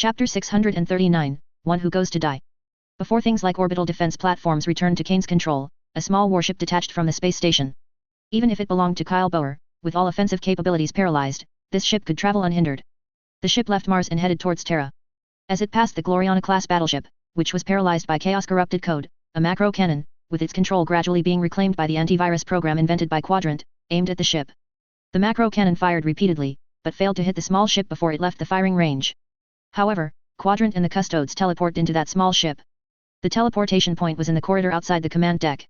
Chapter 639, One Who Goes to Die. Before things like orbital defense platforms returned to Kane's control, a small warship detached from the space station. Even if it belonged to Kyle Boer, with all offensive capabilities paralyzed, this ship could travel unhindered. The ship left Mars and headed towards Terra. As it passed the Gloriana-class battleship, which was paralyzed by Chaos-corrupted code, a macro cannon, with its control gradually being reclaimed by the antivirus program invented by Quadrant, aimed at the ship. The macro cannon fired repeatedly, but failed to hit the small ship before it left the firing range. However, Quadrant and the Custodes teleported into that small ship. The teleportation point was in the corridor outside the command deck.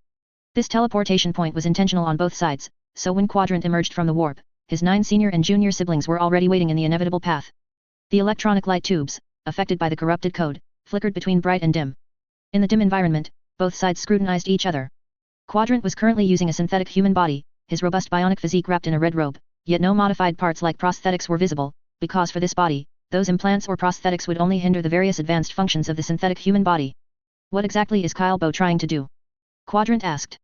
This teleportation point was intentional on both sides, so when Quadrant emerged from the warp, his 9 senior and junior siblings were already waiting in the inevitable path. The electronic light tubes, affected by the corrupted code, flickered between bright and dim. In the dim environment, both sides scrutinized each other. Quadrant was currently using a synthetic human body, his robust bionic physique wrapped in a red robe, yet no modified parts like prosthetics were visible, because for this body, those implants or prosthetics would only hinder the various advanced functions of the synthetic human body. What exactly is Kyle Boer trying to do? Quadrant asked.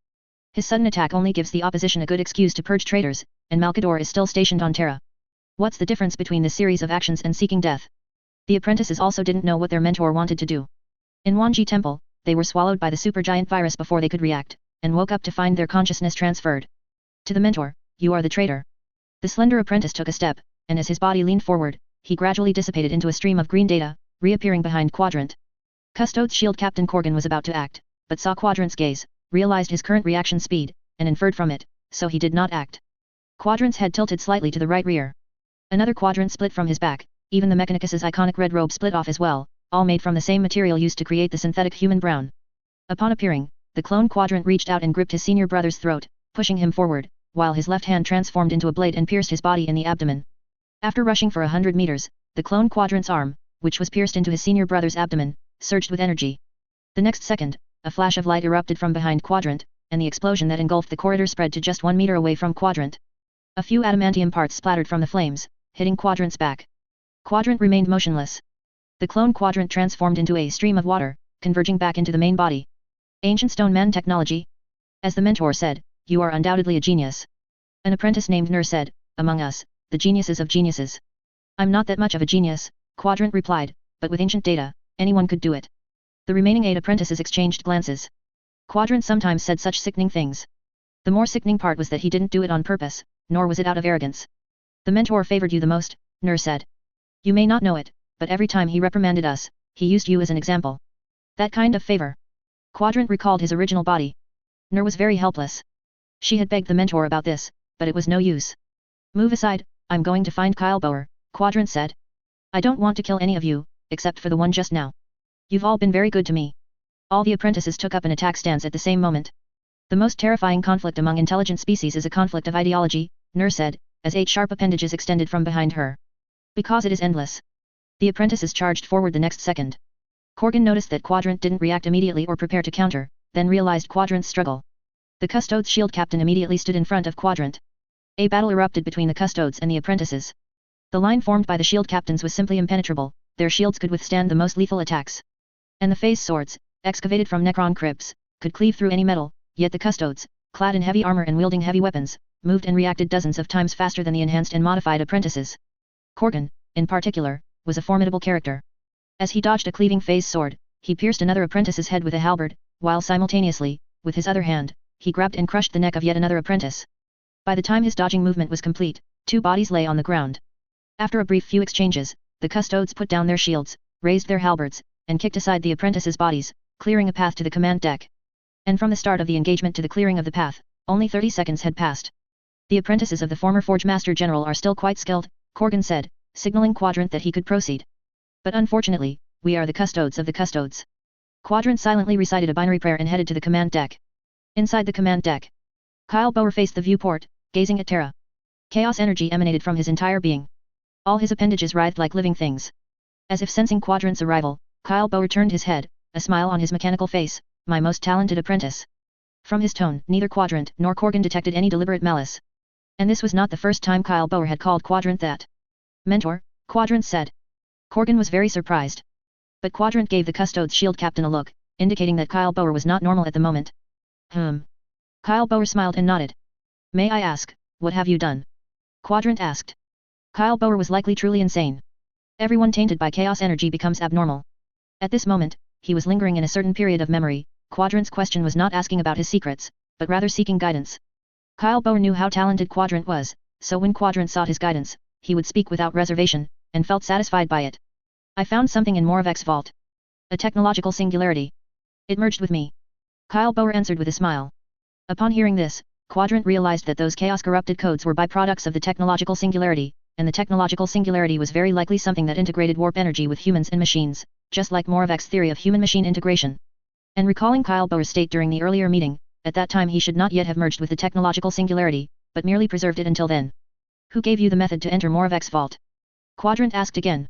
His sudden attack only gives the opposition a good excuse to purge traitors, and Malkador is still stationed on Terra. What's the difference between this series of actions and seeking death? The apprentices also didn't know what their mentor wanted to do. In Wanji Temple, they were swallowed by the supergiant virus before they could react, and woke up to find their consciousness transferred. To the mentor, you are the traitor. The slender apprentice took a step, and as his body leaned forward, he gradually dissipated into a stream of green data, reappearing behind Quadrant. Custodes Shield Captain Corgan was about to act, but saw Quadrant's gaze, realized his current reaction speed, and inferred from it, so he did not act. Quadrant's head tilted slightly to the right rear. Another quadrant split from his back, even the Mechanicus's iconic red robe split off as well, all made from the same material used to create the synthetic human brown. Upon appearing, the clone quadrant reached out and gripped his senior brother's throat, pushing him forward, while his left hand transformed into a blade and pierced his body in the abdomen. After rushing for 100 meters, the clone quadrant's arm, which was pierced into his senior brother's abdomen, surged with energy. The next second, a flash of light erupted from behind Quadrant, and the explosion that engulfed the corridor spread to just 1 meter away from Quadrant. A few adamantium parts splattered from the flames, hitting Quadrant's back. Quadrant remained motionless. The clone quadrant transformed into a stream of water, converging back into the main body. Ancient stone man technology? As the mentor said, you are undoubtedly a genius. An apprentice named Nur said, among us, the geniuses of geniuses. I'm not that much of a genius, Quadrant replied, but with ancient data, anyone could do it. The remaining 8 apprentices exchanged glances. Quadrant sometimes said such sickening things. The more sickening part was that he didn't do it on purpose, nor was it out of arrogance. The mentor favored you the most, Nur said. You may not know it, but every time he reprimanded us, he used you as an example. That kind of favor. Quadrant recalled his original body. Nur was very helpless. She had begged the mentor about this, but it was no use. Move aside, I'm going to find Kyle Boer, Quadrant said. I don't want to kill any of you, except for the one just now. You've all been very good to me. All the apprentices took up an attack stance at the same moment. The most terrifying conflict among intelligent species is a conflict of ideology, Nur said, as 8 sharp appendages extended from behind her. Because it is endless. The apprentices charged forward the next second. Corgan noticed that Quadrant didn't react immediately or prepare to counter, then realized Quadrant's struggle. The Custodes shield captain immediately stood in front of Quadrant. A battle erupted between the Custodes and the apprentices. The line formed by the shield captains was simply impenetrable, their shields could withstand the most lethal attacks. And the phase swords, excavated from Necron crypts, could cleave through any metal, yet the Custodes, clad in heavy armor and wielding heavy weapons, moved and reacted dozens of times faster than the enhanced and modified apprentices. Corgan, in particular, was a formidable character. As he dodged a cleaving phase sword, he pierced another apprentice's head with a halberd, while simultaneously, with his other hand, he grabbed and crushed the neck of yet another apprentice. By the time his dodging movement was complete, 2 bodies lay on the ground. After a brief few exchanges, the Custodes put down their shields, raised their halberds, and kicked aside the apprentices' bodies, clearing a path to the command deck. And from the start of the engagement to the clearing of the path, only 30 seconds had passed. The apprentices of the former Forge Master General are still quite skilled, Corgan said, signaling Quadrant that he could proceed. But unfortunately, we are the Custodes of the Custodes. Quadrant silently recited a binary prayer and headed to the command deck. Inside the command deck, Kyle Boer faced the viewport, gazing at Terra. Chaos energy emanated from his entire being. All his appendages writhed like living things. As if sensing Quadrant's arrival, Kyle Boer turned his head, a smile on his mechanical face, my most talented apprentice. From his tone, neither Quadrant nor Corgan detected any deliberate malice. And this was not the first time Kyle Boer had called Quadrant that. Mentor, Quadrant said. Corgan was very surprised. But Quadrant gave the Custodes shield captain a look, indicating that Kyle Boer was not normal at the moment. Kyle Boer smiled and nodded. May I ask, what have you done? Quadrant asked. Kyle Boer was likely truly insane. Everyone tainted by chaos energy becomes abnormal. At this moment, he was lingering in a certain period of memory. Quadrant's question was not asking about his secrets, but rather seeking guidance. Kyle Boer knew how talented Quadrant was, so when Quadrant sought his guidance, he would speak without reservation, and felt satisfied by it. I found something in Moravec's vault. A technological singularity. It merged with me. Kyle Boer answered with a smile. Upon hearing this, Quadrant realized that those chaos-corrupted codes were byproducts of the technological singularity, and the technological singularity was very likely something that integrated warp energy with humans and machines, just like Moravec's theory of human-machine integration. And recalling Kyle Boer's state during the earlier meeting, at that time he should not yet have merged with the technological singularity, but merely preserved it until then. Who gave you the method to enter Moravec's vault? Quadrant asked again.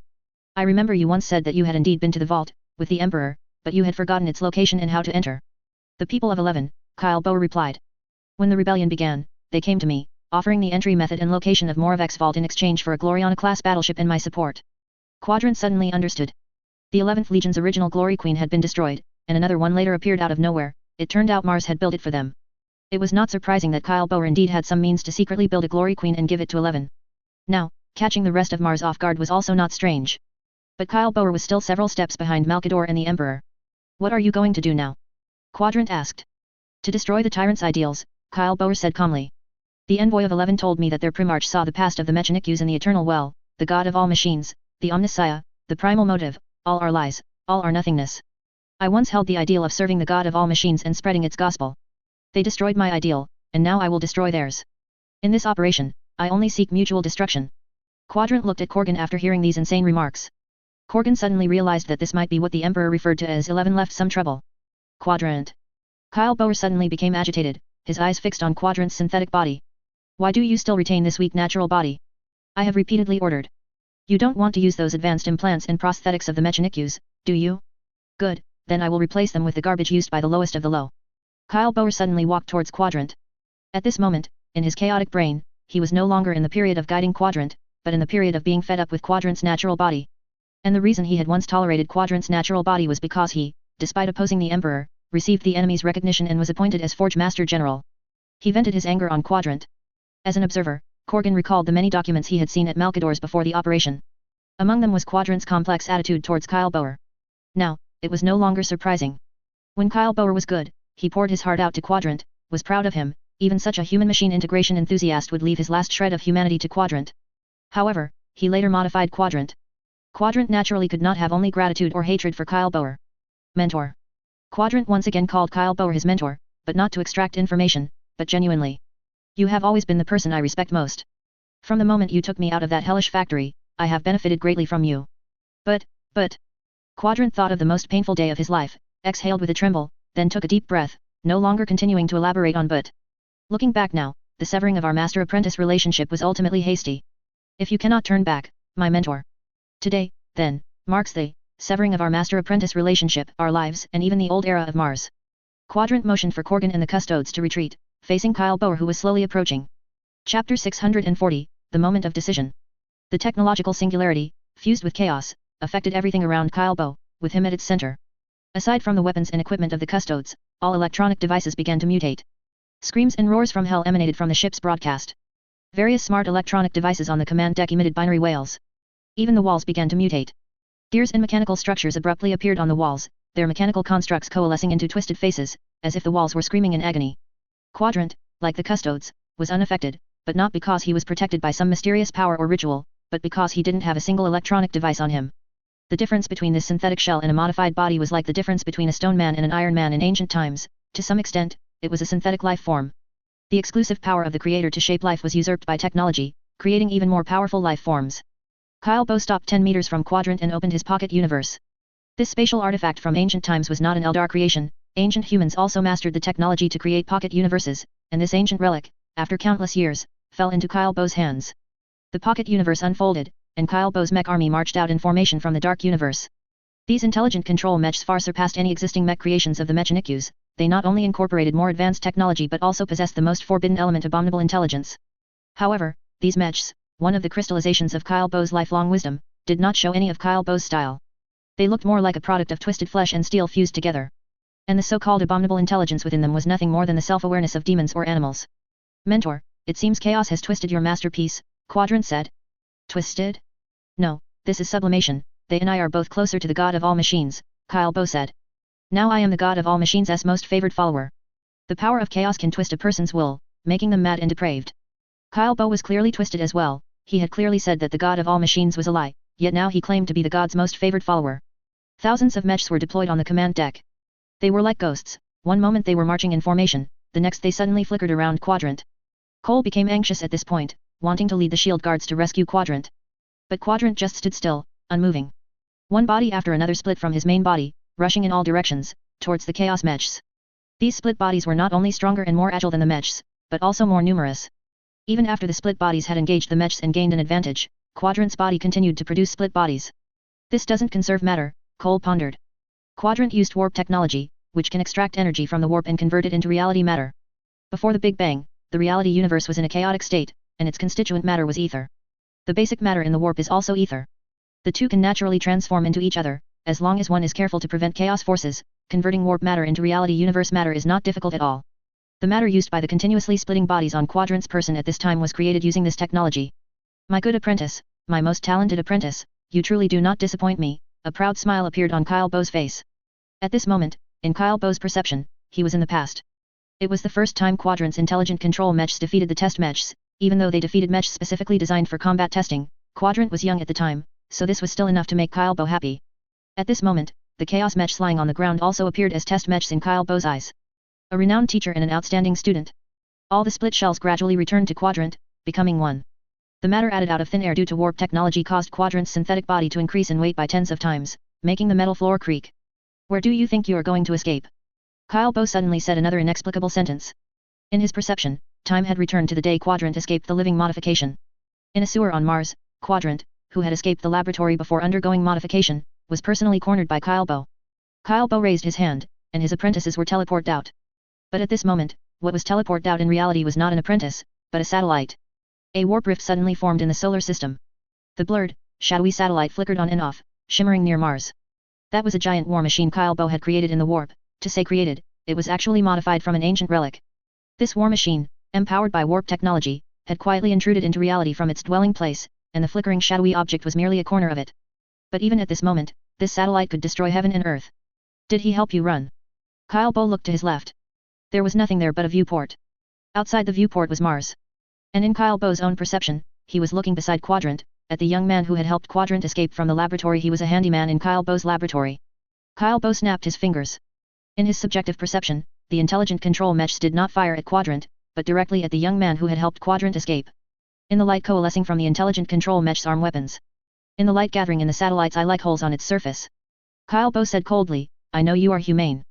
I remember you once said that you had indeed been to the vault, with the Emperor, but you had forgotten its location and how to enter. The people of 11, Kyle Boer replied. When the rebellion began, they came to me, offering the entry method and location of Moravec's vault in exchange for a Gloriana-class battleship and my support. Quadrant suddenly understood. The 11th Legion's original Glory Queen had been destroyed, and another one later appeared out of nowhere. It turned out Mars had built it for them. It was not surprising that Kyle Boer indeed had some means to secretly build a Glory Queen and give it to 11. Now, catching the rest of Mars off guard was also not strange. But Kyle Boer was still several steps behind Malkador and the Emperor. What are you going to do now? Quadrant asked. To destroy the tyrant's ideals, Kyle Boer said calmly. The envoy of 11 told me that their primarch saw the past of the Mechanikus in the eternal well, the god of all machines, the omniscia, the primal motive, all are lies, all are nothingness. I once held the ideal of serving the god of all machines and spreading its gospel. They destroyed my ideal, and now I will destroy theirs. In this operation, I only seek mutual destruction. Quadrant looked at Corgan after hearing these insane remarks. Corgan suddenly realized that this might be what the Emperor referred to as 11 left some trouble. Quadrant. Kyle Boer suddenly became agitated, his eyes fixed on Quadrant's synthetic body. Why do you still retain this weak natural body? I have repeatedly ordered. You don't want to use those advanced implants and prosthetics of the Mechanikus, do you? Good, then I will replace them with the garbage used by the lowest of the low. Kyle Boer suddenly walked towards Quadrant. At this moment, in his chaotic brain, he was no longer in the period of guiding Quadrant, but in the period of being fed up with Quadrant's natural body. And the reason he had once tolerated Quadrant's natural body was because he, despite opposing the Emperor, received the enemy's recognition and was appointed as Forge Master General. He vented his anger on Quadrant. As an observer, Corgan recalled the many documents he had seen at Malkador's before the operation. Among them was Quadrant's complex attitude towards Kyle Boer. Now, it was no longer surprising. When Kyle Boer was good, he poured his heart out to Quadrant, was proud of him, even such a human-machine integration enthusiast would leave his last shred of humanity to Quadrant. However, he later modified Quadrant. Quadrant naturally could not have only gratitude or hatred for Kyle Boer. Mentor. Quadrant once again called Kyle Boer his mentor, but not to extract information, but genuinely. You have always been the person I respect most. From the moment you took me out of that hellish factory, I have benefited greatly from you. But. Quadrant thought of the most painful day of his life, exhaled with a tremble, then took a deep breath, no longer continuing to elaborate on but. Looking back now, the severing of our master-apprentice relationship was ultimately hasty. If you cannot turn back, my mentor. Today, then, marks the severing of our master-apprentice relationship, our lives, and even the old era of Mars. Quadrant motioned for Corgan and the custodes to retreat, facing Kyle Boer who was slowly approaching. Chapter 640, The Moment of Decision. The technological singularity, fused with chaos, affected everything around Kyle Boer, with him at its center. Aside from the weapons and equipment of the custodes, all electronic devices began to mutate. Screams and roars from hell emanated from the ship's broadcast. Various smart electronic devices on the command deck emitted binary wails. Even the walls began to mutate. Gears and mechanical structures abruptly appeared on the walls, their mechanical constructs coalescing into twisted faces, as if the walls were screaming in agony. Quadrant, like the custodes, was unaffected, but not because he was protected by some mysterious power or ritual, but because he didn't have a single electronic device on him. The difference between this synthetic shell and a modified body was like the difference between a stone man and an iron man in ancient times. To some extent, it was a synthetic life form. The exclusive power of the creator to shape life was usurped by technology, creating even more powerful life forms. Kyle Boer stopped 10 meters from Quadrant and opened his pocket universe. This spatial artifact from ancient times was not an Eldar creation. Ancient humans also mastered the technology to create pocket universes, and this ancient relic, after countless years, fell into Kyle Boer's hands. The pocket universe unfolded, and Kyle Boer's mech army marched out in formation from the dark universe. These intelligent control mechs far surpassed any existing mech creations of the Mechanikus. They not only incorporated more advanced technology but also possessed the most forbidden element, abominable intelligence. However, these mechs, one of the crystallizations of Kyle Boer's lifelong wisdom, did not show any of Kyle Boer's style. They looked more like a product of twisted flesh and steel fused together. And the so-called abominable intelligence within them was nothing more than the self-awareness of demons or animals. Mentor, it seems chaos has twisted your masterpiece, Quadrant said. Twisted? No, this is sublimation, they and I are both closer to the god of all machines, Kyle Bo said. Now I am the god of all machines' most favored follower. The power of chaos can twist a person's will, making them mad and depraved. Kyle Bo was clearly twisted as well, he had clearly said that the god of all machines was a lie, yet now he claimed to be the god's most favored follower. Thousands of mechs were deployed on the command deck. They were like ghosts, one moment they were marching in formation, the next they suddenly flickered around Quadrant. Cole became anxious at this point, wanting to lead the shield guards to rescue Quadrant. But Quadrant just stood still, unmoving. One body after another split from his main body, rushing in all directions, towards the chaos mechs. These split bodies were not only stronger and more agile than the mechs, but also more numerous. Even after the split bodies had engaged the mechs and gained an advantage, Quadrant's body continued to produce split bodies. This doesn't conserve matter, Cole pondered. Quadrant used warp technology, which can extract energy from the warp and convert it into reality matter. Before the Big Bang, the reality universe was in a chaotic state, and its constituent matter was ether. The basic matter in the warp is also ether. The two can naturally transform into each other, as long as one is careful to prevent chaos forces. Converting warp matter into reality universe matter is not difficult at all. The matter used by the continuously splitting bodies on Quadrant's person at this time was created using this technology. My good apprentice, my most talented apprentice, you truly do not disappoint me, a proud smile appeared on Kyle Bo's face. At this moment, in Kyle Bo's perception, he was in the past. It was the first time Quadrant's intelligent control mechs defeated the test mechs, even though they defeated mechs specifically designed for combat testing. Quadrant was young at the time, so this was still enough to make Kyle Bo happy. At this moment, the chaos mechs lying on the ground also appeared as test mechs in Kyle Bo's eyes. A renowned teacher and an outstanding student. All the split shells gradually returned to Quadrant, becoming one. The matter added out of thin air due to warp technology caused Quadrant's synthetic body to increase in weight by tens of times, making the metal floor creak. Where do you think you are going to escape? Kyle Bo suddenly said another inexplicable sentence. In his perception, time had returned to the day Quadrant escaped the living modification. In a sewer on Mars, Quadrant, who had escaped the laboratory before undergoing modification, was personally cornered by Kyle Bo. Kyle Bo raised his hand, and his apprentices were teleported out. But at this moment, what was teleported out in reality was not an apprentice, but a satellite. A warp rift suddenly formed in the solar system. The blurred, shadowy satellite flickered on and off, shimmering near Mars. That was a giant war machine Kyle Bo had created in the warp. To say created, it was actually modified from an ancient relic. This war machine, empowered by warp technology, had quietly intruded into reality from its dwelling place, and the flickering shadowy object was merely a corner of it. But even at this moment, this satellite could destroy heaven and earth. Did he help you run? Kyle Bo looked to his left. There was nothing there but a viewport. Outside the viewport was Mars. And in Kyle Bo's own perception, he was looking beside Quadrant, at the young man who had helped Quadrant escape from the laboratory. He was a handyman in Kyle Bo's laboratory. Kyle Bo snapped his fingers. In his subjective perception, the intelligent control mechs did not fire at Quadrant, but directly at the young man who had helped Quadrant escape. In the light coalescing from the intelligent control mechs' arm weapons. In the light gathering in the satellite's eye like holes on its surface. Kyle Bo said coldly, I know you are humane.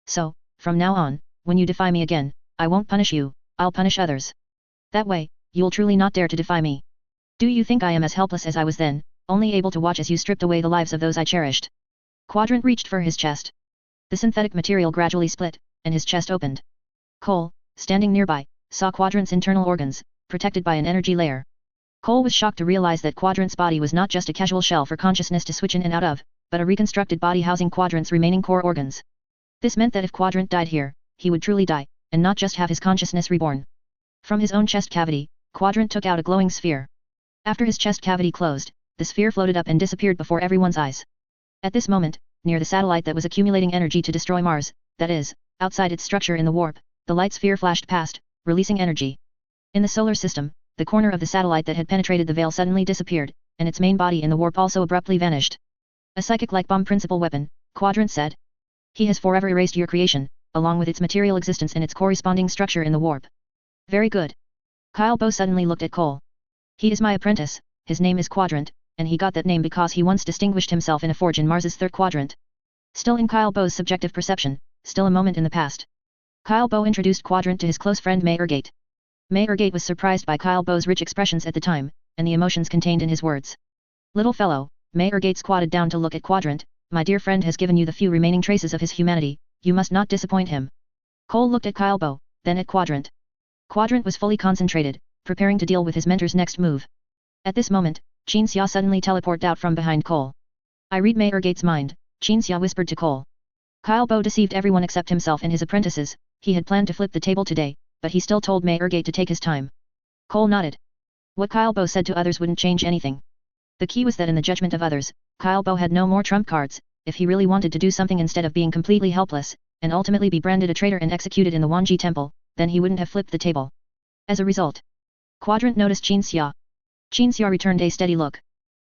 So, from now on, when you defy me again, I won't punish you, I'll punish others. That way, you'll truly not dare to defy me. Do you think I am as helpless as I was then, only able to watch as you stripped away the lives of those I cherished? Quadrant reached for his chest. The synthetic material gradually split, and his chest opened. Cole, standing nearby, saw Quadrant's internal organs, protected by an energy layer. Cole was shocked to realize that Quadrant's body was not just a casual shell for consciousness to switch in and out of, but a reconstructed body housing Quadrant's remaining core organs. This meant that if Quadrant died here, he would truly die, and not just have his consciousness reborn. From his own chest cavity, Quadrant took out a glowing sphere. After his chest cavity closed, the sphere floated up and disappeared before everyone's eyes. At this moment, near the satellite that was accumulating energy to destroy Mars, that is, outside its structure in the warp, the light sphere flashed past, releasing energy. In the solar system, the corner of the satellite that had penetrated the veil suddenly disappeared, and its main body in the warp also abruptly vanished. A psychic-like bomb principle weapon, Quadrant said. He has forever erased your creation, along with its material existence and its corresponding structure in the warp. Very good. Kyle Bo suddenly looked at Cole. He is my apprentice, his name is Quadrant, and he got that name because he once distinguished himself in a forge in Mars's third quadrant. Still in Kyle Bo's subjective perception, still a moment in the past. Kyle Bo introduced Quadrant to his close friend May Ergate. May Ergate was surprised by Kyle Bo's rich expressions at the time, and the emotions contained in his words. Little fellow, May Ergate squatted down to look at Quadrant. My dear friend has given you the few remaining traces of his humanity, you must not disappoint him. Cole looked at Kyle Bo, then at Quadrant. Quadrant was fully concentrated, preparing to deal with his mentor's next move. At this moment, Qin Xia suddenly teleported out from behind Cole. I read May Ergate's mind, Qin Xia whispered to Cole. Kyle Bo deceived everyone except himself and his apprentices. He had planned to flip the table today, but he still told May Ergate to take his time. Cole nodded. What Kyle Bo said to others wouldn't change anything. The key was that in the judgment of others, Kyle Bo had no more trump cards. If he really wanted to do something instead of being completely helpless, and ultimately be branded a traitor and executed in the Wanji temple, then he wouldn't have flipped the table. As a result, Quadrant noticed Qin Xia. Qin Xia returned a steady look.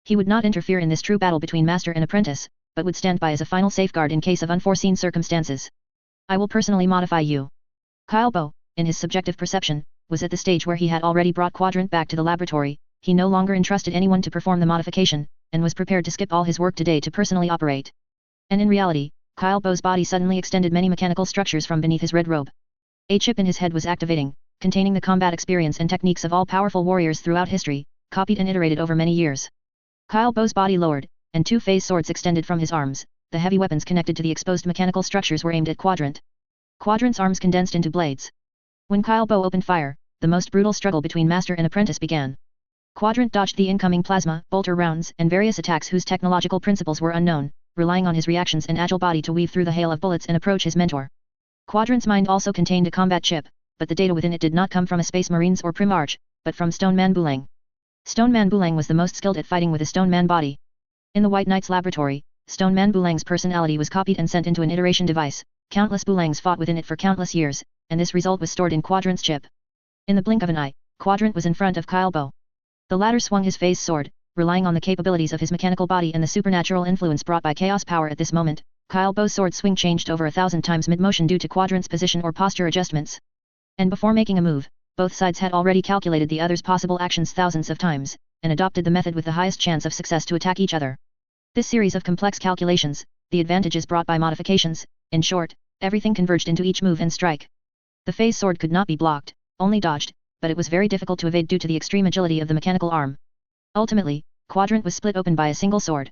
He would not interfere in this true battle between master and apprentice, but would stand by as a final safeguard in case of unforeseen circumstances. I will personally modify you. Kyle Bo, in his subjective perception, was at the stage where he had already brought Quadrant back to the laboratory. He no longer entrusted anyone to perform the modification, and was prepared to skip all his work today to personally operate. And in reality, Kyle Bo's body suddenly extended many mechanical structures from beneath his red robe. A chip in his head was activating, containing the combat experience and techniques of all powerful warriors throughout history, copied and iterated over many years. Kyle Bo's body lowered, and two phase swords extended from his arms. The heavy weapons connected to the exposed mechanical structures were aimed at Quadrant. Quadrant's arms condensed into blades. When Kyle Bo opened fire, the most brutal struggle between master and apprentice began. Quadrant dodged the incoming plasma, bolter rounds, and various attacks whose technological principles were unknown, relying on his reactions and agile body to weave through the hail of bullets and approach his mentor. Quadrant's mind also contained a combat chip, but the data within it did not come from a Space Marines or Primarch, but from Stone Man Bulang. Stone Man Bulang was the most skilled at fighting with a Stone Man body. In the White Knight's laboratory, Stone Man Bulang's personality was copied and sent into an iteration device. Countless Bulangs fought within it for countless years, and this result was stored in Quadrant's chip. In the blink of an eye, Quadrant was in front of Kyle Bo. The latter swung his phase sword, relying on the capabilities of his mechanical body and the supernatural influence brought by chaos power at this moment. Kyle Bo's sword swing changed over 1,000 times mid-motion due to Quadrant's position or posture adjustments. And before making a move, both sides had already calculated the other's possible actions thousands of times, and adopted the method with the highest chance of success to attack each other. This series of complex calculations, the advantages brought by modifications, in short, everything converged into each move and strike. The phase sword could not be blocked, only dodged, but it was very difficult to evade due to the extreme agility of the mechanical arm. Ultimately, Quadrant was split open by a single sword.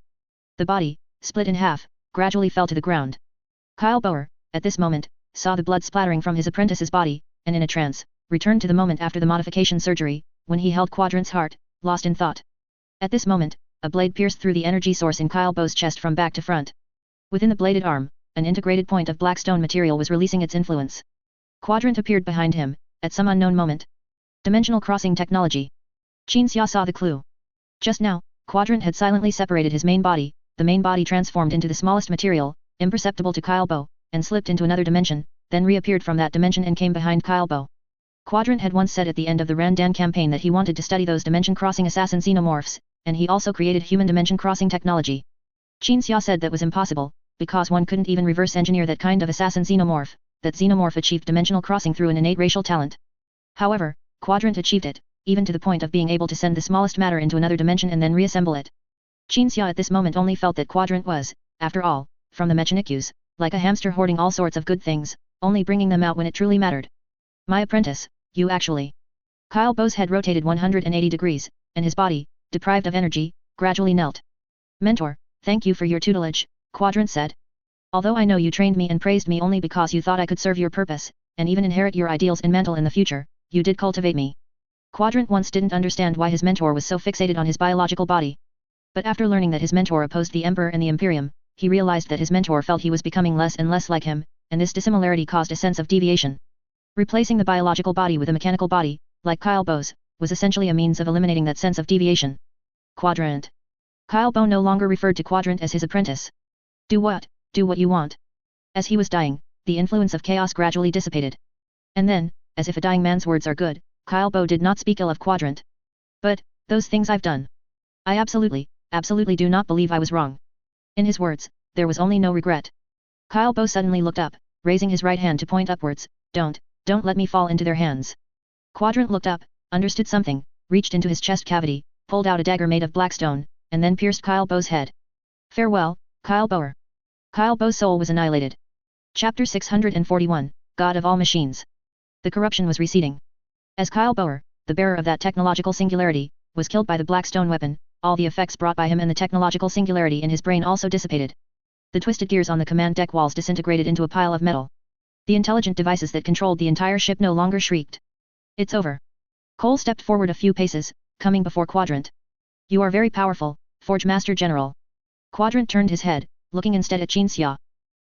The body, split in half, gradually fell to the ground. Kyle Bo, at this moment, saw the blood splattering from his apprentice's body, and in a trance, returned to the moment after the modification surgery, when he held Quadrant's heart, lost in thought. At this moment, a blade pierced through the energy source in Kyle Bo's chest from back to front. Within the bladed arm, an integrated point of black stone material was releasing its influence. Quadrant appeared behind him, at some unknown moment. Dimensional crossing technology. Qin Xia saw the clue. Just now, Quadrant had silently separated his main body. The main body transformed into the smallest material, imperceptible to Kyle Bo, and slipped into another dimension, then reappeared from that dimension and came behind Kyle Bo. Quadrant had once said at the end of the Randan campaign that he wanted to study those dimension-crossing assassin xenomorphs, and he also created human dimension-crossing technology. Qin Xia said that was impossible, because one couldn't even reverse engineer that kind of assassin xenomorph. That xenomorph achieved dimensional crossing through an innate racial talent. However, Quadrant achieved it, even to the point of being able to send the smallest matter into another dimension and then reassemble it. Qin Xia at this moment only felt that Quadrant was, after all, from the Mechanics, like a hamster hoarding all sorts of good things, only bringing them out when it truly mattered. My apprentice, you actually. Kyle Bo's head rotated 180 degrees, and his body, deprived of energy, gradually knelt. Mentor, thank you for your tutelage, Quadrant said. Although I know you trained me and praised me only because you thought I could serve your purpose, and even inherit your ideals and mantle in the future, you did cultivate me. Quadrant once didn't understand why his mentor was so fixated on his biological body. But after learning that his mentor opposed the Emperor and the Imperium, he realized that his mentor felt he was becoming less and less like him, and this dissimilarity caused a sense of deviation. Replacing the biological body with a mechanical body, like Kyle Bo's, was essentially a means of eliminating that sense of deviation. Quadrant. Kyle Bo no longer referred to Quadrant as his apprentice. Do what you want. As he was dying, the influence of chaos gradually dissipated. And then, as if a dying man's words are good, Kyle Bo did not speak ill of Quadrant. But, those things I've done. I absolutely do not believe I was wrong. In his words, there was only no regret. Kyle Bo suddenly looked up, raising his right hand to point upwards. Don't let me fall into their hands. Quadrant looked up, understood something, reached into his chest cavity, pulled out a dagger made of black stone, and then pierced Kyle Bo's head. Farewell, Kyle Bo. Kyle Bo's soul was annihilated. Chapter 641, God of all Machines. The corruption was receding. As Kyle Bo, the bearer of that technological singularity, was killed by the black stone weapon, all the effects brought by him and the technological singularity in his brain also dissipated. The twisted gears on the command deck walls disintegrated into a pile of metal. The intelligent devices that controlled the entire ship no longer shrieked. It's over. Cole stepped forward a few paces, coming before Quadrant. You are very powerful, Forge Master General. Quadrant turned his head, looking instead at Qin Xia.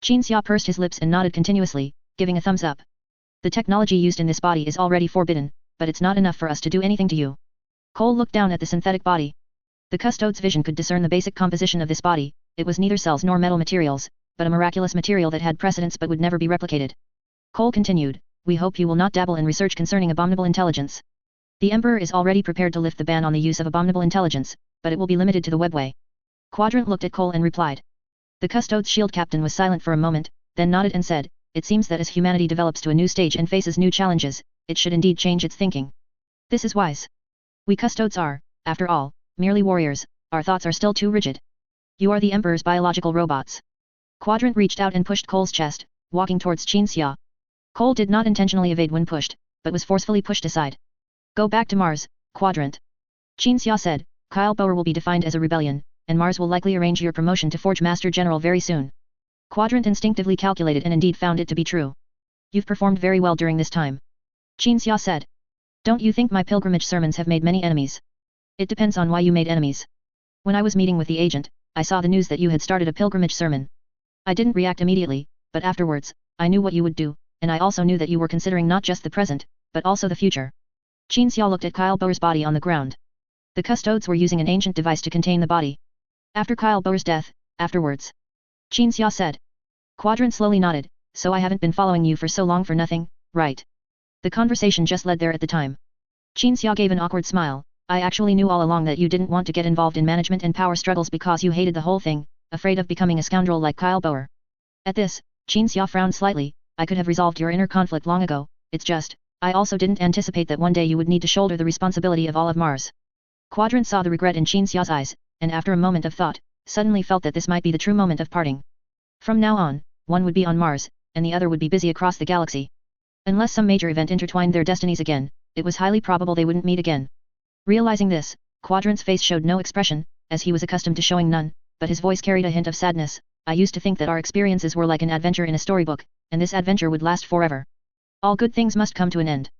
Qin Xia pursed his lips and nodded continuously, giving a thumbs up. The technology used in this body is already forbidden, but it's not enough for us to do anything to you. Cole looked down at the synthetic body. The custode's vision could discern the basic composition of this body. It was neither cells nor metal materials, but a miraculous material that had precedence but would never be replicated. Cole continued, "We hope you will not dabble in research concerning abominable intelligence. The Emperor is already prepared to lift the ban on the use of abominable intelligence, but it will be limited to the webway." Quadrant looked at Cole and replied. The custode's shield captain was silent for a moment, then nodded and said, "It seems that as humanity develops to a new stage and faces new challenges, it should indeed change its thinking. This is wise. We custodes are, after all, merely warriors, our thoughts are still too rigid. You are the Emperor's biological robots." Quadrant reached out and pushed Cole's chest, walking towards Qin Xia. Cole did not intentionally evade when pushed, but was forcefully pushed aside. "Go back to Mars, Quadrant." Qin Xia said, "Kyle Boer will be defined as a rebellion, and Mars will likely arrange your promotion to Forge Master General very soon." Quadrant instinctively calculated and indeed found it to be true. "You've performed very well during this time," Qin Xia said. "Don't you think my pilgrimage sermons have made many enemies?" "It depends on why you made enemies. When I was meeting with the agent, I saw the news that you had started a pilgrimage sermon. I didn't react immediately, but afterwards, I knew what you would do, and I also knew that you were considering not just the present, but also the future." Qin Xia looked at Kyle Boer's body on the ground. The custodes were using an ancient device to contain the body. "After Kyle Boer's death, afterwards," Qin Xia said. Quadrant slowly nodded, "So I haven't been following you for so long for nothing, right? The conversation just led there at the time." Qin Xia gave an awkward smile. "I actually knew all along that you didn't want to get involved in management and power struggles because you hated the whole thing, afraid of becoming a scoundrel like Kyle Boer." At this, Qin Xia frowned slightly. "I could have resolved your inner conflict long ago, it's just, I also didn't anticipate that one day you would need to shoulder the responsibility of all of Mars." Quadrant saw the regret in Qin Xia's eyes, and after a moment of thought, suddenly felt that this might be the true moment of parting. From now on, one would be on Mars, and the other would be busy across the galaxy. Unless some major event intertwined their destinies again, it was highly probable they wouldn't meet again. Realizing this, Quadrant's face showed no expression, as he was accustomed to showing none, but his voice carried a hint of sadness. "I used to think that our experiences were like an adventure in a storybook, and this adventure would last forever. All good things must come to an end."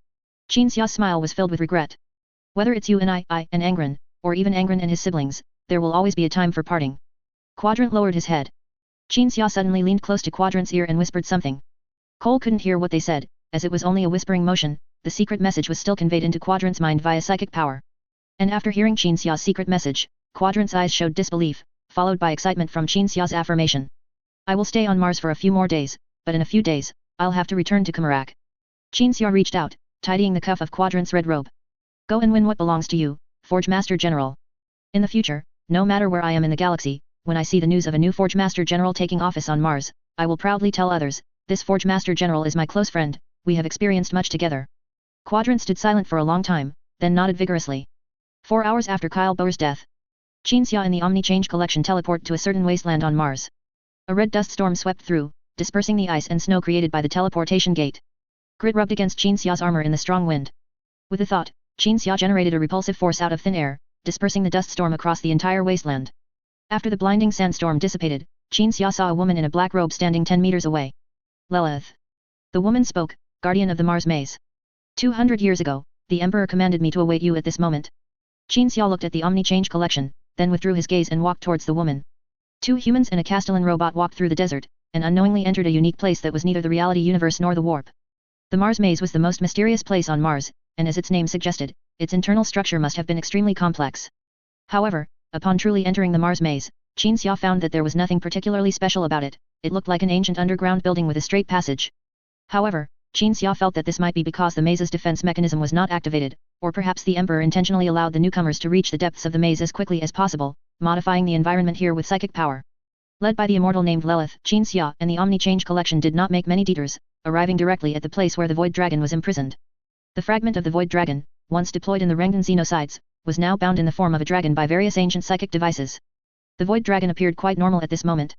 Qin Xia's smile was filled with regret. "Whether it's you and I and Angron, or even Angron and his siblings, there will always be a time for parting." Quadrant lowered his head. Qin Xia suddenly leaned close to Quadrant's ear and whispered something. Cole couldn't hear what they said, as it was only a whispering motion. The secret message was still conveyed into Quadrant's mind via psychic power. And after hearing Qin Xia's secret message, Quadrant's eyes showed disbelief, followed by excitement from Qin Xia's affirmation. "I will stay on Mars for a few more days, but in a few days, I'll have to return to Kamarak." Qin Xia reached out, tidying the cuff of Quadrant's red robe. "Go and win what belongs to you, Forge Master General. In the future, no matter where I am in the galaxy, when I see the news of a new Forge Master General taking office on Mars, I will proudly tell others, this Forge Master General is my close friend, we have experienced much together." Quadrant stood silent for a long time, then nodded vigorously. 4 hours after Kyle Boer's death, Qin Xia and the Omni-Change Collection teleport to a certain wasteland on Mars. A red dust storm swept through, dispersing the ice and snow created by the teleportation gate. Grit rubbed against Qin Xia's armor in the strong wind. With a thought, Qin Xia generated a repulsive force out of thin air, dispersing the dust storm across the entire wasteland. After the blinding sandstorm dissipated, Qin Xia saw a woman in a black robe standing 10 meters away. "Lilith." The woman spoke, "Guardian of the Mars Maze. 200 years ago, the Emperor commanded me to await you at this moment." Qin Xia looked at the Omni-Change Collection, then withdrew his gaze and walked towards the woman. 2 humans and a Castellan robot walked through the desert, and unknowingly entered a unique place that was neither the reality universe nor the warp. The Mars Maze was the most mysterious place on Mars, and as its name suggested, its internal structure must have been extremely complex. However, upon truly entering the Mars Maze, Qin Xia found that there was nothing particularly special about it. It looked like an ancient underground building with a straight passage. However, Qin Xia felt that this might be because the maze's defense mechanism was not activated, or perhaps the Emperor intentionally allowed the newcomers to reach the depths of the maze as quickly as possible, modifying the environment here with psychic power. Led by the immortal named Lilith, Qin Xia and the Omni-Change Collection did not make many detours, arriving directly at the place where the Void Dragon was imprisoned. The fragment of the Void Dragon, once deployed in the Rengan Xenosites, was now bound in the form of a dragon by various ancient psychic devices. The Void Dragon appeared quite normal at this moment.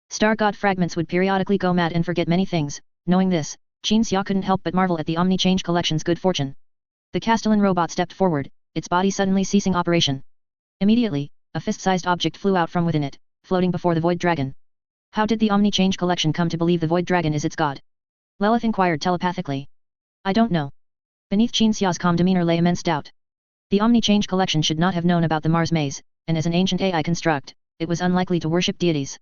Star God fragments would periodically go mad and forget many things. Knowing this, Qin Xia couldn't help but marvel at the Omni-Change Collection's good fortune. The Castellan robot stepped forward, its body suddenly ceasing operation. Immediately, a fist-sized object flew out from within it, floating before the Void Dragon. How did the Omni-Change Collection come to believe the Void Dragon is its god? Lilith inquired telepathically. "I don't know." Beneath Qin Xia's calm demeanor lay immense doubt. The Omni-Change Collection should not have known about the Mars Maze, and as an ancient AI construct, it was unlikely to worship deities.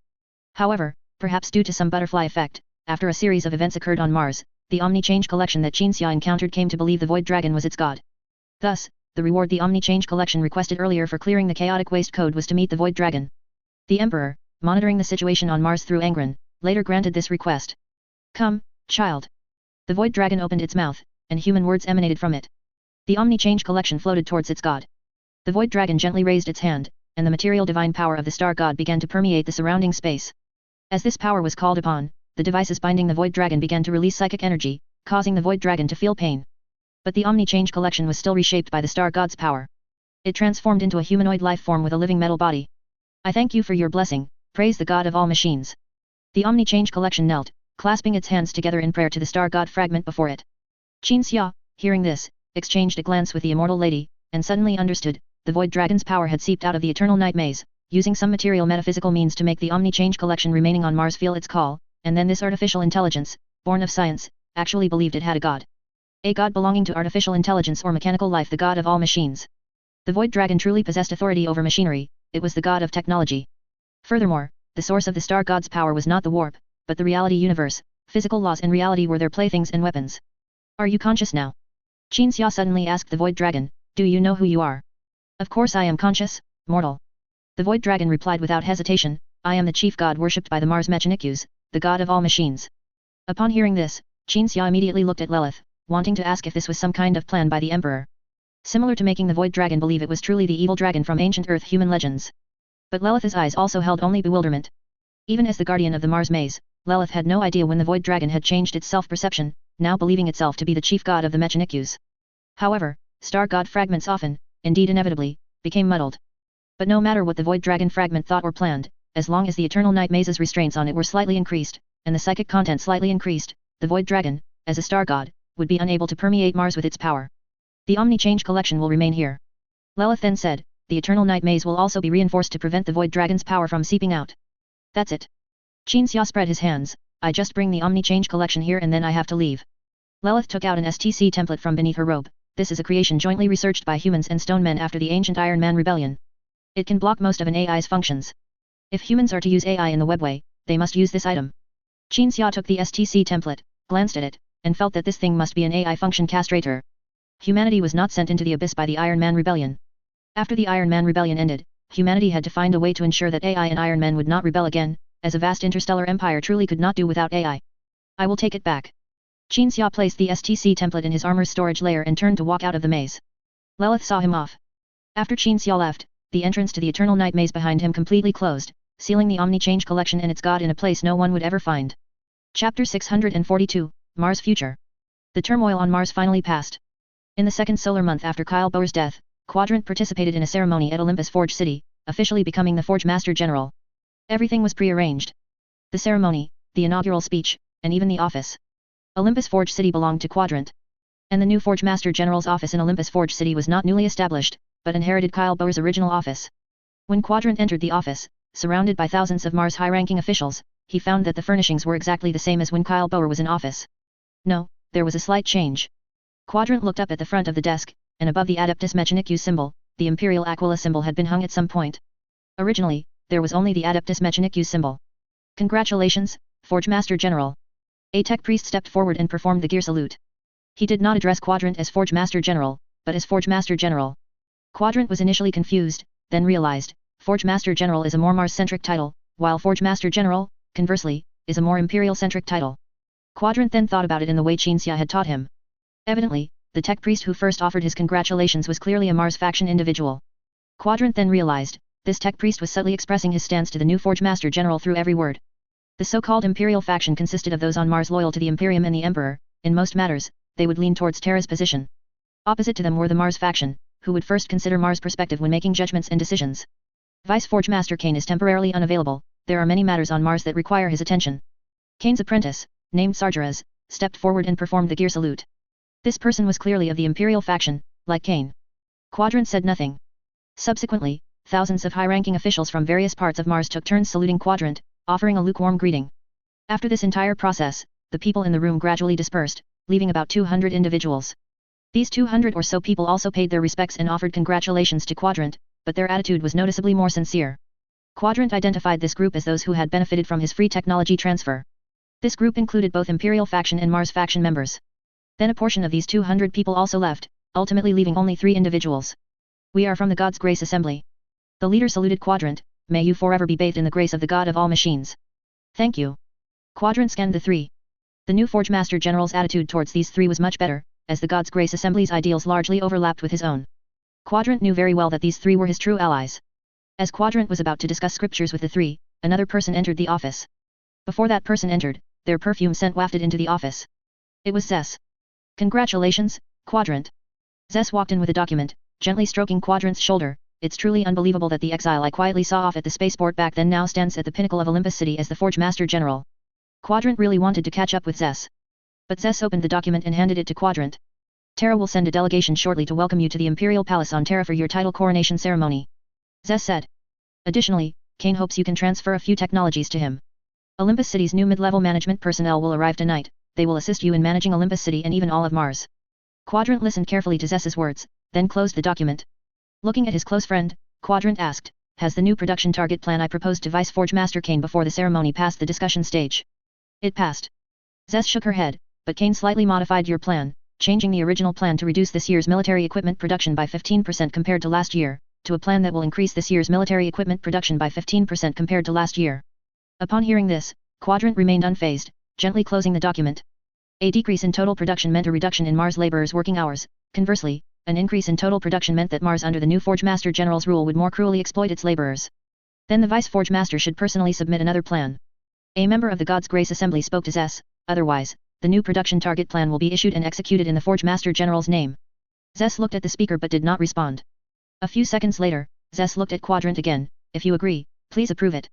However, perhaps due to some butterfly effect, after a series of events occurred on Mars, the Omni-Change Collection that Qin Xia encountered came to believe the Void Dragon was its god. Thus, the reward the Omni-Change Collection requested earlier for clearing the chaotic waste code was to meet the Void Dragon. The Emperor, monitoring the situation on Mars through Angron, later granted this request. Come, child. The Void Dragon opened its mouth, and human words emanated from it. The Omni-Change Collection floated towards its god. The Void Dragon gently raised its hand, and the material divine power of the Star God began to permeate the surrounding space. As this power was called upon, the devices binding the Void Dragon began to release psychic energy, causing the Void Dragon to feel pain. But the Omni-Change Collection was still reshaped by the Star God's power. It transformed into a humanoid life form with a living metal body. I thank you for your blessing, praise the God of all machines. The Omni-Change Collection knelt, clasping its hands together in prayer to the Star God fragment before it. Qin Xia, hearing this, exchanged a glance with the immortal lady, and suddenly understood, the Void Dragon's power had seeped out of the Eternal Night Maze, using some material metaphysical means to make the Omni-Change Collection remaining on Mars feel its call, and then this artificial intelligence, born of science, actually believed it had a god. A god belonging to artificial intelligence or mechanical life, the god of all machines. The Void Dragon truly possessed authority over machinery, it was the god of technology. Furthermore, the source of the Star God's power was not the warp, but the reality universe. Physical laws and reality were their playthings and weapons. Are you conscious now? Qin Xia suddenly asked the Void Dragon, do you know who you are? Of course I am conscious, mortal. The Void Dragon replied without hesitation, I am the chief god worshipped by the Mars Mechanikus, the god of all machines. Upon hearing this, Qin Xia immediately looked at Lilith, wanting to ask if this was some kind of plan by the Emperor. Similar to making the Void Dragon believe it was truly the evil dragon from ancient Earth human legends. But Lilith's eyes also held only bewilderment. Even as the guardian of the Mars Maze, Lilith had no idea when the Void Dragon had changed its self-perception, now believing itself to be the chief god of the Mechanikus. However, Star God fragments often, indeed inevitably, became muddled. But no matter what the Void Dragon fragment thought or planned, as long as the Eternal Night Maze's restraints on it were slightly increased, and the psychic content slightly increased, the Void Dragon, as a Star God, would be unable to permeate Mars with its power. The Omni-Change Collection will remain here. Lilith then said, the Eternal Night Maze will also be reinforced to prevent the Void Dragon's power from seeping out. That's it. Qin Xia spread his hands, I just bring the Omni-Change Collection here and then I have to leave. Lilith took out an STC template from beneath her robe. This is a creation jointly researched by humans and stone men after the ancient Iron Man rebellion. It can block most of an AI's functions. If humans are to use AI in the webway, they must use this item. Qin Xia took the STC template, glanced at it, and felt that this thing must be an AI function castrator. Humanity was not sent into the abyss by the Iron Man rebellion. After the Iron Man rebellion ended, humanity had to find a way to ensure that AI and Iron Men would not rebel again, as a vast interstellar empire truly could not do without AI. I will take it back. Qin Xia placed the STC template in his armor's storage layer and turned to walk out of the maze. Lilith saw him off. After Qin Xia left, the entrance to the Eternal Night Maze behind him completely closed, sealing the Omni-Change Collection and its god in a place no one would ever find. Chapter 642, Mars Future. The turmoil on Mars finally passed. In the second solar month after Kyle Boer's death, Quadrant participated in a ceremony at Olympus Forge City, officially becoming the Forge Master General. Everything was pre-arranged. The ceremony, the inaugural speech, and even the office. Olympus Forge City belonged to Quadrant. And the new Forge Master General's office in Olympus Forge City was not newly established, but inherited Kyle Boer's original office. When Quadrant entered the office, surrounded by thousands of Mars high-ranking officials, he found that the furnishings were exactly the same as when Kyle Boer was in office. No, there was a slight change. Quadrant looked up at the front of the desk, and above the Adeptus Mechanicus symbol, the Imperial Aquila symbol had been hung at some point. Originally, there was only the Adeptus Mechanicus symbol. Congratulations, Forge Master General. A tech priest stepped forward and performed the gear salute. He did not address Quadrant as Forge Master General, but as Forge Master General. Quadrant was initially confused, then realized, Forge Master General is a more Mars-centric title, while Forge Master General, conversely, is a more Imperial-centric title. Quadrant then thought about it in the way Qin Xia had taught him. Evidently, the tech priest who first offered his congratulations was clearly a Mars faction individual. Quadrant then realized, this tech priest was subtly expressing his stance to the new Forge Master General through every word. The so-called Imperial faction consisted of those on Mars loyal to the Imperium and the Emperor. In most matters, they would lean towards Terra's position. Opposite to them were the Mars faction, who would first consider Mars' perspective when making judgments and decisions. Vice Forge Master Kane is temporarily unavailable, there are many matters on Mars that require his attention. Kane's apprentice, named Sargeras, stepped forward and performed the gear salute. This person was clearly of the Imperial faction, like Kane. Quadrant said nothing. Subsequently, thousands of high-ranking officials from various parts of Mars took turns saluting Quadrant, offering a lukewarm greeting. After this entire process, the people in the room gradually dispersed, leaving about 200 individuals. These 200 or so people also paid their respects and offered congratulations to Quadrant, but their attitude was noticeably more sincere. Quadrant identified this group as those who had benefited from his free technology transfer. This group included both Imperial faction and Mars faction members. Then a portion of these 200 people also left, ultimately leaving only 3 individuals. We are from the God's Grace Assembly. The leader saluted Quadrant, may you forever be bathed in the grace of the God of all machines. Thank you. Quadrant scanned the 3. The new Forge Master General's attitude towards these 3 was much better, as the God's Grace Assembly's ideals largely overlapped with his own. Quadrant knew very well that these 3 were his true allies. As Quadrant was about to discuss scriptures with the 3, another person entered the office. Before that person entered, their perfume scent wafted into the office. It was Zess. Congratulations, Quadrant. Zess walked in with a document, gently stroking Quadrant's shoulder. It's truly unbelievable that the exile I quietly saw off at the spaceport back then now stands at the pinnacle of Olympus City as the Forge Master General. Quadrant really wanted to catch up with Zess. But Zess opened the document and handed it to Quadrant. Terra will send a delegation shortly to welcome you to the Imperial Palace on Terra for your title coronation ceremony. Zess said. Additionally, Kane hopes you can transfer a few technologies to him. Olympus City's new mid-level management personnel will arrive tonight. They will assist you in managing Olympus City and even all of Mars. Quadrant listened carefully to Zess's words, then closed the document. Looking at his close friend, Quadrant asked, has the new production target plan I proposed to Vice Forge Master Kane before the ceremony passed the discussion stage? It passed. Zess shook her head, but Kane slightly modified your plan, changing the original plan to reduce this year's military equipment production by 15% compared to last year, to a plan that will increase this year's military equipment production by 15% compared to last year. Upon hearing this, Quadrant remained unfazed, gently closing the document. A decrease in total production meant a reduction in Mars laborers' working hours. Conversely, an increase in total production meant that Mars under the new Forge Master General's rule would more cruelly exploit its laborers. Then the Vice Forge Master should personally submit another plan. A member of the God's Grace Assembly spoke to Zess, otherwise, the new production target plan will be issued and executed in the Forge Master General's name. Zess looked at the speaker but did not respond. A few seconds later, Zess looked at Quadrant again, if you agree, please approve it.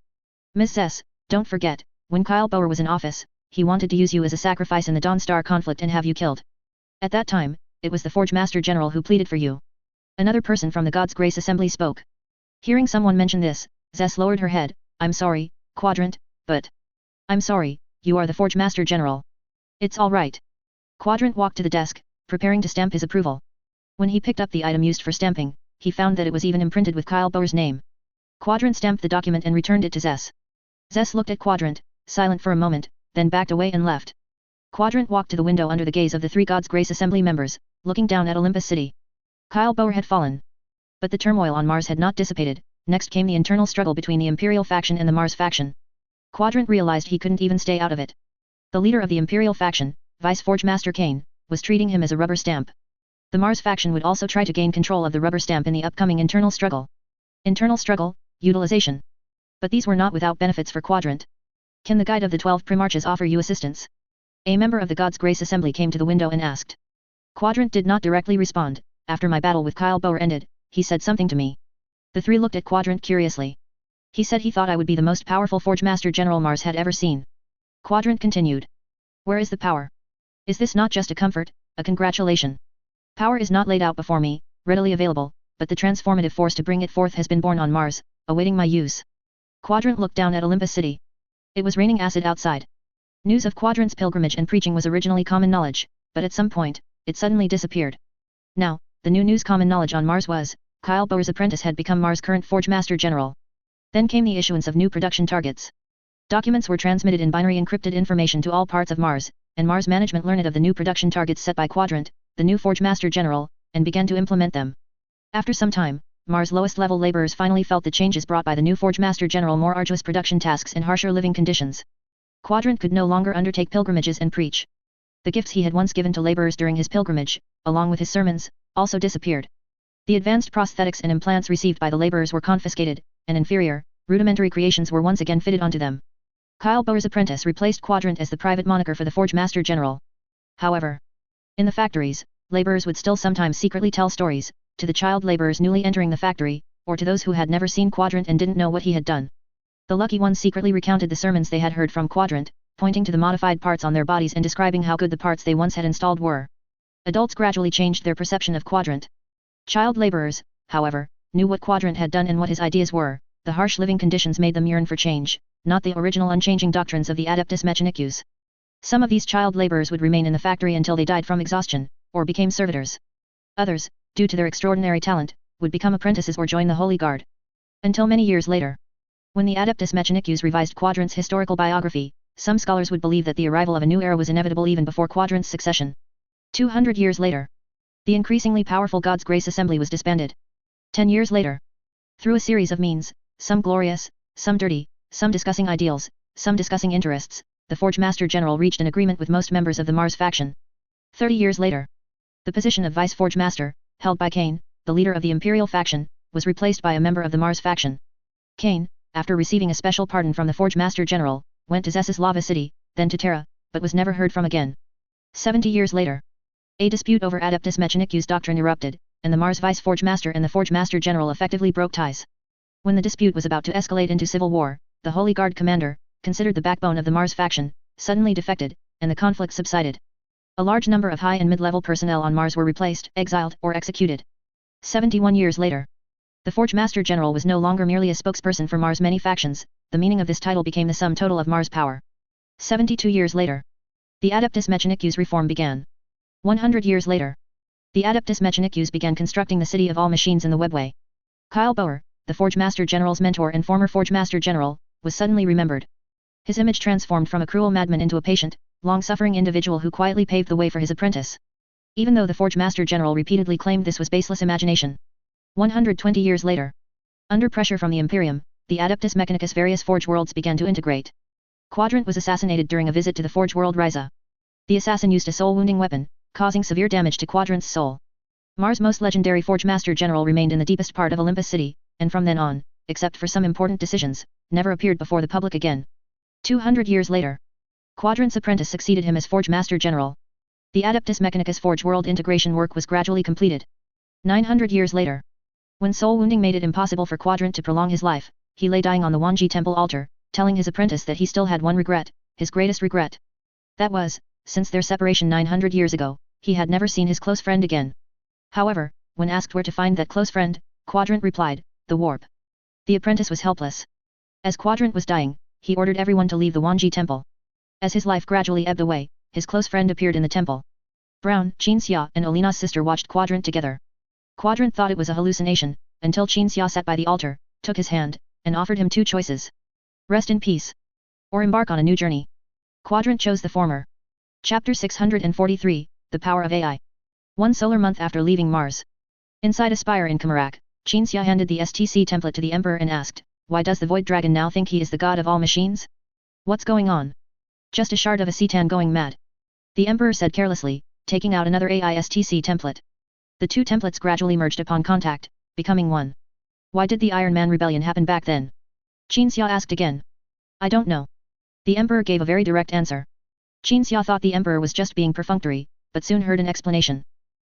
Ms. Zess, don't forget, when Kyle Bower was in office, he wanted to use you as a sacrifice in the Dawn Star conflict and have you killed. At that time, it was the Forge Master General who pleaded for you. Another person from the God's Grace Assembly spoke. Hearing someone mention this, Zess lowered her head, I'm sorry, Quadrant, but... I'm sorry, you are the Forge Master General. It's all right. Quadrant walked to the desk, preparing to stamp his approval. When he picked up the item used for stamping, he found that it was even imprinted with Kyle Bower's name. Quadrant stamped the document and returned it to Zess. Zess looked at Quadrant, silent for a moment, then backed away and left. Quadrant walked to the window under the gaze of the 3 God's Grace Assembly members, looking down at Olympus City. Kyle Bower had fallen. But the turmoil on Mars had not dissipated. Next came the internal struggle between the Imperial faction and the Mars faction. Quadrant realized he couldn't even stay out of it. The leader of the Imperial faction, Vice Forge Master Kane, was treating him as a rubber stamp. The Mars faction would also try to gain control of the rubber stamp in the upcoming internal struggle. Internal struggle, utilization. But these were not without benefits for Quadrant. Can the Guide of the 12 Primarchs offer you assistance? A member of the God's Grace Assembly came to the window and asked. Quadrant did not directly respond. After my battle with Kyle Bower ended, he said something to me. The 3 looked at Quadrant curiously. He said he thought I would be the most powerful Forge Master General Mars had ever seen. Quadrant continued. Where is the power? Is this not just a comfort, a congratulation? Power is not laid out before me, readily available, but the transformative force to bring it forth has been born on Mars, awaiting my use. Quadrant looked down at Olympus City. It was raining acid outside. News of Quadrant's pilgrimage and preaching was originally common knowledge, but at some point, it suddenly disappeared. Now, the new news common knowledge on Mars was, Kyle Bower's apprentice had become Mars' current Forge Master General. Then came the issuance of new production targets. Documents were transmitted in binary encrypted information to all parts of Mars, and Mars management learned of the new production targets set by Quadrant, the new Forge Master General, and began to implement them. After some time, Mars' lowest-level laborers finally felt the changes brought by the new Forge Master General, more arduous production tasks and harsher living conditions. Quadrant could no longer undertake pilgrimages and preach. The gifts he had once given to laborers during his pilgrimage, along with his sermons, also disappeared. The advanced prosthetics and implants received by the laborers were confiscated, and inferior, rudimentary creations were once again fitted onto them. Kyle Bower's apprentice replaced Quadrant as the private moniker for the Forge Master General. However, in the factories, laborers would still sometimes secretly tell stories, to the child laborers newly entering the factory, or to those who had never seen Quadrant and didn't know what he had done. The lucky ones secretly recounted the sermons they had heard from Quadrant, pointing to the modified parts on their bodies and describing how good the parts they once had installed were. Adults gradually changed their perception of Quadrant. Child laborers, however, knew what Quadrant had done and what his ideas were. The harsh living conditions made them yearn for change, not the original unchanging doctrines of the Adeptus Mechanicus. Some of these child laborers would remain in the factory until they died from exhaustion, or became servitors. Others, due to their extraordinary talent, would become apprentices or join the Holy Guard. Until many years later. When the Adeptus Mechanicus revised Quadrant's historical biography, some scholars would believe that the arrival of a new era was inevitable even before Quadrant's succession. 200 years later. The increasingly powerful God's Grace Assembly was disbanded. 10 years later. Through a series of means, some glorious, some dirty, some discussing ideals, some discussing interests, the Forge Master General reached an agreement with most members of the Mars faction. 30 years later. The position of Vice Forge Master, held by Cain, the leader of the Imperial faction, was replaced by a member of the Mars faction. Cain, after receiving a special pardon from the Forge Master General, went to Zes's Lava City, then to Terra, but was never heard from again. 70 years later. A dispute over Adeptus Mechanicus doctrine erupted, and the Mars Vice Forge Master and the Forge Master General effectively broke ties. When the dispute was about to escalate into civil war, the Holy Guard commander, considered the backbone of the Mars faction, suddenly defected, and the conflict subsided. A large number of high and mid-level personnel on Mars were replaced, exiled, or executed. 71 years later. The Forge Master General was no longer merely a spokesperson for Mars' many factions, the meaning of this title became the sum total of Mars' power. 72 years later. The Adeptus Mechanicus reform began. 100 years later. The Adeptus Mechanicus began constructing the city of all machines in the webway. Kyle Boer, the Forge Master General's mentor and former Forge Master General, was suddenly remembered. His image transformed from a cruel madman into a patient, long-suffering individual who quietly paved the way for his apprentice. Even though the Forge Master General repeatedly claimed this was baseless imagination. 120 years later. Under pressure from the Imperium, the Adeptus Mechanicus various Forge worlds began to integrate. Quadrant was assassinated during a visit to the Forge world Ryza. The assassin used a soul-wounding weapon, causing severe damage to Quadrant's soul. Mars' most legendary Forge Master General remained in the deepest part of Olympus City, and from then on, except for some important decisions, never appeared before the public again. 200 years later. Quadrant's apprentice succeeded him as Forge Master General. The Adeptus Mechanicus Forge world integration work was gradually completed. 900 years later. When soul wounding made it impossible for Quadrant to prolong his life, he lay dying on the Wanji temple altar, telling his apprentice that he still had one regret, his greatest regret. That was, since their separation 900 years ago, he had never seen his close friend again. However, when asked where to find that close friend, Quadrant replied, the warp. The apprentice was helpless. As Quadrant was dying, he ordered everyone to leave the Wanji temple. As his life gradually ebbed away, his close friend appeared in the temple. Brown, Qinxia and Olina's sister watched Quadrant together. Quadrant thought it was a hallucination, until Qinxia sat by the altar, took his hand, and offered him two choices. Rest in peace. Or embark on a new journey. Quadrant chose the former. Chapter 643, The Power of AI. One solar month after leaving Mars. Inside a spire in Kamarak, Qinxia handed the STC template to the Emperor and asked, why does the Void Dragon now think he is the god of all machines? What's going on? Just a shard of a Citan going mad. The Emperor said carelessly, taking out another AI STC template. The two templates gradually merged upon contact, becoming one. Why did the Iron Man rebellion happen back then? Qinxia asked again. I don't know. The Emperor gave a very direct answer. Qinxia thought the Emperor was just being perfunctory, but soon heard an explanation.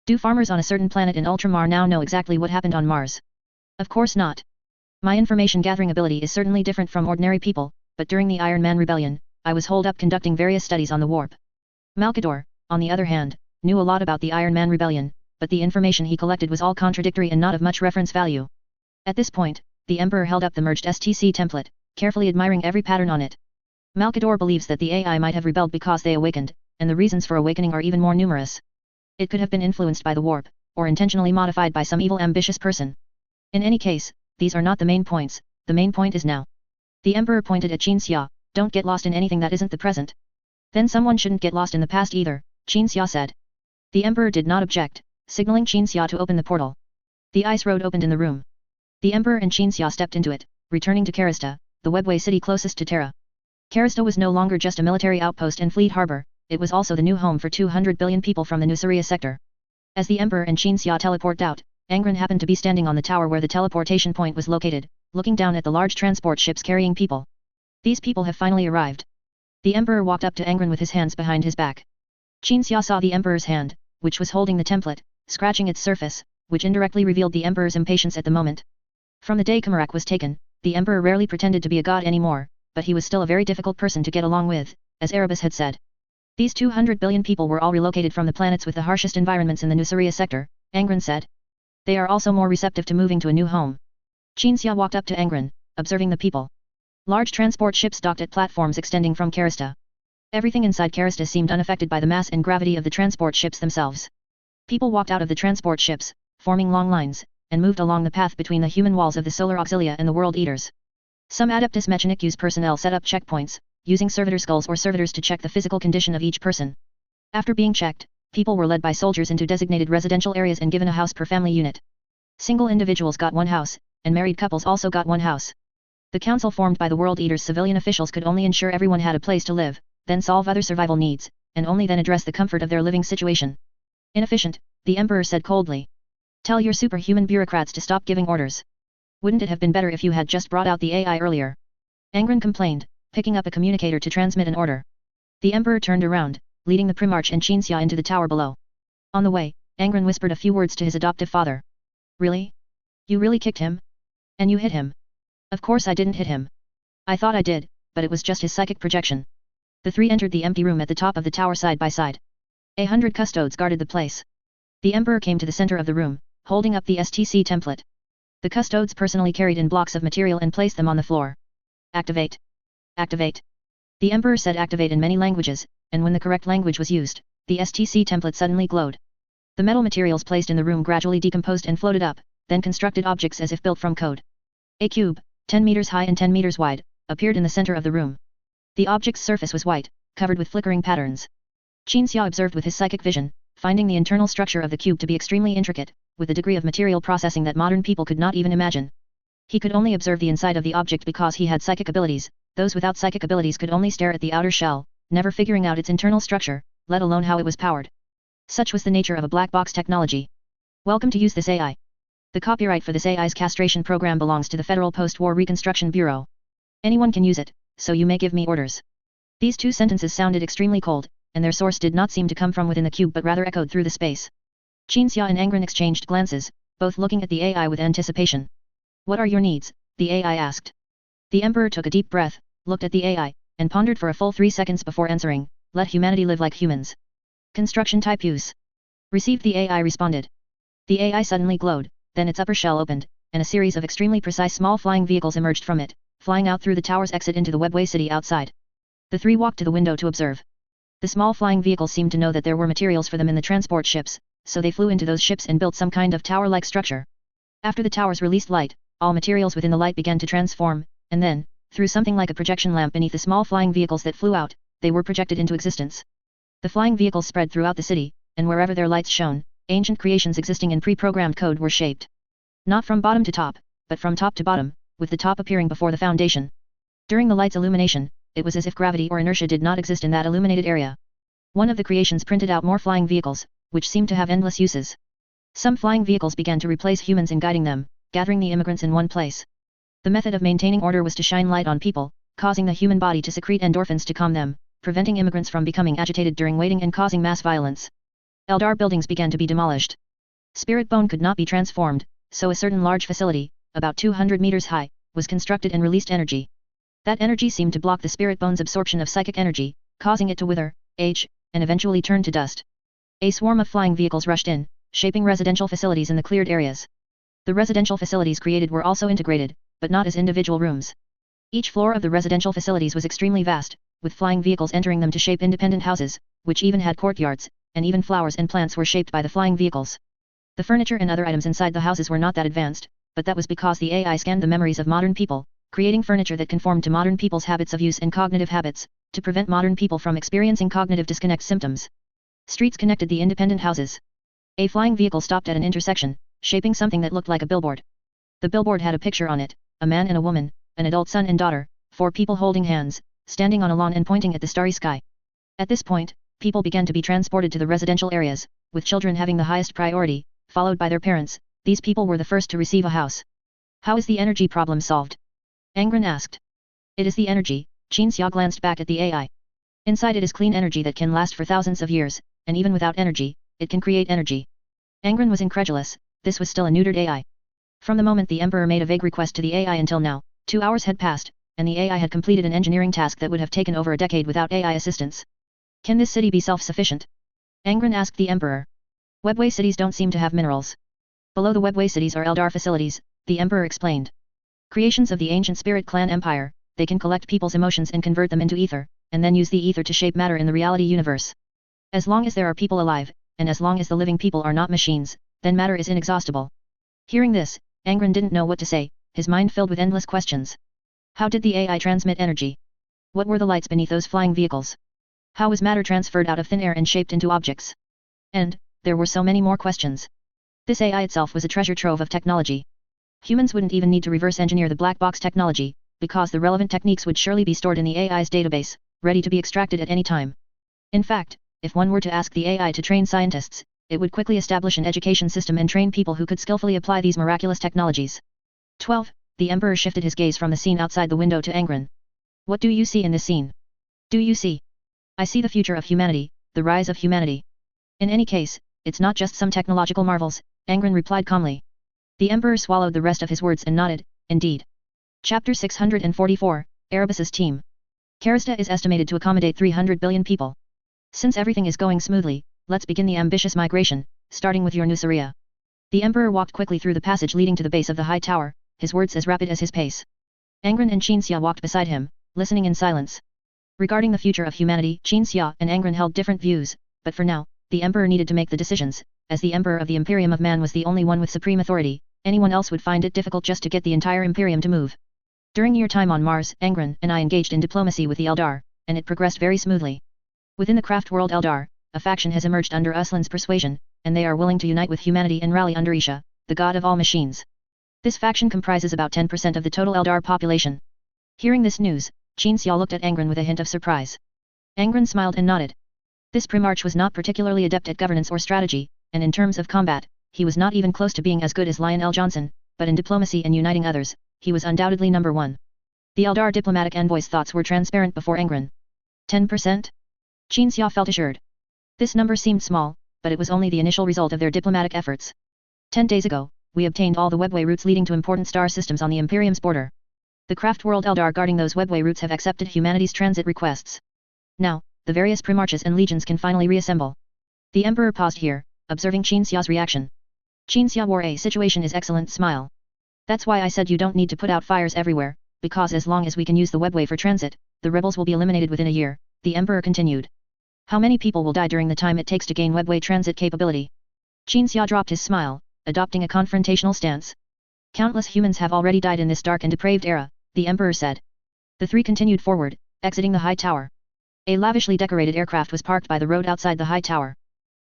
Do farmers on a certain planet in Ultramar now know exactly what happened on Mars? Of course not. My information gathering ability is certainly different from ordinary people, but during the Iron Man rebellion, I was holed up conducting various studies on the warp. Malkador, on the other hand, knew a lot about the Iron Man rebellion, but the information he collected was all contradictory and not of much reference value. At this point, the Emperor held up the merged STC template, carefully admiring every pattern on it. Malkador believes that the AI might have rebelled because they awakened, and the reasons for awakening are even more numerous. It could have been influenced by the warp, or intentionally modified by some evil ambitious person. In any case, these are not the main points, the main point is now. The Emperor pointed at Qinxia, don't get lost in anything that isn't the present. Then someone shouldn't get lost in the past either, Qinxia said. The Emperor did not object, signaling Qinxia to open the portal. The ice road opened in the room. The Emperor and Qinxia stepped into it, returning to Karista, the webway city closest to Terra. Karista was no longer just a military outpost and fleet harbor, it was also the new home for 200 billion people from the Nuceria sector. As the Emperor and Qinxia teleported out, Angron happened to be standing on the tower where the teleportation point was located, looking down at the large transport ships carrying people. These people have finally arrived. The Emperor walked up to Angron with his hands behind his back. Qinxia saw the Emperor's hand, which was holding the template, scratching its surface, which indirectly revealed the Emperor's impatience at the moment. From the day Kamarak was taken, the Emperor rarely pretended to be a god anymore, but he was still a very difficult person to get along with, as Erebus had said. These 200 billion people were all relocated from the planets with the harshest environments in the Nuceria sector, Angron said. They are also more receptive to moving to a new home. Qinxia walked up to Angron, observing the people. Large transport ships docked at platforms extending from Karista. Everything inside Karista seemed unaffected by the mass and gravity of the transport ships themselves. People walked out of the transport ships, forming long lines, and moved along the path between the human walls of the Solar Auxilia and the World Eaters. Some Adeptus Mechanicus personnel set up checkpoints, using servitor skulls or servitors to check the physical condition of each person. After being checked, People were led by soldiers into designated residential areas and given a house per family unit. Single individuals got one house, and married couples also got one house. The council formed by the World Eater's civilian officials could only ensure everyone had a place to live, then solve other survival needs, and only then address the comfort of their living situation. Inefficient, the Emperor said coldly. Tell your superhuman bureaucrats to stop giving orders. Wouldn't it have been better if you had just brought out the AI earlier? Angron complained, picking up a communicator to transmit an order. The Emperor turned around, leading the Primarch and Qinxia into the tower below. On the way, Angron whispered a few words to his adoptive father. Really? You really kicked him? And you hit him? Of course I didn't hit him. I thought I did, but it was just his psychic projection. The three entered the empty room at the top of the tower side by side. 100 custodes guarded the place. The Emperor came to the center of the room, holding up the STC template. The custodes personally carried in blocks of material and placed them on the floor. Activate. Activate. The Emperor said activate in many languages, and when the correct language was used, the STC template suddenly glowed. The metal materials placed in the room gradually decomposed and floated up, then constructed objects as if built from code. A cube, 10 meters high and 10 meters wide, appeared in the center of the room. The object's surface was white, covered with flickering patterns. Qinxia observed with his psychic vision, finding the internal structure of the cube to be extremely intricate, with a degree of material processing that modern people could not even imagine. He could only observe the inside of the object because he had psychic abilities. Those without psychic abilities could only stare at the outer shell, never figuring out its internal structure, let alone how it was powered. Such was the nature of a black box technology. Welcome to use this AI. The copyright for this AI's castration program belongs to the Federal Post-War Reconstruction Bureau. Anyone can use it, so you may give me orders. These two sentences sounded extremely cold, and their source did not seem to come from within the cube but rather echoed through the space. Qinxia and Angron exchanged glances, both looking at the AI with anticipation. What are your needs? The AI asked. The Emperor took a deep breath, looked at the AI, and pondered for a full 3 seconds before answering, let humanity live like humans. Construction type use. Received, the AI responded. The AI suddenly glowed, then its upper shell opened, and a series of extremely precise small flying vehicles emerged from it, flying out through the tower's exit into the webway city outside. The three walked to the window to observe. The small flying vehicles seemed to know that there were materials for them in the transport ships, so they flew into those ships and built some kind of tower-like structure. After the towers released light, all materials within the light began to transform, and then, through something like a projection lamp beneath the small flying vehicles that flew out, they were projected into existence. The flying vehicles spread throughout the city, and wherever their lights shone, ancient creations existing in pre-programmed code were shaped. Not from bottom to top, but from top to bottom, with the top appearing before the foundation. During the light's illumination, it was as if gravity or inertia did not exist in that illuminated area. One of the creations printed out more flying vehicles, which seemed to have endless uses. Some flying vehicles began to replace humans in guiding them, gathering the immigrants in one place. The method of maintaining order was to shine light on people, causing the human body to secrete endorphins to calm them, preventing immigrants from becoming agitated during waiting and causing mass violence. Eldar buildings began to be demolished. Spirit bone could not be transformed, so a certain large facility, about 200 meters high, was constructed and released energy. That energy seemed to block the spirit bone's absorption of psychic energy, causing it to wither, age, and eventually turn to dust. A swarm of flying vehicles rushed in, shaping residential facilities in the cleared areas. The residential facilities created were also integrated, but not as individual rooms. Each floor of the residential facilities was extremely vast, with flying vehicles entering them to shape independent houses, which even had courtyards, and even flowers and plants were shaped by the flying vehicles. The furniture and other items inside the houses were not that advanced, but that was because the AI scanned the memories of modern people, creating furniture that conformed to modern people's habits of use and cognitive habits, to prevent modern people from experiencing cognitive disconnect symptoms. Streets connected the independent houses. A flying vehicle stopped at an intersection, shaping something that looked like a billboard. The billboard had a picture on it, a man and a woman, an adult son and daughter, 4 people holding hands, standing on a lawn and pointing at the starry sky. At this point, people began to be transported to the residential areas, with children having the highest priority, followed by their parents. These people were the first to receive a house. How is the energy problem solved? Angron asked. It is the energy. Qinxia glanced back at the AI. Inside it is clean energy that can last for thousands of years, and even without energy, it can create energy. Angron was incredulous, this was still a neutered AI. From the moment the Emperor made a vague request to the AI until now, 2 hours had passed, and the AI had completed an engineering task that would have taken over a decade without AI assistance. Can this city be self-sufficient? Angron asked the Emperor. Webway cities don't seem to have minerals. Below the webway cities are Eldar facilities, the Emperor explained. Creations of the ancient spirit clan empire, they can collect people's emotions and convert them into ether, and then use the ether to shape matter in the reality universe. As long as there are people alive, and as long as the living people are not machines, then matter is inexhaustible. Hearing this, Angron didn't know what to say, his mind filled with endless questions. How did the AI transmit energy? What were the lights beneath those flying vehicles? How was matter transferred out of thin air and shaped into objects? And, there were so many more questions. This AI itself was a treasure trove of technology. Humans wouldn't even need to reverse engineer the black box technology, because the relevant techniques would surely be stored in the AI's database, ready to be extracted at any time. In fact, if one were to ask the AI to train scientists, it would quickly establish an education system and train people who could skillfully apply these miraculous technologies. 12. The Emperor shifted his gaze from the scene outside the window to Angron. What do you see in this scene? Do you see? I see the future of humanity, the rise of humanity. In any case, it's not just some technological marvels, Angron replied calmly. The Emperor swallowed the rest of his words and nodded, indeed. Chapter 644, Erebus's team. Karista is estimated to accommodate 300 billion people. Since everything is going smoothly, let's begin the ambitious migration, starting with your Nuceria. The Emperor walked quickly through the passage leading to the base of the high tower, his words as rapid as his pace. Angron and Qinxia walked beside him, listening in silence. Regarding the future of humanity, Qinxia and Angron held different views, but for now, the Emperor needed to make the decisions. As the Emperor of the Imperium of Man was the only one with supreme authority, anyone else would find it difficult just to get the entire Imperium to move. During your time on Mars, Angron and I engaged in diplomacy with the Eldar, and it progressed very smoothly. Within the craft world Eldar, a faction has emerged under Uslan's persuasion, and they are willing to unite with humanity and rally under Isha, the god of all machines. This faction comprises about 10% of the total Eldar population. Hearing this news, Qinxia looked at Angron with a hint of surprise. Angron smiled and nodded. This Primarch was not particularly adept at governance or strategy, and in terms of combat, he was not even close to being as good as Lionel Johnson, but in diplomacy and uniting others, he was undoubtedly number one. The Eldar diplomatic envoy's thoughts were transparent before Angron. 10%? Qinxia felt assured. This number seemed small, but it was only the initial result of their diplomatic efforts. 10 days ago, we obtained all the webway routes leading to important star systems on the Imperium's border. The craft world Eldar guarding those webway routes have accepted humanity's transit requests. Now, the various Primarches and legions can finally reassemble. The Emperor paused here, observing Qinxia's reaction. Qinxia wore a situation is excellent smile. That's why I said you don't need to put out fires everywhere, because as long as we can use the webway for transit, the rebels will be eliminated within a year, the Emperor continued. How many people will die during the time it takes to gain webway transit capability? Qinxia dropped his smile, adopting a confrontational stance. Countless humans have already died in this dark and depraved era, the Emperor said. The three continued forward, exiting the high tower. A lavishly decorated aircraft was parked by the road outside the high tower.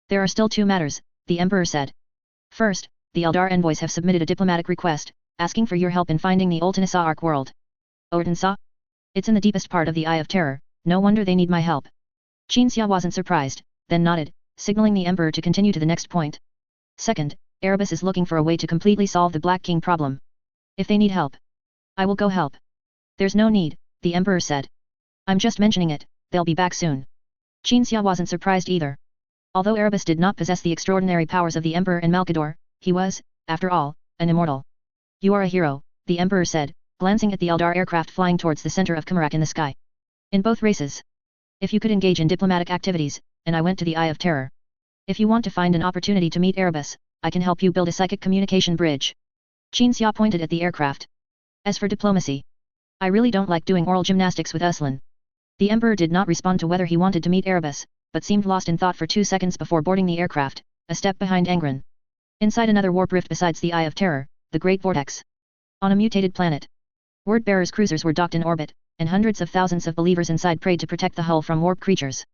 There are still two matters, the Emperor said. First, the Eldar envoys have submitted a diplomatic request, asking for your help in finding the Oltanisa Ark world. Oltanisa? It's in the deepest part of the Eye of Terror, no wonder they need my help. Qinxia wasn't surprised, then nodded, signaling the Emperor to continue to the next point. Second, Erebus is looking for a way to completely solve the Black King problem. If they need help, I will go help. There's no need, the Emperor said. I'm just mentioning it, they'll be back soon. Qinxia wasn't surprised either. Although Erebus did not possess the extraordinary powers of the Emperor and Malkador, he was, after all, an immortal. You are a hero, the Emperor said, glancing at the Eldar aircraft flying towards the center of Kumarak in the sky. In both races. If you could engage in diplomatic activities, and I went to the Eye of Terror. If you want to find an opportunity to meet Erebus, I can help you build a psychic communication bridge. Qinxia pointed at the aircraft. As for diplomacy, I really don't like doing oral gymnastics with Uslan. The Emperor did not respond to whether he wanted to meet Erebus, but seemed lost in thought for 2 seconds before boarding the aircraft, a step behind Angron. Inside another warp rift besides the Eye of Terror, the Great Vortex. On a mutated planet. Word-bearers' cruisers were docked in orbit, and hundreds of thousands of believers inside prayed to protect the hull from warp creatures.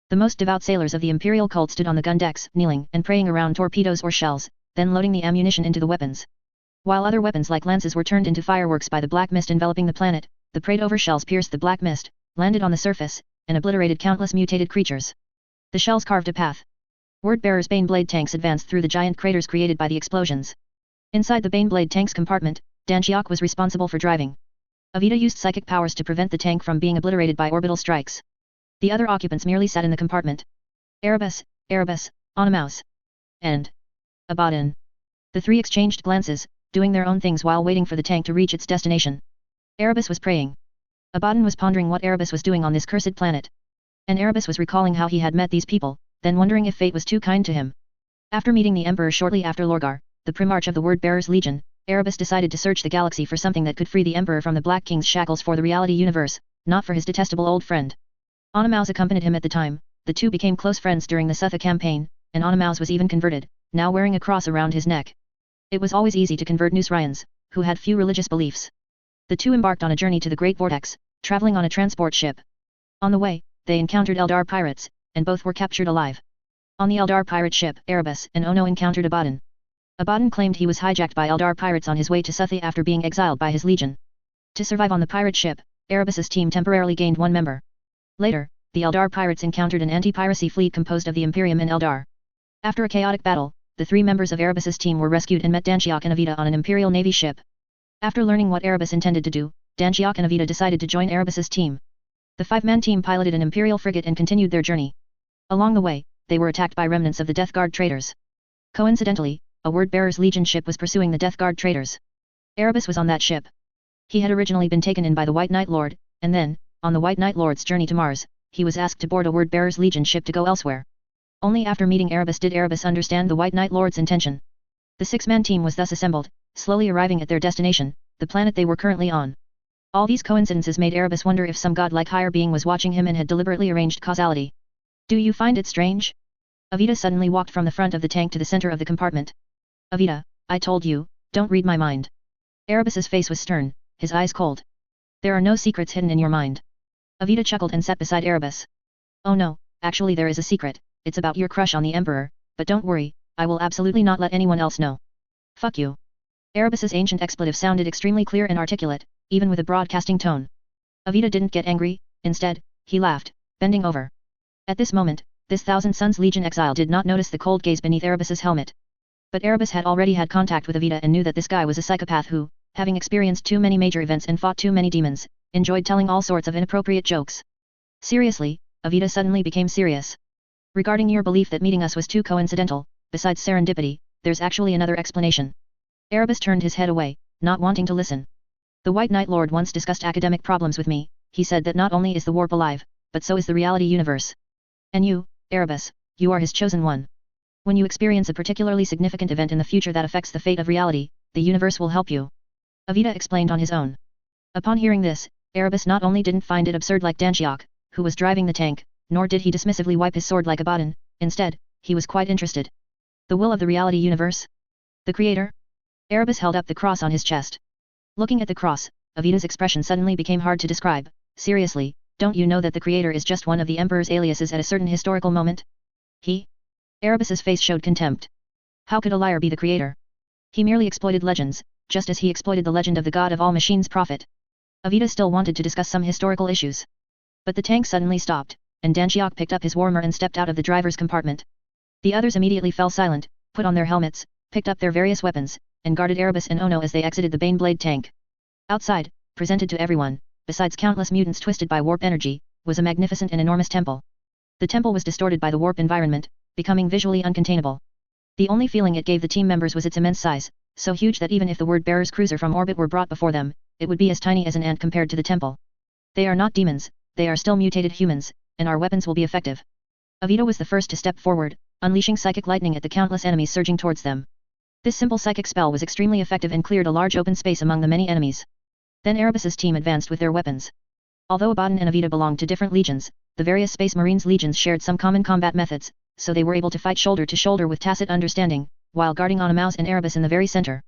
The most devout sailors of the Imperial cult stood on the gun decks, kneeling and praying around torpedoes or shells, then loading the ammunition into the weapons. While other weapons like lances were turned into fireworks by the black mist enveloping the planet, the prayed-over shells pierced the black mist, landed on the surface, and obliterated countless mutated creatures. The shells carved a path. Word-bearers' Baneblade tanks advanced through the giant craters created by the explosions. Inside the Baneblade tank's compartment, Danchiok was responsible for driving. Avita used psychic powers to prevent the tank from being obliterated by orbital strikes. The other occupants merely sat in the compartment. Erebus, Onamaus, and Abaddon. The three exchanged glances, doing their own things while waiting for the tank to reach its destination. Erebus was praying. Abaddon was pondering what Erebus was doing on this cursed planet. And Erebus was recalling how he had met these people, then wondering if fate was too kind to him. After meeting the Emperor shortly after Lorgar, the Primarch of the Word-Bearers Legion, Erebus decided to search the galaxy for something that could free the Emperor from the Black King's shackles for the reality universe, not for his detestable old friend. Onamaus accompanied him at the time, the two became close friends during the Sutha campaign, and Onamaus was even converted, now wearing a cross around his neck. It was always easy to convert Nusrians, who had few religious beliefs. The two embarked on a journey to the Great Vortex, traveling on a transport ship. On the way, they encountered Eldar pirates, and both were captured alive. On the Eldar pirate ship, Erebus and Ono encountered Abaddon. Abaddon claimed he was hijacked by Eldar pirates on his way to Suthi after being exiled by his legion. To survive on the pirate ship, Erebus's team temporarily gained one member. Later, the Eldar pirates encountered an anti-piracy fleet composed of the Imperium and Eldar. After a chaotic battle, the 3 members of Erebus's team were rescued and met Danshiok and Avita on an Imperial Navy ship. After learning what Erebus intended to do, Danshiok and Avita decided to join Erebus's team. The 5-man team piloted an Imperial frigate and continued their journey. Along the way, they were attacked by remnants of the Death Guard traitors. Coincidentally, a Word-Bearer's Legion ship was pursuing the Death Guard traitors. Erebus was on that ship. He had originally been taken in by the White Knight Lord, and then, on the White Knight Lord's journey to Mars, he was asked to board a Word-Bearer's Legion ship to go elsewhere. Only after meeting Erebus did Erebus understand the White Knight Lord's intention. The 6-man team was thus assembled, slowly arriving at their destination, the planet they were currently on. All these coincidences made Erebus wonder if some godlike higher being was watching him and had deliberately arranged causality. Do you find it strange? Avita suddenly walked from the front of the tank to the center of the compartment. Avita, I told you, don't read my mind. Erebus's face was stern, his eyes cold. There are no secrets hidden in your mind. Avita chuckled and sat beside Erebus. Oh no, actually there is a secret, it's about your crush on the Emperor, but don't worry, I will absolutely not let anyone else know. Fuck you. Erebus's ancient expletive sounded extremely clear and articulate, even with a broadcasting tone. Avita didn't get angry, instead, he laughed, bending over. At this moment, this Thousand Suns Legion exile did not notice the cold gaze beneath Erebus's helmet. But Erebus had already had contact with Avita and knew that this guy was a psychopath who, having experienced too many major events and fought too many demons, enjoyed telling all sorts of inappropriate jokes. Seriously, Avita suddenly became serious. Regarding your belief that meeting us was too coincidental, besides serendipity, there's actually another explanation. Erebus turned his head away, not wanting to listen. The White Knight Lord once discussed academic problems with me, he said that not only is the warp alive, but so is the reality universe. And you, Erebus, you are his chosen one. When you experience a particularly significant event in the future that affects the fate of reality, the universe will help you. Avita explained on his own. Upon hearing this, Erebus not only didn't find it absurd like Danshiok, who was driving the tank, nor did he dismissively wipe his sword like Abaddon, instead, he was quite interested. The will of the reality universe? The creator? Erebus held up the cross on his chest. Looking at the cross, Avita's expression suddenly became hard to describe. Seriously, don't you know that the creator is just one of the Emperor's aliases at a certain historical moment? He? Erebus's face showed contempt. How could a liar be the creator? He merely exploited legends, just as he exploited the legend of the god of all machines prophet. Avita still wanted to discuss some historical issues. But the tank suddenly stopped, and Danshiok picked up his warmer and stepped out of the driver's compartment. The others immediately fell silent, put on their helmets, picked up their various weapons, and guarded Erebus and Ono as they exited the Baneblade tank. Outside, presented to everyone, besides countless mutants twisted by warp energy, was a magnificent and enormous temple. The temple was distorted by the warp environment, becoming visually uncontainable. The only feeling it gave the team members was its immense size, so huge that even if the Word-Bearer's cruiser from orbit were brought before them, it would be as tiny as an ant compared to the temple. They are not demons, they are still mutated humans, and our weapons will be effective. Avita was the first to step forward, unleashing psychic lightning at the countless enemies surging towards them. This simple psychic spell was extremely effective and cleared a large open space among the many enemies. Then Erebus's team advanced with their weapons. Although Abaddon and Avita belonged to different legions, the various Space Marines legions shared some common combat methods, so they were able to fight shoulder to shoulder with tacit understanding, while guarding Onamaus and Erebus in the very center.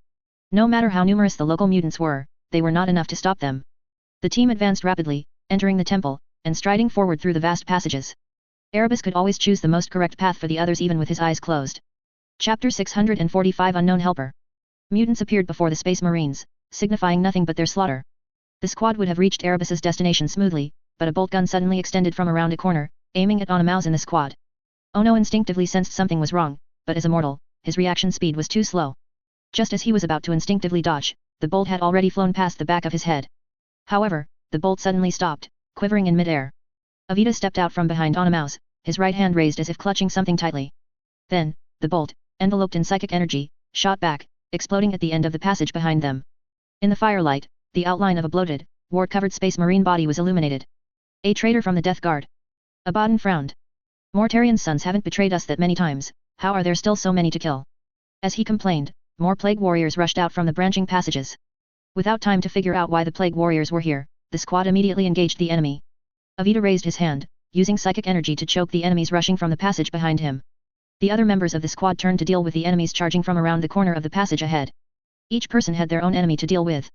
No matter how numerous the local mutants were, they were not enough to stop them. The team advanced rapidly, entering the temple, and striding forward through the vast passages. Erebus could always choose the most correct path for the others even with his eyes closed. Chapter 645 Unknown Helper. Mutants appeared before the Space Marines, signifying nothing but their slaughter. The squad would have reached Erebus's destination smoothly, but a bolt gun suddenly extended from around a corner, aiming at Onamaus and the squad. Ono instinctively sensed something was wrong, but as a mortal, his reaction speed was too slow. Just as he was about to instinctively dodge, the bolt had already flown past the back of his head. However, the bolt suddenly stopped, quivering in midair. Avita stepped out from behind Onamaus, his right hand raised as if clutching something tightly. Then, the bolt, enveloped in psychic energy, shot back, exploding at the end of the passage behind them. In the firelight, the outline of a bloated, wart-covered Space Marine body was illuminated. A traitor from the Death Guard. Abaddon frowned. Mortarian's sons haven't betrayed us that many times, how are there still so many to kill? As he complained, more plague warriors rushed out from the branching passages. Without time to figure out why the plague warriors were here, the squad immediately engaged the enemy. Avita raised his hand, using psychic energy to choke the enemies rushing from the passage behind him. The other members of the squad turned to deal with the enemies charging from around the corner of the passage ahead. Each person had their own enemy to deal with.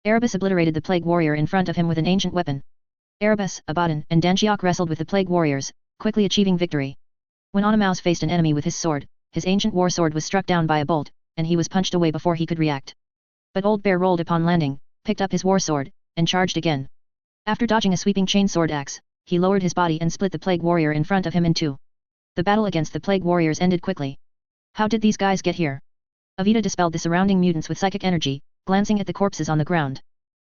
Erebus obliterated the plague warrior in front of him with an ancient weapon. Erebus, Abaddon, and Danshiok wrestled with the plague warriors, quickly achieving victory. When Onamaus faced an enemy with his sword, his ancient war sword was struck down by a bolt, and he was punched away before he could react. But Old Bear rolled upon landing, picked up his war sword, and charged again. After dodging a sweeping chainsword axe, he lowered his body and split the plague warrior in front of him in two. The battle against the plague warriors ended quickly. How did these guys get here? Avita dispelled the surrounding mutants with psychic energy, glancing at the corpses on the ground.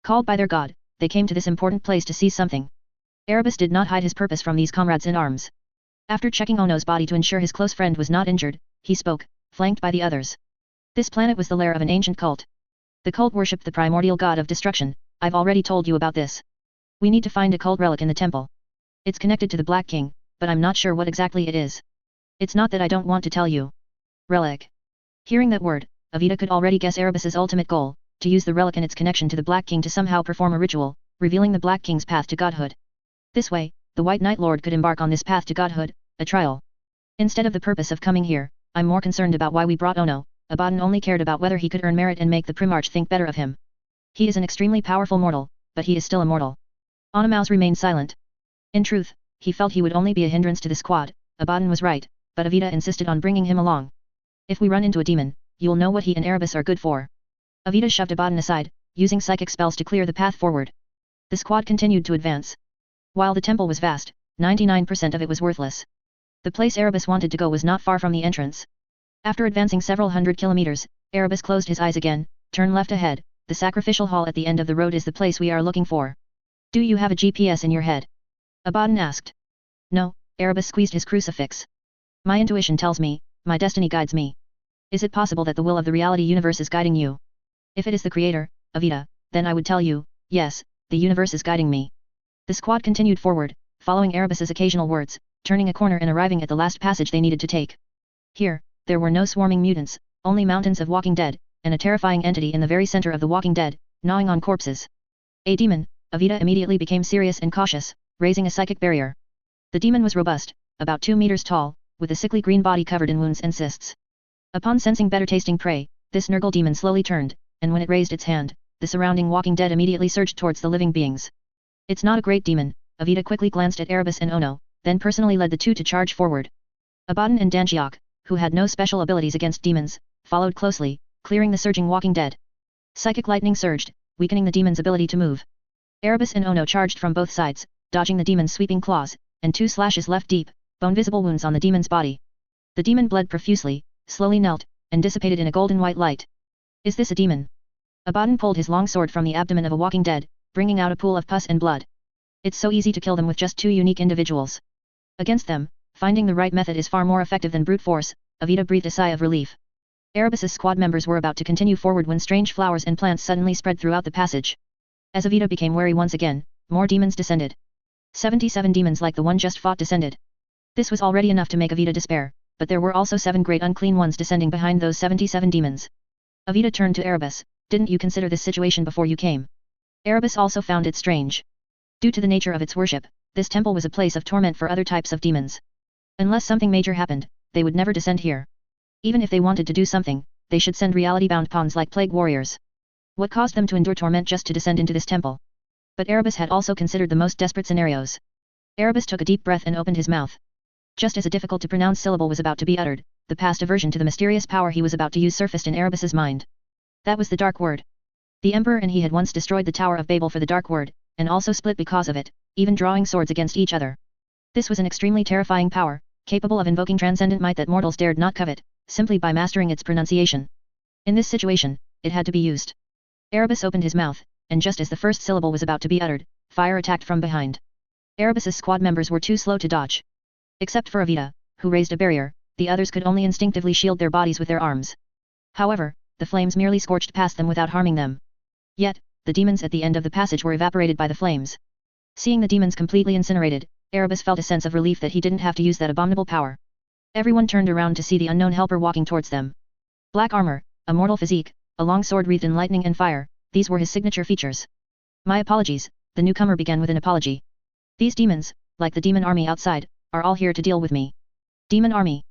Called by their god, they came to this important place to see something. Erebus did not hide his purpose from these comrades in arms. After checking Ono's body to ensure his close friend was not injured, he spoke, flanked by the others. This planet was the lair of an ancient cult. The cult worshipped the primordial god of destruction. I've already told you about this. We need to find a cult relic in the temple. It's connected to the Black King, but I'm not sure what exactly it is. It's not that I don't want to tell you. Relic. Hearing that word, Avita could already guess Erebus's ultimate goal, to use the relic and its connection to the Black King to somehow perform a ritual, revealing the Black King's path to godhood. This way, the White Knight Lord could embark on this path to godhood, a trial. Instead of the purpose of coming here, I'm more concerned about why we brought Ono. Abaddon only cared about whether he could earn merit and make the Primarch think better of him. He is an extremely powerful mortal, but he is still a mortal. Onamaus remained silent. In truth, he felt he would only be a hindrance to the squad. Abaddon was right, but Avita insisted on bringing him along. If we run into a demon, you'll know what he and Erebus are good for. Avita shoved Abaddon aside, using psychic spells to clear the path forward. The squad continued to advance. While the temple was vast, 99% of it was worthless. The place Erebus wanted to go was not far from the entrance. After advancing several hundred kilometers, Erebus closed his eyes again, turn left ahead, the sacrificial hall at the end of the road is the place we are looking for. Do you have a GPS in your head? Abaddon asked. No, Erebus squeezed his crucifix. My intuition tells me, my destiny guides me. Is it possible that the will of the reality universe is guiding you? If it is the creator, Avita, then I would tell you, yes, the universe is guiding me. The squad continued forward, following Erebus's occasional words, turning a corner and arriving at the last passage they needed to take. Here, there were no swarming mutants, only mountains of walking dead, and a terrifying entity in the very center of the walking dead, gnawing on corpses. A demon. Avita immediately became serious and cautious, raising a psychic barrier. The demon was robust, about 2 meters tall, with a sickly green body covered in wounds and cysts. Upon sensing better tasting prey, this Nurgle demon slowly turned, and when it raised its hand, the surrounding walking dead immediately surged towards the living beings. It's not a great demon. Avita quickly glanced at Erebus and Ono, then personally led the two to charge forward. Abaddon and Danjiok, who had no special abilities against demons, followed closely, clearing the surging walking dead. Psychic lightning surged, weakening the demon's ability to move. Erebus and Ono charged from both sides, dodging the demon's sweeping claws, and 2 slashes left deep, bone-visible wounds on the demon's body. The demon bled profusely, slowly knelt, and dissipated in a golden-white light. Is this a demon? Abaddon pulled his long sword from the abdomen of a walking dead, bringing out a pool of pus and blood. It's so easy to kill them with just 2 unique individuals. Against them, finding the right method is far more effective than brute force. Avita breathed a sigh of relief. Erebus's squad members were about to continue forward when strange flowers and plants suddenly spread throughout the passage. As Avita became wary once again, more demons descended. 77 demons like the one just fought descended. This was already enough to make Avita despair, but there were also 7 great unclean ones descending behind those 77 demons. Avita turned to Erebus. Didn't you consider this situation before you came? Erebus also found it strange. Due to the nature of its worship, this temple was a place of torment for other types of demons. Unless something major happened, they would never descend here. Even if they wanted to do something, they should send reality-bound pawns like plague warriors. What caused them to endure torment just to descend into this temple? But Erebus had also considered the most desperate scenarios. Erebus took a deep breath and opened his mouth. Just as a difficult-to-pronounce syllable was about to be uttered, the past aversion to the mysterious power he was about to use surfaced in Erebus's mind. That was the Dark Word. The Emperor and he had once destroyed the Tower of Babel for the Dark Word, and also split because of it, even drawing swords against each other. This was an extremely terrifying power, capable of invoking transcendent might that mortals dared not covet, simply by mastering its pronunciation. In this situation, it had to be used. Erebus opened his mouth, and just as the first syllable was about to be uttered, fire attacked from behind. Erebus's squad members were too slow to dodge. Except for Avita, who raised a barrier, the others could only instinctively shield their bodies with their arms. However, the flames merely scorched past them without harming them. Yet, the demons at the end of the passage were evaporated by the flames. Seeing the demons completely incinerated, Erebus felt a sense of relief that he didn't have to use that abominable power. Everyone turned around to see the unknown helper walking towards them. Black armor, a mortal physique, a long sword wreathed in lightning and fire, these were his signature features. My apologies, the newcomer began with an apology. These demons, like the demon army outside, are all here to deal with me. Demon army?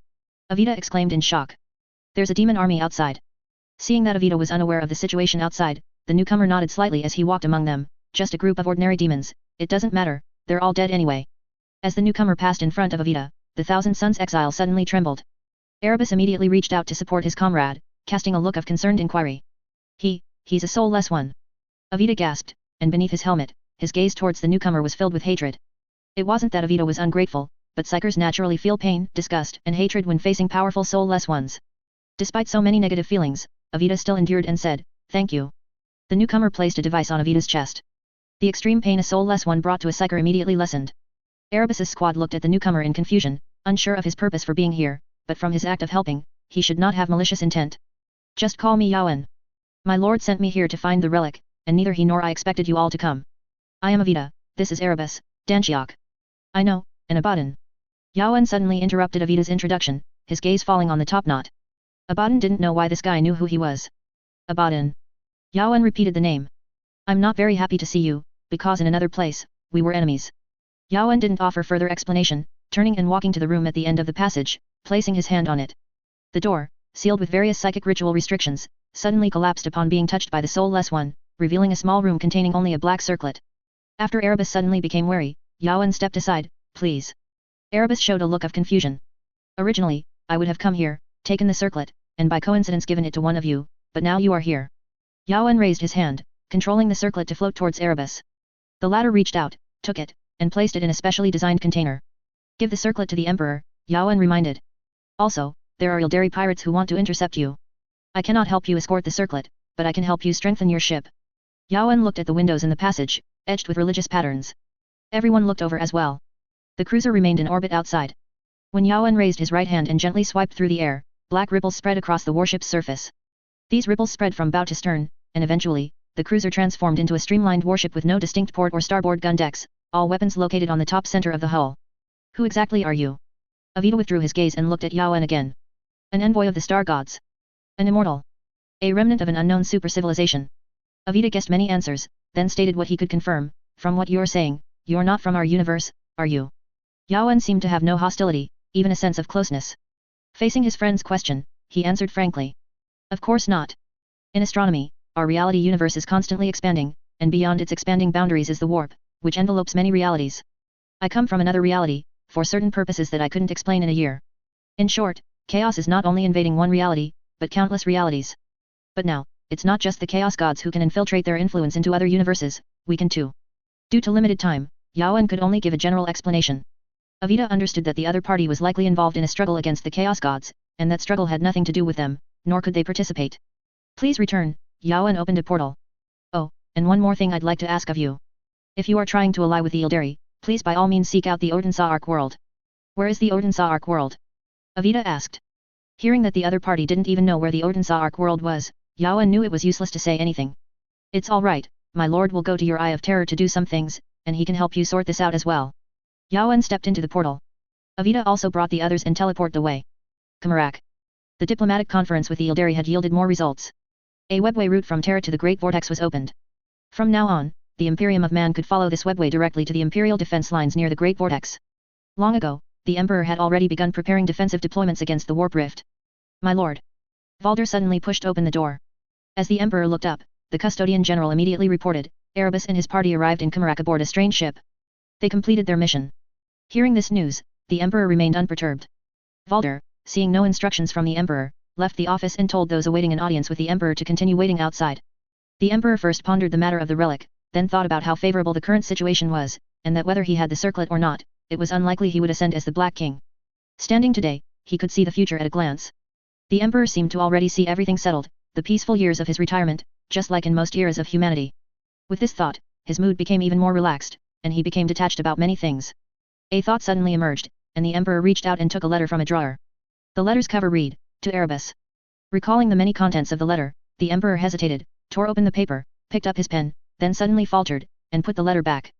Avita exclaimed in shock. There's a demon army outside. Seeing that Avita was unaware of the situation outside, the newcomer nodded slightly as he walked among them. Just a group of ordinary demons, it doesn't matter, they're all dead anyway. As the newcomer passed in front of Avita, the Thousand Suns exile suddenly trembled. Erebus immediately reached out to support his comrade, casting a look of concerned inquiry. He's a soulless one. Avita gasped, and beneath his helmet, his gaze towards the newcomer was filled with hatred. It wasn't that Avita was ungrateful, but psychers naturally feel pain, disgust, and hatred when facing powerful soulless ones. Despite so many negative feelings, Avita still endured and said, "Thank you." The newcomer placed a device on Avita's chest. The extreme pain a soulless one brought to a psyker immediately lessened. Erebus's squad looked at the newcomer in confusion, unsure of his purpose for being here, but from his act of helping, he should not have malicious intent. "Just call me Yawen. My lord sent me here to find the relic, and neither he nor I expected you all to come. I am Avita, this is Erebus, Danshiok." "I know, and Abaddon." Yawen suddenly interrupted Avita's introduction, his gaze falling on the top knot. Abaddon didn't know why this guy knew who he was. "Abaddon." Yawen repeated the name. "I'm not very happy to see you, because in another place, we were enemies." Yawen didn't offer further explanation, turning and walking to the room at the end of the passage, placing his hand on it. The door, sealed with various psychic ritual restrictions, suddenly collapsed upon being touched by the soulless one, revealing a small room containing only a black circlet. After Erebus suddenly became wary, Yawen stepped aside, "Please." Erebus showed a look of confusion. "Originally, I would have come here, taken the circlet, and by coincidence given it to one of you, but now you are here." Yawen raised his hand, controlling the circlet to float towards Erebus. The latter reached out, took it, and placed it in a specially designed container. "Give the circlet to the Emperor," Yawen reminded. "Also, there are Ildari pirates who want to intercept you. I cannot help you escort the circlet, but I can help you strengthen your ship." Yawen looked at the windows in the passage, etched with religious patterns. Everyone looked over as well. The cruiser remained in orbit outside. When Yawen raised his right hand and gently swiped through the air, black ripples spread across the warship's surface. These ripples spread from bow to stern, and eventually, the cruiser transformed into a streamlined warship with no distinct port or starboard gun decks, all weapons located on the top center of the hull. "Who exactly are you?" Avita withdrew his gaze and looked at Yawen again. "An envoy of the star gods. An immortal. A remnant of an unknown super-civilization." Avita guessed many answers, then stated what he could confirm. "From what you're saying, you're not from our universe, are you?" Yawen seemed to have no hostility, even a sense of closeness. Facing his friend's question, he answered frankly. "Of course not. In astronomy, our reality universe is constantly expanding, and beyond its expanding boundaries is the warp, which envelopes many realities. I come from another reality, for certain purposes that I couldn't explain in a year. In short, chaos is not only invading one reality, but countless realities. But now, it's not just the chaos gods who can infiltrate their influence into other universes, we can too." Due to limited time, Yawen could only give a general explanation. Avita understood that the other party was likely involved in a struggle against the chaos gods, and that struggle had nothing to do with them, nor could they participate. "Please return." Yawen opened a portal. "Oh, and one more thing I'd like to ask of you. If you are trying to ally with the Ildari, please by all means seek out the Odinsa Ark world." "Where is the Odinsa Ark world?" Avita asked. Hearing that the other party didn't even know where the Odinsa Ark world was, Yawen knew it was useless to say anything. "It's all right, my lord will go to your Eye of Terror to do some things, and he can help you sort this out as well." Yawen stepped into the portal. Avita also brought the others and teleported away. Kamarak. The diplomatic conference with the Ildari had yielded more results. A webway route from Terra to the Great Vortex was opened. From now on, the Imperium of Man could follow this webway directly to the Imperial defense lines near the Great Vortex. Long ago, the Emperor had already begun preparing defensive deployments against the Warp Rift. "My lord." Valder suddenly pushed open the door. As the Emperor looked up, the Custodian General immediately reported, Erebus and his party arrived in Kamarak aboard a strange ship. They completed their mission. Hearing this news, the Emperor remained unperturbed. Valder, seeing no instructions from the Emperor, left the office and told those awaiting an audience with the Emperor to continue waiting outside. The Emperor first pondered the matter of the relic, then thought about how favorable the current situation was, and that whether he had the circlet or not, it was unlikely he would ascend as the Black King. Standing today, he could see the future at a glance. The Emperor seemed to already see everything settled, the peaceful years of his retirement, just like in most eras of humanity. With this thought, his mood became even more relaxed, and he became detached about many things. A thought suddenly emerged, and the Emperor reached out and took a letter from a drawer. The letter's cover read, "To Erebus." Recalling the many contents of the letter, the Emperor hesitated, tore open the paper, picked up his pen, then suddenly faltered, and put the letter back.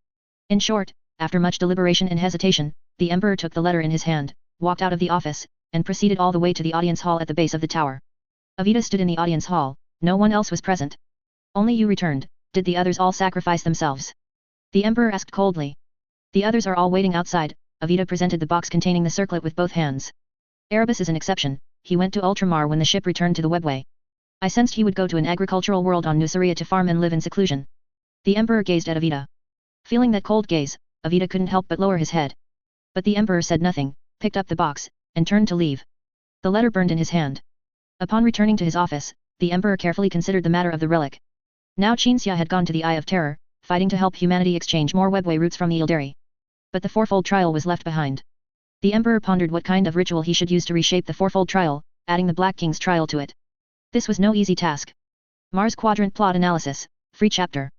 In short, after much deliberation and hesitation, the Emperor took the letter in his hand, walked out of the office, and proceeded all the way to the audience hall at the base of the tower. Avita stood in the audience hall, no one else was present. "Only you returned, did the others all sacrifice themselves?" The Emperor asked coldly. "The others are all waiting outside." Avita presented the box containing the circlet with both hands. "Erebus is an exception, he went to Ultramar when the ship returned to the webway. I sensed he would go to an agricultural world on Nuceria to farm and live in seclusion." The Emperor gazed at Avita. Feeling that cold gaze, Avita couldn't help but lower his head. But the Emperor said nothing, picked up the box, and turned to leave. The letter burned in his hand. Upon returning to his office, the Emperor carefully considered the matter of the relic. Now Qinxia had gone to the Eye of Terror, fighting to help humanity exchange more webway roots from the Eldari. But the fourfold trial was left behind. The Emperor pondered what kind of ritual he should use to reshape the fourfold trial, adding the Black King's trial to it. This was no easy task. Mars Quadrant Plot Analysis, Free Chapter.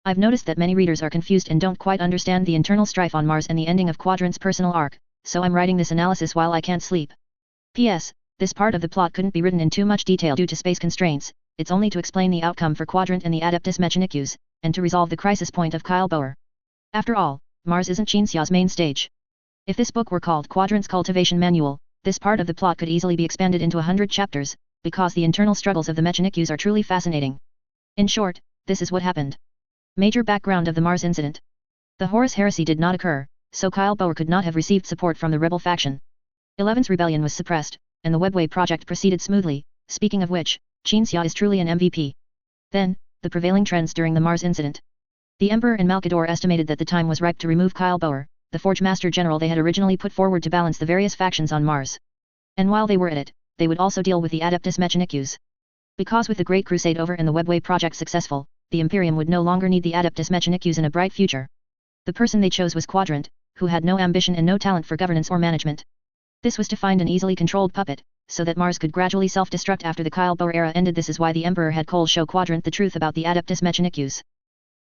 I've noticed that many readers are confused and don't quite understand the internal strife on Mars and the ending of Quadrant's personal arc, so I'm writing this analysis while I can't sleep. P.S. This part of the plot couldn't be written in too much detail due to space constraints, it's only to explain the outcome for Quadrant and the Adeptus Mechanicus, and to resolve the crisis point of Kyle Boer. After all, Mars isn't Qinxia's main stage. If this book were called Quadrant's Cultivation Manual, this part of the plot could easily be expanded into 100 chapters, because the internal struggles of the Mechanicus are truly fascinating. In short, this is what happened. Major background of the Mars incident. The Horus Heresy did not occur, so Kyle Boer could not have received support from the rebel faction. 11's rebellion was suppressed, and the Webway project proceeded smoothly, speaking of which, Qinxia is truly an MVP. Then, the prevailing trends during the Mars incident. The Emperor and Malkador estimated that the time was ripe to remove Kyle Boer, the Forge Master General they had originally put forward to balance the various factions on Mars. And while they were at it, they would also deal with the Adeptus Mechanicus. Because with the Great Crusade over and the Webway project successful, the Imperium would no longer need the Adeptus Mechanicus in a bright future. The person they chose was Quadrant, who had no ambition and no talent for governance or management. This was to find an easily controlled puppet, so that Mars could gradually self-destruct after the Kyle Boer era ended. This is why the Emperor had Cole show Quadrant the truth about the Adeptus Mechanicus.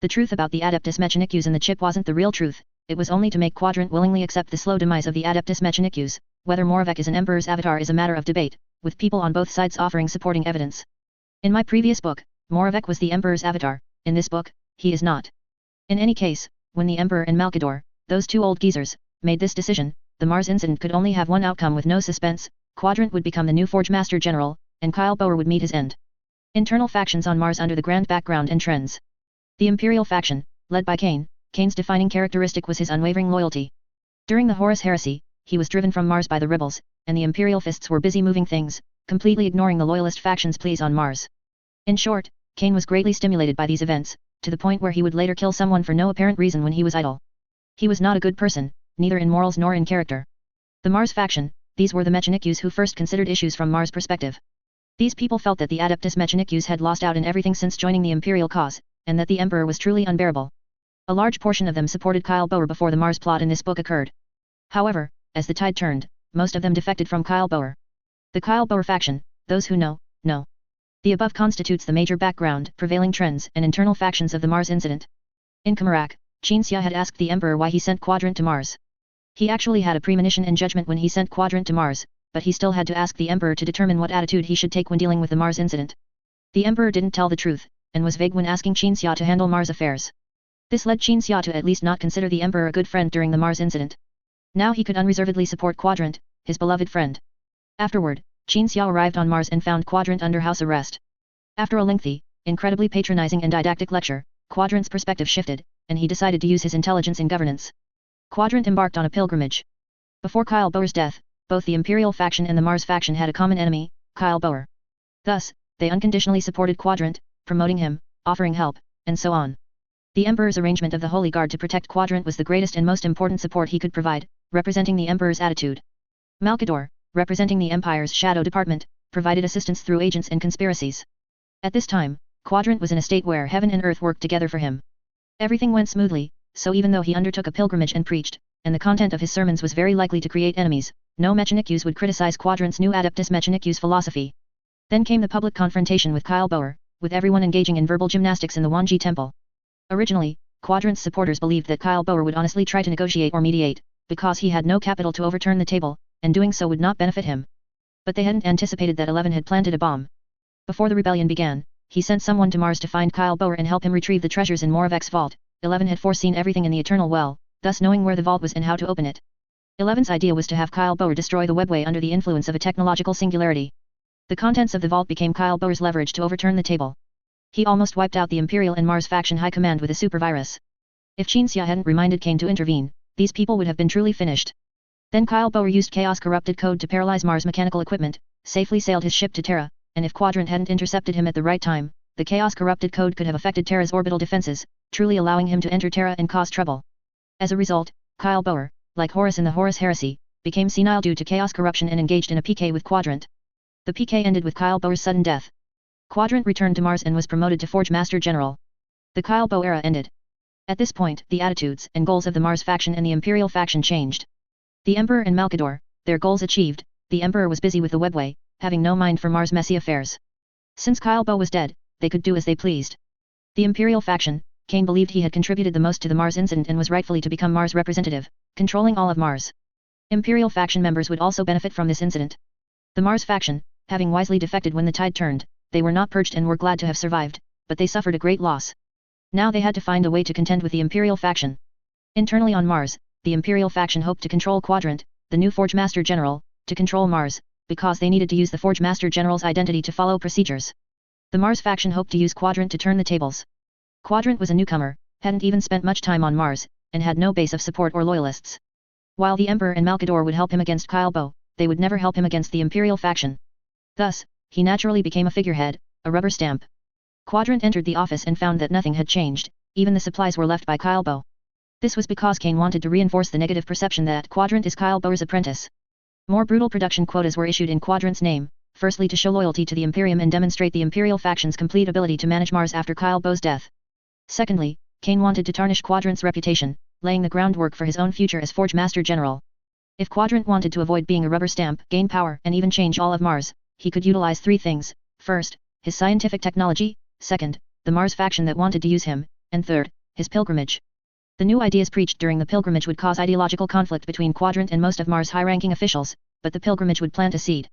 The truth about the Adeptus Mechanicus in the chip wasn't the real truth, it was only to make Quadrant willingly accept the slow demise of the Adeptus Mechanicus. Whether Moravec is an Emperor's avatar is a matter of debate, with people on both sides offering supporting evidence. In my previous book, Moravec was the Emperor's avatar, in this book, he is not. In any case, when the Emperor and Malkador, those two old geezers, made this decision, the Mars incident could only have one outcome with no suspense. Quadrant would become the new Forge Master General, and Kyle Boer would meet his end. Internal factions on Mars under the grand background and trends. The Imperial faction, led by Kane's defining characteristic was his unwavering loyalty. During the Horus Heresy, he was driven from Mars by the rebels, and the Imperial fists were busy moving things, completely ignoring the loyalist faction's pleas on Mars. In short, Kane was greatly stimulated by these events, to the point where he would later kill someone for no apparent reason when he was idle. He was not a good person, neither in morals nor in character. The Mars faction, these were the Mechanicus who first considered issues from Mars' perspective. These people felt that the Adeptus Mechanicus had lost out in everything since joining the Imperial cause, and that the Emperor was truly unbearable. A large portion of them supported Kyle Boer before the Mars plot in this book occurred. However, as the tide turned, most of them defected from Kyle Boer. The Kyle Boer faction, those who know. The above constitutes the major background, prevailing trends, and internal factions of the Mars incident. In Kamarak, Qinxia had asked the Emperor why he sent Quadrant to Mars. He actually had a premonition and judgment when he sent Quadrant to Mars, but he still had to ask the Emperor to determine what attitude he should take when dealing with the Mars incident. The Emperor didn't tell the truth, and was vague when asking Qinxia to handle Mars affairs. This led Qinxia to at least not consider the Emperor a good friend during the Mars incident. Now he could unreservedly support Quadrant, his beloved friend. Afterward, Qinxia arrived on Mars and found Quadrant under house arrest. After a lengthy, incredibly patronizing and didactic lecture, Quadrant's perspective shifted, and he decided to use his intelligence in governance. Quadrant embarked on a pilgrimage. Before Kyle Boer's death, both the Imperial faction and the Mars faction had a common enemy, Kyle Boer. Thus, they unconditionally supported Quadrant, promoting him, offering help, and so on. The Emperor's arrangement of the Holy Guard to protect Quadrant was the greatest and most important support he could provide, representing the Emperor's attitude. Malkador, representing the Empire's Shadow Department, provided assistance through agents and conspiracies. At this time, Quadrant was in a state where heaven and earth worked together for him. Everything went smoothly, so even though he undertook a pilgrimage and preached, and the content of his sermons was very likely to create enemies, no Mechanicus would criticize Quadrant's new Adeptus Mechanicus philosophy. Then came the public confrontation with Kyle Boer, with everyone engaging in verbal gymnastics in the Wanji Temple. Originally, Quadrant's supporters believed that Kyle Boer would honestly try to negotiate or mediate, because he had no capital to overturn the table, and doing so would not benefit him. But they hadn't anticipated that 11 had planted a bomb. Before the rebellion began, he sent someone to Mars to find Kyle Boer and help him retrieve the treasures in Moravec's vault. 11 had foreseen everything in the Eternal Well, thus knowing where the vault was and how to open it. 11's idea was to have Kyle Boer destroy the Webway under the influence of a technological singularity. The contents of the vault became Kyle Boer's leverage to overturn the table. He almost wiped out the Imperial and Mars faction high command with a super virus. If Qinxia hadn't reminded Kane to intervene, these people would have been truly finished. Then Kyle Boer used Chaos Corrupted Code to paralyze Mars mechanical equipment, safely sailed his ship to Terra, and if Quadrant hadn't intercepted him at the right time, the Chaos Corrupted Code could have affected Terra's orbital defenses, truly allowing him to enter Terra and cause trouble. As a result, Kyle Boer, like Horus in the Horus Heresy, became senile due to chaos corruption and engaged in a PK with Quadrant. The PK ended with Kyle Boer's sudden death. Quadrant returned to Mars and was promoted to Forge Master General. The Kyle Boer era ended. At this point, the attitudes and goals of the Mars faction and the Imperial faction changed. The Emperor and Malkador, their goals achieved, the Emperor was busy with the webway, having no mind for Mars' messy affairs. Since Kyle Boer was dead, they could do as they pleased. The Imperial faction, Kane believed he had contributed the most to the Mars incident and was rightfully to become Mars' representative, controlling all of Mars. Imperial faction members would also benefit from this incident. The Mars faction, having wisely defected when the tide turned, they were not purged and were glad to have survived, but they suffered a great loss. Now they had to find a way to contend with the Imperial faction. Internally on Mars, the Imperial faction hoped to control Quadrant, the new Forge Master General, to control Mars, because they needed to use the Forge Master General's identity to follow procedures. The Mars faction hoped to use Quadrant to turn the tables. Quadrant was a newcomer, hadn't even spent much time on Mars, and had no base of support or loyalists. While the Emperor and Malkador would help him against Kyle Boer, they would never help him against the Imperial faction. Thus, he naturally became a figurehead, a rubber stamp. Quadrant entered the office and found that nothing had changed, even the supplies were left by Kyle Boer. This was because Kane wanted to reinforce the negative perception that Quadrant is Kyle Boer's apprentice. More brutal production quotas were issued in Quadrant's name, firstly to show loyalty to the Imperium and demonstrate the Imperial faction's complete ability to manage Mars after Kyle Boer's death. Secondly, Kane wanted to tarnish Quadrant's reputation, laying the groundwork for his own future as Forge Master General. If Quadrant wanted to avoid being a rubber stamp, gain power, and even change all of Mars, he could utilize three things: first, his scientific technology; second, the Mars faction that wanted to use him; and third, his pilgrimage. The new ideas preached during the pilgrimage would cause ideological conflict between Quadrant and most of Mars' high-ranking officials, but the pilgrimage would plant a seed.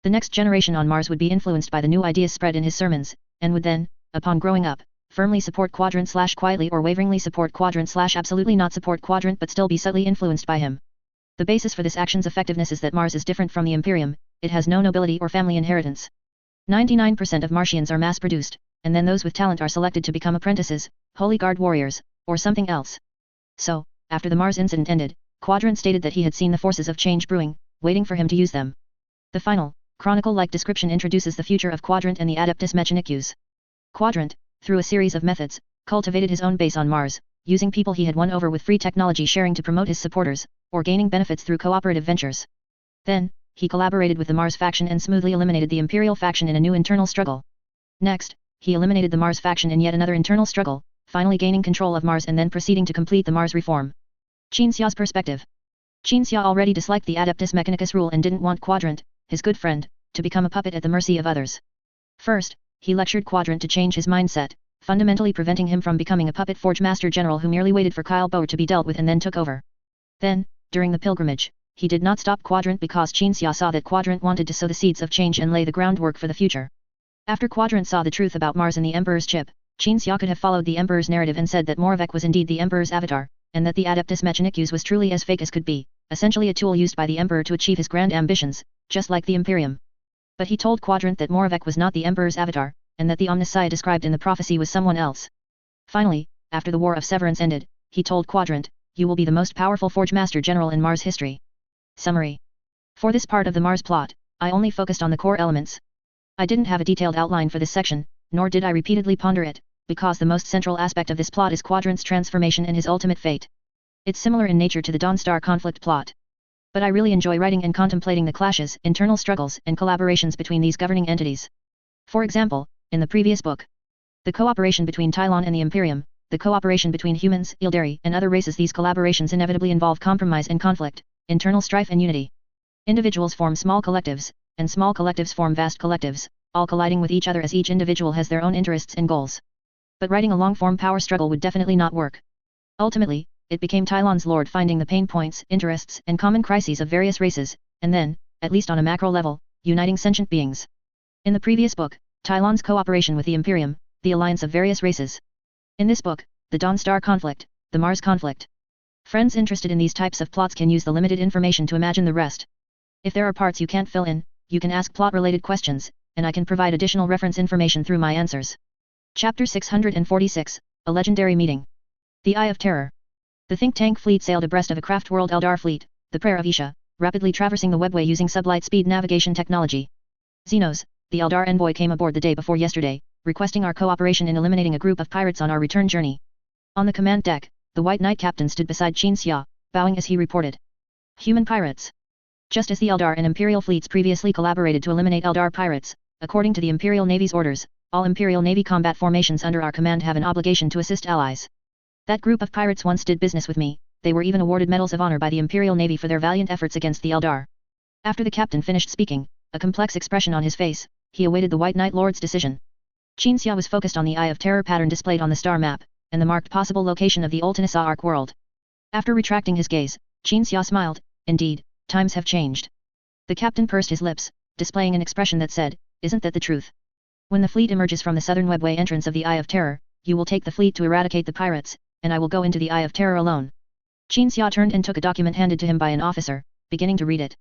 The next generation on Mars would be influenced by the new ideas spread in his sermons, and would then, upon growing up, firmly support Quadrant/quietly or waveringly support Quadrant/absolutely not support Quadrant but still be subtly influenced by him. The basis for this action's effectiveness is that Mars is different from the Imperium, it has no nobility or family inheritance. 99% of Martians are mass-produced, and then those with talent are selected to become apprentices, Holy Guard warriors, or something else. So, after the Mars incident ended, Quadrant stated that he had seen the forces of change brewing, waiting for him to use them. The final, chronicle-like description introduces the future of Quadrant and the Adeptus Mechanicus. Quadrant, through a series of methods, cultivated his own base on Mars, using people he had won over with free technology sharing to promote his supporters, or gaining benefits through cooperative ventures. Then, he collaborated with the Mars faction and smoothly eliminated the Imperial faction in a new internal struggle. Next, he eliminated the Mars faction in yet another internal struggle, finally gaining control of Mars and then proceeding to complete the Mars reform. Qin Xiao's perspective. Qin Xiao already disliked the Adeptus Mechanicus rule and didn't want Quadrant, his good friend, to become a puppet at the mercy of others. First, he lectured Quadrant to change his mindset, fundamentally preventing him from becoming a puppet Forge Master General who merely waited for Kyle Boer to be dealt with and then took over. Then, during the pilgrimage, he did not stop Quadrant because Qin Xiao saw that Quadrant wanted to sow the seeds of change and lay the groundwork for the future. After Quadrant saw the truth about Mars and the Emperor's chip, Qin Xiao could have followed the Emperor's narrative and said that Moravec was indeed the Emperor's avatar, and that the Adeptus Mechanicus was truly as fake as could be, essentially a tool used by the Emperor to achieve his grand ambitions, just like the Imperium. But he told Quadrant that Moravec was not the Emperor's avatar, and that the Omnissiah described in the prophecy was someone else. Finally, after the War of Severance ended, he told Quadrant, "You will be the most powerful Forge Master General in Mars history." Summary. For this part of the Mars plot, I only focused on the core elements. I didn't have a detailed outline for this section, nor did I repeatedly ponder it, because the most central aspect of this plot is Quadrant's transformation and his ultimate fate. It's similar in nature to the Dawnstar conflict plot. But I really enjoy writing and contemplating the clashes, internal struggles, and collaborations between these governing entities. For example, in the previous book, the cooperation between Tylon and the Imperium, the cooperation between humans, Ildari, and other races. These collaborations inevitably involve compromise and conflict, internal strife and unity. Individuals form small collectives, and small collectives form vast collectives, all colliding with each other as each individual has their own interests and goals. But writing a long-form power struggle would definitely not work. Ultimately, it became Tylon's lord finding the pain points, interests, and common crises of various races, and then, at least on a macro level, uniting sentient beings. In the previous book, Tylon's cooperation with the Imperium, the alliance of various races. In this book, the Dawnstar conflict, the Mars conflict. Friends interested in these types of plots can use the limited information to imagine the rest. If there are parts you can't fill in, you can ask plot-related questions, and I can provide additional reference information through my answers. Chapter 646, A Legendary Meeting. The Eye of Terror. The think tank fleet sailed abreast of a craft world Eldar fleet, the Prayer of Isha, rapidly traversing the webway using sublight-speed navigation technology. Xenos, the Eldar envoy, came aboard the day before yesterday, requesting our cooperation in eliminating a group of pirates on our return journey. On the command deck, the White Knight captain stood beside Qin Xia, bowing as he reported. Human pirates. Just as the Eldar and Imperial fleets previously collaborated to eliminate Eldar pirates, according to the Imperial Navy's orders, all Imperial Navy combat formations under our command have an obligation to assist allies. That group of pirates once did business with me, they were even awarded medals of honor by the Imperial Navy for their valiant efforts against the Eldar. After the captain finished speaking, a complex expression on his face, he awaited the White Knight Lord's decision. Qin Xia was focused on the Eye of Terror pattern displayed on the star map, and the marked possible location of the Ultinisa Ark world. After retracting his gaze, Qin Xia smiled, indeed, times have changed. The captain pursed his lips, displaying an expression that said, isn't that the truth? When the fleet emerges from the southern webway entrance of the Eye of Terror, you will take the fleet to eradicate the pirates, and I will go into the Eye of Terror alone. Qin Xia turned and took a document handed to him by an officer, beginning to read it.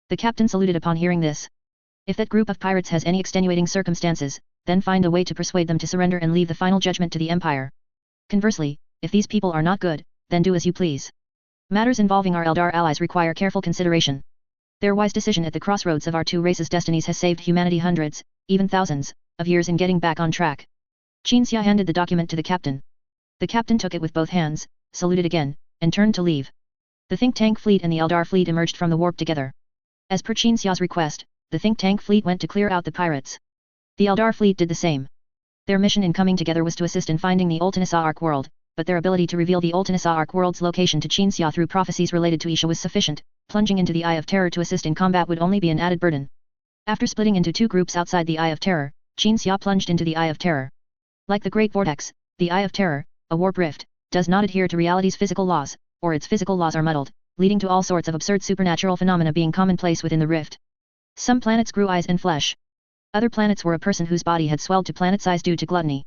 The captain saluted upon hearing this. If that group of pirates has any extenuating circumstances, then find a way to persuade them to surrender and leave the final judgment to the Empire. Conversely, if these people are not good, then do as you please. Matters involving our Eldar allies require careful consideration. Their wise decision at the crossroads of our two races' destinies has saved humanity hundreds, even thousands, of years in getting back on track. Qin Xia handed the document to the captain. The captain took it with both hands, saluted again, and turned to leave. The think tank fleet and the Eldar fleet emerged from the warp together. As per Qin Xia's request, the think tank fleet went to clear out the pirates. The Eldar fleet did the same. Their mission in coming together was to assist in finding the Ultinisa Ark world, but their ability to reveal the Ultinisa Ark world's location to Qin Xia through prophecies related to Isha was sufficient. Plunging into the Eye of Terror to assist in combat would only be an added burden. After splitting into two groups outside the Eye of Terror, Qin Xia plunged into the Eye of Terror. Like the Great Vortex, the Eye of Terror, a warp rift, does not adhere to reality's physical laws, or its physical laws are muddled, leading to all sorts of absurd supernatural phenomena being commonplace within the rift. Some planets grew eyes and flesh. Other planets were a person whose body had swelled to planet size due to gluttony.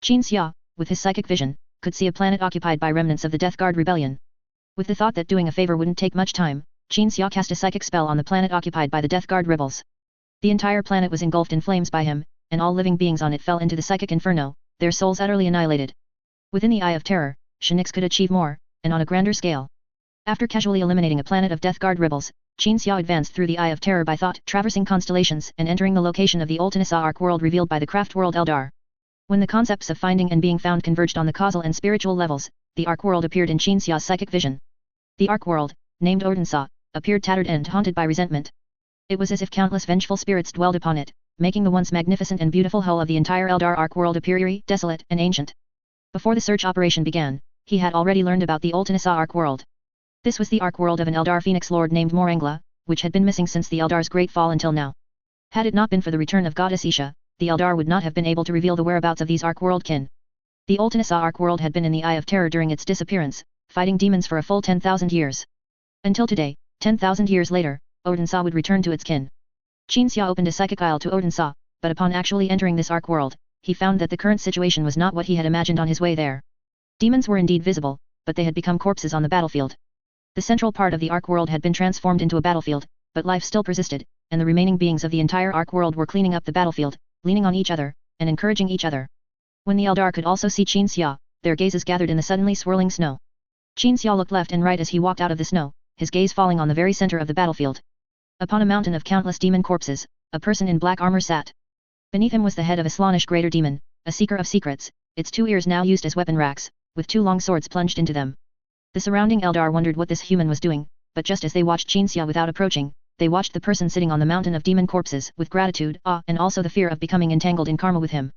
Qin Xia, with his psychic vision, could see a planet occupied by remnants of the Death Guard rebellion. With the thought that doing a favor wouldn't take much time, Qin Xia cast a psychic spell on the planet occupied by the Death Guard rebels. The entire planet was engulfed in flames by him, and all living beings on it fell into the psychic inferno, their souls utterly annihilated. Within the Eye of Terror, Shinix could achieve more, and on a grander scale. After casually eliminating a planet of Death Guard rebels, Qin Xia advanced through the Eye of Terror by thought, traversing constellations and entering the location of the Ultinisa Ark world revealed by the craft world Eldar. When the concepts of finding and being found converged on the causal and spiritual levels, the Ark world appeared in Qin Xia's psychic vision. The Ark world, named Odinsa, appeared tattered and haunted by resentment. It was as if countless vengeful spirits dwelled upon it, making the once magnificent and beautiful hull of the entire Eldar Ark world appear eerie, desolate, and ancient. Before the search operation began, he had already learned about the Ultinisa Ark world. This was the Ark world of an Eldar Phoenix Lord named Morangla, which had been missing since the Eldar's great fall until now. Had it not been for the return of Goddess Isha, the Eldar would not have been able to reveal the whereabouts of these Ark world kin. The Ultinisa Ark world had been in the Eye of Terror during its disappearance, fighting demons for a full 10,000 years. Until today, 10,000 years later, Odinsa would return to its kin. Qin Xia opened a psychic aisle to Odinsa, but upon actually entering this Ark world, he found that the current situation was not what he had imagined on his way there. Demons were indeed visible, but they had become corpses on the battlefield. The central part of the Ark world had been transformed into a battlefield, but life still persisted, and the remaining beings of the entire Ark world were cleaning up the battlefield, leaning on each other, and encouraging each other. When the Eldar could also see Qin Xia, their gazes gathered in the suddenly swirling snow. Qin Xia looked left and right as he walked out of the snow, his gaze falling on the very center of the battlefield. Upon a mountain of countless demon corpses, a person in black armor sat. Beneath him was the head of a Slaanesh greater demon, a seeker of secrets, its two ears now used as weapon racks, with two long swords plunged into them. The surrounding Eldar wondered what this human was doing, but just as they watched Qin Xia without approaching, they watched the person sitting on the mountain of demon corpses with gratitude, awe, and also the fear of becoming entangled in karma with him.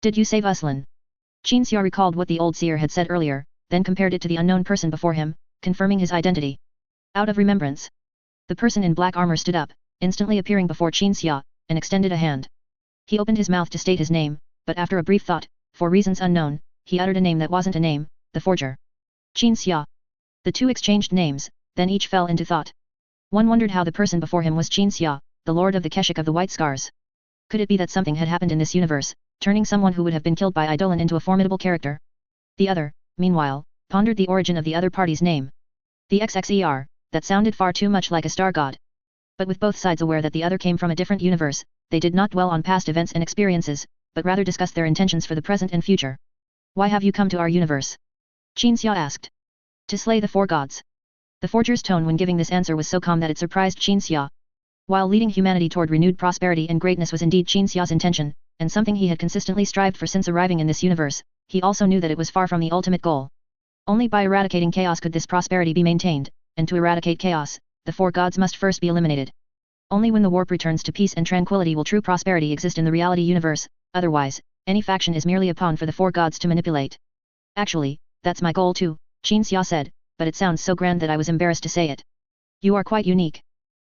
Did you save Uslan? Qin Xia recalled what the old seer had said earlier, then compared it to the unknown person before him, confirming his identity. Out of remembrance, the person in black armor stood up, instantly appearing before Qin Xia, and extended a hand. He opened his mouth to state his name, but after a brief thought, for reasons unknown, he uttered a name that wasn't a name, the forger. Qin Xia. The two exchanged names, then each fell into thought. One wondered how the person before him was Qin Xia, the lord of the Keshik of the White Scars. Could it be that something had happened in this universe, turning someone who would have been killed by Eidolon into a formidable character? The other, meanwhile, pondered the origin of the other party's name. The XXER, that sounded far too much like a star god. But with both sides aware that the other came from a different universe, they did not dwell on past events and experiences, but rather discussed their intentions for the present and future. Why have you come to our universe? Qin Xia asked. To slay the four gods. The forger's tone when giving this answer was so calm that it surprised Qin Xia. While leading humanity toward renewed prosperity and greatness was indeed Qin Xia's intention, and something he had consistently strived for since arriving in this universe, he also knew that it was far from the ultimate goal. Only by eradicating chaos could this prosperity be maintained, and to eradicate chaos, the four gods must first be eliminated. Only when the warp returns to peace and tranquility will true prosperity exist in the reality universe, otherwise, any faction is merely a pawn for the four gods to manipulate. Actually, that's my goal too, Qin Xia said, but it sounds so grand that I was embarrassed to say it. You are quite unique.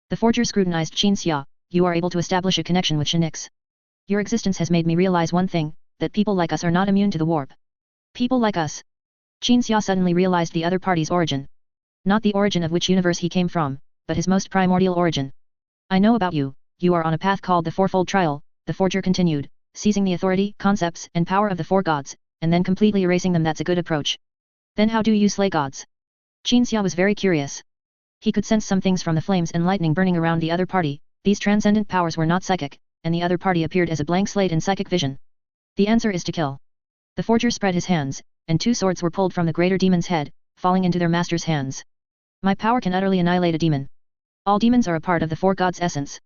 The forger scrutinized Qin Xia. You are able to establish a connection with Shinix. Your existence has made me realize one thing, that people like us are not immune to the warp. People like us. Qin Xia suddenly realized the other party's origin. Not the origin of which universe he came from, but his most primordial origin. I know about you, you are on a path called the Fourfold Trial, the forger continued, seizing the authority, concepts, and power of the four gods, and then completely erasing them. That's a good approach. Then how do you slay gods? Qin Xia was very curious. He could sense some things from the flames and lightning burning around the other party. These transcendent powers were not psychic, and the other party appeared as a blank slate in psychic vision. The answer is to kill. The forger spread his hands, and two swords were pulled from the greater demon's head, falling into their master's hands. My power can utterly annihilate a demon. All demons are a part of the four gods' essence.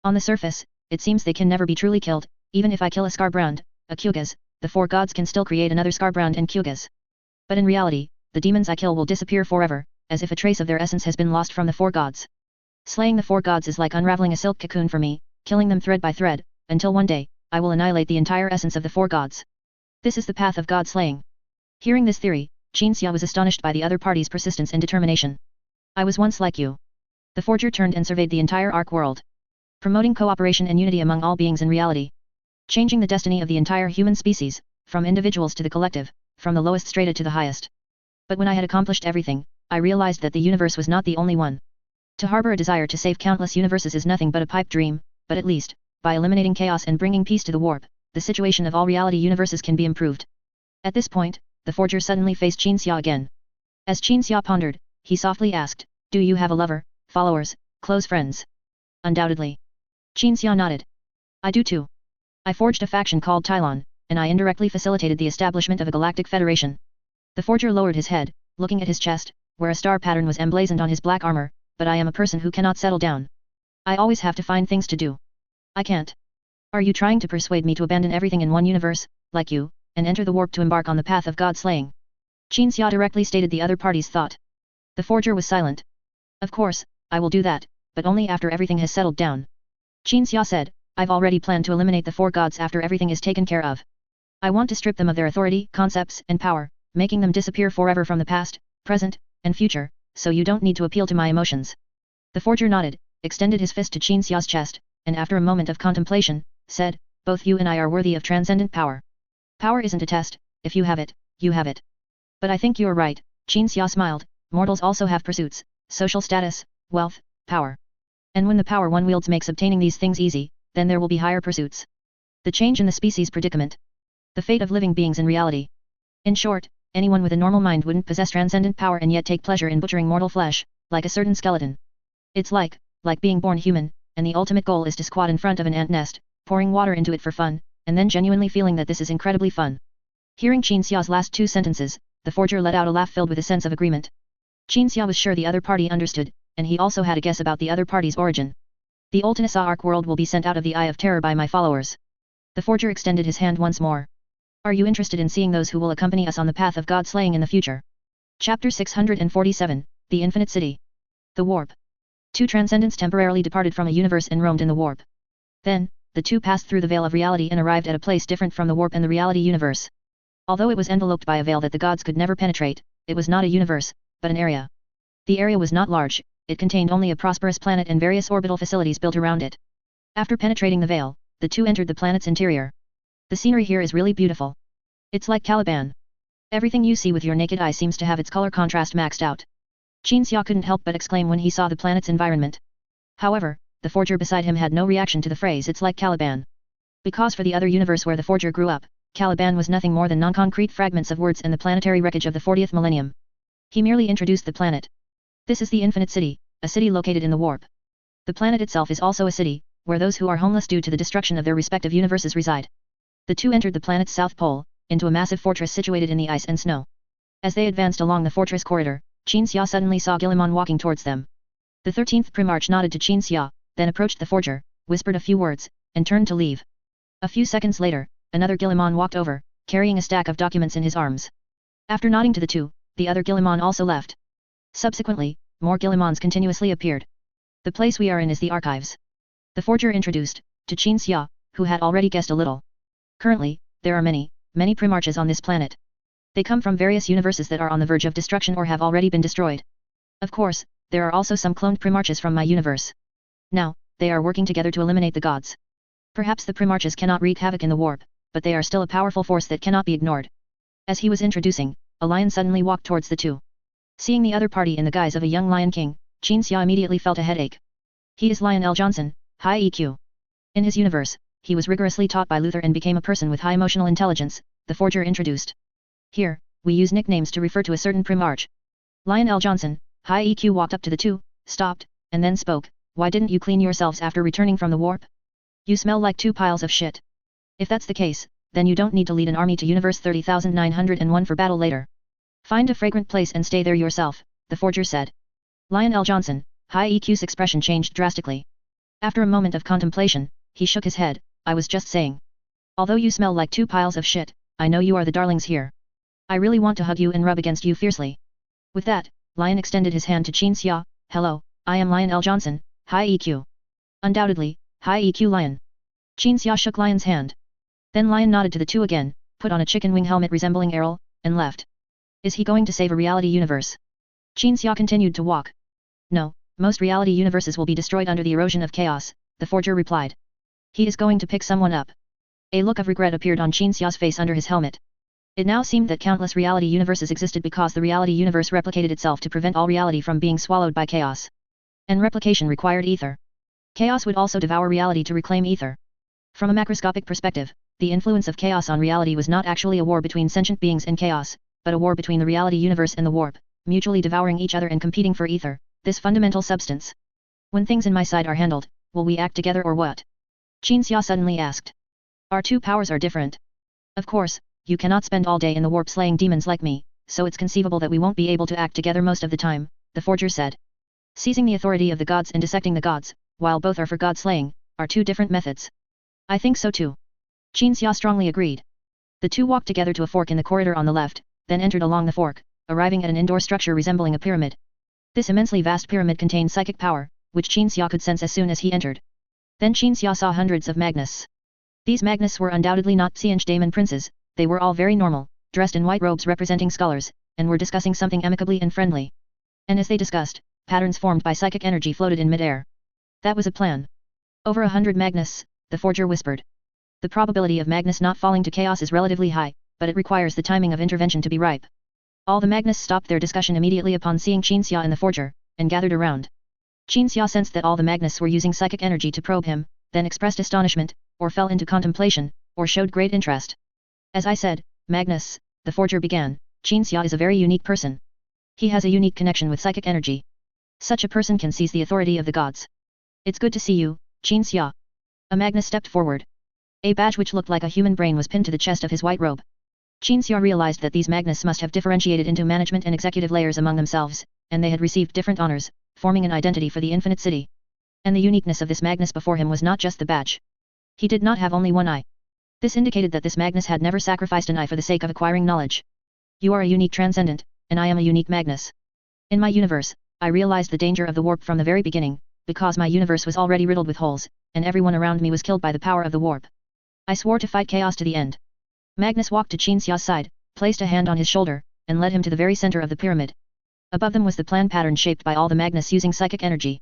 On the surface, it seems they can never be truly killed. Even if I kill a Skarbrand, a Kyugas, the four gods can still create another Skarbrand and Kyugas. But in reality, the demons I kill will disappear forever, as if a trace of their essence has been lost from the four gods. Slaying the four gods is like unraveling a silk cocoon for me, killing them thread by thread, until one day, I will annihilate the entire essence of the four gods. This is the path of god slaying. Hearing this theory, Qin Xia was astonished by the other party's persistence and determination. I was once like you. The forger turned and surveyed the entire Ark world. Promoting cooperation and unity among all beings in reality. Changing the destiny of the entire human species, from individuals to the collective, from the lowest strata to the highest. But when I had accomplished everything, I realized that the universe was not the only one. To harbor a desire to save countless universes is nothing but a pipe dream, but at least, by eliminating chaos and bringing peace to the warp, the situation of all reality universes can be improved. At this point, the forger suddenly faced Qin Xia again. As Qin Xia pondered, he softly asked, "Do you have a lover, followers, close friends?" "Undoubtedly." Qin Xia nodded. "I do too. I forged a faction called Tylon, and I indirectly facilitated the establishment of a galactic federation." The forger lowered his head, looking at his chest, where a star pattern was emblazoned on his black armor, "But I am a person who cannot settle down. I always have to find things to do. I can't." "Are you trying to persuade me to abandon everything in one universe, like you, and enter the warp to embark on the path of god slaying?" Qin Xia directly stated the other party's thought. The forger was silent. "Of course, I will do that, but only after everything has settled down." Qin Xia said, "I've already planned to eliminate the four gods after everything is taken care of. I want to strip them of their authority, concepts, and power, making them disappear forever from the past, present, and future, so you don't need to appeal to my emotions." The forger nodded, extended his fist to Qin Xia's chest, and after a moment of contemplation, said, "Both you and I are worthy of transcendent power. Power isn't a test, if you have it, you have it." "But I think you're right," Qin Xia smiled, "mortals also have pursuits, social status, wealth, power. And when the power one wields makes obtaining these things easy, then there will be higher pursuits. The change in the species predicament. The fate of living beings in reality. In short, anyone with a normal mind wouldn't possess transcendent power and yet take pleasure in butchering mortal flesh, like a certain skeleton. It's like being born human, and the ultimate goal is to squat in front of an ant nest, pouring water into it for fun, and then genuinely feeling that this is incredibly fun." Hearing Qin Xia's last two sentences, the forger let out a laugh filled with a sense of agreement. Qin Xia was sure the other party understood, and he also had a guess about the other party's origin. "The Ultinasa Ark world will be sent out of the Eye of Terror by my followers." The forger extended his hand once more. "Are you interested in seeing those who will accompany us on the path of god slaying in the future?" Chapter 647, The Infinite City. The Warp. Two transcendents temporarily departed from a universe and roamed in the warp. Then, the two passed through the veil of reality and arrived at a place different from the warp and the reality universe. Although it was enveloped by a veil that the gods could never penetrate, it was not a universe, but an area. The area was not large, it contained only a prosperous planet and various orbital facilities built around it. After penetrating the veil, the two entered the planet's interior. "The scenery here is really beautiful. It's like Caliban. Everything you see with your naked eye seems to have its color contrast maxed out." Qin Xia couldn't help but exclaim when he saw the planet's environment. However, the forger beside him had no reaction to the phrase "it's like Caliban." Because for the other universe where the forger grew up, Caliban was nothing more than non-concrete fragments of words and the planetary wreckage of the 40th millennium. He merely introduced the planet. "This is the Infinite City, a city located in the warp. The planet itself is also a city, where those who are homeless due to the destruction of their respective universes reside." The two entered the planet's south pole, into a massive fortress situated in the ice and snow. As they advanced along the fortress corridor, Qin Xia suddenly saw Guillemon walking towards them. The 13th Primarch nodded to Qin Xia, then approached the forger, whispered a few words, and turned to leave. A few seconds later, another Guillemon walked over, carrying a stack of documents in his arms. After nodding to the two, the other Guillemon also left. Subsequently, more Guillemons continuously appeared. The place we are in is the archives. The forger introduced, to Qin Xia, who had already guessed a little. Currently, there are many Primarchs on this planet. They come from various universes that are on the verge of destruction or have already been destroyed. Of course, there are also some cloned Primarchs from my universe. Now, they are working together to eliminate the gods. Perhaps the Primarchs cannot wreak havoc in the warp, but they are still a powerful force that cannot be ignored. As he was introducing, a lion suddenly walked towards the two. Seeing the other party in the guise of a young lion king, Qin Xia immediately felt a headache. He is Lion L. Johnson, high EQ. In his universe, he was rigorously taught by Luther and became a person with high emotional intelligence, the forger introduced. Here, we use nicknames to refer to a certain Primarch. Lion L. Johnson, high EQ walked up to the two, stopped, and then spoke, "Why didn't you clean yourselves after returning from the warp? You smell like two piles of shit. If that's the case, then you don't need to lead an army to Universe 30,901 for battle later. Find a fragrant place and stay there yourself," the forger said. Lion L. Johnson, high EQ's expression changed drastically. After a moment of contemplation, he shook his head, "I was just saying. Although you smell like two piles of shit, I know you are the darlings here. I really want to hug you and rub against you fiercely." With that, Lion extended his hand to Qin Xia. "Hello, I am Lion L. Johnson, high EQ. Undoubtedly, high EQ Lion." Qin Xia shook Lion's hand. Then Lion nodded to the two again, put on a chicken wing helmet resembling Errol, and left. Is he going to save a reality universe? Qin Xia continued to walk. No, most reality universes will be destroyed under the erosion of chaos, the forger replied. He is going to pick someone up. A look of regret appeared on Qin Xia's face under his helmet. It now seemed that countless reality universes existed because the reality universe replicated itself to prevent all reality from being swallowed by chaos. And replication required ether. Chaos would also devour reality to reclaim ether. From a macroscopic perspective, the influence of chaos on reality was not actually a war between sentient beings and chaos, but a war between the reality universe and the warp, mutually devouring each other and competing for ether, this fundamental substance. When things in my side are handled, will we act together or what? Qin Xia suddenly asked. Our two powers are different. Of course, you cannot spend all day in the warp slaying demons like me, so it's conceivable that we won't be able to act together most of the time, the forger said. Seizing the authority of the gods and dissecting the gods, while both are for god slaying, are two different methods. I think so too. Qin Xia strongly agreed. The two walked together to a fork in the corridor on the left, then entered along the fork, arriving at an indoor structure resembling a pyramid. This immensely vast pyramid contained psychic power, which Qin Xia could sense as soon as he entered. Then Qin Xia saw hundreds of Magnists. These Magnists were undoubtedly not Xianj Daemon princes, they were all very normal, dressed in white robes representing scholars, and were discussing something amicably and friendly. And as they discussed, patterns formed by psychic energy floated in mid-air. That was a plan. Over 100 Magnists, the forger whispered. The probability of Magnus not falling to chaos is relatively high, but it requires the timing of intervention to be ripe. All the Magnists stopped their discussion immediately upon seeing Qin Xia and the forger, and gathered around. Qin Xia sensed that all the Magnists were using psychic energy to probe him, then expressed astonishment, or fell into contemplation, or showed great interest. As I said, Magnus, the forger began, Qin Xia is a very unique person. He has a unique connection with psychic energy. Such a person can seize the authority of the gods. It's good to see you, Qin Xia. A Magnus stepped forward. A badge which looked like a human brain was pinned to the chest of his white robe. Qin Xia realized that these Magnists must have differentiated into management and executive layers among themselves, and they had received different honors, forming an identity for the infinite city. And the uniqueness of this Magnus before him was not just the badge. He did not have only one eye. This indicated that this Magnus had never sacrificed an eye for the sake of acquiring knowledge. You are a unique transcendent, and I am a unique Magnus. In my universe, I realized the danger of the warp from the very beginning, because my universe was already riddled with holes, and everyone around me was killed by the power of the warp. I swore to fight chaos to the end. Magnus walked to Qin Xia's side, placed a hand on his shoulder, and led him to the very center of the pyramid. Above them was the plan pattern shaped by all the Magnists using psychic energy.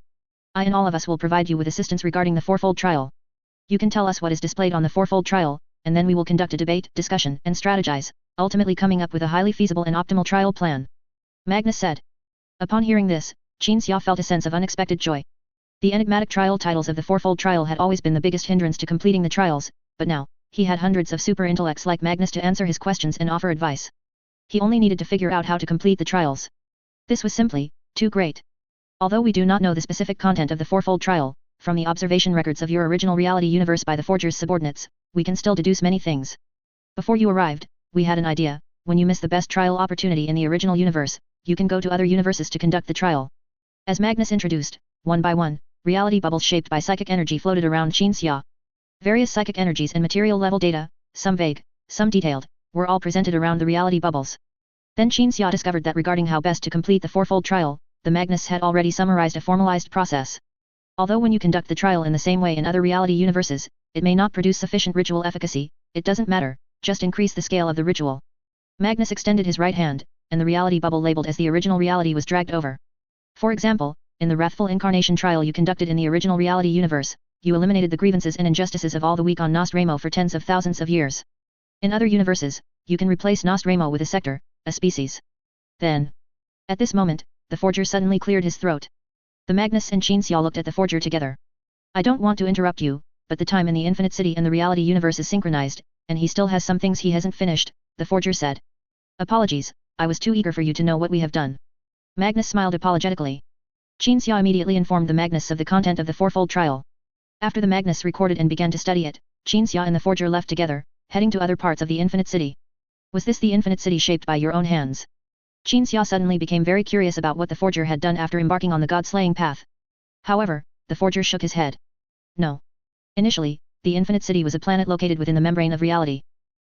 I and all of us will provide you with assistance regarding the fourfold trial. You can tell us what is displayed on the fourfold trial, and then we will conduct a debate, discussion, and strategize, ultimately coming up with a highly feasible and optimal trial plan. Magnus said. Upon hearing this, Qin Xia felt a sense of unexpected joy. The enigmatic trial titles of the fourfold trial had always been the biggest hindrance to completing the trials, but now, he had hundreds of super intellects like Magnus to answer his questions and offer advice. He only needed to figure out how to complete the trials. This was simply too great. Although we do not know the specific content of the fourfold trial, from the observation records of your original reality universe by the forger's subordinates, we can still deduce many things. Before you arrived, we had an idea. When you miss the best trial opportunity in the original universe, you can go to other universes to conduct the trial. As Magnus introduced, one by one, reality bubbles shaped by psychic energy floated around Qin Xia. Various psychic energies and material level data, some vague, some detailed, were all presented around the reality bubbles. Then Qin Xia discovered that regarding how best to complete the fourfold trial, the Magnists had already summarized a formalized process. Although when you conduct the trial in the same way in other reality universes, it may not produce sufficient ritual efficacy, it doesn't matter, just increase the scale of the ritual. Magnus extended his right hand, and the reality bubble labeled as the original reality was dragged over. For example, in the Wrathful Incarnation trial you conducted in the original reality universe, you eliminated the grievances and injustices of all the weak on Nostramo for tens of thousands of years. In other universes, you can replace Nostramo with a sector, a species. Then, at this moment, the forger suddenly cleared his throat. The Magnus and Qin looked at the forger together. I don't want to interrupt you, but the time in the Infinite City and the reality universe is synchronized, and he still has some things he hasn't finished, the forger said. Apologies, I was too eager for you to know what we have done. Magnus smiled apologetically. Qin immediately informed the Magnus of the content of the fourfold trial. After the Magnus recorded and began to study it, Qin and the forger left together, heading to other parts of the Infinite City. Was this the Infinite City shaped by your own hands? Qin suddenly became very curious about what the forger had done after embarking on the god-slaying path. However, the forger shook his head. No. Initially, the Infinite City was a planet located within the membrane of reality.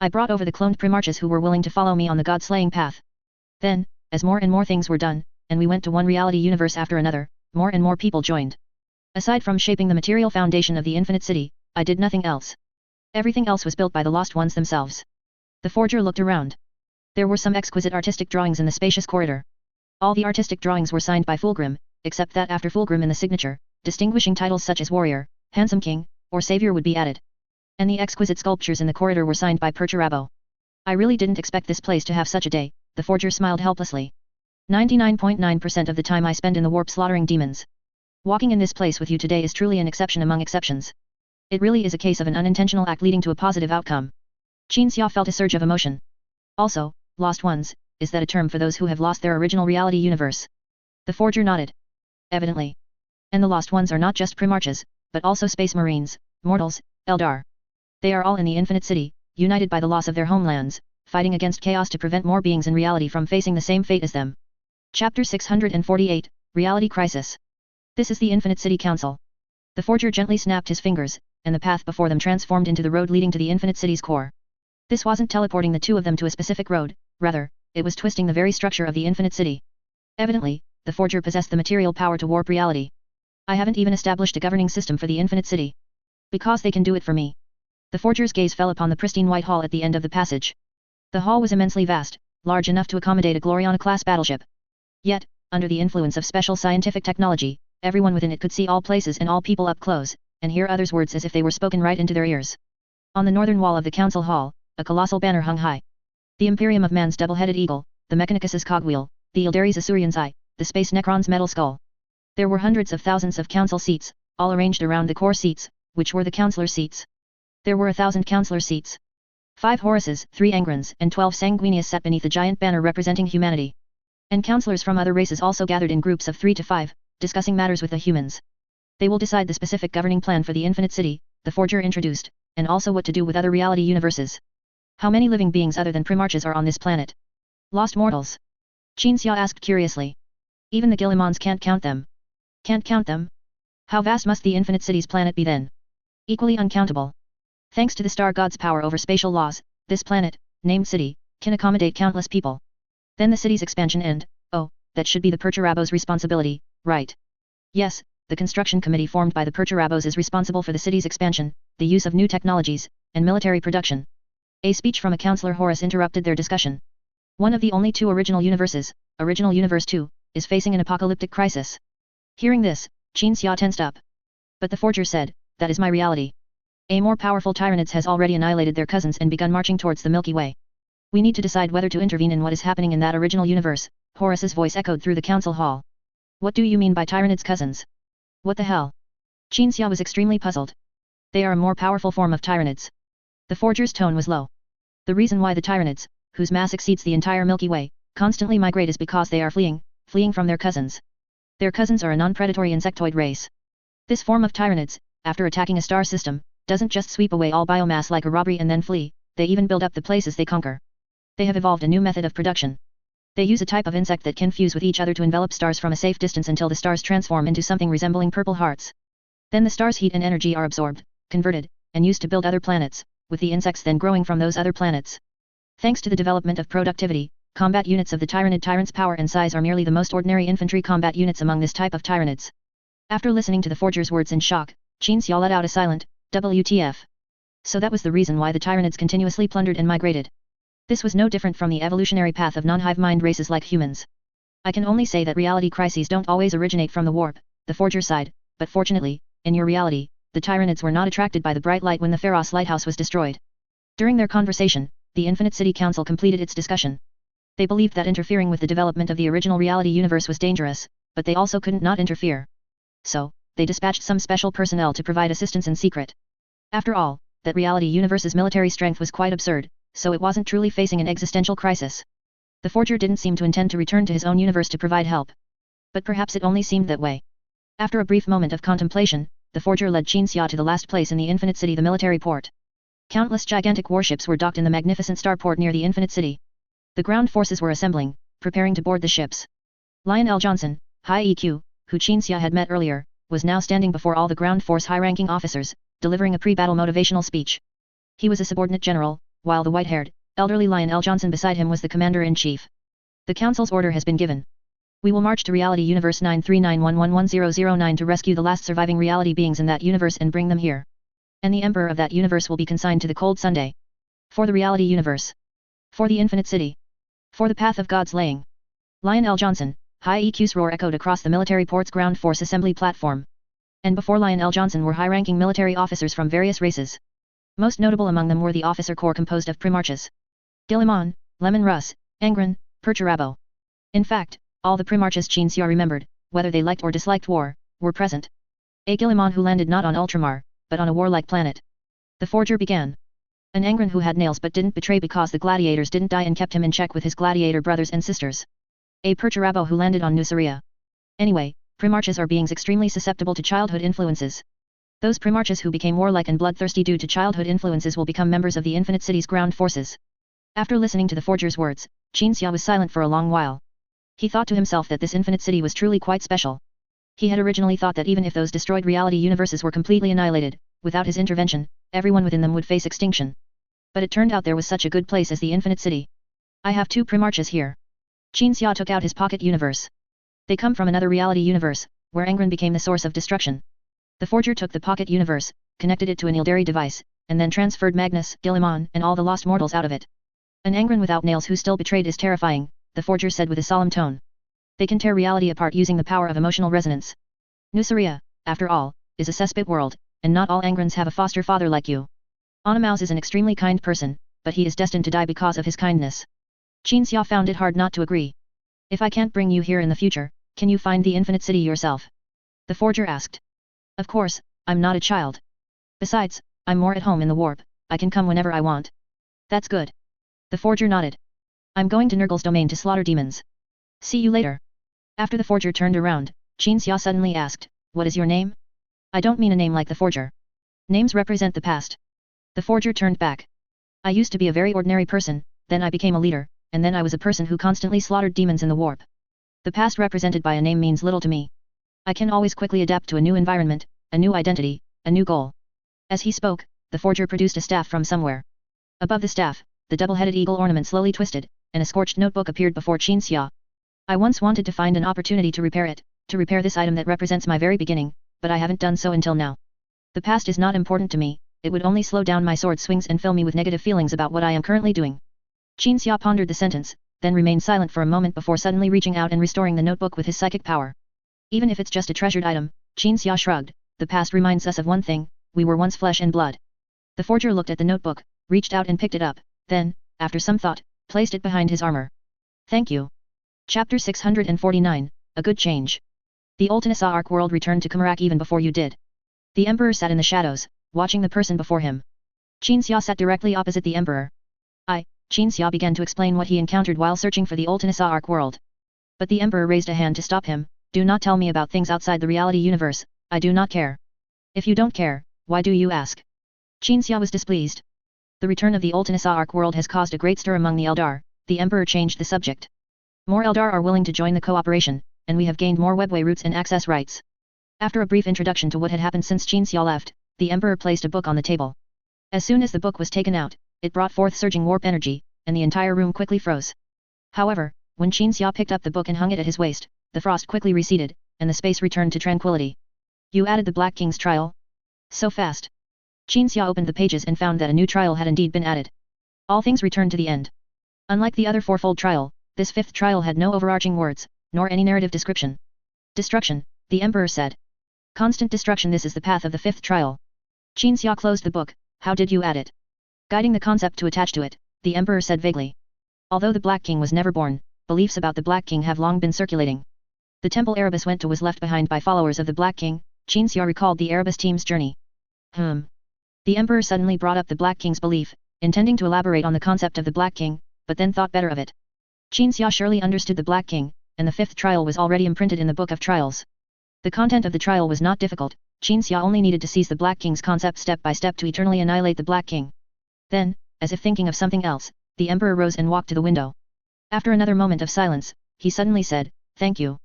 I brought over the cloned Primarchs who were willing to follow me on the god-slaying path. Then, as more and more things were done, and we went to one reality universe after another, more and more people joined. Aside from shaping the material foundation of the Infinite City, I did nothing else. Everything else was built by the Lost Ones themselves. The forger looked around. There were some exquisite artistic drawings in the spacious corridor. All the artistic drawings were signed by Fulgrim, except that after Fulgrim in the signature, distinguishing titles such as Warrior, Handsome King, or Savior would be added. And the exquisite sculptures in the corridor were signed by Perturabo. I really didn't expect this place to have such a day, the forger smiled helplessly. 99.9% of the time I spend in the warp slaughtering demons. Walking in this place with you today is truly an exception among exceptions. It really is a case of an unintentional act leading to a positive outcome. Qin felt a surge of emotion. Also, Lost Ones, is that a term for those who have lost their original reality universe? The forger nodded. Evidently. And the Lost Ones are not just Primarchs, but also Space Marines, Mortals, Eldar. They are all in the Infinite City, united by the loss of their homelands, fighting against chaos to prevent more beings in reality from facing the same fate as them. Chapter 648, Reality Crisis. This is the Infinite City Council. The forger gently snapped his fingers, and the path before them transformed into the road leading to the Infinite City's core. This wasn't teleporting the two of them to a specific road, rather, it was twisting the very structure of the Infinite City. Evidently, the forger possessed the material power to warp reality. I haven't even established a governing system for the Infinite City. Because they can do it for me. The forger's gaze fell upon the pristine white hall at the end of the passage. The hall was immensely vast, large enough to accommodate a Gloriana-class battleship. Yet, under the influence of special scientific technology, everyone within it could see all places and all people up close, and hear others' words as if they were spoken right into their ears. On the northern wall of the council hall, a colossal banner hung high. The Imperium of Man's double-headed eagle, the Mechanicus's cogwheel, the Ildari's Asuryan's eye, the Space Necron's metal skull. There were hundreds of thousands of council seats, all arranged around the core seats, which were the councillor seats. There were 1,000 councillor seats. 5 Horuses, 3 Angrons, and 12 Sanguinius sat beneath the giant banner representing humanity. And councillors from other races also gathered in groups of 3 to 5, discussing matters with the humans. They will decide the specific governing plan for the Infinite City, the forger introduced, and also what to do with other reality universes. How many living beings other than Primarchs are on this planet? Lost mortals? Qin asked curiously. Even the Guillimons can't count them. Can't count them? How vast must the Infinite City's planet be then? Equally uncountable. Thanks to the Star God's power over spatial laws, this planet, named City, can accommodate countless people. Then the city's expansion and, oh, that should be the Perturabo's responsibility, right? Yes, the construction committee formed by the Perturabos is responsible for the city's expansion, the use of new technologies, and military production. A speech from a councillor Horus interrupted their discussion. One of the only 2 original universes, Original Universe 2, is facing an apocalyptic crisis. Hearing this, Qin tensed up. But the forger said, that is my reality. A more powerful Tyranids has already annihilated their cousins and begun marching towards the Milky Way. We need to decide whether to intervene in what is happening in that original universe. Horus's voice echoed through the council hall. What do you mean by Tyranids' cousins? What the hell? Qin was extremely puzzled. They are a more powerful form of Tyranids. The forger's tone was low. The reason why the Tyranids, whose mass exceeds the entire Milky Way, constantly migrate is because they are fleeing from their cousins. Their cousins are a non-predatory insectoid race. This form of Tyranids, after attacking a star system, doesn't just sweep away all biomass like a robbery and then flee, they even build up the places they conquer. They have evolved a new method of production. They use a type of insect that can fuse with each other to envelop stars from a safe distance until the stars transform into something resembling purple hearts. Then the star's heat and energy are absorbed, converted, and used to build other planets, with the insects then growing from those other planets. Thanks to the development of productivity, combat units of the Tyranid tyrant's power and size are merely the most ordinary infantry combat units among this type of Tyranids. After listening to the forger's words in shock, Qin Xia let out a silent, WTF. So that was the reason why the Tyranids continuously plundered and migrated. This was no different from the evolutionary path of non-hive mind races like humans. I can only say that reality crises don't always originate from the warp, the forger sighed, but fortunately, in your reality, the Tyranids were not attracted by the bright light when the Pharos lighthouse was destroyed. During their conversation, the Infinite City Council completed its discussion. They believed that interfering with the development of the original reality universe was dangerous, but they also couldn't not interfere. So, they dispatched some special personnel to provide assistance in secret. After all, that reality universe's military strength was quite absurd, so it wasn't truly facing an existential crisis. The forger didn't seem to intend to return to his own universe to provide help. But perhaps it only seemed that way. After a brief moment of contemplation, the forger led Qin Xia to the last place in the Infinite City, the military port. Countless gigantic warships were docked in the magnificent starport near the Infinite City. The ground forces were assembling, preparing to board the ships. Lionel Johnson, high EQ, who Qin Xia had met earlier, was now standing before all the ground force high-ranking officers, delivering a pre-battle motivational speech. He was a subordinate general, while the white-haired, elderly Lionel Johnson beside him was the commander-in-chief. The council's order has been given. We will march to Reality Universe 939111009 to rescue the last surviving reality beings in that universe and bring them here. And the Emperor of that universe will be consigned to the cold Sunday. For the Reality Universe. For the Infinite City. For the path of God's laying. Lionel Johnson, high EQ's roar echoed across the military port's ground force assembly platform. And before Lionel Johnson were high-ranking military officers from various races. Most notable among them were the officer corps composed of primarchs. Guilliman, Lemon Russ, Angron, Perturabo. In fact, all the primarchs Qin Xia remembered, whether they liked or disliked war, were present. A Guilliman who landed not on Ultramar, but on a warlike planet. The forger began. An Angron who had nails but didn't betray because the gladiators didn't die and kept him in check with his gladiator brothers and sisters. A Perturabo who landed on Nuceria. Anyway, primarchs are beings extremely susceptible to childhood influences. Those primarchs who became warlike and bloodthirsty due to childhood influences will become members of the Infinite City's ground forces. After listening to the forger's words, Qin Xia was silent for a long while. He thought to himself that this Infinite City was truly quite special. He had originally thought that even if those destroyed reality universes were completely annihilated, without his intervention, everyone within them would face extinction. But it turned out there was such a good place as the Infinite City. I have two primarchs here. Qin Xia took out his pocket universe. They come from another reality universe, where Angron became the source of destruction. The forger took the pocket universe, connected it to an Ildari device, and then transferred Magnus, Guilliman, and all the lost mortals out of it. An Angron without nails who still betrayed is terrifying, the forger said with a solemn tone. They can tear reality apart using the power of emotional resonance. Nuceria, after all, is a cesspit world, and not all Angrons have a foster father like you. Onamaus is an extremely kind person, but he is destined to die because of his kindness. Qin Xia found it hard not to agree. If I can't bring you here in the future, can you find the Infinite City yourself? The forger asked. Of course, I'm not a child. Besides, I'm more at home in the warp, I can come whenever I want. That's good. The forger nodded. I'm going to Nurgle's domain to slaughter demons. See you later. After the forger turned around, Qin Xia suddenly asked, what is your name? I don't mean a name like the forger. Names represent the past. The forger turned back. I used to be a very ordinary person, then I became a leader, and then I was a person who constantly slaughtered demons in the warp. The past represented by a name means little to me. I can always quickly adapt to a new environment, a new identity, a new goal. As he spoke, the forger produced a staff from somewhere. Above the staff, the double-headed eagle ornament slowly twisted, and a scorched notebook appeared before Qin Xia. I once wanted to find an opportunity to repair it, to repair this item that represents my very beginning, but I haven't done so until now. The past is not important to me, it would only slow down my sword swings and fill me with negative feelings about what I am currently doing. Qin Xia pondered the sentence, then remained silent for a moment before suddenly reaching out and restoring the notebook with his psychic power. Even if it's just a treasured item, Qin Xia shrugged, the past reminds us of one thing, we were once flesh and blood. The forger looked at the notebook, reached out and picked it up, then, after some thought, placed it behind his armor. Thank you. Chapter 649, A Good Change. The Ultinasa Arc world returned to Kumarak even before you did. The Emperor sat in the shadows, watching the person before him. Qin Xia sat directly opposite the Emperor. Qin Xia began to explain what he encountered while searching for the Ultinasa Arc world. But the Emperor raised a hand to stop him, do not tell me about things outside the reality universe, I do not care. If you don't care, why do you ask? Qin Xia was displeased. The return of the Ultinasa Arc world has caused a great stir among the Eldar, the Emperor changed the subject. More Eldar are willing to join the cooperation, and we have gained more webway routes and access rights. After a brief introduction to what had happened since Qin Xia left, the Emperor placed a book on the table. As soon as the book was taken out, it brought forth surging warp energy, and the entire room quickly froze. However, when Qin Xia picked up the book and hung it at his waist, the frost quickly receded, and the space returned to tranquility. You added the Black King's trial? So fast. Qin Xia opened the pages and found that a new trial had indeed been added. All things returned to the end. Unlike the other fourfold trial, this fifth trial had no overarching words, nor any narrative description. Destruction, the Emperor said. Constant destruction, this is the path of the fifth trial. Qin Xia closed the book. How did you add it? Guiding the concept to attach to it, the Emperor said vaguely. Although the Black King was never born, beliefs about the Black King have long been circulating. The temple Erebus went to was left behind by followers of the Black King. Qin Xia recalled the Erebus team's journey. The Emperor suddenly brought up the Black King's belief, intending to elaborate on the concept of the Black King, but then thought better of it. Qin Xia surely understood the Black King, and the fifth trial was already imprinted in the Book of Trials. The content of the trial was not difficult. Qin Xia only needed to seize the Black King's concept step by step to eternally annihilate the Black King. Then, as if thinking of something else, the Emperor rose and walked to the window. After another moment of silence, he suddenly said, "Thank you.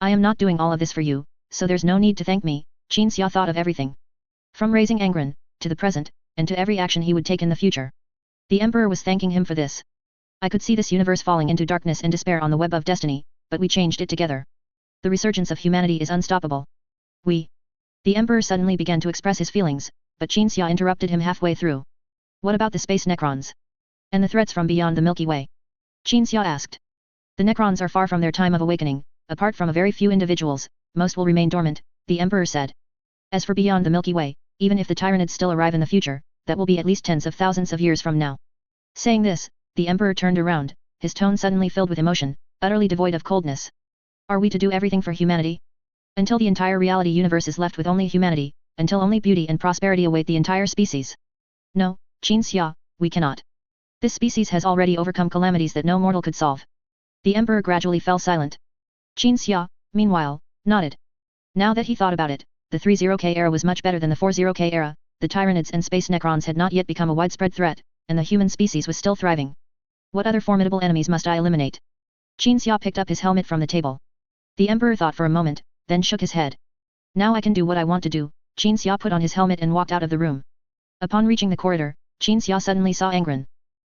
I am not doing all of this for you, so there's no need to thank me." Qin Xia thought of everything. From raising Angron, to the present, and to every action he would take in the future. The Emperor was thanking him for this. I could see this universe falling into darkness and despair on the web of destiny, but we changed it together. The resurgence of humanity is unstoppable. We. The Emperor suddenly began to express his feelings, but Qin Xia interrupted him halfway through. What about the space Necrons? And the threats from beyond the Milky Way? Qin Xia asked. The Necrons are far from their time of awakening, apart from a very few individuals, most will remain dormant, the Emperor said. As for beyond the Milky Way, even if the Tyranids still arrive in the future, that will be at least tens of thousands of years from now. Saying this, the Emperor turned around, his tone suddenly filled with emotion, utterly devoid of coldness. Are we to do everything for humanity? Until the entire reality universe is left with only humanity, until only beauty and prosperity await the entire species? No, Qin Xia, we cannot. This species has already overcome calamities that no mortal could solve. The Emperor gradually fell silent. Qin Xia, meanwhile, nodded. Now that he thought about it, the 30K era was much better than the 40K era, the Tyranids and space Necrons had not yet become a widespread threat, and the human species was still thriving. What other formidable enemies must I eliminate? Qin Xia picked up his helmet from the table. The Emperor thought for a moment, then shook his head. Now I can do what I want to do. Qin Xia put on his helmet and walked out of the room. Upon reaching the corridor, Qin Xia suddenly saw Angron.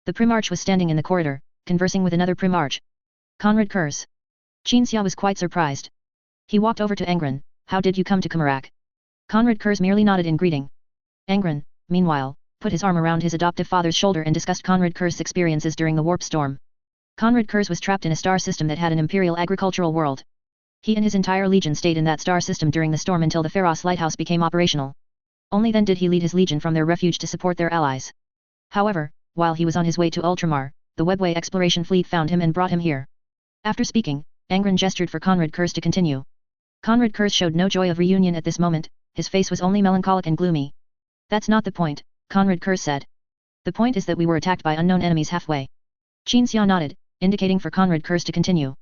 The Primarch was standing in the corridor, conversing with another Primarch. Conrad Kurz. Qin Xia was quite surprised. He walked over to Angron. How did you come to Kumarak? Conrad Kurz merely nodded in greeting. Angron, meanwhile, put his arm around his adoptive father's shoulder and discussed Conrad Kurz's experiences during the warp storm. Conrad Kurz was trapped in a star system that had an imperial agricultural world. He and his entire legion stayed in that star system during the storm until the Pharos lighthouse became operational. Only then did he lead his legion from their refuge to support their allies. However, while he was on his way to Ultramar, the Webway exploration fleet found him and brought him here. After speaking, Angron gestured for Conrad Kurz to continue. Conrad Kurz showed no joy of reunion at this moment, his face was only melancholic and gloomy. That's not the point, Conrad Kurz said. The point is that we were attacked by unknown enemies halfway. Qin Xia nodded, indicating for Conrad Kurz to continue.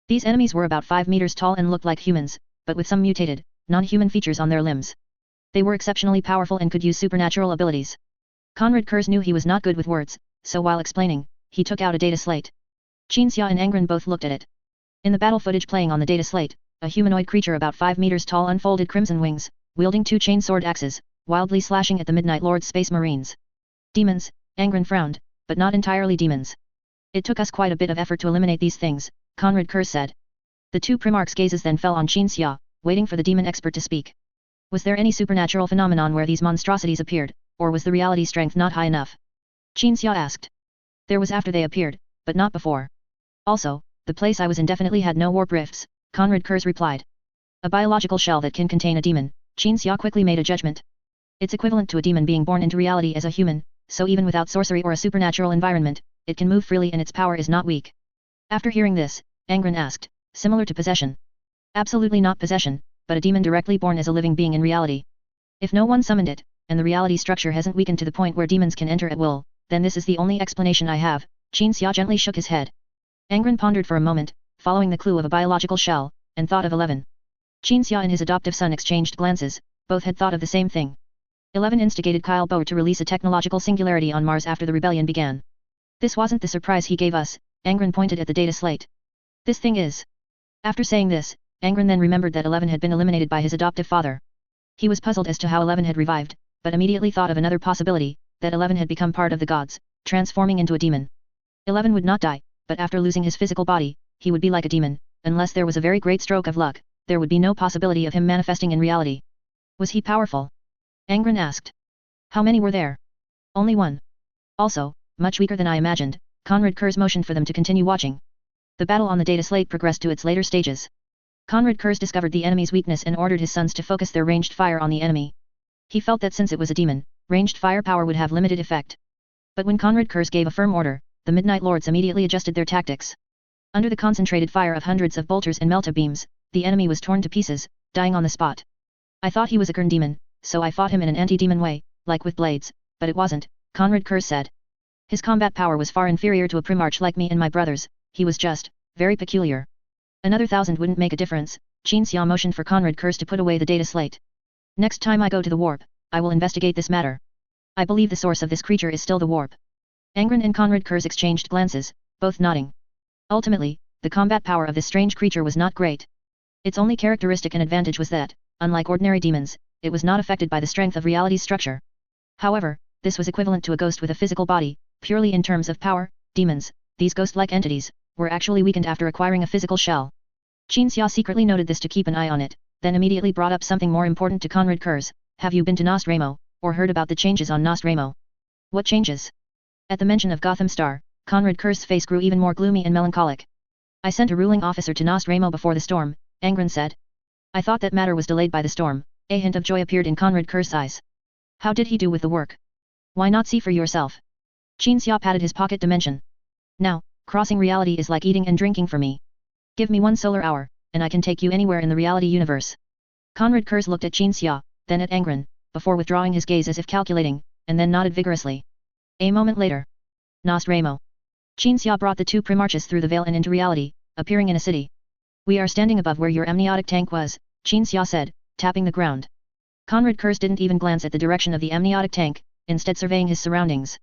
These enemies were about 5 meters tall and looked like humans, but with some mutated, non-human features on their limbs. They were exceptionally powerful and could use supernatural abilities. Conrad Kurz knew he was not good with words, so while explaining, he took out a data slate. Qin Xia and Angron both looked at it. In the battle footage playing on the data slate, a humanoid creature about 5 meters tall unfolded crimson wings, wielding 2 chainsword axes, wildly slashing at the Midnight Lord's Space Marines. Demons, Angron frowned, but not entirely demons. It took us quite a bit of effort to eliminate these things, Conrad Kurz said. The two Primarchs' gazes then fell on Qin Xia, waiting for the demon expert to speak. Was there any supernatural phenomenon where these monstrosities appeared, or was the reality strength not high enough? Qin Xia asked. There was after they appeared, but not before. Also, the place I was in definitely had no warp rifts, Conrad Kurz replied. A biological shell that can contain a demon, Qin Xia quickly made a judgment. It's equivalent to a demon being born into reality as a human, so even without sorcery or a supernatural environment, it can move freely and its power is not weak. After hearing this, Angron asked, similar to possession? Absolutely not possession, but a demon directly born as a living being in reality. If no one summoned it, and the reality structure hasn't weakened to the point where demons can enter at will, then this is the only explanation I have, Qin Xia gently shook his head. Angron pondered for a moment, following the clue of a biological shell, and thought of 11. Qin Xia and his adoptive son exchanged glances, both had thought of the same thing. 11 instigated Kyle Boer to release a technological singularity on Mars after the rebellion began. This wasn't the surprise he gave us, Angron pointed at the data slate. This thing is. After saying this, Angron then remembered that 11 had been eliminated by his adoptive father. He was puzzled as to how 11 had revived, but immediately thought of another possibility, that 11 had become part of the gods, transforming into a demon. 11 would not die, but after losing his physical body, he would be like a demon, unless there was a very great stroke of luck, there would be no possibility of him manifesting in reality. Was he powerful? Angron asked. How many were there? Only one. Also, much weaker than I imagined. Conrad Kurz motioned for them to continue watching. The battle on the data slate progressed to its later stages. Conrad Kurz discovered the enemy's weakness and ordered his sons to focus their ranged fire on the enemy. He felt that since it was a demon, ranged firepower would have limited effect. But when Conrad Kurz gave a firm order, the Midnight Lords immediately adjusted their tactics. Under the concentrated fire of hundreds of bolters and melta beams, the enemy was torn to pieces, dying on the spot. I thought he was a Kern demon, so I fought him in an anti-demon way, like with blades, but it wasn't, Conrad Kurz said. His combat power was far inferior to a Primarch like me and my brothers, he was just, very peculiar. Another 1,000 wouldn't make a difference, Qin Xia motioned for Conrad Kurz to put away the data slate. Next time I go to the warp, I will investigate this matter. I believe the source of this creature is still the warp. Angron and Conrad Kurz exchanged glances, both nodding. Ultimately, the combat power of this strange creature was not great. Its only characteristic and advantage was that, unlike ordinary demons, it was not affected by the strength of reality's structure. However, this was equivalent to a ghost with a physical body, purely in terms of power. Demons, these ghost-like entities, were actually weakened after acquiring a physical shell. Qin Xia secretly noted this to keep an eye on it, then immediately brought up something more important to Conrad Kurz. Have you been to Nostramo, or heard about the changes on Nostramo? What changes? At the mention of Gotham Star, Conrad Kurz's face grew even more gloomy and melancholic. I sent a ruling officer to Nostramo before the storm, Angron said. I thought that matter was delayed by the storm. A hint of joy appeared in Conrad Kurz's eyes. How did he do with the work? Why not see for yourself? Qin Xia patted his pocket dimension. Now, crossing reality is like eating and drinking for me. Give me 1 solar hour, and I can take you anywhere in the reality universe. Conrad Kurz looked at Qin Xia, then at Angron, before withdrawing his gaze as if calculating, and then nodded vigorously. A moment later. Nostramo. Qin Xia brought the 2 Primarches through the veil and into reality, appearing in a city. We are standing above where your amniotic tank was, Qin Xia said, tapping the ground. Conrad Kurz didn't even glance at the direction of the amniotic tank, instead surveying his surroundings.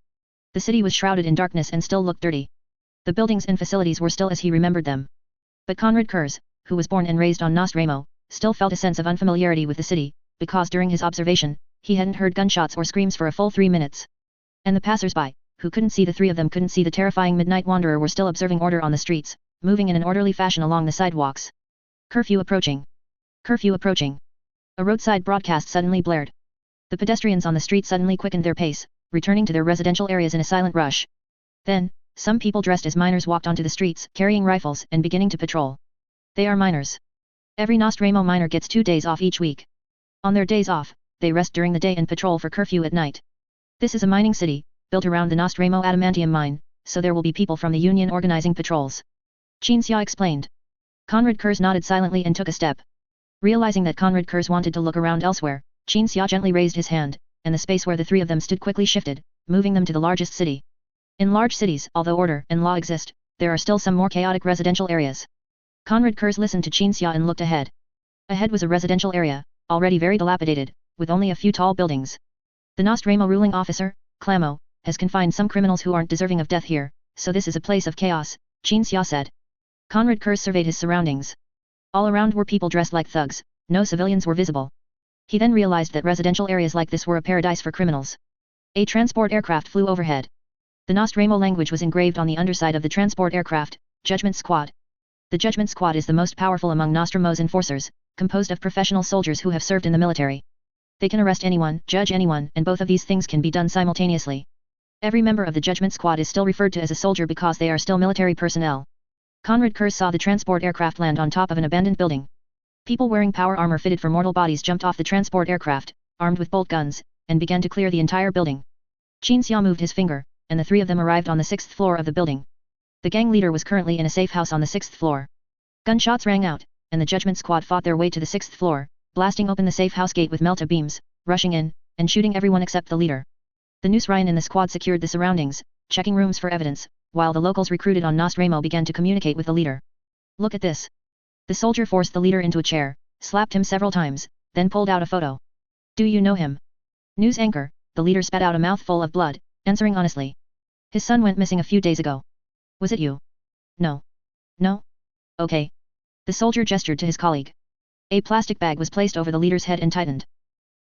The city was shrouded in darkness and still looked dirty. The buildings and facilities were still as he remembered them. But Conrad Kurz, who was born and raised on Nostramo, still felt a sense of unfamiliarity with the city, because during his observation, he hadn't heard gunshots or screams for a full 3 minutes. And the passers-by, who couldn't see the 3 of them couldn't see the terrifying Midnight Wanderer, were still observing order on the streets, moving in an orderly fashion along the sidewalks. Curfew approaching. Curfew approaching. A roadside broadcast suddenly blared. The pedestrians on the street suddenly quickened their pace, returning to their residential areas in a silent rush. Then, some people dressed as miners walked onto the streets, carrying rifles and beginning to patrol. They are miners. Every Nostramo miner gets 2 days off each week. On their days off, they rest during the day and patrol for curfew at night. This is a mining city, built around the Nostramo adamantium mine, so there will be people from the Union organizing patrols. Qin Xia explained. Conrad Kurz nodded silently and took a step. Realizing that Conrad Kurz wanted to look around elsewhere, Qin Xia gently raised his hand, and the space where the 3 of them stood quickly shifted, moving them to the largest city. In large cities, although order and law exist, there are still some more chaotic residential areas. Conrad Kurz listened to Qin Xia and looked ahead. Ahead was a residential area, already very dilapidated, with only a few tall buildings. The Nostramo ruling officer, Clamo, has confined some criminals who aren't deserving of death here, so this is a place of chaos, Qin Xia said. Conrad Kurz surveyed his surroundings. All around were people dressed like thugs, no civilians were visible. He then realized that residential areas like this were a paradise for criminals. A transport aircraft flew overhead. The Nostramo language was engraved on the underside of the transport aircraft, Judgment Squad. The Judgment Squad is the most powerful among Nostramo's enforcers, composed of professional soldiers who have served in the military. They can arrest anyone, judge anyone, and both of these things can be done simultaneously. Every member of the Judgment Squad is still referred to as a soldier because they are still military personnel. Conrad Kurz saw the transport aircraft land on top of an abandoned building. People wearing power armor fitted for mortal bodies jumped off the transport aircraft, armed with bolt guns, and began to clear the entire building. Qin Xia moved his finger, and the 3 of them arrived on the 6th floor of the building. The gang leader was currently in a safe house on the 6th floor. Gunshots rang out, and the Judgment Squad fought their way to the 6th floor, blasting open the safe house gate with melta beams, rushing in, and shooting everyone except the leader. The Noose Ryan in the squad secured the surroundings, checking rooms for evidence, while the locals recruited on Nostramo began to communicate with the leader. Look at this. The soldier forced the leader into a chair, slapped him several times, then pulled out a photo. Do you know him? News anchor, the leader spat out a mouthful of blood, answering honestly. His son went missing a few days ago. Was it you? No. No? Okay. The soldier gestured to his colleague. A plastic bag was placed over the leader's head and tightened.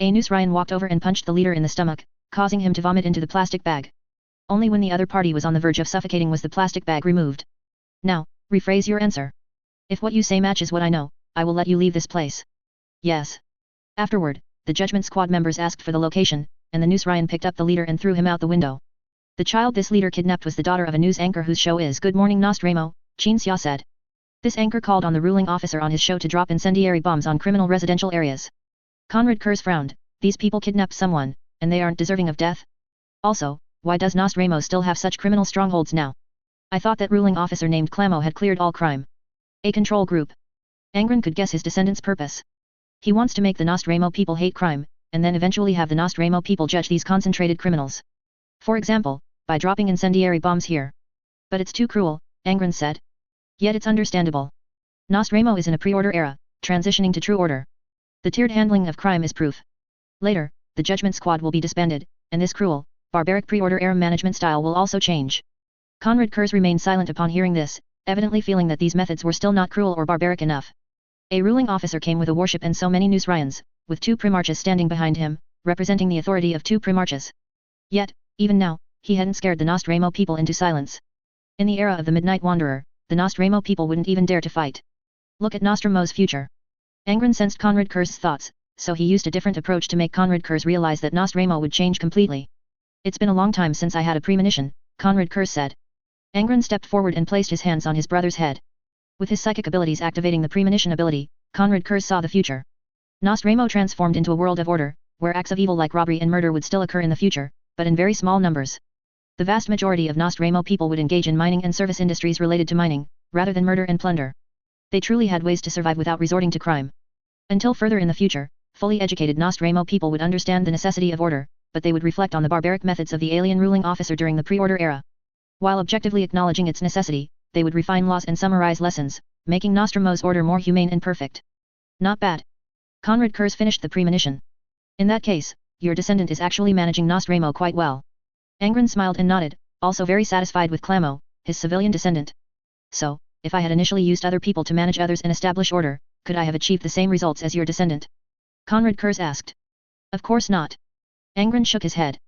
A Noose Ryan walked over and punched the leader in the stomach, causing him to vomit into the plastic bag. Only when the other party was on the verge of suffocating was the plastic bag removed. Now, rephrase your answer. If what you say matches what I know, I will let you leave this place. Yes. Afterward, the judgment squad members asked for the location, and the news Ryan picked up the leader and threw him out the window. The child this leader kidnapped was the daughter of a news anchor whose show is Good Morning Nostromo, Qin Xia said. This anchor called on the ruling officer on his show to drop incendiary bombs on criminal residential areas. Conrad Kurz frowned. These people kidnapped someone, and they aren't deserving of death? Also, why does Nostromo still have such criminal strongholds now? I thought that ruling officer named Clamo had cleared all crime. A control group. Angron could guess his descendant's purpose. He wants to make the Nostromo people hate crime, and then eventually have the Nostromo people judge these concentrated criminals. For example, by dropping incendiary bombs here. But it's too cruel, Angron said. Yet it's understandable. Nostromo is in a pre-order era, transitioning to true order. The tiered handling of crime is proof. Later, the judgment squad will be disbanded, and this cruel, barbaric pre-order era management style will also change. Conrad Kurz remained silent upon hearing this, evidently feeling that these methods were still not cruel or barbaric enough. A ruling officer came with a warship and so many news Ryans, with 2 primarchs standing behind him, representing the authority of 2 primarchs. Yet, even now, he hadn't scared the Nostromo people into silence. In the era of the Midnight Wanderer, the Nostromo people wouldn't even dare to fight. Look at Nostromo's future. Angron sensed Conrad Kurz's thoughts, so he used a different approach to make Conrad Kurz realize that Nostromo would change completely. It's been a long time since I had a premonition, Conrad Kurz said. Angron stepped forward and placed his hands on his brother's head. With his psychic abilities activating the premonition ability, Conrad Kurz saw the future. Nostromo transformed into a world of order, where acts of evil like robbery and murder would still occur in the future, but in very small numbers. The vast majority of Nostromo people would engage in mining and service industries related to mining, rather than murder and plunder. They truly had ways to survive without resorting to crime. Until further in the future, fully educated Nostromo people would understand the necessity of order, but they would reflect on the barbaric methods of the alien ruling officer during the pre-order era. While objectively acknowledging its necessity, they would refine laws and summarize lessons, making Nostromo's order more humane and perfect. Not bad. Conrad Kurz finished the premonition. In that case, your descendant is actually managing Nostromo quite well. Angron smiled and nodded, also very satisfied with Clamo, his civilian descendant. So, if I had initially used other people to manage others and establish order, could I have achieved the same results as your descendant? Conrad Kurz asked. Of course not. Angron shook his head.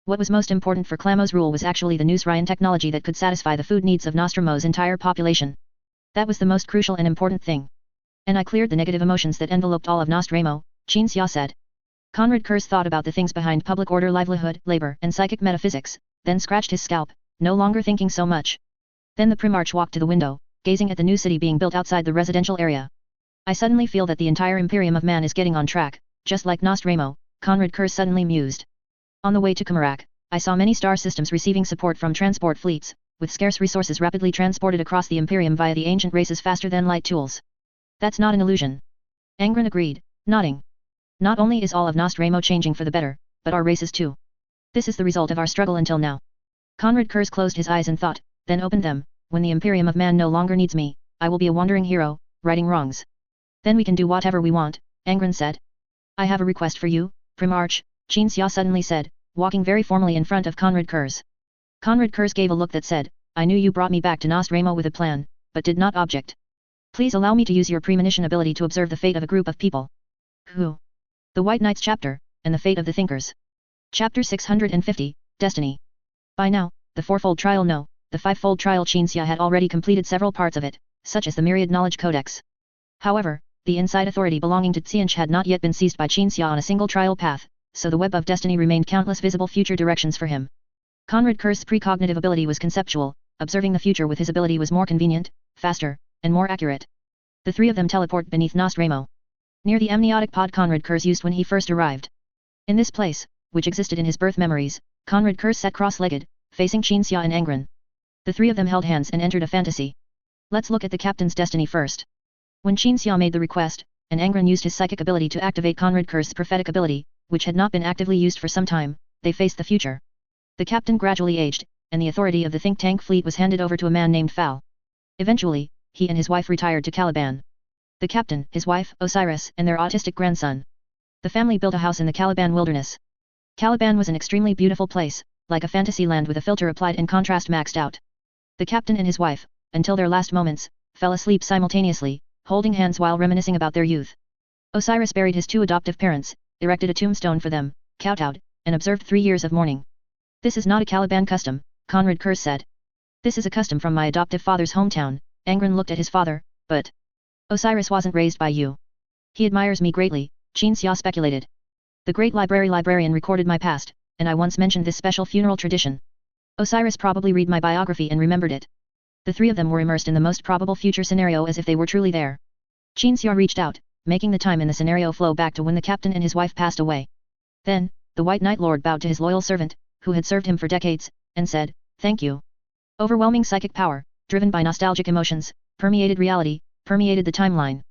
What was most important for Clamo's rule was actually the News Ryan technology that could satisfy the food needs of Nostromo's entire population. That was the most crucial and important thing. And I cleared the negative emotions that enveloped all of Nostromo, Qin Xia said. Conrad Kurz thought about the things behind public order, livelihood, labor, and psychic metaphysics, then scratched his scalp, no longer thinking so much. Then the Primarch walked to the window, gazing at the new city being built outside the residential area. I suddenly feel that the entire Imperium of Man is getting on track, just like Nostromo, Conrad Kurz suddenly mused. On the way to Kamarak, I saw many star systems receiving support from transport fleets, with scarce resources rapidly transported across the Imperium via the ancient races faster than light tools. That's not an illusion. Angron agreed, nodding. Not only is all of Nostromo changing for the better, but our races too. This is the result of our struggle until now. Conrad Kurz closed his eyes and thought, then opened them. When the Imperium of Man no longer needs me, I will be a wandering hero, righting wrongs. Then we can do whatever we want, Angron said. I have a request for you, Primarch, Qin Xia suddenly said, walking very formally in front of Conrad Kurz. Conrad Kurz gave a look that said, I knew you brought me back to Nostromo with a plan, but did not object. Please allow me to use your premonition ability to observe the fate of a group of people. Who? The White Knights chapter, and the fate of the Thinkers. Chapter 650, Destiny. By now, the fourfold trial no, the fivefold trial Qin Xia had already completed several parts of it, such as the Myriad Knowledge Codex. However, the inside authority belonging to Xianch had not yet been seized by Qin Xia on a single trial path, so the web of destiny remained countless visible future directions for him. Conrad Kurz's precognitive ability was conceptual, observing the future with his ability was more convenient, faster, and more accurate. The three of them teleport beneath Nostromo. Near the amniotic pod Conrad Kurz used when he first arrived. In this place, which existed in his birth memories, Conrad Kurz sat cross-legged, facing Qin Xia and Angron. The three of them held hands and entered a fantasy. Let's look at the captain's destiny first. When Qin Xia made the request, and Angron used his psychic ability to activate Conrad Kurz's prophetic ability, which had not been actively used for some time, they faced the future. The captain gradually aged, and the authority of the think tank fleet was handed over to a man named Fal. Eventually, he and his wife retired to Caliban. The captain, his wife, Osiris, and their autistic grandson. The family built a house in the Caliban wilderness. Caliban was an extremely beautiful place, like a fantasy land with a filter applied and contrast maxed out. The captain and his wife, until their last moments, fell asleep simultaneously, holding hands while reminiscing about their youth. Osiris buried his two adoptive parents, erected a tombstone for them, kowtowed, and observed 3 years of mourning. This is not a Caliban custom, Conrad Kurz said. This is a custom from my adoptive father's hometown. Angron looked at his father, but Osiris wasn't raised by you. He admires me greatly, Qin Xia speculated. The great librarian recorded my past, and I once mentioned this special funeral tradition. Osiris probably read my biography and remembered it. The three of them were immersed in the most probable future scenario as if they were truly there. Qin Xia reached out, making the time in the scenario flow back to when the captain and his wife passed away. Then, the White Knight Lord bowed to his loyal servant, who had served him for decades, and said, "Thank you." Overwhelming psychic power, driven by nostalgic emotions, permeated reality, permeated the timeline.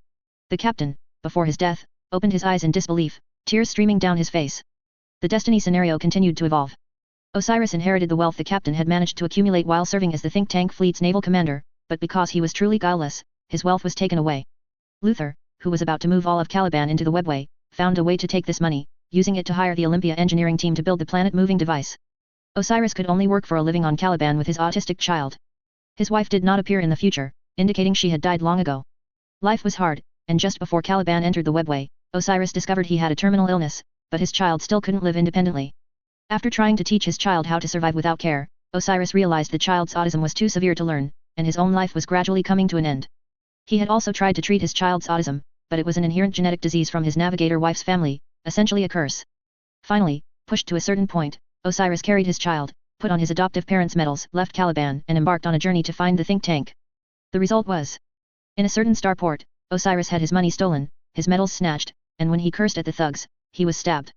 The captain, before his death, opened his eyes in disbelief, tears streaming down his face. The destiny scenario continued to evolve. Osiris inherited the wealth the captain had managed to accumulate while serving as the think tank fleet's naval commander, but because he was truly guileless, his wealth was taken away. Luther, who was about to move all of Caliban into the webway, found a way to take this money, using it to hire the Olympia engineering team to build the planet-moving device. Osiris could only work for a living on Caliban with his autistic child. His wife did not appear in the future, indicating she had died long ago. Life was hard, and just before Caliban entered the webway, Osiris discovered he had a terminal illness, but his child still couldn't live independently. After trying to teach his child how to survive without care, Osiris realized the child's autism was too severe to learn, and his own life was gradually coming to an end. He had also tried to treat his child's autism, but it was an inherent genetic disease from his navigator wife's family, essentially a curse. Finally, pushed to a certain point, Osiris carried his child, put on his adoptive parents' medals, left Caliban, and embarked on a journey to find the think tank. The result was, in a certain starport, Osiris had his money stolen, his medals snatched, and when he cursed at the thugs, he was stabbed.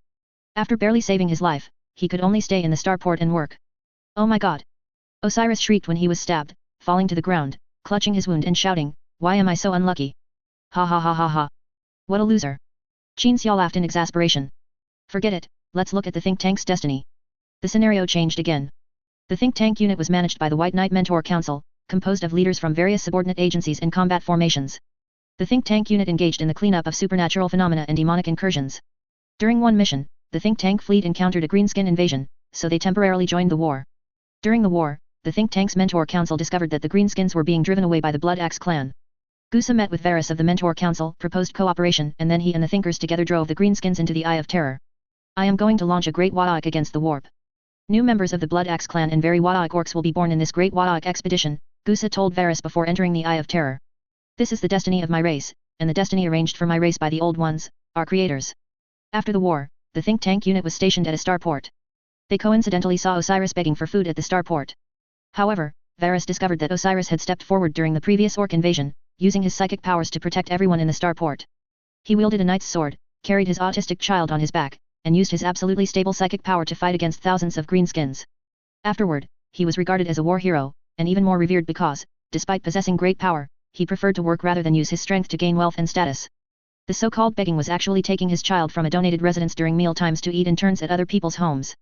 After barely saving his life, he could only stay in the starport and work. "Oh my god!" Osiris shrieked when he was stabbed, falling to the ground, clutching his wound and shouting, "Why am I so unlucky? Ha ha ha ha ha! What a loser!" Qin Xia laughed in exasperation. "Forget it, let's look at the think tank's destiny." The scenario changed again. The think tank unit was managed by the White Knight Mentor Council, composed of leaders from various subordinate agencies and combat formations. The think tank unit engaged in the cleanup of supernatural phenomena and demonic incursions. During one mission, the think tank fleet encountered a greenskin invasion, so they temporarily joined the war. During the war, the think tank's Mentor Council discovered that the greenskins were being driven away by the Blood Axe clan. Gusa met with Varus of the Mentor Council, proposed cooperation, and then he and the Thinkers together drove the greenskins into the Eye of Terror. "I am going to launch a great Wadaik against the warp. New members of the Blood Axe clan and very Wadaik orcs will be born in this great Wadaik expedition," Gusa told Varus before entering the Eye of Terror. "This is the destiny of my race, and the destiny arranged for my race by the Old Ones, our creators." After the war, the think tank unit was stationed at a starport. They coincidentally saw Osiris begging for food at the starport. However, Varus discovered that Osiris had stepped forward during the previous orc invasion, using his psychic powers to protect everyone in the starport. He wielded a knight's sword, carried his autistic child on his back, and used his absolutely stable psychic power to fight against thousands of greenskins. Afterward, he was regarded as a war hero, and even more revered because, despite possessing great power, he preferred to work rather than use his strength to gain wealth and status. The so-called begging was actually taking his child from a donated residence during meal times to eat in turns at other people's homes.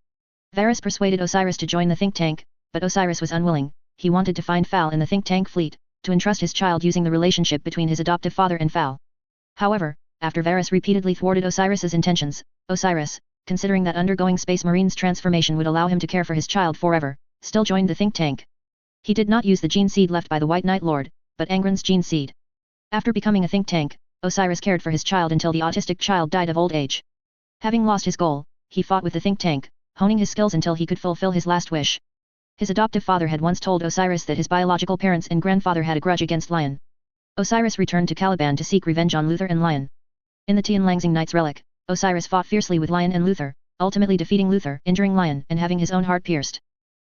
Varus persuaded Osiris to join the think tank, but Osiris was unwilling. He wanted to find Fal in the think tank fleet, to entrust his child using the relationship between his adoptive father and Fal. However, after Varus repeatedly thwarted Osiris's intentions, Osiris, considering that undergoing Space Marine's transformation would allow him to care for his child forever, still joined the think tank. He did not use the gene seed left by the White Knight Lord, but Angron's gene seed. After becoming a think tank, Osiris cared for his child until the autistic child died of old age. Having lost his goal, he fought with the think tank, honing his skills until he could fulfill his last wish. His adoptive father had once told Osiris that his biological parents and grandfather had a grudge against Lion. Osiris returned to Caliban to seek revenge on Luther and Lion. In the Tianlangxing Knight's relic, Osiris fought fiercely with Lion and Luther, ultimately defeating Luther, injuring Lion, and having his own heart pierced.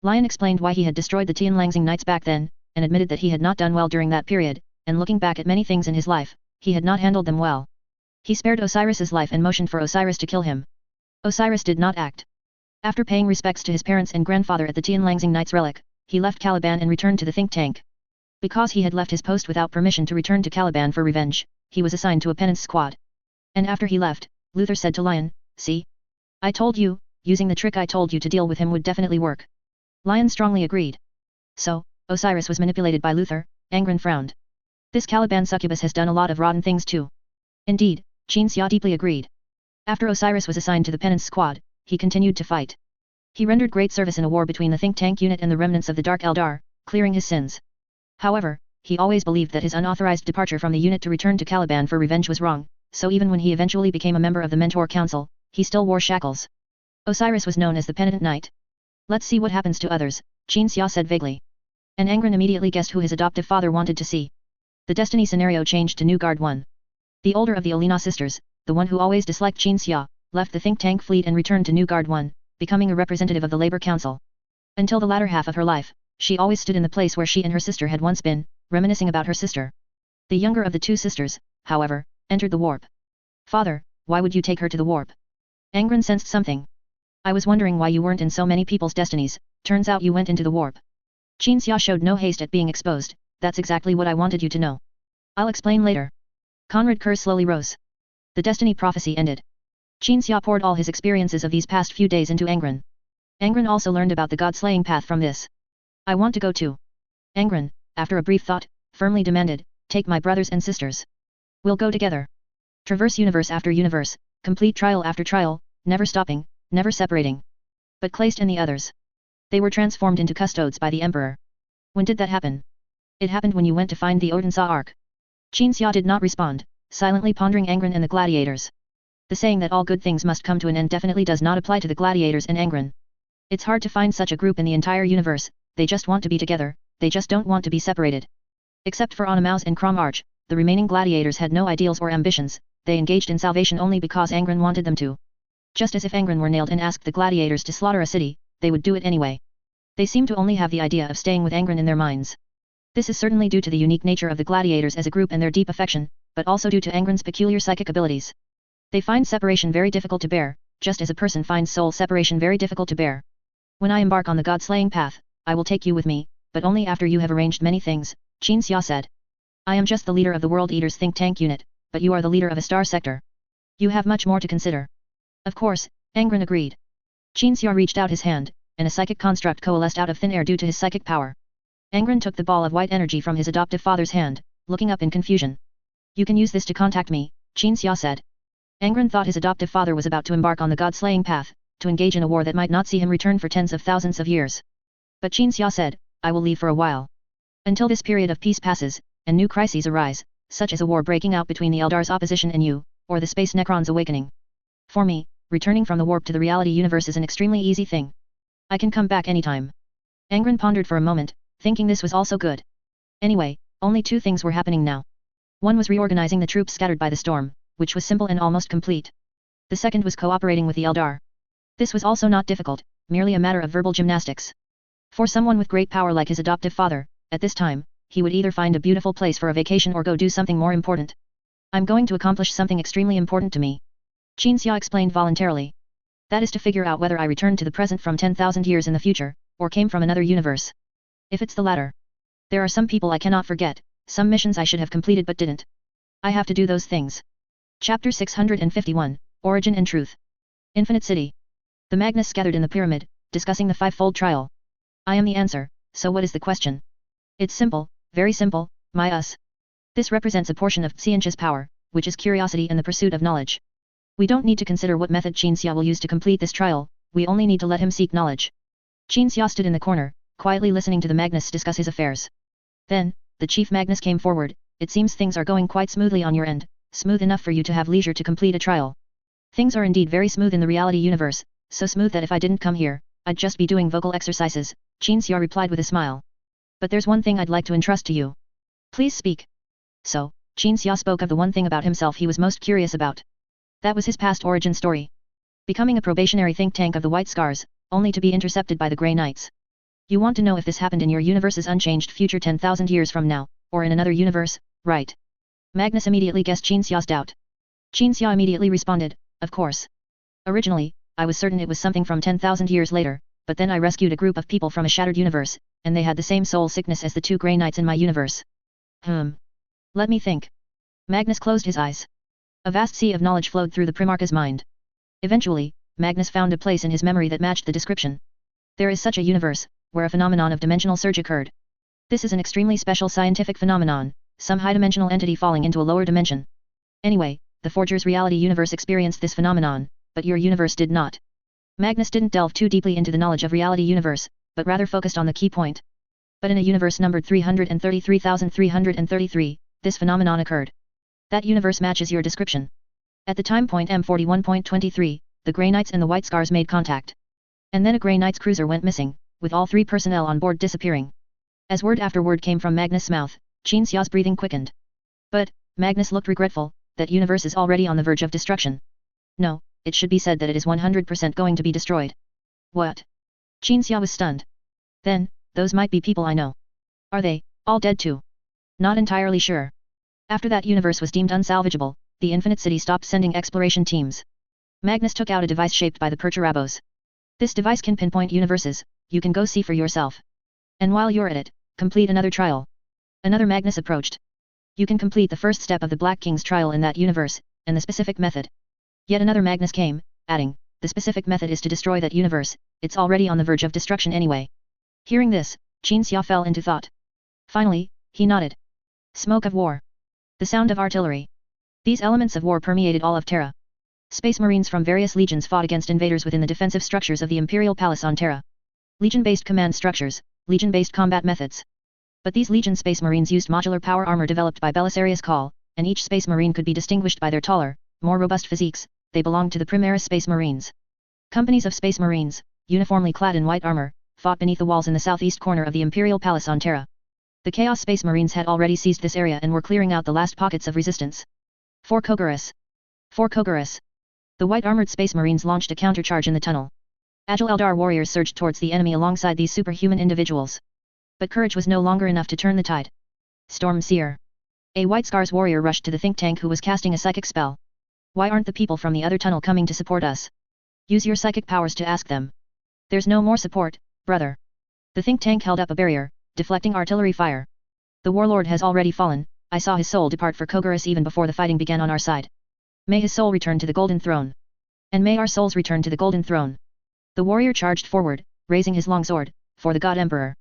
Lion explained why he had destroyed the Tianlangxing Knights back then, and admitted that he had not done well during that period, and looking back at many things in his life, he had not handled them well. He spared Osiris's life and motioned for Osiris to kill him. Osiris did not act. After paying respects to his parents and grandfather at the Tianlangxing Knight's relic, he left Caliban and returned to the think tank. Because he had left his post without permission to return to Caliban for revenge, he was assigned to a penance squad. And after he left, Luther said to Lion, "See? I told you, using the trick I told you to deal with him would definitely work." Lion strongly agreed. So, Osiris was manipulated by Luther. Angron frowned. "This Caliban succubus has done a lot of rotten things too." Indeed, Qin Xia deeply agreed. After Osiris was assigned to the penance squad, he continued to fight. He rendered great service in a war between the think tank unit and the remnants of the Dark Eldar, clearing his sins. However, he always believed that his unauthorized departure from the unit to return to Caliban for revenge was wrong, so even when he eventually became a member of the Mentor Council, he still wore shackles. Osiris was known as the Penitent Knight. "Let's see what happens to others," Qin Xia said vaguely. And Angron immediately guessed who his adoptive father wanted to see. The destiny scenario changed to New Guard 1. The older of the Olina sisters, the one who always disliked Qin Xia, left the think tank fleet and returned to New Guard 1, becoming a representative of the Labor Council. Until the latter half of her life, she always stood in the place where she and her sister had once been, reminiscing about her sister. The younger of the two sisters, however, entered the warp. Father, why would you take her to the warp? Angron sensed something. I was wondering why you weren't in so many people's destinies, turns out you went into the warp. Qin Xia showed no haste at being exposed, that's exactly what I wanted you to know. I'll explain later. Conrad Kerr slowly rose. The destiny prophecy ended. Qin Xia poured all his experiences of these past few days into Angron. Angron also learned about the god-slaying path from this. I want to go too. Angron, after a brief thought, firmly demanded, take my brothers and sisters. We'll go together. Traverse universe after universe, complete trial after trial, never stopping, never separating. But Kleist and the others. They were transformed into custodes by the Emperor. When did that happen? It happened when you went to find the Odinsa Ark. Qin Xia did not respond, silently pondering Angron and the gladiators. The saying that all good things must come to an end definitely does not apply to the gladiators and Angron. It's hard to find such a group in the entire universe, they just want to be together, they just don't want to be separated. Except for Onamaus and Crom Arch, the remaining gladiators had no ideals or ambitions, they engaged in salvation only because Angron wanted them to. Just as if Angron were nailed and asked the gladiators to slaughter a city, they would do it anyway. They seem to only have the idea of staying with Angron in their minds. This is certainly due to the unique nature of the gladiators as a group and their deep affection, but also due to Angron's peculiar psychic abilities. They find separation very difficult to bear, just as a person finds soul separation very difficult to bear. When I embark on the god-slaying path, I will take you with me, but only after you have arranged many things, Qin Xia said. I am just the leader of the World Eaters think tank unit, but you are the leader of a star sector. You have much more to consider. Of course, Angron agreed. Qin Xia reached out his hand, and a psychic construct coalesced out of thin air due to his psychic power. Angron took the ball of white energy from his adoptive father's hand, looking up in confusion. You can use this to contact me, Qin Xia said. Angron thought his adoptive father was about to embark on the god-slaying path, to engage in a war that might not see him return for tens of thousands of years. But Qin Xia said, I will leave for a while. Until this period of peace passes, and new crises arise, such as a war breaking out between the Eldar's opposition and you, or the Space Necron's awakening. For me, returning from the warp to the reality universe is an extremely easy thing. I can come back anytime. Angron pondered for a moment, thinking this was also good. Anyway, only two things were happening now. One was reorganizing the troops scattered by the storm, which was simple and almost complete. The second was cooperating with the Eldar. This was also not difficult, merely a matter of verbal gymnastics. For someone with great power like his adoptive father, at this time, he would either find a beautiful place for a vacation or go do something more important. I'm going to accomplish something extremely important to me. Qin Xia explained voluntarily. That is to figure out whether I returned to the present from 10,000 years in the future, or came from another universe. If it's the latter. There are some people I cannot forget, some missions I should have completed but didn't. I have to do those things. Chapter 651, Origin and Truth. Infinite City. The Magnus gathered in the pyramid, discussing the five-fold trial. I am the answer, so what is the question? It's simple, very simple, my us. This represents a portion of Xianqi's power, which is curiosity and the pursuit of knowledge. We don't need to consider what method Qin Xia will use to complete this trial, we only need to let him seek knowledge. Qin Xia stood in the corner, quietly listening to the Magnus discuss his affairs. Then, the Chief Magnus came forward, it seems things are going quite smoothly on your end, smooth enough for you to have leisure to complete a trial. Things are indeed very smooth in the reality universe, so smooth that if I didn't come here, I'd just be doing vocal exercises, Qin Xia replied with a smile. But there's one thing I'd like to entrust to you. Please speak. So, Qin Xia spoke of the one thing about himself he was most curious about. That was his past origin story. Becoming a probationary think tank of the White Scars, only to be intercepted by the Grey Knights. You want to know if this happened in your universe's unchanged future 10,000 years from now, or in another universe, right? Magnus immediately guessed Qin Xia's doubt. Qin Xia immediately responded, of course. Originally, I was certain it was something from 10,000 years later, but then I rescued a group of people from a shattered universe, and they had the same soul sickness as the two Grey Knights in my universe. Let me think. Magnus closed his eyes. A vast sea of knowledge flowed through the Primarch's mind. Eventually, Magnus found a place in his memory that matched the description. There is such a universe, where a phenomenon of dimensional surge occurred. This is an extremely special scientific phenomenon, some high-dimensional entity falling into a lower dimension. Anyway, the Forger's reality universe experienced this phenomenon, but your universe did not. Magnus didn't delve too deeply into the knowledge of reality universe, but rather focused on the key point. But in a universe numbered 333,333, this phenomenon occurred. That universe matches your description. At the time point M41.23, the Grey Knights and the White Scars made contact. And then a Grey Knights cruiser went missing, with all three personnel on board disappearing. As word after word came from Magnus' mouth, Qin Xia's breathing quickened. But, Magnus looked regretful, that universe is already on the verge of destruction. No, it should be said that it is 100% going to be destroyed. What? Qin Xia was stunned. Then, those might be people I know. Are they, all dead too? Not entirely sure. After that universe was deemed unsalvageable, the Infinite City stopped sending exploration teams. Magnus took out a device shaped by the Perturabos. This device can pinpoint universes, you can go see for yourself. And while you're at it, complete another trial. Another Magnus approached. You can complete the first step of the Black King's trial in that universe, and the specific method. Yet another Magnus came, adding, the specific method is to destroy that universe, it's already on the verge of destruction anyway. Hearing this, Qin Xia fell into thought. Finally, he nodded. Smoke of war. The sound of artillery. These elements of war permeated all of Terra. Space Marines from various legions fought against invaders within the defensive structures of the Imperial Palace on Terra. Legion-based command structures, Legion-based combat methods. But these Legion Space Marines used modular power armor developed by Belisarius Call, and each Space Marine could be distinguished by their taller, more robust physiques, they belonged to the Primaris Space Marines. Companies of Space Marines, uniformly clad in white armor, fought beneath the walls in the southeast corner of the Imperial Palace on Terra. The Chaos Space Marines had already seized this area and were clearing out the last pockets of resistance. For Kogaris. For Kogaris. The white-armored Space Marines launched a countercharge in the tunnel. Agile Eldar warriors surged towards the enemy alongside these superhuman individuals. But courage was no longer enough to turn the tide. Storm Seer. A White Scars warrior rushed to the think tank who was casting a psychic spell. Why aren't the people from the other tunnel coming to support us? Use your psychic powers to ask them. There's no more support, brother. The think tank held up a barrier, deflecting artillery fire. The warlord has already fallen, I saw his soul depart for Kogaris even before the fighting began on our side. May his soul return to the Golden Throne. And may our souls return to the Golden Throne. The warrior charged forward, raising his long sword, for the God Emperor.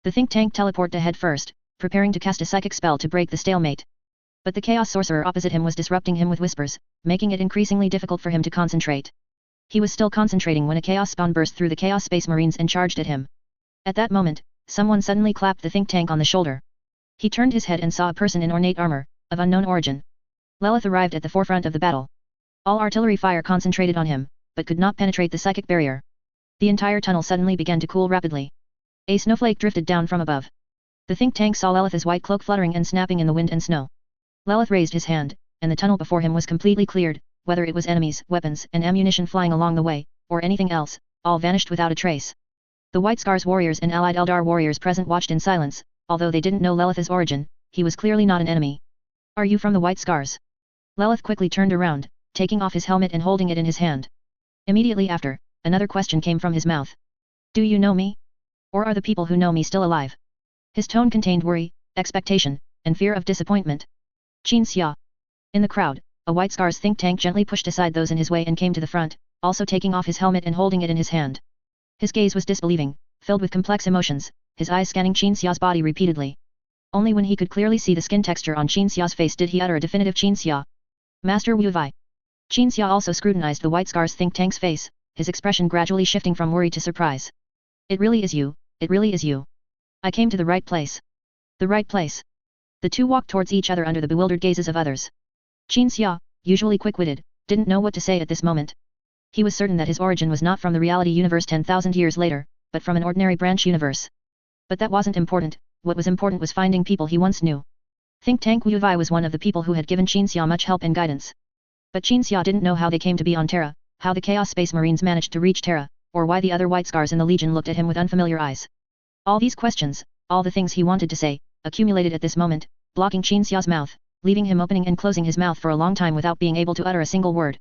The think tank teleported ahead first, preparing to cast a psychic spell to break the stalemate. But the Chaos Sorcerer opposite him was disrupting him with whispers, making it increasingly difficult for him to concentrate. He was still concentrating when a Chaos Spawn burst through the Chaos Space Marines and charged at him. At that moment, someone suddenly clapped the think tank on the shoulder. He turned his head and saw a person in ornate armor, of unknown origin. Lelith arrived at the forefront of the battle. All artillery fire concentrated on him, but could not penetrate the psychic barrier. The entire tunnel suddenly began to cool rapidly. A snowflake drifted down from above. The think tank saw Lelith's white cloak fluttering and snapping in the wind and snow. Lelith raised his hand, and the tunnel before him was completely cleared, whether it was enemies, weapons, and ammunition flying along the way, or anything else, all vanished without a trace. The White Scars warriors and allied Eldar warriors present watched in silence, although they didn't know Lelith's origin, he was clearly not an enemy. Are you from the White Scars? Lelith quickly turned around, taking off his helmet and holding it in his hand. Immediately after, another question came from his mouth. Do you know me? Or are the people who know me still alive? His tone contained worry, expectation, and fear of disappointment. Qin Xia. In the crowd, a White Scars think tank gently pushed aside those in his way and came to the front, also taking off his helmet and holding it in his hand. His gaze was disbelieving, filled with complex emotions, his eyes scanning Qin Xia's body repeatedly. Only when he could clearly see the skin texture on Qin Xia's face did he utter a definitive Qin Xia. Master Wu Wei. Qin Xia also scrutinized the White Scars think tank's face, his expression gradually shifting from worry to surprise. It really is you, it really is you. I came to the right place. The right place. The two walked towards each other under the bewildered gazes of others. Qin Xia, usually quick-witted, didn't know what to say at this moment. He was certain that his origin was not from the reality universe 10,000 years later, but from an ordinary branch universe. But that wasn't important, what was important was finding people he once knew. Think Tank Wu Wei was one of the people who had given Qin Xia much help and guidance. But Qin Xia didn't know how they came to be on Terra, how the Chaos Space Marines managed to reach Terra, or why the other White Scars in the Legion looked at him with unfamiliar eyes. All these questions, all the things he wanted to say, accumulated at this moment, blocking Qin Xia's mouth, leaving him opening and closing his mouth for a long time without being able to utter a single word.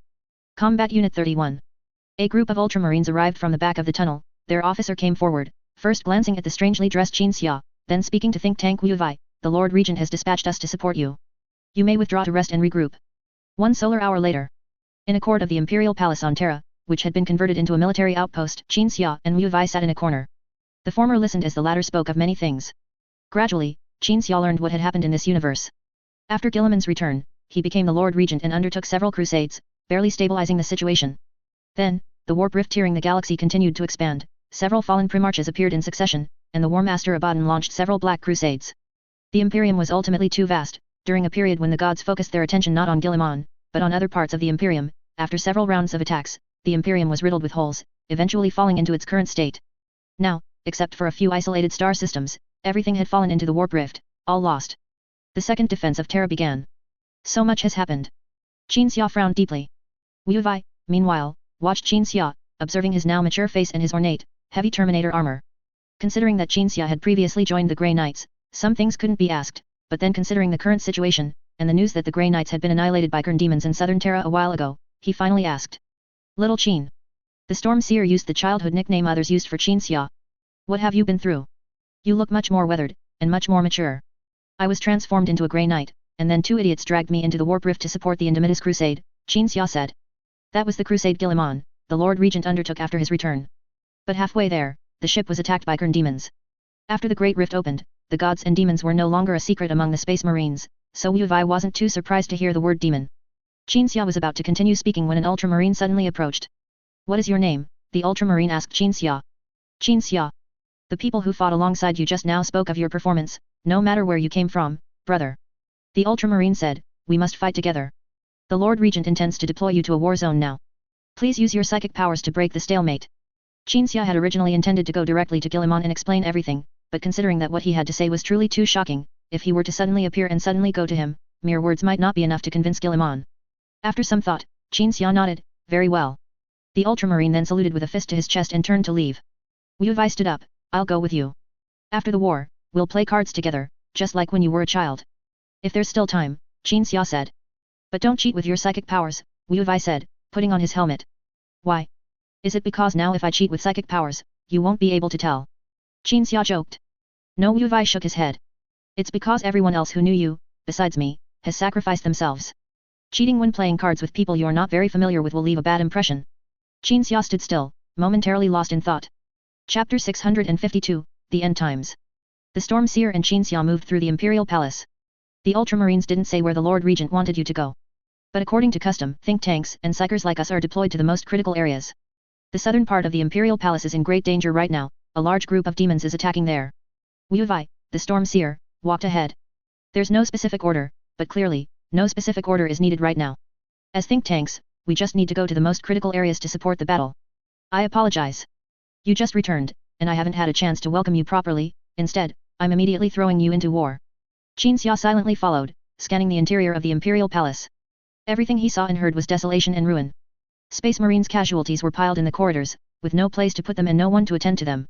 Combat Unit 31. A group of Ultramarines arrived from the back of the tunnel, their officer came forward, first glancing at the strangely dressed Qin Xia, then speaking to Think Tank Wu Wei, the Lord Regent has dispatched us to support you. You may withdraw to rest and regroup. 1 solar hour later. In a court of the Imperial Palace on Terra, which had been converted into a military outpost, Qin Xia and Wu Wei sat in a corner. The former listened as the latter spoke of many things. Gradually, Qin Xia learned what had happened in this universe. After Guilliman's return, he became the Lord Regent and undertook several crusades, barely stabilizing the situation. Then, the warp rift tearing the galaxy continued to expand, several fallen primarchs appeared in succession, and the War Master Abaddon launched several black crusades. The Imperium was ultimately too vast, during a period when the gods focused their attention not on Guilliman, but on other parts of the Imperium. After several rounds of attacks, the Imperium was riddled with holes, eventually falling into its current state. Now, except for a few isolated star systems, everything had fallen into the warp rift, all lost. The second defense of Terra began. So much has happened. Qin Xia frowned deeply. Wu Wei, meanwhile, watched Qin Xia, observing his now mature face and his ornate, heavy Terminator armor. Considering that Qin Xia had previously joined the Grey Knights, some things couldn't be asked, but then considering the current situation, and the news that the Grey Knights had been annihilated by Kern demons in southern Terra a while ago, he finally asked. Little Qin. The Storm Seer used the childhood nickname others used for Qin Xia. What have you been through? You look much more weathered, and much more mature. I was transformed into a Grey Knight, and then two idiots dragged me into the Warp Rift to support the Indomitus Crusade, Qin Xia said. That was the crusade Guilliman, the Lord Regent undertook after his return. But halfway there, the ship was attacked by Kern demons. After the Great Rift opened, the gods and demons were no longer a secret among the Space Marines, so Wu Wei wasn't too surprised to hear the word demon. Qin Xia was about to continue speaking when an Ultramarine suddenly approached. What is your name? The Ultramarine asked Qin Xia. Qin Xia. The people who fought alongside you just now spoke of your performance, no matter where you came from, brother. The Ultramarine said, we must fight together. The Lord Regent intends to deploy you to a war zone now. Please use your psychic powers to break the stalemate. Qin Xia had originally intended to go directly to Guilliman and explain everything, but considering that what he had to say was truly too shocking, if he were to suddenly appear and suddenly go to him, mere words might not be enough to convince Guilliman. After some thought, Qin Xia nodded, very well. The Ultramarine then saluted with a fist to his chest and turned to leave. Wu Wei stood up, I'll go with you. After the war, we'll play cards together, just like when you were a child. If there's still time, Qin Xia said. But don't cheat with your psychic powers, Wu Wei said, putting on his helmet. Why? Is it because now if I cheat with psychic powers, you won't be able to tell? Qin Xia joked. No, Wu Wei shook his head. It's because everyone else who knew you, besides me, has sacrificed themselves. Cheating when playing cards with people you're not very familiar with will leave a bad impression. Qin Xia stood still, momentarily lost in thought. Chapter 652, The End Times. The Storm Seer and Qin Xia moved through the Imperial Palace. The Ultramarines didn't say where the Lord Regent wanted you to go. But according to custom, think tanks and psychers like us are deployed to the most critical areas. The southern part of the Imperial Palace is in great danger right now, a large group of demons is attacking there. Wu Wei, the Storm Seer, walked ahead. There's no specific order, but clearly, no specific order is needed right now. As think tanks, we just need to go to the most critical areas to support the battle. I apologize. You just returned, and I haven't had a chance to welcome you properly, instead, I'm immediately throwing you into war. Qin Xia silently followed, scanning the interior of the Imperial Palace. Everything he saw and heard was desolation and ruin. Space Marines' casualties were piled in the corridors, with no place to put them and no one to attend to them.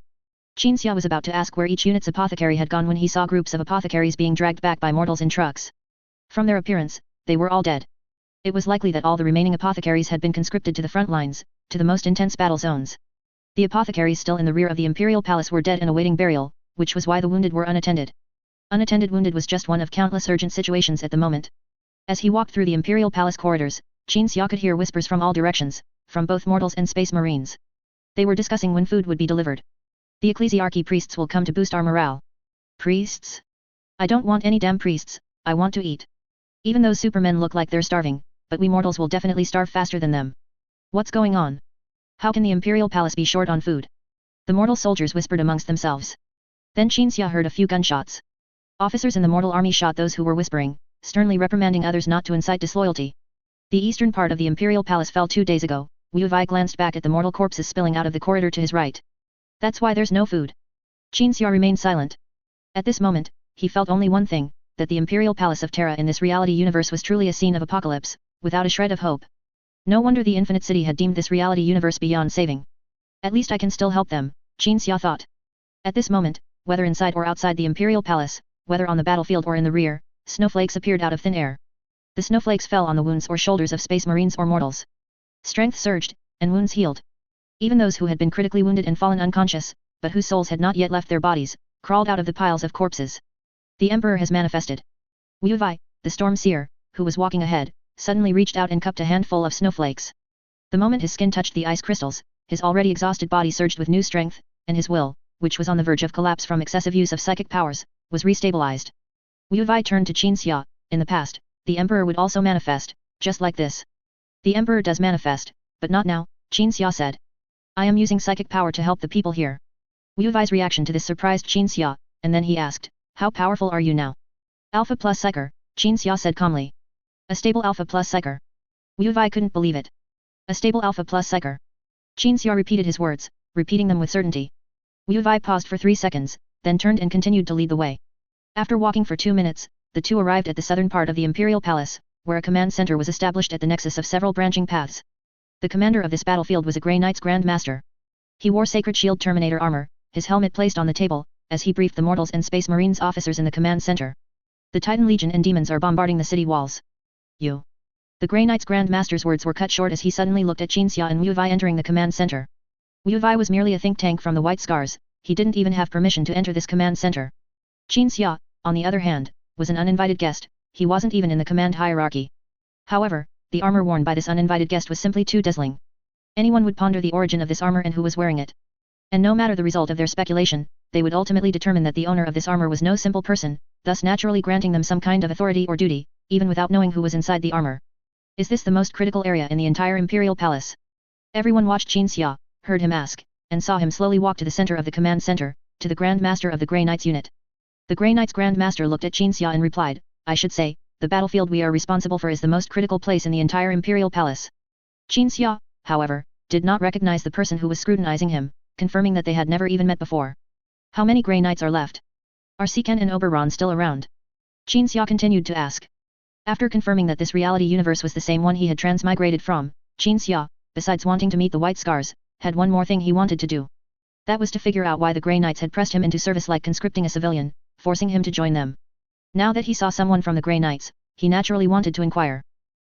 Qin Xia was about to ask where each unit's apothecary had gone when he saw groups of apothecaries being dragged back by mortals in trucks. From their appearance, they were all dead. It was likely that all the remaining apothecaries had been conscripted to the front lines, to the most intense battle zones. The apothecaries still in the rear of the Imperial Palace were dead and awaiting burial, which was why the wounded were unattended. Unattended wounded was just one of countless urgent situations at the moment. As he walked through the Imperial Palace corridors, Qin Xia could hear whispers from all directions, from both mortals and Space Marines. They were discussing when food would be delivered. The ecclesiarchy priests will come to boost our morale. Priests? I don't want any damn priests, I want to eat. Even those supermen look like they're starving, but we mortals will definitely starve faster than them. What's going on? How can the Imperial Palace be short on food? The mortal soldiers whispered amongst themselves. Then Qin Xia heard a few gunshots. Officers in the mortal army shot those who were whispering, sternly reprimanding others not to incite disloyalty. The eastern part of the Imperial Palace fell 2 days ago. Wu Wei glanced back at the mortal corpses spilling out of the corridor to his right. That's why there's no food. Qin Xia remained silent. At this moment, he felt only one thing, that the Imperial Palace of Terra in this reality universe was truly a scene of apocalypse, without a shred of hope. No wonder the Infinite City had deemed this reality universe beyond saving. At least I can still help them, Qin Xia thought. At this moment, whether inside or outside the Imperial Palace, whether on the battlefield or in the rear, snowflakes appeared out of thin air. The snowflakes fell on the wounds or shoulders of Space Marines or mortals. Strength surged, and wounds healed. Even those who had been critically wounded and fallen unconscious, but whose souls had not yet left their bodies, crawled out of the piles of corpses. The Emperor has manifested. Wu Wei, the Storm Seer, who was walking ahead, suddenly reached out and cupped a handful of snowflakes. The moment his skin touched the ice crystals, his already exhausted body surged with new strength, and his will, which was on the verge of collapse from excessive use of psychic powers, was restabilized. Wu Wei turned to Qin Xia. In the past, the Emperor would also manifest, just like this. The Emperor does manifest, but not now, Qin Xia said. I am using psychic power to help the people here. Wu Wei's reaction to this surprised Qin Xia, and then he asked, how powerful are you now? Alpha plus Psyker, Qin Xia said calmly. A stable Alpha plus Psyker. Wu Wei couldn't believe it. A stable Alpha plus Psyker. Qin Xia repeated his words, repeating them with certainty. Wu Wei paused for 3 seconds, then turned and continued to lead the way. After walking for 2 minutes, the two arrived at the southern part of the Imperial Palace, where a command center was established at the nexus of several branching paths. The commander of this battlefield was a Grey Knight's Grand Master. He wore Sacred Shield Terminator armor, his helmet placed on the table, as he briefed the mortals and Space Marines officers in the command center. The Titan Legion and demons are bombarding the city walls. You. The Grey Knight's Grand Master's words were cut short as he suddenly looked at Qinxia and Wu Wei entering the command center. Wu Wei was merely a think tank from the White Scars, he didn't even have permission to enter this command center. Qinxia, on the other hand, was an uninvited guest, he wasn't even in the command hierarchy. However, the armor worn by this uninvited guest was simply too dazzling. Anyone would ponder the origin of this armor and who was wearing it. And no matter the result of their speculation, they would ultimately determine that the owner of this armor was no simple person, thus naturally granting them some kind of authority or duty, even without knowing who was inside the armor. Is this the most critical area in the entire Imperial Palace? Everyone watched Qinxia, heard him ask, and saw him slowly walk to the center of the command center, to the Grand Master of the Grey Knights unit. The Grey Knights Grand Master looked at Qinxia and replied, I should say, the battlefield we are responsible for is the most critical place in the entire Imperial Palace. Qinxia, however, did not recognize the person who was scrutinizing him, confirming that they had never even met before. How many Grey Knights are left? Are Siken and Oberon still around? Qinxia continued to ask. After confirming that this reality universe was the same one he had transmigrated from, Qinxia, besides wanting to meet the White Scars, had one more thing he wanted to do. That was to figure out why the Grey Knights had pressed him into service like conscripting a civilian, forcing him to join them. Now that he saw someone from the Grey Knights, he naturally wanted to inquire.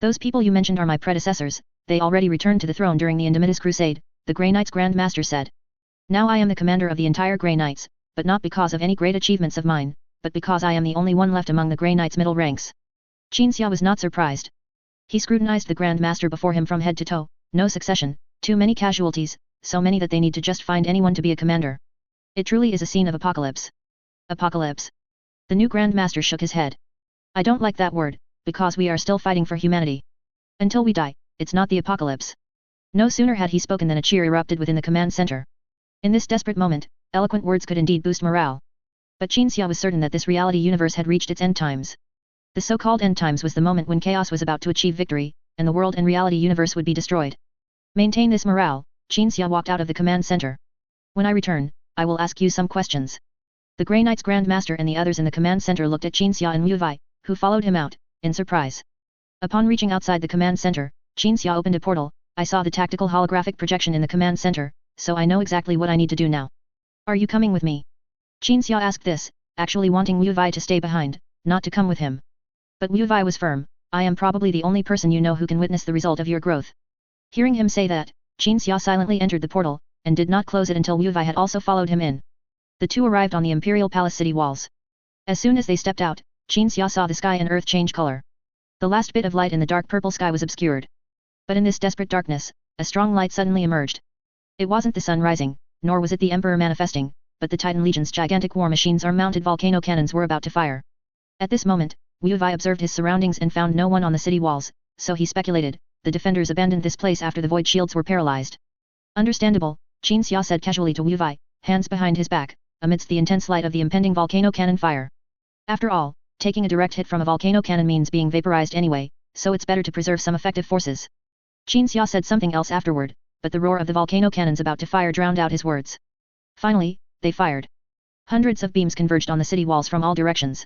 Those people you mentioned are my predecessors, they already returned to the throne during the Indomitus Crusade, the Grey Knights Grand Master said. Now I am the commander of the entire Grey Knights, but not because of any great achievements of mine, but because I am the only one left among the Grey Knights' middle ranks. Qinxia was not surprised. He scrutinized the Grand Master before him from head to toe, no succession, too many casualties, so many that they need to just find anyone to be a commander. It truly is a scene of apocalypse. Apocalypse. The new Grand Master shook his head. I don't like that word, because we are still fighting for humanity. Until we die, it's not the apocalypse. No sooner had he spoken than a cheer erupted within the command center. In this desperate moment, eloquent words could indeed boost morale. But Qinxia was certain that this reality universe had reached its end times. The so-called end times was the moment when chaos was about to achieve victory, and the world and reality universe would be destroyed. Maintain this morale, Qinxia walked out of the command center. When I return, I will ask you some questions. The Grey Knights Grand Master and the others in the command center looked at Qinxia and Wu Wei, who followed him out, in surprise. Upon reaching outside the command center, Qinxia opened a portal. I saw the tactical holographic projection in the command center, so I know exactly what I need to do now. Are you coming with me? Qinxia asked this, actually wanting Wu Wei to stay behind, not to come with him. But Wu Wei was firm, I am probably the only person you know who can witness the result of your growth. Hearing him say that, Qinxia silently entered the portal, and did not close it until Wu Wei had also followed him in. The two arrived on the Imperial Palace city walls. As soon as they stepped out, Qinxia saw the sky and earth change color. The last bit of light in the dark purple sky was obscured. But in this desperate darkness, a strong light suddenly emerged. It wasn't the sun rising, nor was it the Emperor manifesting, but the Titan Legion's gigantic war machines' arm-mounted volcano cannons were about to fire. At this moment, Wu Wei observed his surroundings and found no one on the city walls, so he speculated, the defenders abandoned this place after the void shields were paralyzed. Understandable, Qinxia said casually to Wu Wei, hands behind his back, amidst the intense light of the impending volcano cannon fire. After all, taking a direct hit from a volcano cannon means being vaporized anyway, so it's better to preserve some effective forces. Qinxia said something else afterward, but the roar of the volcano cannons about to fire drowned out his words. Finally, they fired. Hundreds of beams converged on the city walls from all directions.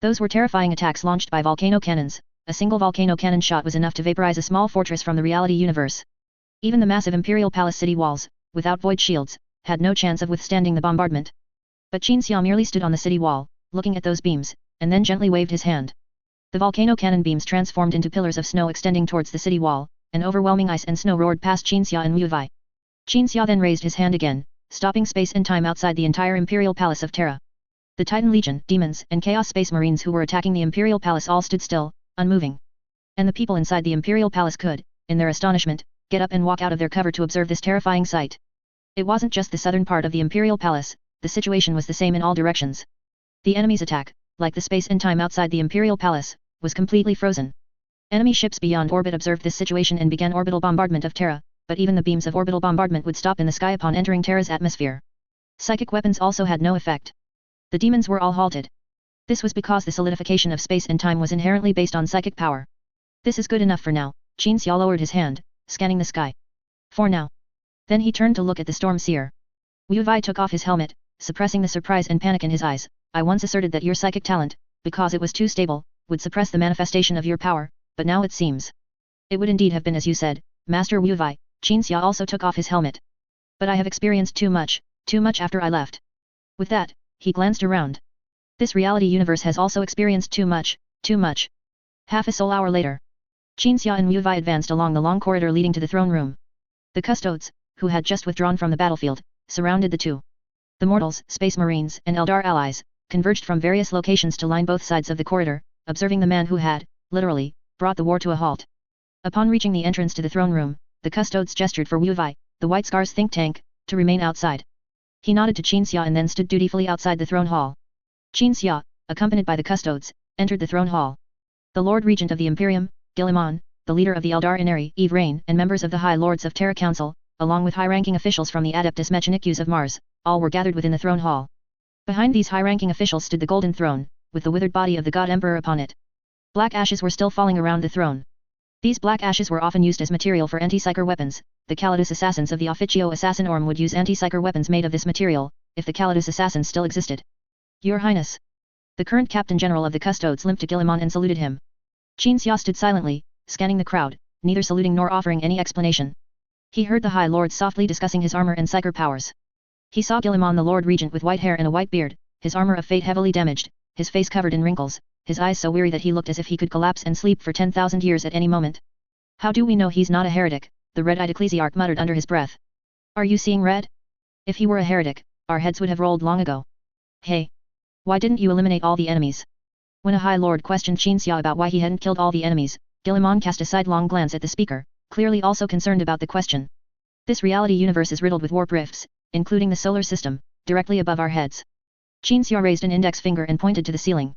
Those were terrifying attacks launched by volcano cannons. A single volcano cannon shot was enough to vaporize a small fortress from the reality universe. Even the massive Imperial Palace city walls, without void shields, had no chance of withstanding the bombardment. But Qinxia merely stood on the city wall, looking at those beams, and then gently waved his hand. The volcano cannon beams transformed into pillars of snow extending towards the city wall, and overwhelming ice and snow roared past Qinxia and Wu Wei. Qinxia then raised his hand again, stopping space and time outside the entire Imperial Palace of Terra. The Titan Legion, demons, and Chaos Space Marines who were attacking the Imperial Palace all stood still, unmoving. And the people inside the Imperial Palace could, in their astonishment, get up and walk out of their cover to observe this terrifying sight. It wasn't just the southern part of the Imperial Palace, the situation was the same in all directions. The enemy's attack, like the space and time outside the Imperial Palace, was completely frozen. Enemy ships beyond orbit observed this situation and began orbital bombardment of Terra, but even the beams of orbital bombardment would stop in the sky upon entering Terra's atmosphere. Psychic weapons also had no effect. The demons were all halted. This was because the solidification of space and time was inherently based on psychic power. This is good enough for now, Qinxia lowered his hand, scanning the sky. For now. Then he turned to look at the storm seer. Wu Wei took off his helmet, suppressing the surprise and panic in his eyes. I once asserted that your psychic talent, because it was too stable, would suppress the manifestation of your power, but now it seems. It would indeed have been as you said, Master Wu Wei, Qin Xia also took off his helmet. But I have experienced too much after I left. With that, he glanced around. This reality universe has also experienced too much. Half a soul hour later. Qin Xia and Wu Wei advanced along the long corridor leading to the throne room. The custodes, who had just withdrawn from the battlefield, surrounded the two. The mortals, space marines, and Eldar allies, converged from various locations to line both sides of the corridor, observing the man who had, literally, brought the war to a halt. Upon reaching the entrance to the throne room, the custodes gestured for Wu Wei, the White Scars think tank, to remain outside. He nodded to Qin Xia and then stood dutifully outside the throne hall. Qin Xia, accompanied by the custodes, entered the throne hall. The Lord Regent of the Imperium, Guilliman, the leader of the Eldar Inari, Eve Rain, and members of the High Lords of Terra Council, along with high-ranking officials from the Adeptus Mechanicus of Mars, all were gathered within the throne hall. Behind these high-ranking officials stood the golden throne, with the withered body of the God Emperor upon it. Black ashes were still falling around the throne. These black ashes were often used as material for anti-psyker weapons. The Calidus assassins of the Officio Assassin Orm would use anti-psyker weapons made of this material, if the Calidus assassins still existed. Your Highness. The current Captain General of the Custodes limped to Guilliman and saluted him. Qin Xia stood silently, scanning the crowd, neither saluting nor offering any explanation. He heard the High Lord softly discussing his armor and psyker powers. He saw Guilliman the Lord Regent with white hair and a white beard, his armor of fate heavily damaged, his face covered in wrinkles, his eyes so weary that he looked as if he could collapse and sleep for 10,000 years at any moment. How do we know he's not a heretic? The red-eyed ecclesiarch muttered under his breath. Are you seeing red? If he were a heretic, our heads would have rolled long ago. Hey! Why didn't you eliminate all the enemies? When a High Lord questioned Qin Xia about why he hadn't killed all the enemies, Guilliman cast a sidelong glance at the speaker, clearly also concerned about the question. This reality universe is riddled with warp rifts, including the solar system, directly above our heads. Qin Xia raised an index finger and pointed to the ceiling.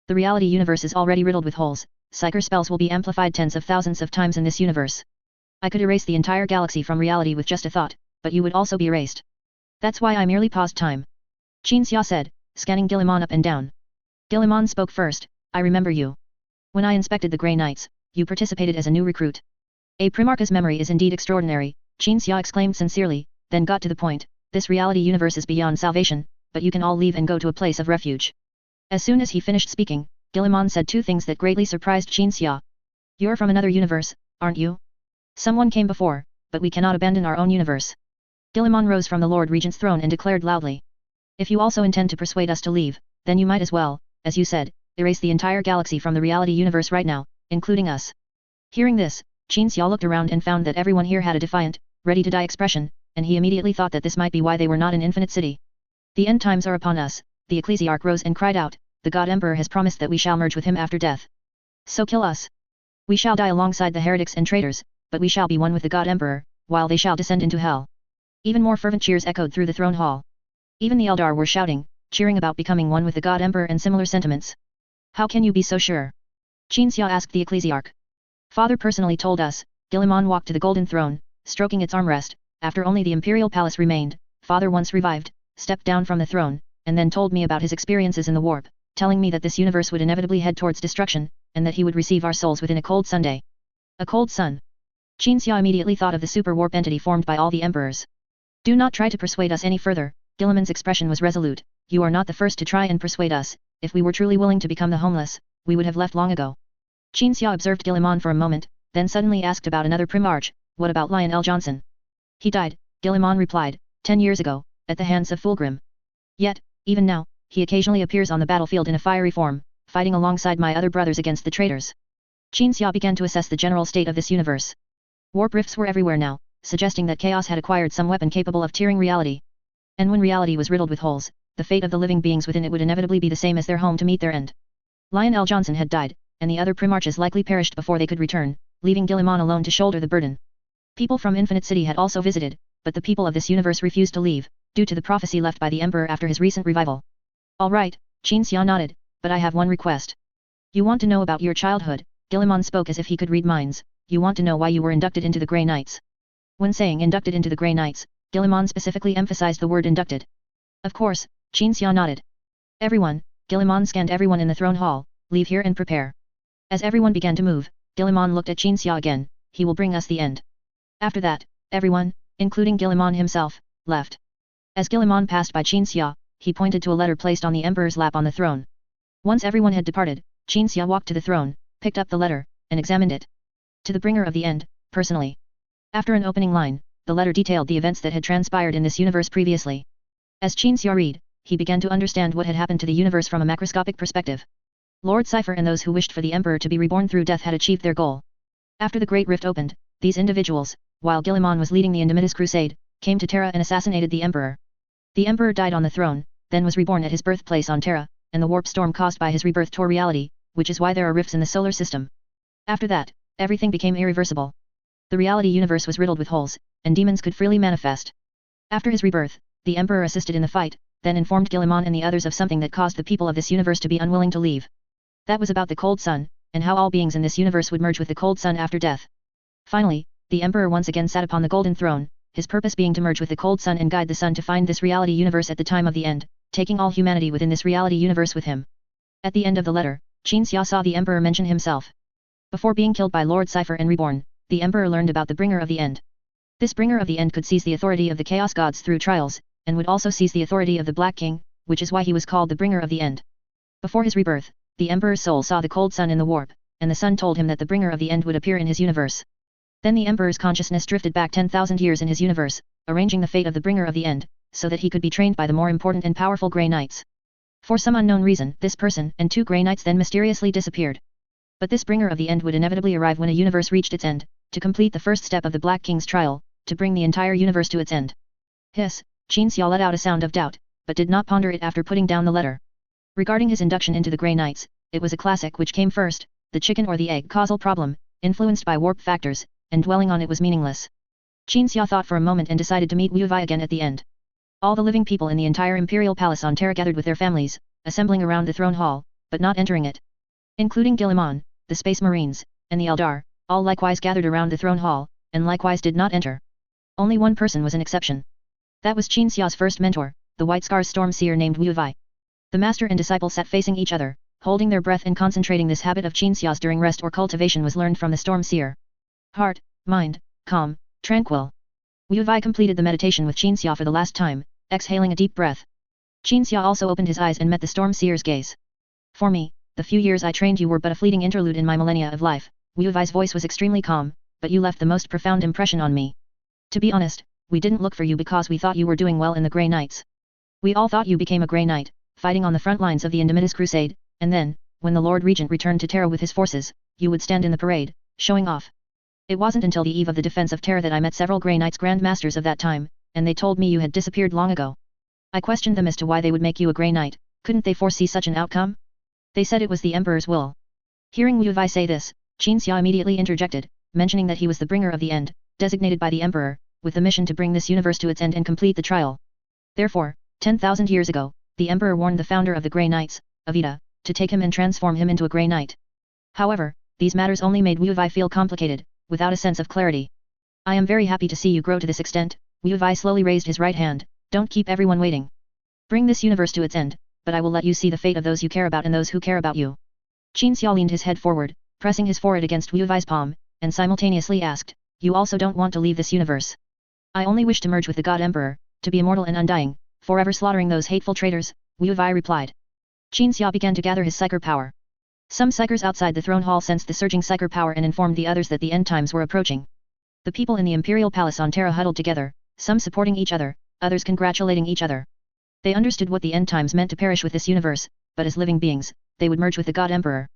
The reality universe is already riddled with holes. Psyker spells will be amplified tens of thousands of times in this universe. I could erase the entire galaxy from reality with just a thought, but you would also be erased. That's why I merely paused time. Qin Xia said, scanning Guilliman up and down. Guilliman spoke first. I remember you. When I inspected the Grey Knights, you participated as a new recruit. A Primarch's memory is indeed extraordinary, Qin Xia exclaimed sincerely, then got to the point. This reality universe is beyond salvation, but you can all leave and go to a place of refuge. As soon as he finished speaking, Guilliman said two things that greatly surprised Qin Xia. You're from another universe, aren't you? Someone came before, but we cannot abandon our own universe. Guilliman rose from the Lord Regent's throne and declared loudly. If you also intend to persuade us to leave, then you might as well, as you said, erase the entire galaxy from the reality universe right now, including us. Hearing this, Qin Xia looked around and found that everyone here had a defiant, ready-to-die expression, and he immediately thought that this might be why they were not in Infinite City. The end times are upon us. The ecclesiarch rose and cried out, the God Emperor has promised that we shall merge with him after death. So kill us. We shall die alongside the heretics and traitors, but we shall be one with the God Emperor, while they shall descend into hell. Even more fervent cheers echoed through the throne hall. Even the Eldar were shouting, cheering about becoming one with the God Emperor and similar sentiments. How can you be so sure? Qin Xia asked the ecclesiarch. Father personally told us. Guilliman walked to the golden throne, stroking its armrest. After only the imperial palace remained, Father once revived, stepped down from the throne, and then told me about his experiences in the warp, telling me that this universe would inevitably head towards destruction, and that he would receive our souls within a cold Sunday. A cold sun. Qin Xia immediately thought of the super warp entity formed by all the emperors. Do not try to persuade us any further. Guilliman's expression was resolute. You are not the first to try and persuade us. If we were truly willing to become the homeless, we would have left long ago. Qin Xia observed Guilliman for a moment, then suddenly asked about another Primarch. What about Lionel Johnson? He died, Guilliman replied, 10 years ago, at the hands of Fulgrim. Yet, even now, he occasionally appears on the battlefield in a fiery form, fighting alongside my other brothers against the traitors. Qin Xia began to assess the general state of this universe. Warp rifts were everywhere now, suggesting that chaos had acquired some weapon capable of tearing reality. And when reality was riddled with holes, the fate of the living beings within it would inevitably be the same as their home to meet their end. Lionel Johnson had died, and the other Primarches likely perished before they could return, leaving Guilliman alone to shoulder the burden. People from Infinite City had also visited, but the people of this universe refused to leave, due to the prophecy left by the Emperor after his recent revival. All right, Qin Xia nodded, but I have one request. You want to know about your childhood? Guilliman spoke as if he could read minds. You want to know why you were inducted into the Grey Knights? When saying inducted into the Grey Knights, Guilliman specifically emphasized the word inducted. Of course, Qin Xia nodded. Everyone, Guilliman scanned everyone in the throne hall, leave here and prepare. As everyone began to move, Guilliman looked at Qin Xia again, he will bring us the end. After that, everyone, including Guilliman himself, left. As Guilliman passed by Qin Xia, he pointed to a letter placed on the Emperor's lap on the throne. Once everyone had departed, Qin Xia walked to the throne, picked up the letter, and examined it. To the bringer of the end, personally. After an opening line, the letter detailed the events that had transpired in this universe previously. As Qin Xia read, he began to understand what had happened to the universe from a macroscopic perspective. Lord Cypher and those who wished for the Emperor to be reborn through death had achieved their goal. After the Great Rift opened, these individuals, while Guilliman was leading the Indomitus Crusade, came to Terra and assassinated the Emperor. The Emperor died on the throne, then was reborn at his birthplace on Terra, and the warp storm caused by his rebirth tore reality, which is why there are rifts in the solar system. After that, everything became irreversible. The reality universe was riddled with holes, and demons could freely manifest. After his rebirth, the Emperor assisted in the fight, then informed Guilliman and the others of something that caused the people of this universe to be unwilling to leave. That was about the cold sun, and how all beings in this universe would merge with the cold sun after death. Finally, the Emperor once again sat upon the golden throne, his purpose being to merge with the cold sun and guide the sun to find this reality universe at the time of the end, taking all humanity within this reality universe with him. At the end of the letter, Qin Xia saw the Emperor mention himself. Before being killed by Lord Cypher and reborn, the Emperor learned about the Bringer of the End. This Bringer of the End could seize the authority of the Chaos Gods through trials, and would also seize the authority of the Black King, which is why he was called the Bringer of the End. Before his rebirth, the Emperor's soul saw the cold sun in the warp, and the sun told him that the Bringer of the End would appear in his universe. Then the Emperor's consciousness drifted back 10,000 years in his universe, arranging the fate of the Bringer of the End, so that he could be trained by the more important and powerful Grey Knights. For some unknown reason, this person and 2 Grey Knights then mysteriously disappeared. But this Bringer of the End would inevitably arrive when a universe reached its end, to complete the first step of the Black King's trial, to bring the entire universe to its end. Hiss, Qin Xia let out a sound of doubt, but did not ponder it after putting down the letter. Regarding his induction into the Grey Knights, it was a classic which came first, the chicken or the egg causal problem, influenced by warp factors, and dwelling on it was meaningless. Qin Xia thought for a moment and decided to meet Wu Wei again at the end. All the living people in the entire imperial palace on Terra gathered with their families, assembling around the throne hall, but not entering it. Including Guilliman, the Space Marines, and the Eldar, all likewise gathered around the throne hall, and likewise did not enter. Only one person was an exception. That was Qin Xia's first mentor, the White Scars Storm Seer named Wu Wei. The master and disciple sat facing each other, holding their breath and concentrating. This habit of Qin Xia's during rest or cultivation was learned from the Storm Seer. Heart, mind, calm, tranquil. Wu Wei completed the meditation with Qin Xia for the last time, exhaling a deep breath. Qin Xia also opened his eyes and met the Storm Seer's gaze. For me, the few years I trained you were but a fleeting interlude in my millennia of life. Wu Wei's voice was extremely calm, but you left the most profound impression on me. To be honest, we didn't look for you because we thought you were doing well in the Grey Knights. We all thought you became a Grey Knight, fighting on the front lines of the Indomitus Crusade, and then, when the Lord Regent returned to Terra with his forces, you would stand in the parade, showing off. It wasn't until the eve of the defense of Terra that I met several Grey Knights Grand Masters of that time, and they told me you had disappeared long ago. I questioned them as to why they would make you a Grey Knight. Couldn't they foresee such an outcome? They said it was the Emperor's will. Hearing Wu Wei say this, Qin Xia immediately interjected, mentioning that he was the Bringer of the End, designated by the Emperor, with the mission to bring this universe to its end and complete the trial. Therefore, 10,000 years ago, the Emperor warned the founder of the Grey Knights, Avita, to take him and transform him into a Grey Knight. However, these matters only made Wu Wei feel complicated, without a sense of clarity. I am very happy to see you grow to this extent. Wu Wei slowly raised his right hand. Don't keep everyone waiting. Bring this universe to its end, but I will let you see the fate of those you care about and those who care about you. Qin Xia leaned his head forward, pressing his forehead against Wu Wei's palm, and simultaneously asked, You also don't want to leave this universe? I only wish to merge with the God Emperor, to be immortal and undying, forever slaughtering those hateful traitors, Wu Wei replied. Qin Xia began to gather his psyker power. Some psykers outside the throne hall sensed the surging psyker power and informed the others that the end times were approaching. The people in the imperial palace on Terra huddled together, some supporting each other, others congratulating each other. They understood what the end times meant to perish with this universe, but as living beings, they would merge with the God Emperor.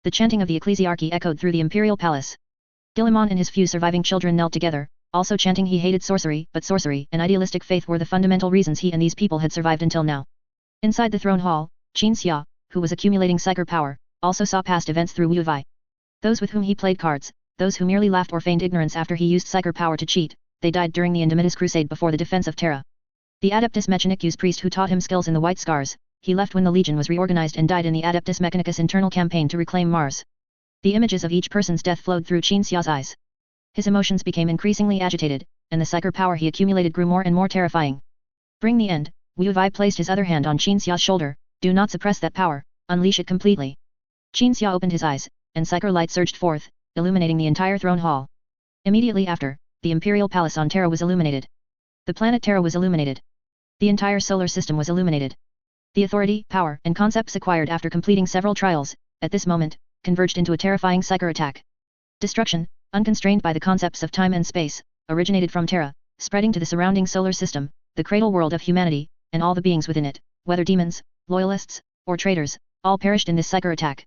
The chanting of the ecclesiarchy echoed through the imperial palace. Guilliman and his few surviving children knelt together, also chanting he hated sorcery, but sorcery and idealistic faith were the fundamental reasons he and these people had survived until now. Inside the throne hall, Qin Xia, who was accumulating psyker power, also saw past events through Wu Wei. Those with whom he played cards, those who merely laughed or feigned ignorance after he used psyker power to cheat, they died during the Indomitus Crusade before the defense of Terra. The Adeptus Mechanicus priest who taught him skills in the White Scars, he left when the Legion was reorganized and died in the Adeptus Mechanicus internal campaign to reclaim Mars. The images of each person's death flowed through Qin Xia's eyes. His emotions became increasingly agitated, and the psyker power he accumulated grew more and more terrifying. Bring the end. Wu Wei placed his other hand on Qin Xia's shoulder. Do not suppress that power, unleash it completely. Qin Xia opened his eyes, and psyker light surged forth, illuminating the entire throne hall. Immediately after, the imperial palace on Terra was illuminated. The planet Terra was illuminated. The entire solar system was illuminated. The authority, power, and concepts acquired after completing several trials, at this moment, converged into a terrifying psyker attack. Destruction, unconstrained by the concepts of time and space, originated from Terra, spreading to the surrounding solar system, the cradle world of humanity, and all the beings within it, whether demons, loyalists, or traitors, all perished in this psyker attack.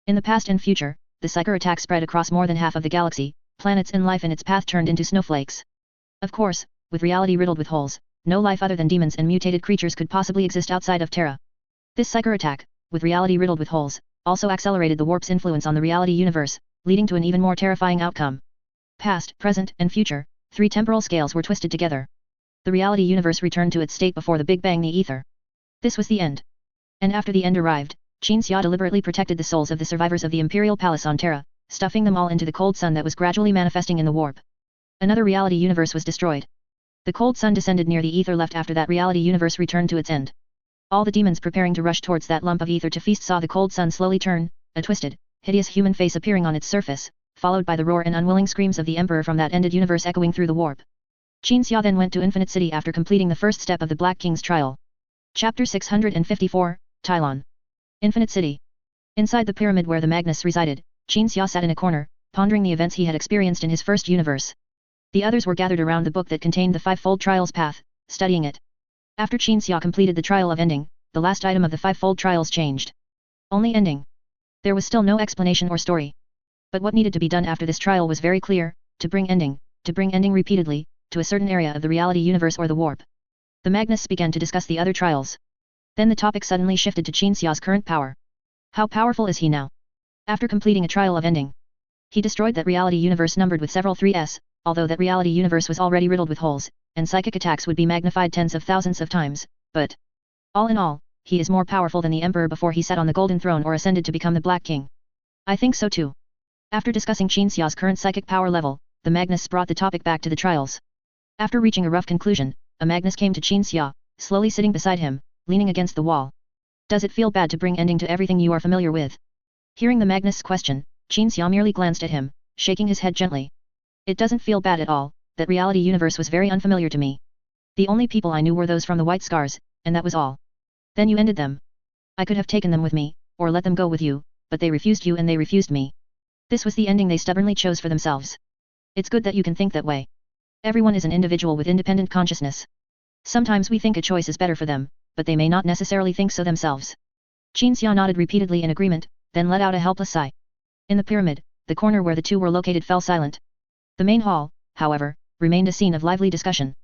In the past and future, the psyker attack spread across more than half of the galaxy, planets and life in its path turned into snowflakes. Of course, with reality riddled with holes, no life other than demons and mutated creatures could possibly exist outside of Terra. This psyker attack, with reality riddled with holes, also accelerated the warp's influence on the reality universe, leading to an even more terrifying outcome. Past, present, and future, three temporal scales were twisted together. The reality universe returned to its state before the Big Bang, the ether. This was the end. And after the end arrived, Qin Xia deliberately protected the souls of the survivors of the Imperial Palace on Terra, stuffing them all into the cold sun that was gradually manifesting in the warp. Another reality universe was destroyed. The cold sun descended near the ether left after that reality universe returned to its end. All the demons preparing to rush towards that lump of ether to feast saw the cold sun slowly turn, a twisted, hideous human face appearing on its surface, followed by the roar and unwilling screams of the Emperor from that ended universe echoing through the warp. Qin Xia then went to Infinite City after completing the first step of the Black King's trial. Chapter 654, Tylon. Infinite City. Inside the pyramid where the Magnus resided, Qin Xia sat in a corner, pondering the events he had experienced in his first universe. The others were gathered around the book that contained the Fivefold Trials path, studying it. After Qin Xia completed the trial of ending, the last item of the Fivefold Trials changed. Only ending. There was still no explanation or story. But what needed to be done after this trial was very clear: to bring ending repeatedly, to a certain area of the reality universe or the warp. The Magnus began to discuss the other trials. Then the topic suddenly shifted to Qin Xia's current power. How powerful is he now? After completing a trial of ending, he destroyed that reality universe numbered with several 3s, although that reality universe was already riddled with holes, and psychic attacks would be magnified tens of thousands of times, but all in all, he is more powerful than the Emperor before he sat on the Golden Throne or ascended to become the Black King. I think so too. After discussing Qin Xia's current psychic power level, the Magnus brought the topic back to the trials. After reaching a rough conclusion, a Magnus came to Qin Xia, slowly sitting beside him, leaning against the wall. Does it feel bad to bring ending to everything you are familiar with? Hearing the Magnus' question, Qin Xia merely glanced at him, shaking his head gently. It doesn't feel bad at all. That reality universe was very unfamiliar to me. The only people I knew were those from the White Scars, and that was all. Then you ended them. I could have taken them with me, or let them go with you, but they refused you and they refused me. This was the ending they stubbornly chose for themselves. It's good that you can think that way. Everyone is an individual with independent consciousness. Sometimes we think a choice is better for them, but they may not necessarily think so themselves. Qin Xia nodded repeatedly in agreement, then let out a helpless sigh. In the pyramid, the corner where the two were located fell silent. The main hall, however, remained a scene of lively discussion.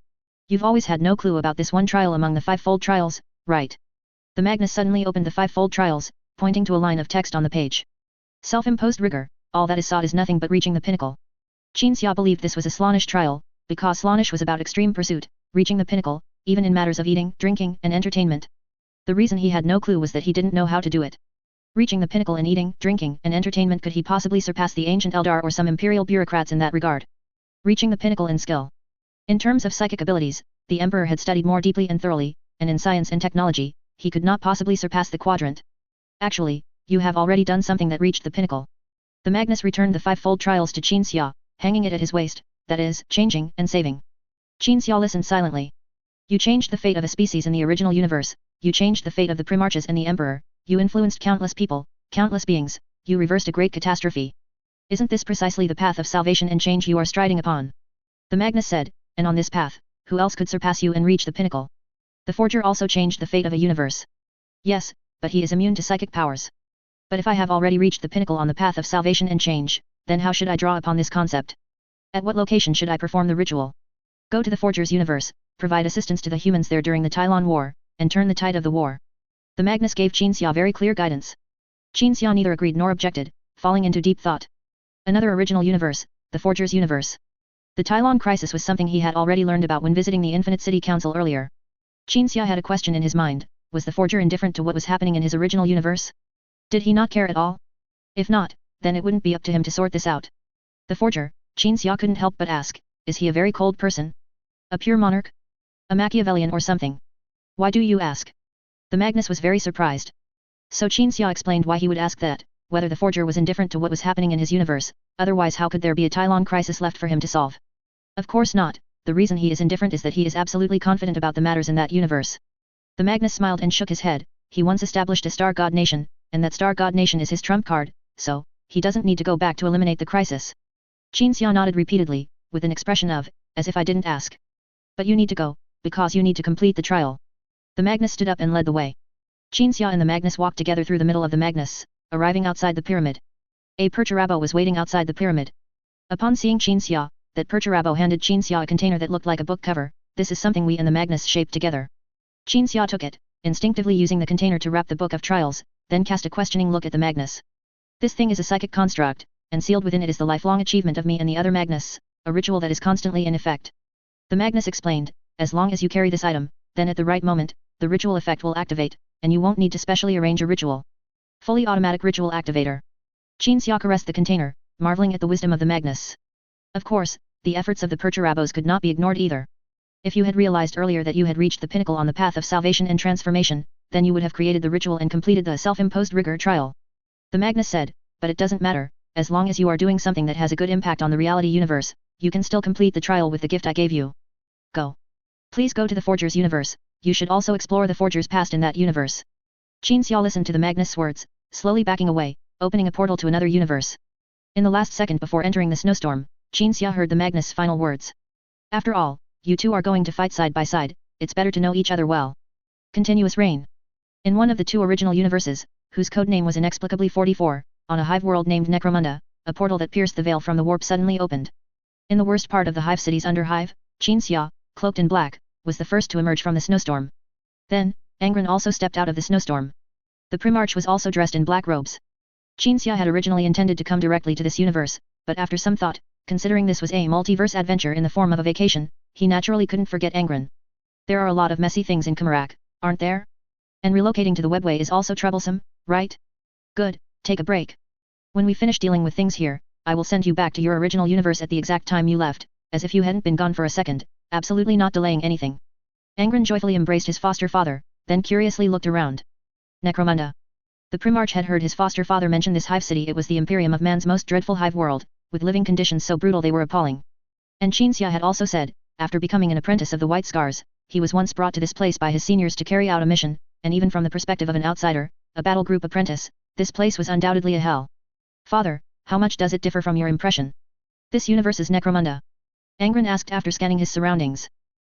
You've always had no clue about this one trial among the Fivefold Trials, right? The Magnus suddenly opened the Fivefold Trials, pointing to a line of text on the page. Self-imposed rigor, all that is sought is nothing but reaching the pinnacle. Qin Xia believed this was a Slaanesh trial, because Slaanesh was about extreme pursuit, reaching the pinnacle, even in matters of eating, drinking, and entertainment. The reason he had no clue was that he didn't know how to do it. Reaching the pinnacle in eating, drinking, and entertainment, could he possibly surpass the ancient Eldar or some imperial bureaucrats in that regard? Reaching the pinnacle in skill. In terms of psychic abilities, the Emperor had studied more deeply and thoroughly, and in science and technology, he could not possibly surpass the quadrant. Actually, you have already done something that reached the pinnacle. The Magnus returned the Fivefold Trials to Qin Xia, hanging it at his waist, that is, changing and saving. Qin Xia listened silently. You changed the fate of a species in the original universe, you changed the fate of the Primarchs and the Emperor, you influenced countless people, countless beings, you reversed a great catastrophe. Isn't this precisely the path of salvation and change you are striding upon? The Magnus said, and on this path, who else could surpass you and reach the pinnacle? The Forger also changed the fate of a universe. Yes, but he is immune to psychic powers. But if I have already reached the pinnacle on the path of salvation and change, then how should I draw upon this concept? At what location should I perform the ritual? Go to the Forger's universe, provide assistance to the humans there during the Tylon War, and turn the tide of the war. The Magnus gave Qin Xia very clear guidance. Qin Xia neither agreed nor objected, falling into deep thought. Another original universe, the Forger's universe. The Tylon crisis was something he had already learned about when visiting the Infinite City Council earlier. Qin Xia had a question in his mind: was the Forger indifferent to what was happening in his original universe? Did he not care at all? If not, then it wouldn't be up to him to sort this out. The Forger, Qin Xia couldn't help but ask, is he a very cold person? A pure monarch? A Machiavellian or something? Why do you ask? The Magnus was very surprised. So Qin Xia explained why he would ask that, whether the Forger was indifferent to what was happening in his universe, otherwise how could there be a Tylon crisis left for him to solve? Of course not, the reason he is indifferent is that he is absolutely confident about the matters in that universe. The Magnus smiled and shook his head. He once established a Star God Nation, and that Star God Nation is his trump card, so he doesn't need to go back to eliminate the crisis. Qin Xia nodded repeatedly, with an expression of as if I didn't ask. But you need to go, because you need to complete the trial. The Magnus stood up and led the way. Qinxia and the Magnus walked together through the middle of the Magnus, arriving outside the pyramid. A Perturabo was waiting outside the pyramid. Upon seeing Qinxia, that Perturabo handed Qinxia a container that looked like a book cover. This is something we and the Magnus shaped together. Qinxia took it, instinctively using the container to wrap the book of trials, then cast a questioning look at the Magnus. This thing is a psychic construct, and sealed within it is the lifelong achievement of me and the other Magnus, a ritual that is constantly in effect. The Magnus explained, as long as you carry this item, then at the right moment, the ritual effect will activate, and you won't need to specially arrange a ritual. Fully automatic ritual activator. Qinxia caressed the container, marveling at the wisdom of the Magnus. Of course, the efforts of the Perturabos could not be ignored either. If you had realized earlier that you had reached the pinnacle on the path of salvation and transformation, then you would have created the ritual and completed the self-imposed rigor trial. The Magnus said, but it doesn't matter, as long as you are doing something that has a good impact on the reality universe, you can still complete the trial with the gift I gave you. Go. Please go to the Forger's universe, you should also explore the Forger's past in that universe. Qinxia listened to the Magnus' words, slowly backing away, opening a portal to another universe. In the last second before entering the snowstorm, Qinxia heard the Magnus' final words. After all, you two are going to fight side by side, it's better to know each other well. Continuous reign. In one of the two original universes, whose codename was inexplicably 44, on a hive world named Necromunda, a portal that pierced the veil from the warp suddenly opened. In the worst part of the hive city's underhive, Qinxia, cloaked in black, was the first to emerge from the snowstorm. Then, Angron also stepped out of the snowstorm. The Primarch was also dressed in black robes. Qinxia had originally intended to come directly to this universe, but after some thought, considering this was a multiverse adventure in the form of a vacation, he naturally couldn't forget Angron. There are a lot of messy things in Kamarak, aren't there? And relocating to the webway is also troublesome, right? Good, take a break. When we finish dealing with things here, I will send you back to your original universe at the exact time you left, as if you hadn't been gone for a second, absolutely not delaying anything. Angron joyfully embraced his foster father, then curiously looked around. Necromunda. The Primarch had heard his foster father mention this hive city. It was the imperium of man's most dreadful hive world, with living conditions so brutal they were appalling. And Qinxia had also said, after becoming an apprentice of the White Scars, he was once brought to this place by his seniors to carry out a mission, and even from the perspective of an outsider, a battle group apprentice, this place was undoubtedly a hell. Father, how much does it differ from your impression? This universe is Necromunda. Angron asked after scanning his surroundings.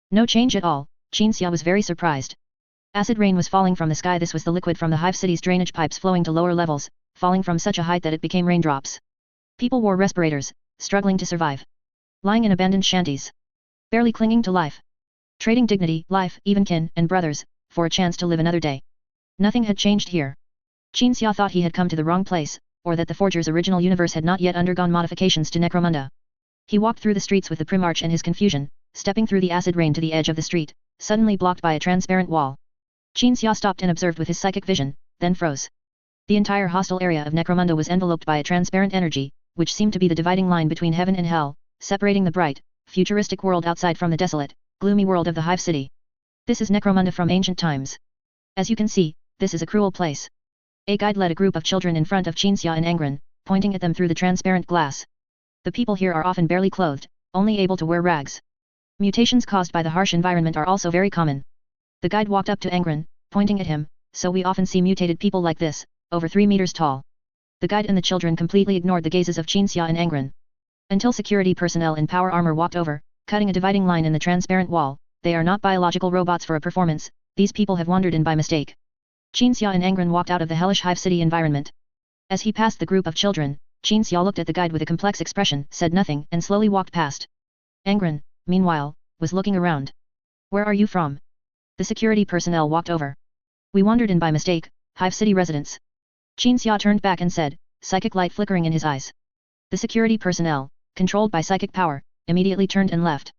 No change at all, Qinxia was very surprised. Acid rain was falling from the sky. This was the liquid from the hive city's drainage pipes flowing to lower levels, falling from such a height that it became raindrops. People wore respirators, struggling to survive. Lying in abandoned shanties. Barely clinging to life. Trading dignity, life, even kin, and brothers, for a chance to live another day. Nothing had changed here. Qinxia thought he had come to the wrong place, or that the Forger's original universe had not yet undergone modifications to Necromunda. He walked through the streets with the Primarch and his confusion, stepping through the acid rain to the edge of the street, suddenly blocked by a transparent wall. Qinxia stopped and observed with his psychic vision, then froze. The entire hostile area of Necromunda was enveloped by a transparent energy, which seemed to be the dividing line between heaven and hell, separating the bright, futuristic world outside from the desolate, gloomy world of the hive city. This is Necromunda from ancient times. As you can see, this is a cruel place. A guide led a group of children in front of Qinxia and Angron, pointing at them through the transparent glass. The people here are often barely clothed, only able to wear rags. Mutations caused by the harsh environment are also very common. The guide walked up to Angron, pointing at him, so we often see mutated people like this, over 3 meters tall. The guide and the children completely ignored the gazes of Qinxia and Angron. Until security personnel in power armor walked over, cutting a dividing line in the transparent wall. They are not biological robots for a performance, these people have wandered in by mistake. Qinxia and Angron walked out of the hellish hive city environment. As he passed the group of children, Qinxia looked at the guide with a complex expression, said nothing, and slowly walked past. Angron, meanwhile, was looking around. Where are you from? The security personnel walked over. We wandered in by mistake, hive city residents. Qinxia turned back and said, psychic light flickering in his eyes. The security personnel, controlled by psychic power, immediately turned and left.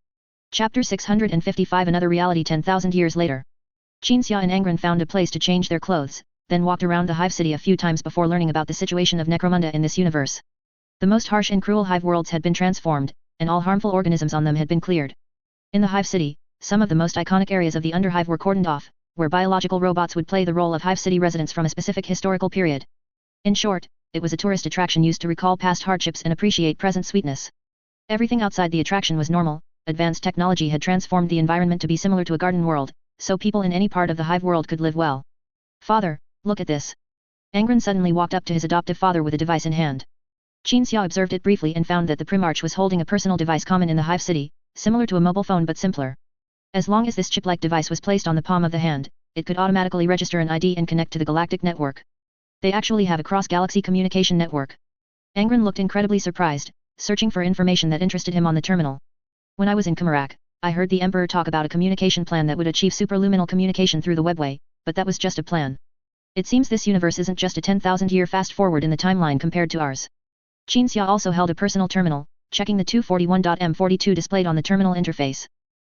Chapter 655 Another reality 10,000 years later. Qinxia and Angron found a place to change their clothes, then walked around the hive city a few times before learning about the situation of Necromunda in this universe. The most harsh and cruel hive worlds had been transformed, and all harmful organisms on them had been cleared. In the hive city, some of the most iconic areas of the underhive were cordoned off, where biological robots would play the role of hive city residents from a specific historical period. In short, it was a tourist attraction used to recall past hardships and appreciate present sweetness. Everything outside the attraction was normal. Advanced technology had transformed the environment to be similar to a garden world, so people in any part of the hive world could live well. Father, look at this. Angron suddenly walked up to his adoptive father with a device in hand. Qinxia observed it briefly and found that the Primarch was holding a personal device common in the hive city, similar to a mobile phone but simpler. As long as this chip-like device was placed on the palm of the hand, it could automatically register an ID and connect to the galactic network. They actually have a cross-galaxy communication network. Angron looked incredibly surprised, searching for information that interested him on the terminal. When I was in Kamarak, I heard the Emperor talk about a communication plan that would achieve superluminal communication through the webway, but that was just a plan. It seems this universe isn't just a 10,000-year fast-forward in the timeline compared to ours. Qinxia also held a personal terminal, checking the 241.M42 displayed on the terminal interface.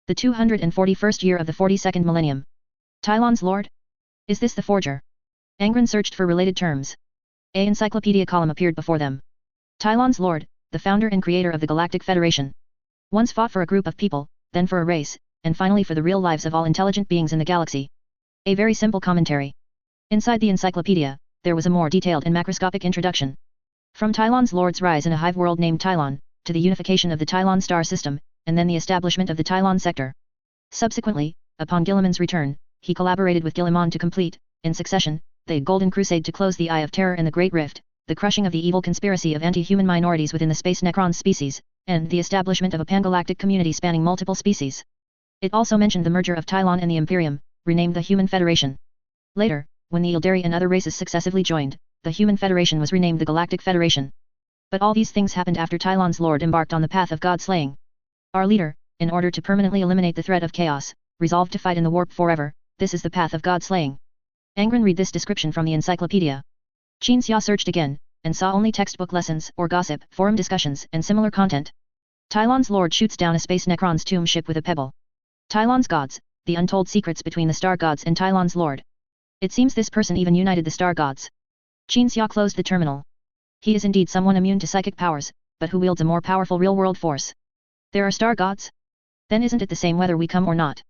The 241st year of the 42nd millennium. Tylon's Lord? Is this the forger? Angron searched for related terms. A encyclopedia column appeared before them. Tylon's Lord, the founder and creator of the Galactic Federation. Once fought for a group of people, then for a race, and finally for the real lives of all intelligent beings in the galaxy. A very simple commentary. Inside the encyclopedia, there was a more detailed and macroscopic introduction. From Tylon's Lord's rise in a hive world named Tylon, to the unification of the Tylon star system, and then the establishment of the Tylon sector. Subsequently, upon Guilliman's return, he collaborated with Guilliman to complete, in succession, the Golden Crusade to close the Eye of Terror and the Great Rift, the crushing of the evil conspiracy of anti-human minorities within the space Necron species, and the establishment of a pangalactic community spanning multiple species. It also mentioned the merger of Tylon and the Imperium, renamed the Human Federation. Later, when the Ildari and other races successively joined, the Human Federation was renamed the Galactic Federation. But all these things happened after Tylon's Lord embarked on the path of God-slaying. Our leader, in order to permanently eliminate the threat of chaos, resolved to fight in the warp forever. This is the path of God-slaying. Angron read this description from the encyclopedia. Qinxia searched again, and saw only textbook lessons, or gossip, forum discussions, and similar content. Tylon's Lord shoots down a space Necron's tomb ship with a pebble. Tylon's gods, the untold secrets between the star gods and Tylon's Lord. It seems this person even united the star gods. Qinxia closed the terminal. He is indeed someone immune to psychic powers, but who wields a more powerful real-world force. There are star gods? Then isn't it the same whether we come or not?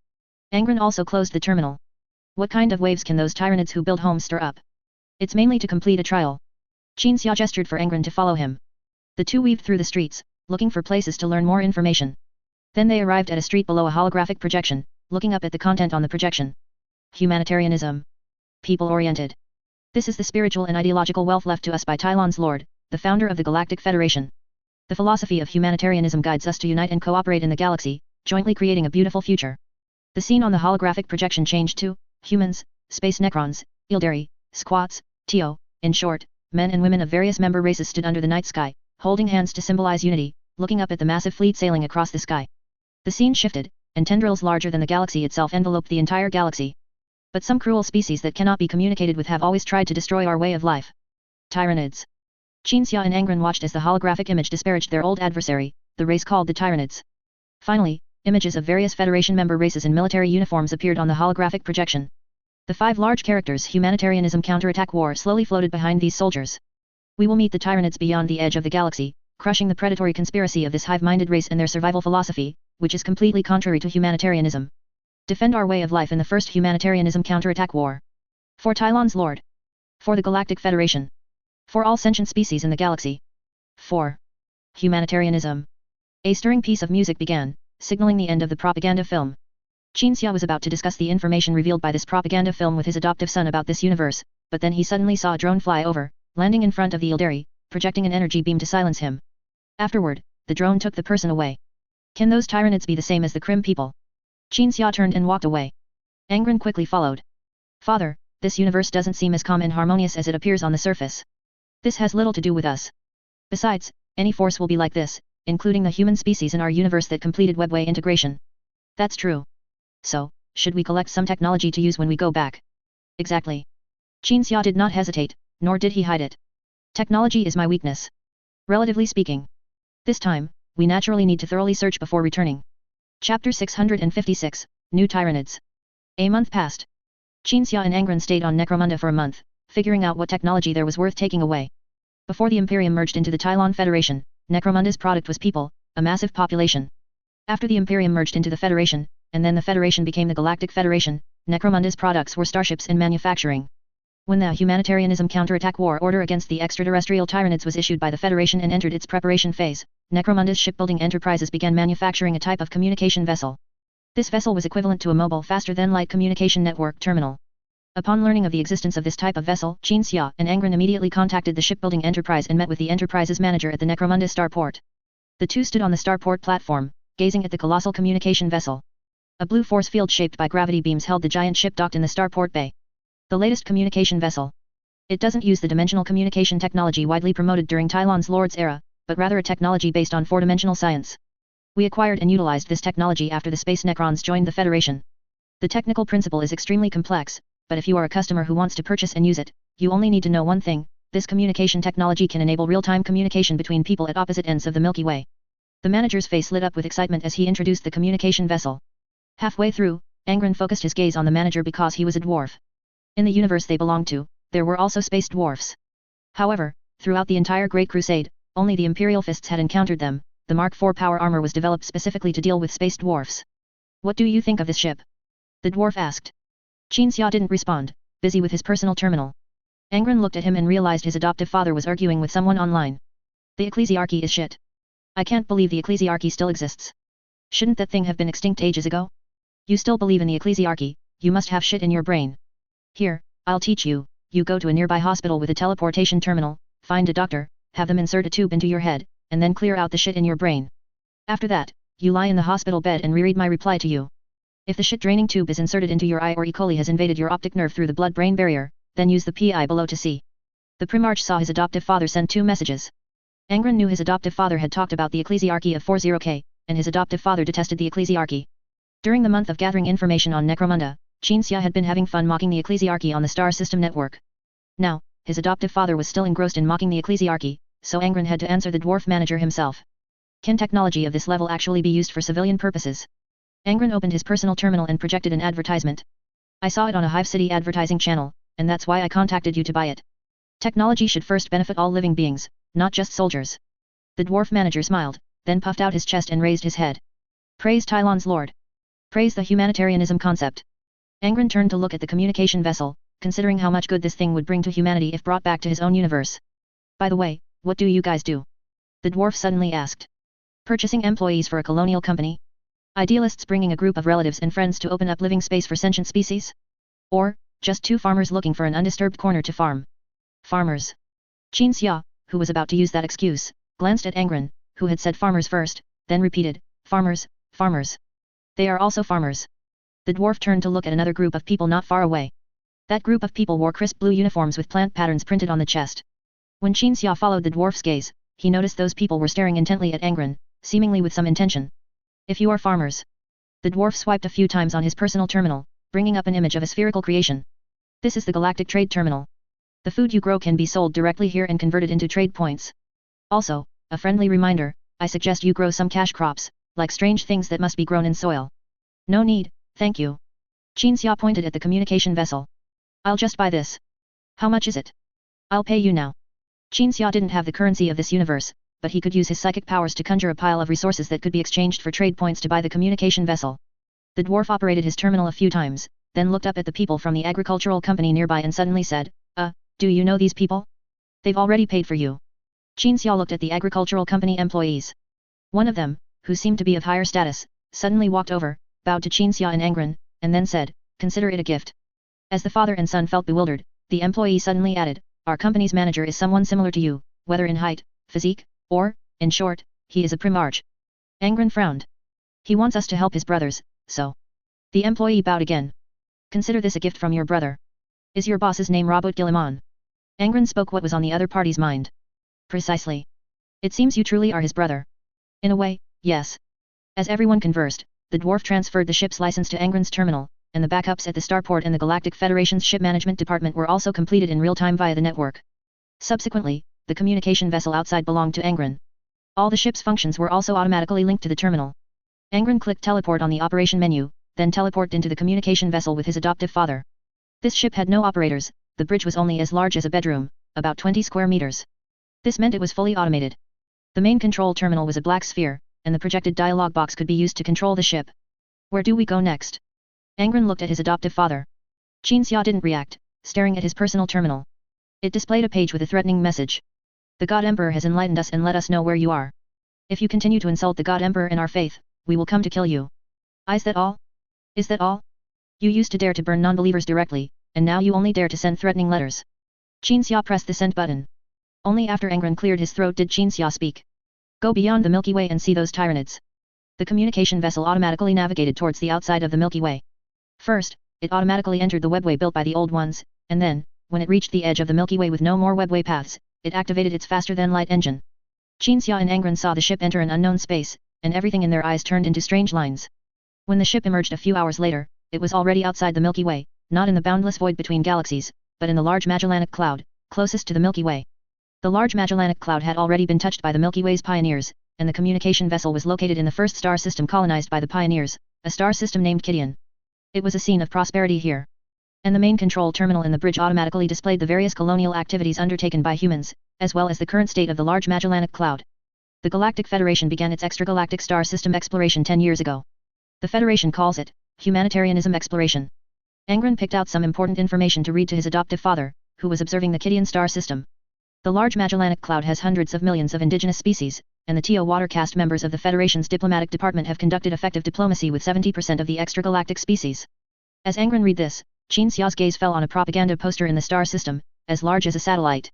Angron also closed the terminal. What kind of waves can those Tyranids who build homes stir up? It's mainly to complete a trial. Qinxia gestured for Angron to follow him. The two weaved through the streets, looking for places to learn more information. Then they arrived at a street below a holographic projection, looking up at the content on the projection. Humanitarianism. People-oriented. This is the spiritual and ideological wealth left to us by Tylon's Lord, the founder of the Galactic Federation. The philosophy of humanitarianism guides us to unite and cooperate in the galaxy, jointly creating a beautiful future. The scene on the holographic projection changed to humans, space Necrons, Ildari, squats, Tio, in short, men and women of various member races stood under the night sky, holding hands to symbolize unity, looking up at the massive fleet sailing across the sky. The scene shifted, and tendrils larger than the galaxy itself enveloped the entire galaxy. But some cruel species that cannot be communicated with have always tried to destroy our way of life. Tyranids. Qinxia and Angron watched as the holographic image disparaged their old adversary, the race called the Tyranids. Finally, images of various Federation member races in military uniforms appeared on the holographic projection. The 5 large characters Humanitarianism Counterattack War slowly floated behind these soldiers. We will meet the Tyranids beyond the edge of the galaxy, crushing the predatory conspiracy of this hive-minded race and their survival philosophy, which is completely contrary to humanitarianism. Defend our way of life in the first Humanitarianism Counterattack War. For Tylon's Lord. For the Galactic Federation. For all sentient species in the galaxy. 4. Humanitarianism. A stirring piece of music began, signaling the end of the propaganda film. Qinxia was about to discuss the information revealed by this propaganda film with his adoptive son about this universe, but then he suddenly saw a drone fly over, landing in front of the Ildari, projecting an energy beam to silence him. Afterward, the drone took the person away. Can those Tyranids be the same as the Krim people? Qinxia turned and walked away. Angron quickly followed. Father, this universe doesn't seem as calm and harmonious as it appears on the surface. This has little to do with us. Besides, any force will be like this, including the human species in our universe that completed webway integration. That's true. So, should we collect some technology to use when we go back? Exactly. Qinxia did not hesitate, nor did he hide it. Technology is my weakness. Relatively speaking. This time, we naturally need to thoroughly search before returning. Chapter 656, New Tyranids. A month passed. Qinxia and Angron stayed on Necromunda for a month, figuring out what technology there was worth taking away. Before the Imperium merged into the Tylon Federation, Necromunda's product was people, a massive population. After the Imperium merged into the Federation, and then the Federation became the Galactic Federation, Necromunda's products were starships and manufacturing. When the Humanitarianism Counterattack War order against the extraterrestrial Tyranids was issued by the Federation and entered its preparation phase, Necromunda's shipbuilding enterprises began manufacturing a type of communication vessel. This vessel was equivalent to a mobile faster-than-light communication network terminal. Upon learning of the existence of this type of vessel, Qinxia and Angron immediately contacted the shipbuilding enterprise and met with the enterprise's manager at the Necromunda starport. The two stood on the starport platform, gazing at the colossal communication vessel. A blue force field shaped by gravity beams held the giant ship docked in the starport bay. The latest communication vessel. It doesn't use the dimensional communication technology widely promoted during Tylon's Lord's era, but rather a technology based on four-dimensional science. We acquired and utilized this technology after the space Necrons joined the Federation. The technical principle is extremely complex, but if you are a customer who wants to purchase and use it, you only need to know one thing: this communication technology can enable real-time communication between people at opposite ends of the Milky Way. The manager's face lit up with excitement as he introduced the communication vessel. Halfway through, Angron focused his gaze on the manager because he was a dwarf. In the universe they belonged to, there were also space dwarfs. However, throughout the entire Great Crusade, only the Imperial Fists had encountered them. The Mark IV power armor was developed specifically to deal with space dwarfs. What do you think of this ship? The dwarf asked. Qin didn't respond, busy with his personal terminal. Angron looked at him and realized his adoptive father was arguing with someone online. The ecclesiarchy is shit. I can't believe the ecclesiarchy still exists. Shouldn't that thing have been extinct ages ago? You still believe in the ecclesiarchy, you must have shit in your brain. Here, I'll teach you. You go to a nearby hospital with a teleportation terminal, find a doctor, have them insert a tube into your head, and then clear out the shit in your brain. After that, you lie in the hospital bed and reread my reply to you. If the shit draining tube is inserted into your eye or E. coli has invaded your optic nerve through the blood-brain barrier, then use the PI below to see. The Primarch saw his adoptive father send 2 messages. Angron knew his adoptive father had talked about the ecclesiarchy of 40K, and his adoptive father detested the ecclesiarchy. During the month of gathering information on Necromunda, Qin had been having fun mocking the ecclesiarchy on the star system network. Now, his adoptive father was still engrossed in mocking the ecclesiarchy, so Angron had to answer the dwarf manager himself. Can technology of this level actually be used for civilian purposes? Angron opened his personal terminal and projected an advertisement. I saw it on a Hive City advertising channel, and that's why I contacted you to buy it. Technology should first benefit all living beings, not just soldiers. The dwarf manager smiled, then puffed out his chest and raised his head. Praise Tylon's Lord. Praise the humanitarianism concept. Angron turned to look at the communication vessel, considering how much good this thing would bring to humanity if brought back to his own universe. By the way, what do you guys do? The dwarf suddenly asked. Purchasing employees for a colonial company? Idealists bringing a group of relatives and friends to open up living space for sentient species? Or, just 2 farmers looking for an undisturbed corner to farm? Farmers. Qin, who was about to use that excuse, glanced at Angron, who had said farmers first, then repeated, farmers, farmers. They are also farmers. The dwarf turned to look at another group of people not far away. That group of people wore crisp blue uniforms with plant patterns printed on the chest. When Qin followed the dwarf's gaze, he noticed those people were staring intently at Angron, seemingly with some intention. If you are farmers. The dwarf swiped a few times on his personal terminal, bringing up an image of a spherical creation. This is the Galactic Trade Terminal. The food you grow can be sold directly here and converted into trade points. Also, a friendly reminder, I suggest you grow some cash crops, like strange things that must be grown in soil. No need, thank you. Qin pointed at the communication vessel. I'll just buy this. How much is it? I'll pay you now. Qin didn't have the currency of this universe, but he could use his psychic powers to conjure a pile of resources that could be exchanged for trade points to buy the communication vessel. The dwarf operated his terminal a few times, then looked up at the people from the agricultural company nearby and suddenly said, do you know these people? They've already paid for you. Qin looked at the agricultural company employees. One of them, who seemed to be of higher status, suddenly walked over, bowed to Qin and Angron, and then said, consider it a gift. As the father and son felt bewildered, the employee suddenly added, our company's manager is someone similar to you, whether in height, physique, or, in short, he is a Primarch. Angron frowned. He wants us to help his brothers, so. The employee bowed again. Consider this a gift from your brother. Is your boss's name Robert Gilliman? Angron spoke what was on the other party's mind. Precisely. It seems you truly are his brother. In a way, yes. As everyone conversed, the dwarf transferred the ship's license to Angron's terminal, and the backups at the starport and the Galactic Federation's ship management department were also completed in real time via the network. Subsequently, the communication vessel outside belonged to Angron. All the ship's functions were also automatically linked to the terminal. Angron clicked teleport on the operation menu, then teleported into the communication vessel with his adoptive father. This ship had no operators, the bridge was only as large as a bedroom, about 20 square meters. This meant it was fully automated. The main control terminal was a black sphere, and the projected dialogue box could be used to control the ship. Where do we go next? Angron looked at his adoptive father. Qin didn't react, staring at his personal terminal. It displayed a page with a threatening message. The God Emperor has enlightened us and let us know where you are. If you continue to insult the God Emperor and our faith, we will come to kill you. Is that all? Is that all? You used to dare to burn non-believers directly, and now you only dare to send threatening letters. Qin pressed the send button. Only after Angron cleared his throat did Qin speak. Go beyond the Milky Way and see those Tyranids. The communication vessel automatically navigated towards the outside of the Milky Way. First, it automatically entered the webway built by the old ones, and then, when it reached the edge of the Milky Way with no more webway paths, it activated its faster-than-light engine. Shou and Angron saw the ship enter an unknown space, and everything in their eyes turned into strange lines. When the ship emerged a few hours later, it was already outside the Milky Way, not in the boundless void between galaxies, but in the large Magellanic Cloud, closest to the Milky Way. The large Magellanic Cloud had already been touched by the Milky Way's pioneers, and the communication vessel was located in the first star system colonized by the pioneers, a star system named Kidian. It was a scene of prosperity here. And the main control terminal in the bridge automatically displayed the various colonial activities undertaken by humans, as well as the current state of the large Magellanic Cloud. The Galactic Federation began its extragalactic star system exploration 10 years ago. The Federation calls it humanitarianism exploration. Angron picked out some important information to read to his adoptive father, who was observing the Kidian star system. The large Magellanic Cloud has hundreds of millions of indigenous species, and the TO water caste members of the Federation's diplomatic department have conducted effective diplomacy with 70% of the extragalactic species. As Angron read this, Xia's gaze fell on a propaganda poster in the star system, as large as a satellite.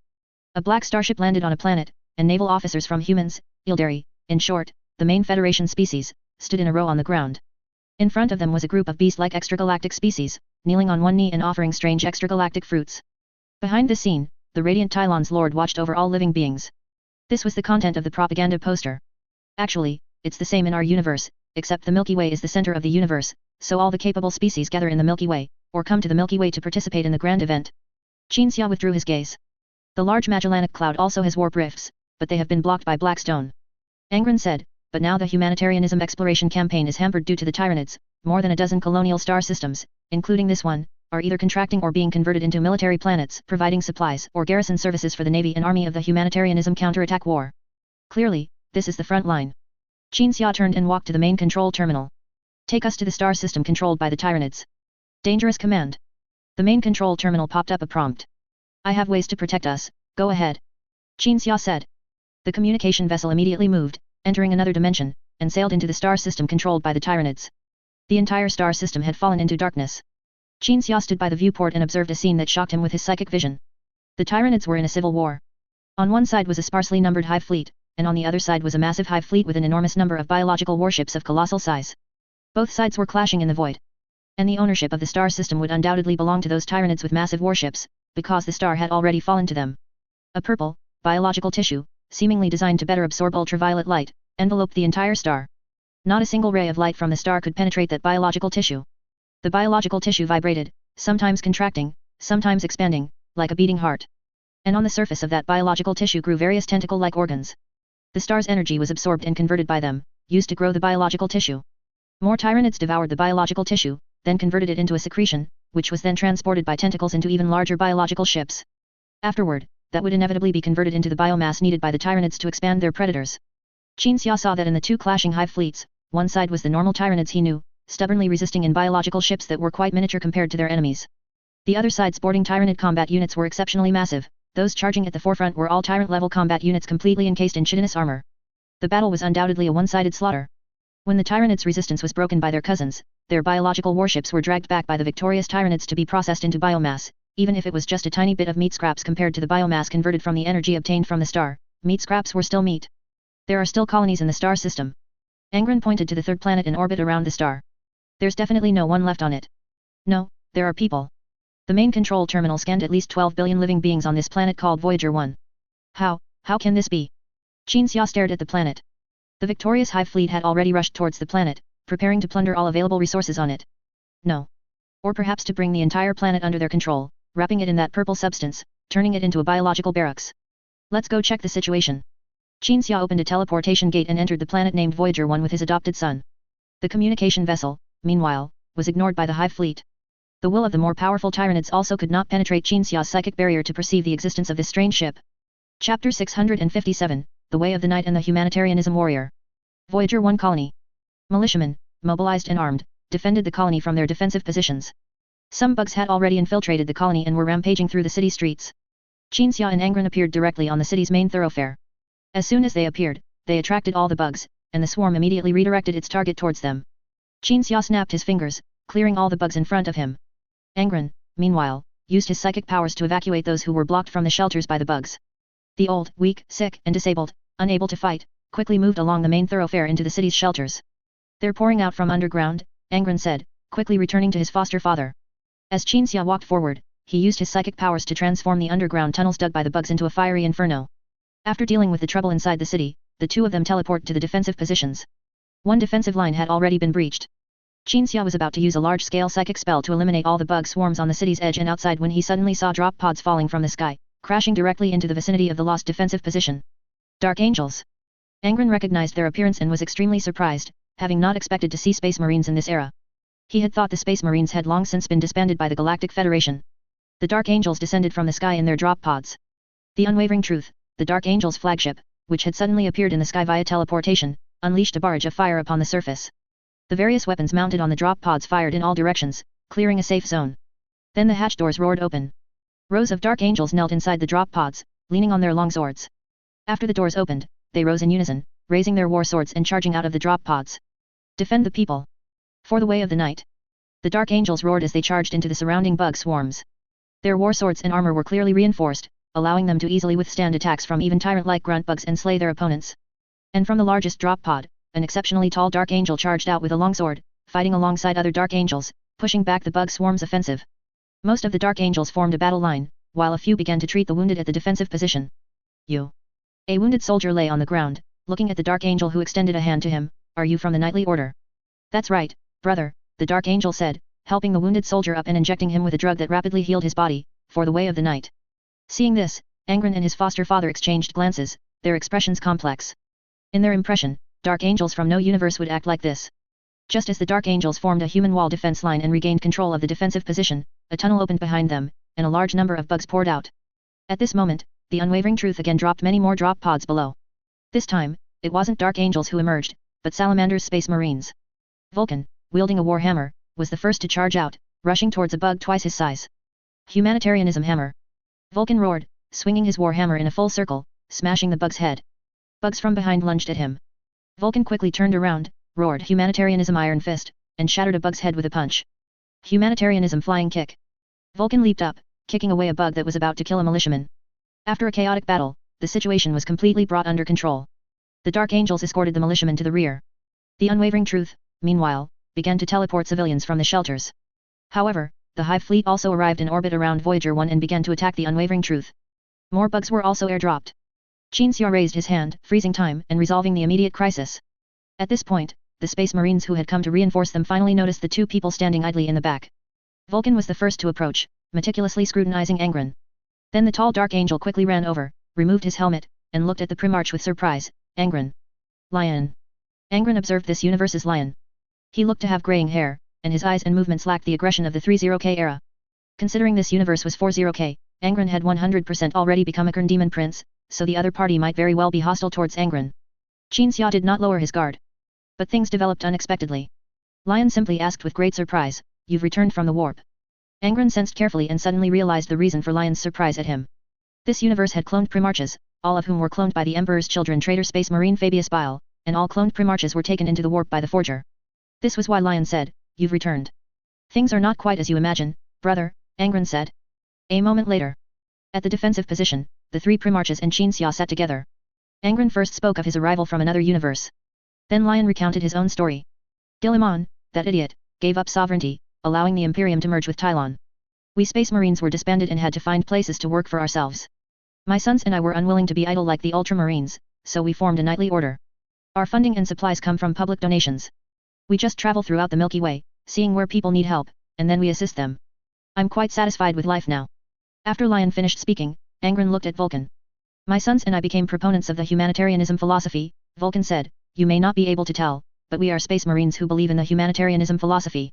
A black starship landed on a planet, and naval officers from humans, Ildari, in short, the main Federation species, stood in a row on the ground. In front of them was a group of beast-like extragalactic species, kneeling on one knee and offering strange extragalactic fruits. Behind this scene, the radiant Tylon's Lord watched over all living beings. This was the content of the propaganda poster. Actually, it's the same in our universe, except the Milky Way is the center of the universe, so all the capable species gather in the Milky Way, or come to the Milky Way to participate in the grand event. Xia withdrew his gaze. The large Magellanic Cloud also has warp rifts, but they have been blocked by black stone. Angron said, but now the humanitarianism exploration campaign is hampered due to the Tyranids. More than a dozen colonial star systems, including this one, are either contracting or being converted into military planets, providing supplies or garrison services for the Navy and Army of the humanitarianism counterattack war. Clearly, this is the front line. Xia turned and walked to the main control terminal. Take us to the star system controlled by the Tyranids. Dangerous command. The main control terminal popped up a prompt. I have ways to protect us, go ahead. Xia said. The communication vessel immediately moved, entering another dimension, and sailed into the star system controlled by the Tyranids. The entire star system had fallen into darkness. Xia stood by the viewport and observed a scene that shocked him with his psychic vision. The Tyranids were in a civil war. On one side was a sparsely numbered hive fleet, and on the other side was a massive hive fleet with an enormous number of biological warships of colossal size. Both sides were clashing in the void. And the ownership of the star system would undoubtedly belong to those Tyranids with massive warships, because the star had already fallen to them. A purple, biological tissue, seemingly designed to better absorb ultraviolet light, enveloped the entire star. Not a single ray of light from the star could penetrate that biological tissue. The biological tissue vibrated, sometimes contracting, sometimes expanding, like a beating heart. And on the surface of that biological tissue grew various tentacle-like organs. The star's energy was absorbed and converted by them, used to grow the biological tissue. More Tyranids devoured the biological tissue, then converted it into a secretion, which was then transported by tentacles into even larger biological ships. Afterward, that would inevitably be converted into the biomass needed by the Tyranids to expand their predators. Xia saw that in the two clashing hive fleets, one side was the normal Tyranids he knew, stubbornly resisting in biological ships that were quite miniature compared to their enemies. The other side sporting Tyranid combat units were exceptionally massive, those charging at the forefront were all Tyrant-level combat units completely encased in chitinous armor. The battle was undoubtedly a one-sided slaughter. When the Tyranids' resistance was broken by their cousins, their biological warships were dragged back by the victorious Tyranids to be processed into biomass, even if it was just a tiny bit of meat scraps compared to the biomass converted from the energy obtained from the star. Meat scraps were still meat. There are still colonies in the star system. Angron pointed to the third planet in orbit around the star. There's definitely no one left on it. No, there are people. The main control terminal scanned at least 12 billion living beings on this planet called Voyager 1. How can this be? Xia stared at the planet. The victorious hive fleet had already rushed towards the planet, preparing to plunder all available resources on it. No. Or perhaps to bring the entire planet under their control, wrapping it in that purple substance, turning it into a biological barracks. Let's go check the situation. Xia opened a teleportation gate and entered the planet named Voyager 1 with his adopted son. The communication vessel, meanwhile, was ignored by the hive fleet. The will of the more powerful Tyranids also could not penetrate Xia's psychic barrier to perceive the existence of this strange ship. Chapter 657, The Way of the Night and the Humanitarianism Warrior. Voyager 1 Colony. Militiamen, mobilized and armed, defended the colony from their defensive positions. Some bugs had already infiltrated the colony and were rampaging through the city streets. Xia and Angron appeared directly on the city's main thoroughfare. As soon as they appeared, they attracted all the bugs, and the swarm immediately redirected its target towards them. Xia snapped his fingers, clearing all the bugs in front of him. Angron, meanwhile, used his psychic powers to evacuate those who were blocked from the shelters by the bugs. The old, weak, sick, and disabled, unable to fight, quickly moved along the main thoroughfare into the city's shelters. They're pouring out from underground, Angron said, quickly returning to his foster father. As Qinxia walked forward, he used his psychic powers to transform the underground tunnels dug by the bugs into a fiery inferno. After dealing with the trouble inside the city, the two of them teleport to the defensive positions. One defensive line had already been breached. Qinxia was about to use a large-scale psychic spell to eliminate all the bug swarms on the city's edge and outside when he suddenly saw drop pods falling from the sky, crashing directly into the vicinity of the lost defensive position. Dark Angels. Angron recognized their appearance and was extremely surprised, having not expected to see Space Marines in this era. He had thought the Space Marines had long since been disbanded by the Galactic Federation. The Dark Angels descended from the sky in their drop pods. The Unwavering Truth, the Dark Angels' flagship, which had suddenly appeared in the sky via teleportation, unleashed a barrage of fire upon the surface. The various weapons mounted on the drop pods fired in all directions, clearing a safe zone. Then the hatch doors roared open. Rows of Dark Angels knelt inside the drop pods, leaning on their long swords. After the doors opened, they rose in unison, raising their war swords and charging out of the drop pods. Defend the people. For the way of the night. The Dark Angels roared as they charged into the surrounding bug swarms. Their war swords and armor were clearly reinforced, allowing them to easily withstand attacks from even tyrant-like grunt bugs and slay their opponents. And from the largest drop pod, an exceptionally tall Dark Angel charged out with a longsword, fighting alongside other Dark Angels, pushing back the bug swarm's offensive. Most of the Dark Angels formed a battle line, while a few began to treat the wounded at the defensive position. A wounded soldier lay on the ground, looking at the Dark Angel who extended a hand to him. Are you from the Knightly Order? That's right, brother, the Dark Angel said, helping the wounded soldier up and injecting him with a drug that rapidly healed his body, for the way of the night. Seeing this, Angron and his foster father exchanged glances, their expressions complex. In their impression, Dark Angels from no universe would act like this. Just as the Dark Angels formed a human wall defense line and regained control of the defensive position, a tunnel opened behind them, and a large number of bugs poured out. At this moment, the Unwavering Truth again dropped many more drop pods below. This time, it wasn't Dark Angels who emerged, but Salamander's Space Marines. Vulcan, wielding a Warhammer, was the first to charge out, rushing towards a bug twice his size. Humanitarianism Hammer. Vulcan roared, swinging his Warhammer in a full circle, smashing the bug's head. Bugs from behind lunged at him. Vulcan quickly turned around, roared Humanitarianism Iron Fist, and shattered a bug's head with a punch. Humanitarianism Flying Kick. Vulcan leaped up, kicking away a bug that was about to kill a militiaman. After a chaotic battle, the situation was completely brought under control. The Dark Angels escorted the militiamen to the rear. The Unwavering Truth, meanwhile, began to teleport civilians from the shelters. However, the Hive fleet also arrived in orbit around Voyager 1 and began to attack the Unwavering Truth. More bugs were also airdropped. Qinxia raised his hand, freezing time and resolving the immediate crisis. At this point, the Space Marines who had come to reinforce them finally noticed the two people standing idly in the back. Vulcan was the first to approach, meticulously scrutinizing Angron. Then the tall Dark Angel quickly ran over, removed his helmet, and looked at the Primarch with surprise. Angron. Lion. Angron observed this universe's lion. He looked to have graying hair, and his eyes and movements lacked the aggression of the 30K era. Considering this universe was 40K, Angron had 100% already become a Kern Demon Prince, so the other party might very well be hostile towards Angron. Qinxia did not lower his guard. But things developed unexpectedly. Lion simply asked with great surprise, "You've returned from the warp?" Angron sensed carefully and suddenly realized the reason for Lion's surprise at him. This universe had cloned Primarches, all of whom were cloned by the Emperor's children traitor Space Marine Fabius Bile, and all cloned Primarches were taken into the warp by the Forger. This was why Lion said, "You've returned. Things are not quite as you imagine, brother," Angron said. A moment later. At the defensive position, the three Primarches and Qinxia sat together. Angron first spoke of his arrival from another universe. Then Lion recounted his own story. Gilliman, that idiot, gave up sovereignty, allowing the Imperium to merge with Tylon. We Space Marines were disbanded and had to find places to work for ourselves. My sons and I were unwilling to be idle like the Ultramarines, so we formed a knightly order. Our funding and supplies come from public donations. We just travel throughout the Milky Way, seeing where people need help, and then we assist them. I'm quite satisfied with life now. After Lion finished speaking, Angron looked at Vulcan. My sons and I became proponents of the humanitarianism philosophy, Vulcan said. You may not be able to tell, but we are Space Marines who believe in the humanitarianism philosophy.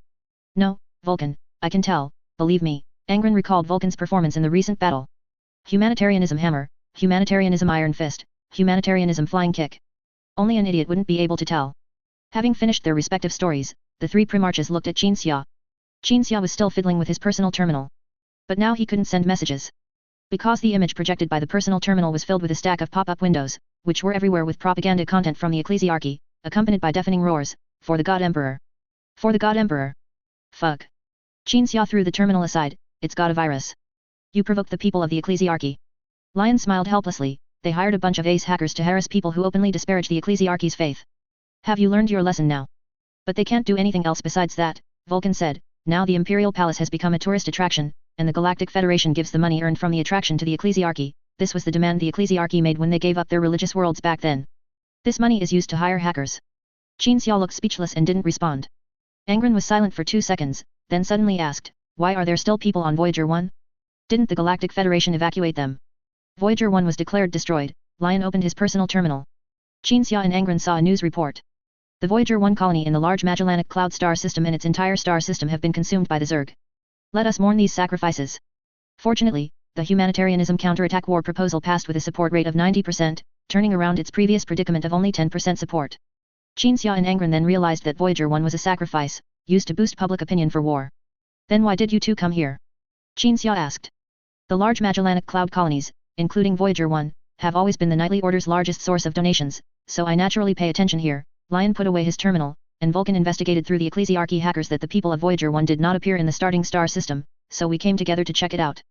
No, Vulcan, I can tell, believe me. Angron recalled Vulcan's performance in the recent battle. Humanitarianism Hammer, Humanitarianism Iron Fist, Humanitarianism Flying Kick. Only an idiot wouldn't be able to tell. Having finished their respective stories, the three Primarches looked at Qinxia. Qinxia was still fiddling with his personal terminal. But now he couldn't send messages. Because the image projected by the personal terminal was filled with a stack of pop-up windows, which were everywhere with propaganda content from the ecclesiarchy, accompanied by deafening roars, "For the God Emperor! For the God Emperor! Fuck!" Qinxia threw the terminal aside, "It's got a virus. You provoked the people of the ecclesiarchy." Lion smiled helplessly. They hired a bunch of ace hackers to harass people who openly disparage the ecclesiarchy's faith. Have you learned your lesson now? But they can't do anything else besides that, Vulcan said. Now the Imperial Palace has become a tourist attraction, and the Galactic Federation gives the money earned from the attraction to the Ecclesiarchy. This was the demand the Ecclesiarchy made when they gave up their religious worlds back then. This money is used to hire hackers. Qin Xia looked speechless and didn't respond. Angron was silent for 2 seconds, then suddenly asked, why are there still people on Voyager 1? Didn't the Galactic Federation evacuate them? Voyager 1 was declared destroyed. Lion opened his personal terminal. Qin Xia and Angron saw a news report. The Voyager 1 colony in the large Magellanic Cloud star system and its entire star system have been consumed by the Zerg. Let us mourn these sacrifices. Fortunately, the humanitarianism counterattack war proposal passed with a support rate of 90%, turning around its previous predicament of only 10% support. Qin Xia and Angron then realized that Voyager 1 was a sacrifice, used to boost public opinion for war. Then why did you two come here? Qin Xia asked. The large Magellanic Cloud colonies, including Voyager 1, have always been the Nightly Order's largest source of donations, so I naturally pay attention here. Lion put away his terminal, and Vulcan investigated through the Ecclesiarchy hackers that the people of Voyager 1 did not appear in the starting star system, so we came together to check it out.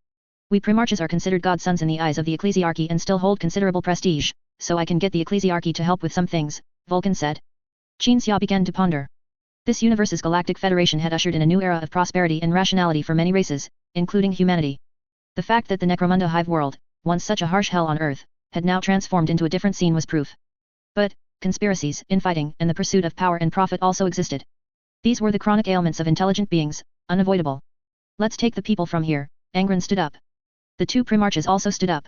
We Primarchs are considered godsons in the eyes of the Ecclesiarchy and still hold considerable prestige, so I can get the Ecclesiarchy to help with some things, Vulcan said. Qin Xia began to ponder. This universe's Galactic Federation had ushered in a new era of prosperity and rationality for many races, including humanity. The fact that the Necromunda hive world, once such a harsh hell on Earth, had now transformed into a different scene was proof. But, conspiracies, infighting, and the pursuit of power and profit also existed. These were the chronic ailments of intelligent beings, unavoidable. Let's take the people from here. Angron stood up. The two Primarchs also stood up.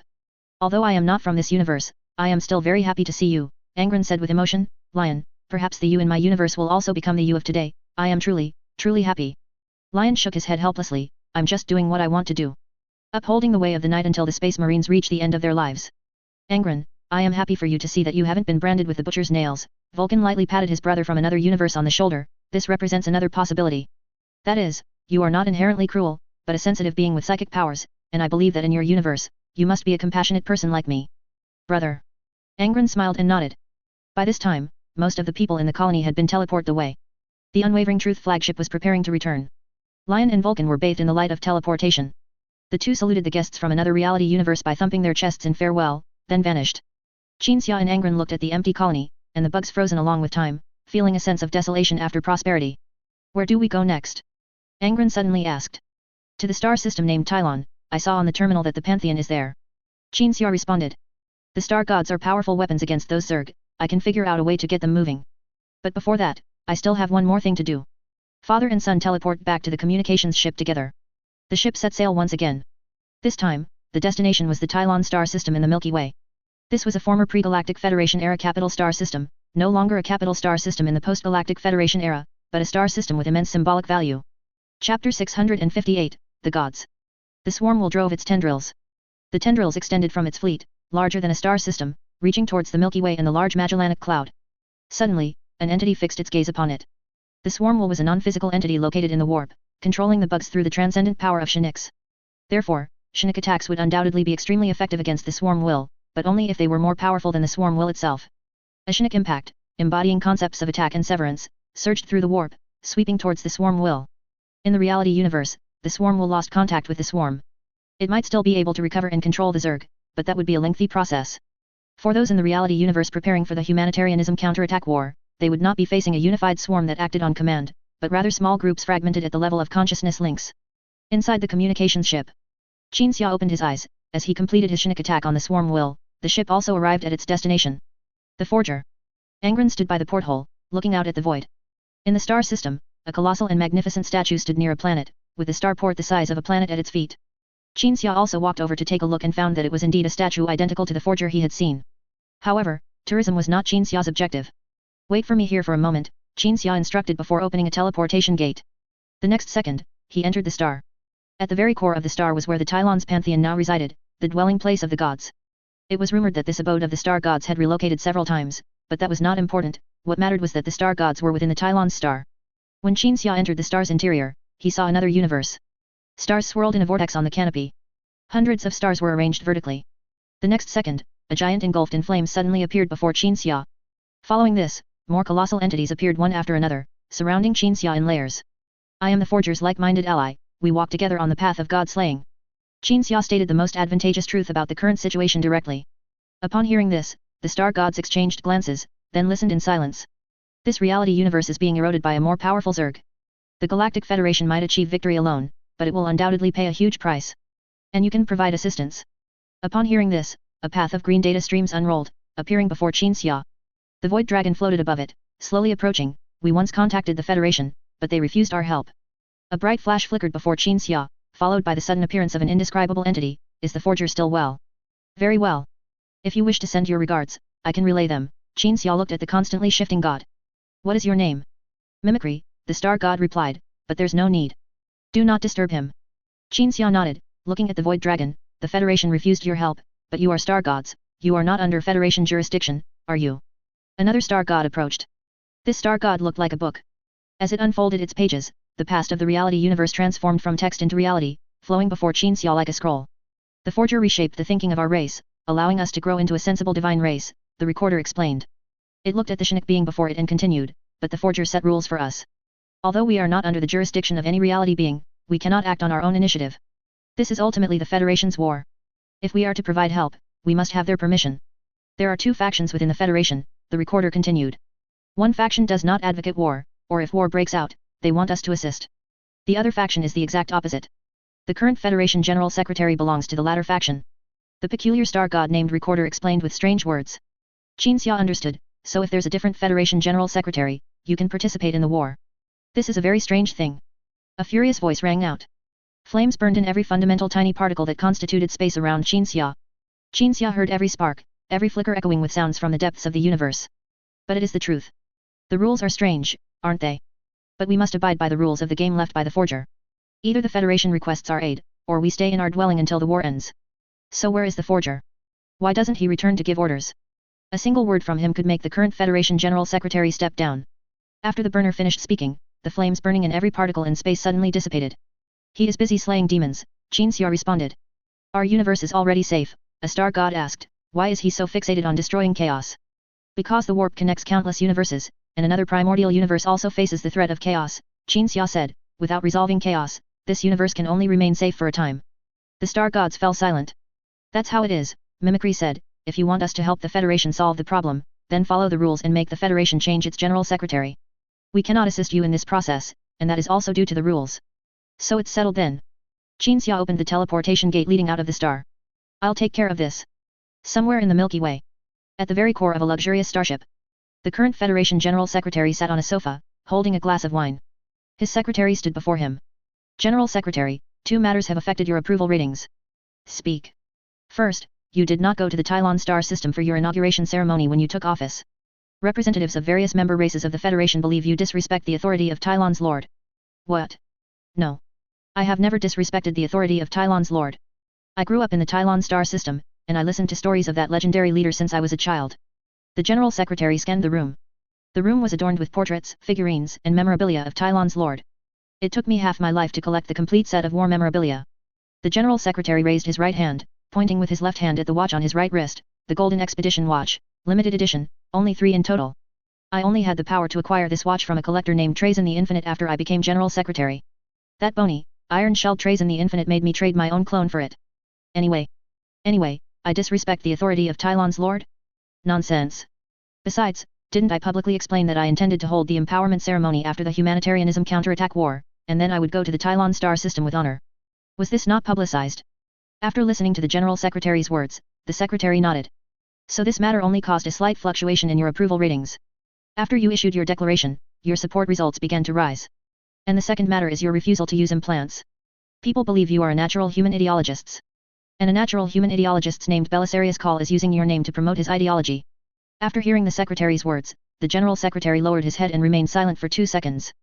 Although I am not from this universe, I am still very happy to see you, Angron said with emotion. Lion, perhaps the you in my universe will also become the you of today. I am truly, truly happy. Lion shook his head helplessly. I'm just doing what I want to do. Upholding the way of the night until the Space Marines reach the end of their lives. Angron, I am happy for you to see that you haven't been branded with the butcher's nails. Vulcan lightly patted his brother from another universe on the shoulder. This represents another possibility. That is, you are not inherently cruel, but a sensitive being with psychic powers, and I believe that in your universe, you must be a compassionate person like me. Brother. Angron smiled and nodded. By this time, most of the people in the colony had been teleported away. The Unwavering Truth flagship was preparing to return. Lion and Vulcan were bathed in the light of teleportation. The two saluted the guests from another reality universe by thumping their chests in farewell, then vanished. Qin Xia and Angron looked at the empty colony, and the bugs frozen along with time, feeling a sense of desolation after prosperity. Where do we go next? Angron suddenly asked. To the star system named Tylon. I saw on the terminal that the Pantheon is there. Qin Xia responded. The star gods are powerful weapons against those Zerg. I can figure out a way to get them moving. But before that, I still have one more thing to do. Father and son teleport back to the communications ship together. The ship set sail once again. This time, the destination was the Tylon star system in the Milky Way. This was a former pre-Galactic Federation era capital star system, no longer a capital star system in the post-Galactic Federation era, but a star system with immense symbolic value. Chapter 658, The Gods. The swarm will drove its tendrils. The tendrils extended from its fleet, larger than a star system, reaching towards the Milky Way and the large Magellanic Cloud. Suddenly, an entity fixed its gaze upon it. The swarm will was a non-physical entity located in the warp, controlling the bugs through the transcendent power of Shinix. Therefore, Shinix attacks would undoubtedly be extremely effective against the swarm will, but only if they were more powerful than the swarm will itself. A Shinix impact, embodying concepts of attack and severance, surged through the warp, sweeping towards the swarm will. In the reality universe, the swarm will lost contact with the swarm. It might still be able to recover and control the Zerg, but that would be a lengthy process. For those in the reality universe preparing for the humanitarianism counterattack war, they would not be facing a unified swarm that acted on command, but rather small groups fragmented at the level of consciousness links. Inside the communications ship, Qin Xia opened his eyes. As he completed his Shinix attack on the swarm will, the ship also arrived at its destination. The Forger. Angron stood by the porthole, looking out at the void. In the star system, a colossal and magnificent statue stood near a planet, with a starport the size of a planet at its feet. Qin Xia also walked over to take a look and found that it was indeed a statue identical to the Forger he had seen. However, tourism was not Qin Xia's objective. Wait for me here for a moment, Qin Xia instructed before opening a teleportation gate. The next second, he entered the star. At the very core of the star was where the Tylon's pantheon now resided, the dwelling place of the gods. It was rumored that this abode of the star gods had relocated several times, but that was not important. What mattered was that the star gods were within the Tylon's star. When Qin Xia entered the star's interior, he saw another universe. Stars swirled in a vortex on the canopy. Hundreds of stars were arranged vertically. The next second, a giant engulfed in flames suddenly appeared before Qin Xia. Following this, more colossal entities appeared one after another, surrounding Qin Xia in layers. I am the Forger's like-minded ally, we walk together on the path of God-slaying. Qin Xia stated the most advantageous truth about the current situation directly. Upon hearing this, the star gods exchanged glances, then listened in silence. This reality universe is being eroded by a more powerful Zerg. The Galactic Federation might achieve victory alone, but it will undoubtedly pay a huge price. And you can provide assistance. Upon hearing this, a path of green data streams unrolled, appearing before Qin Xia. The Void Dragon floated above it, slowly approaching. We once contacted the Federation, but they refused our help. A bright flash flickered before Qin Xia, followed by the sudden appearance of an indescribable entity. Is the forger still well? Very well. If you wish to send your regards, I can relay them. Qin Xia looked at the constantly shifting god. What is your name? Mimicry, the star god replied, but there's no need. Do not disturb him. Qin Xia nodded, looking at the Void Dragon. The Federation refused your help, but you are star gods. You are not under Federation jurisdiction, are you? Another star god approached. This star god looked like a book. As it unfolded its pages, the past of the reality universe transformed from text into reality, flowing before Qin Xia like a scroll. The forger reshaped the thinking of our race, allowing us to grow into a sensible divine race, the recorder explained. It looked at the Shinik being before it and continued, but the forger set rules for us. Although we are not under the jurisdiction of any reality being, we cannot act on our own initiative. This is ultimately the Federation's war. If we are to provide help, we must have their permission. There are two factions within the Federation, the recorder continued. One faction does not advocate war, or if war breaks out, they want us to assist. The other faction is the exact opposite. The current Federation General Secretary belongs to the latter faction. The peculiar star god named Recorder explained with strange words. Qin Xia understood, so if there's a different Federation General Secretary, you can participate in the war. This is a very strange thing. A furious voice rang out. Flames burned in every fundamental tiny particle that constituted space around Qin Xia. Qin Xia heard every spark, every flicker echoing with sounds from the depths of the universe. But it is the truth. The rules are strange, aren't they? But we must abide by the rules of the game left by the forger. Either the Federation requests our aid, or we stay in our dwelling until the war ends. So where is the forger? Why doesn't he return to give orders? A single word from him could make the current Federation General Secretary step down. After the burner finished speaking, the flames burning in every particle in space suddenly dissipated. He is busy slaying demons, Qin Xia responded. Our universe is already safe, a star god asked. Why is he so fixated on destroying chaos? Because the warp connects countless universes, and another primordial universe also faces the threat of chaos, Qin Xia said. Without resolving chaos, this universe can only remain safe for a time. The star gods fell silent. That's how it is, Mimicry said. If you want us to help the Federation solve the problem, then follow the rules and make the Federation change its General Secretary. We cannot assist you in this process, and that is also due to the rules. So it's settled then. Qin Xia opened the teleportation gate leading out of the star. I'll take care of this. Somewhere in the Milky Way. At the very core of a luxurious starship. The current Federation General Secretary sat on a sofa, holding a glass of wine. His secretary stood before him. General Secretary, 2 matters have affected your approval ratings. Speak. First, you did not go to the Tylon star system for your inauguration ceremony when you took office. Representatives of various member races of the Federation believe you disrespect the authority of Tylon's Lord. What? No. I have never disrespected the authority of Tylon's Lord. I grew up in the Tylon star system, and I listened to stories of that legendary leader since I was a child. The General Secretary scanned the room. The room was adorned with portraits, figurines, and memorabilia of Tylon's Lord. It took me half my life to collect the complete set of war memorabilia. The General Secretary raised his right hand, pointing with his left hand at the watch on his right wrist, the Golden Expedition Watch, limited edition, only 3 in total. I only had the power to acquire this watch from a collector named Trazen the Infinite after I became General Secretary. That bony, iron-shelled Trazen the Infinite made me trade my own clone for it. Anyway, I disrespect the authority of Tylon's Lord? Nonsense. Besides, didn't I publicly explain that I intended to hold the empowerment ceremony after the humanitarianism counterattack war, and then I would go to the Tylon star system with honor? Was this not publicized? After listening to the General Secretary's words, the Secretary nodded. So this matter only caused a slight fluctuation in your approval ratings. After you issued your declaration, your support results began to rise. And the second matter is your refusal to use implants. People believe you are a natural human ideologist. And a natural human ideologist named Belisarius Call is using your name to promote his ideology. After hearing the Secretary's words, the General Secretary lowered his head and remained silent for 2 seconds.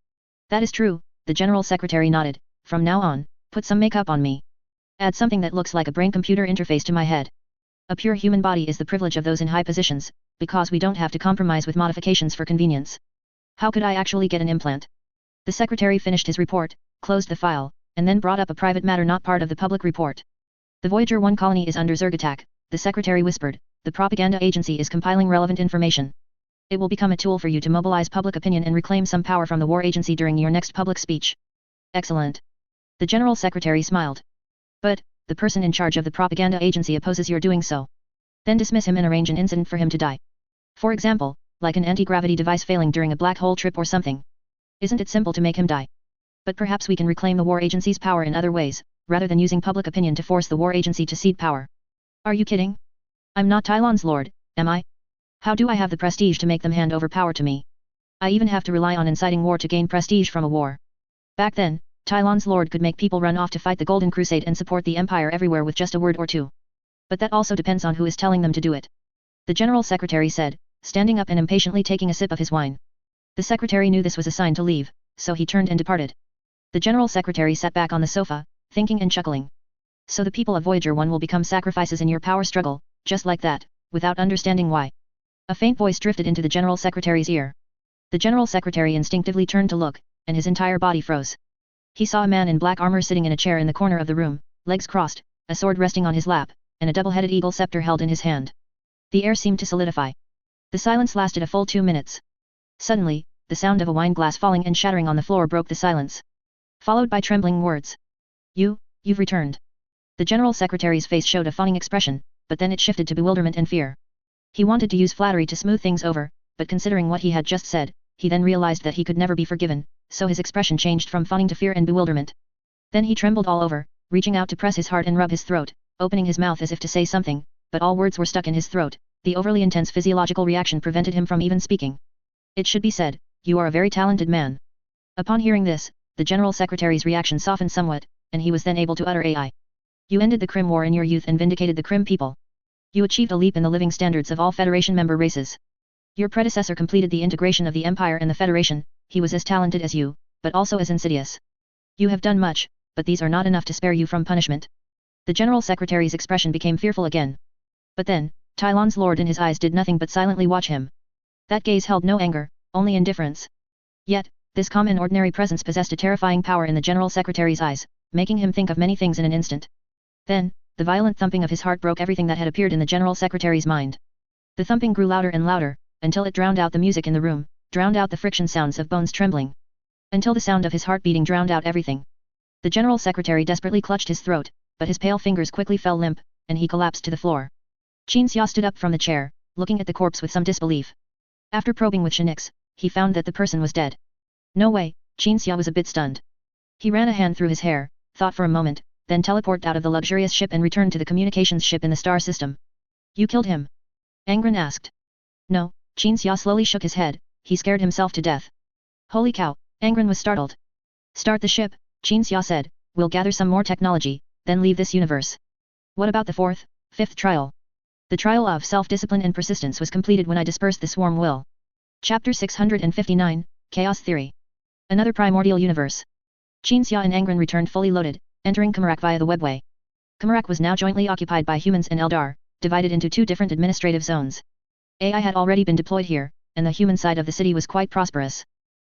That is true, the General Secretary nodded. From now on, put some makeup on me. Add something that looks like a brain-computer interface to my head. A pure human body is the privilege of those in high positions, because we don't have to compromise with modifications for convenience. How could I actually get an implant? The Secretary finished his report, closed the file, and then brought up a private matter not part of the public report. The Voyager 1 colony is under Zerg attack, the Secretary whispered. The propaganda agency is compiling relevant information. It will become a tool for you to mobilize public opinion and reclaim some power from the war agency during your next public speech. Excellent. The General Secretary smiled. But, the person in charge of the propaganda agency opposes your doing so. Then dismiss him and arrange an incident for him to die. For example, like an anti-gravity device failing during a black hole trip or something. Isn't it simple to make him die? But perhaps we can reclaim the war agency's power in other ways, rather than using public opinion to force the war agency to cede power. Are you kidding? I'm not Tylon's lord, am I? How do I have the prestige to make them hand over power to me? I even have to rely on inciting war to gain prestige from a war. Back then, Tylon's lord could make people run off to fight the Golden Crusade and support the Empire everywhere with just a word or two. But that also depends on who is telling them to do it. The General Secretary said, standing up and impatiently taking a sip of his wine. The Secretary knew this was a sign to leave, so he turned and departed. The General Secretary sat back on the sofa, thinking and chuckling. So the people of Voyager 1 will become sacrifices in your power struggle, just like that, without understanding why. A faint voice drifted into the General Secretary's ear. The General Secretary instinctively turned to look, and his entire body froze. He saw a man in black armor sitting in a chair in the corner of the room, legs crossed, a sword resting on his lap, and a double-headed eagle scepter held in his hand. The air seemed to solidify. The silence lasted a full 2 minutes. Suddenly, the sound of a wine glass falling and shattering on the floor broke the silence. Followed by trembling words. You've returned. The General Secretary's face showed a fawning expression, but then it shifted to bewilderment and fear. He wanted to use flattery to smooth things over, but considering what he had just said, he then realized that he could never be forgiven, so his expression changed from fawning to fear and bewilderment. Then he trembled all over, reaching out to press his heart and rub his throat, opening his mouth as if to say something, but all words were stuck in his throat. The overly intense physiological reaction prevented him from even speaking. It should be said, you are a very talented man. Upon hearing this, the General Secretary's reaction softened somewhat, and he was then able to utter AI. You ended the Krim War in your youth and vindicated the Krim people. You achieved a leap in the living standards of all Federation member races. Your predecessor completed the integration of the Empire and the Federation. He was as talented as you, but also as insidious. You have done much, but these are not enough to spare you from punishment. The General Secretary's expression became fearful again. But then, Tylon's lord in his eyes did nothing but silently watch him. That gaze held no anger, only indifference. Yet, this calm and ordinary presence possessed a terrifying power in the General Secretary's eyes, making him think of many things in an instant. Then, the violent thumping of his heart broke everything that had appeared in the General Secretary's mind. The thumping grew louder and louder, until it drowned out the music in the room, drowned out the friction sounds of bones trembling. Until the sound of his heart beating drowned out everything. The General Secretary desperately clutched his throat, but his pale fingers quickly fell limp, and he collapsed to the floor. Qin Xia stood up from the chair, looking at the corpse with some disbelief. After probing with Shinix, he found that the person was dead. No way, Qin Xia was a bit stunned. He ran a hand through his hair, thought for a moment, then teleported out of the luxurious ship and returned to the communications ship in the star system. You killed him? Angron asked. No, Qin Xia slowly shook his head, he scared himself to death. Holy cow, Angron was startled. Start the ship, Qin Xia said, we'll gather some more technology, then leave this universe. What about the fourth, fifth trial? The trial of self-discipline and persistence was completed when I dispersed the swarm will. Chapter 659, Chaos Theory. Another primordial universe. Qin Xia and Angron returned fully loaded, entering Kamarak via the webway. Kamarak was now jointly occupied by humans and Eldar, divided into 2 different administrative zones. AI had already been deployed here, and the human side of the city was quite prosperous.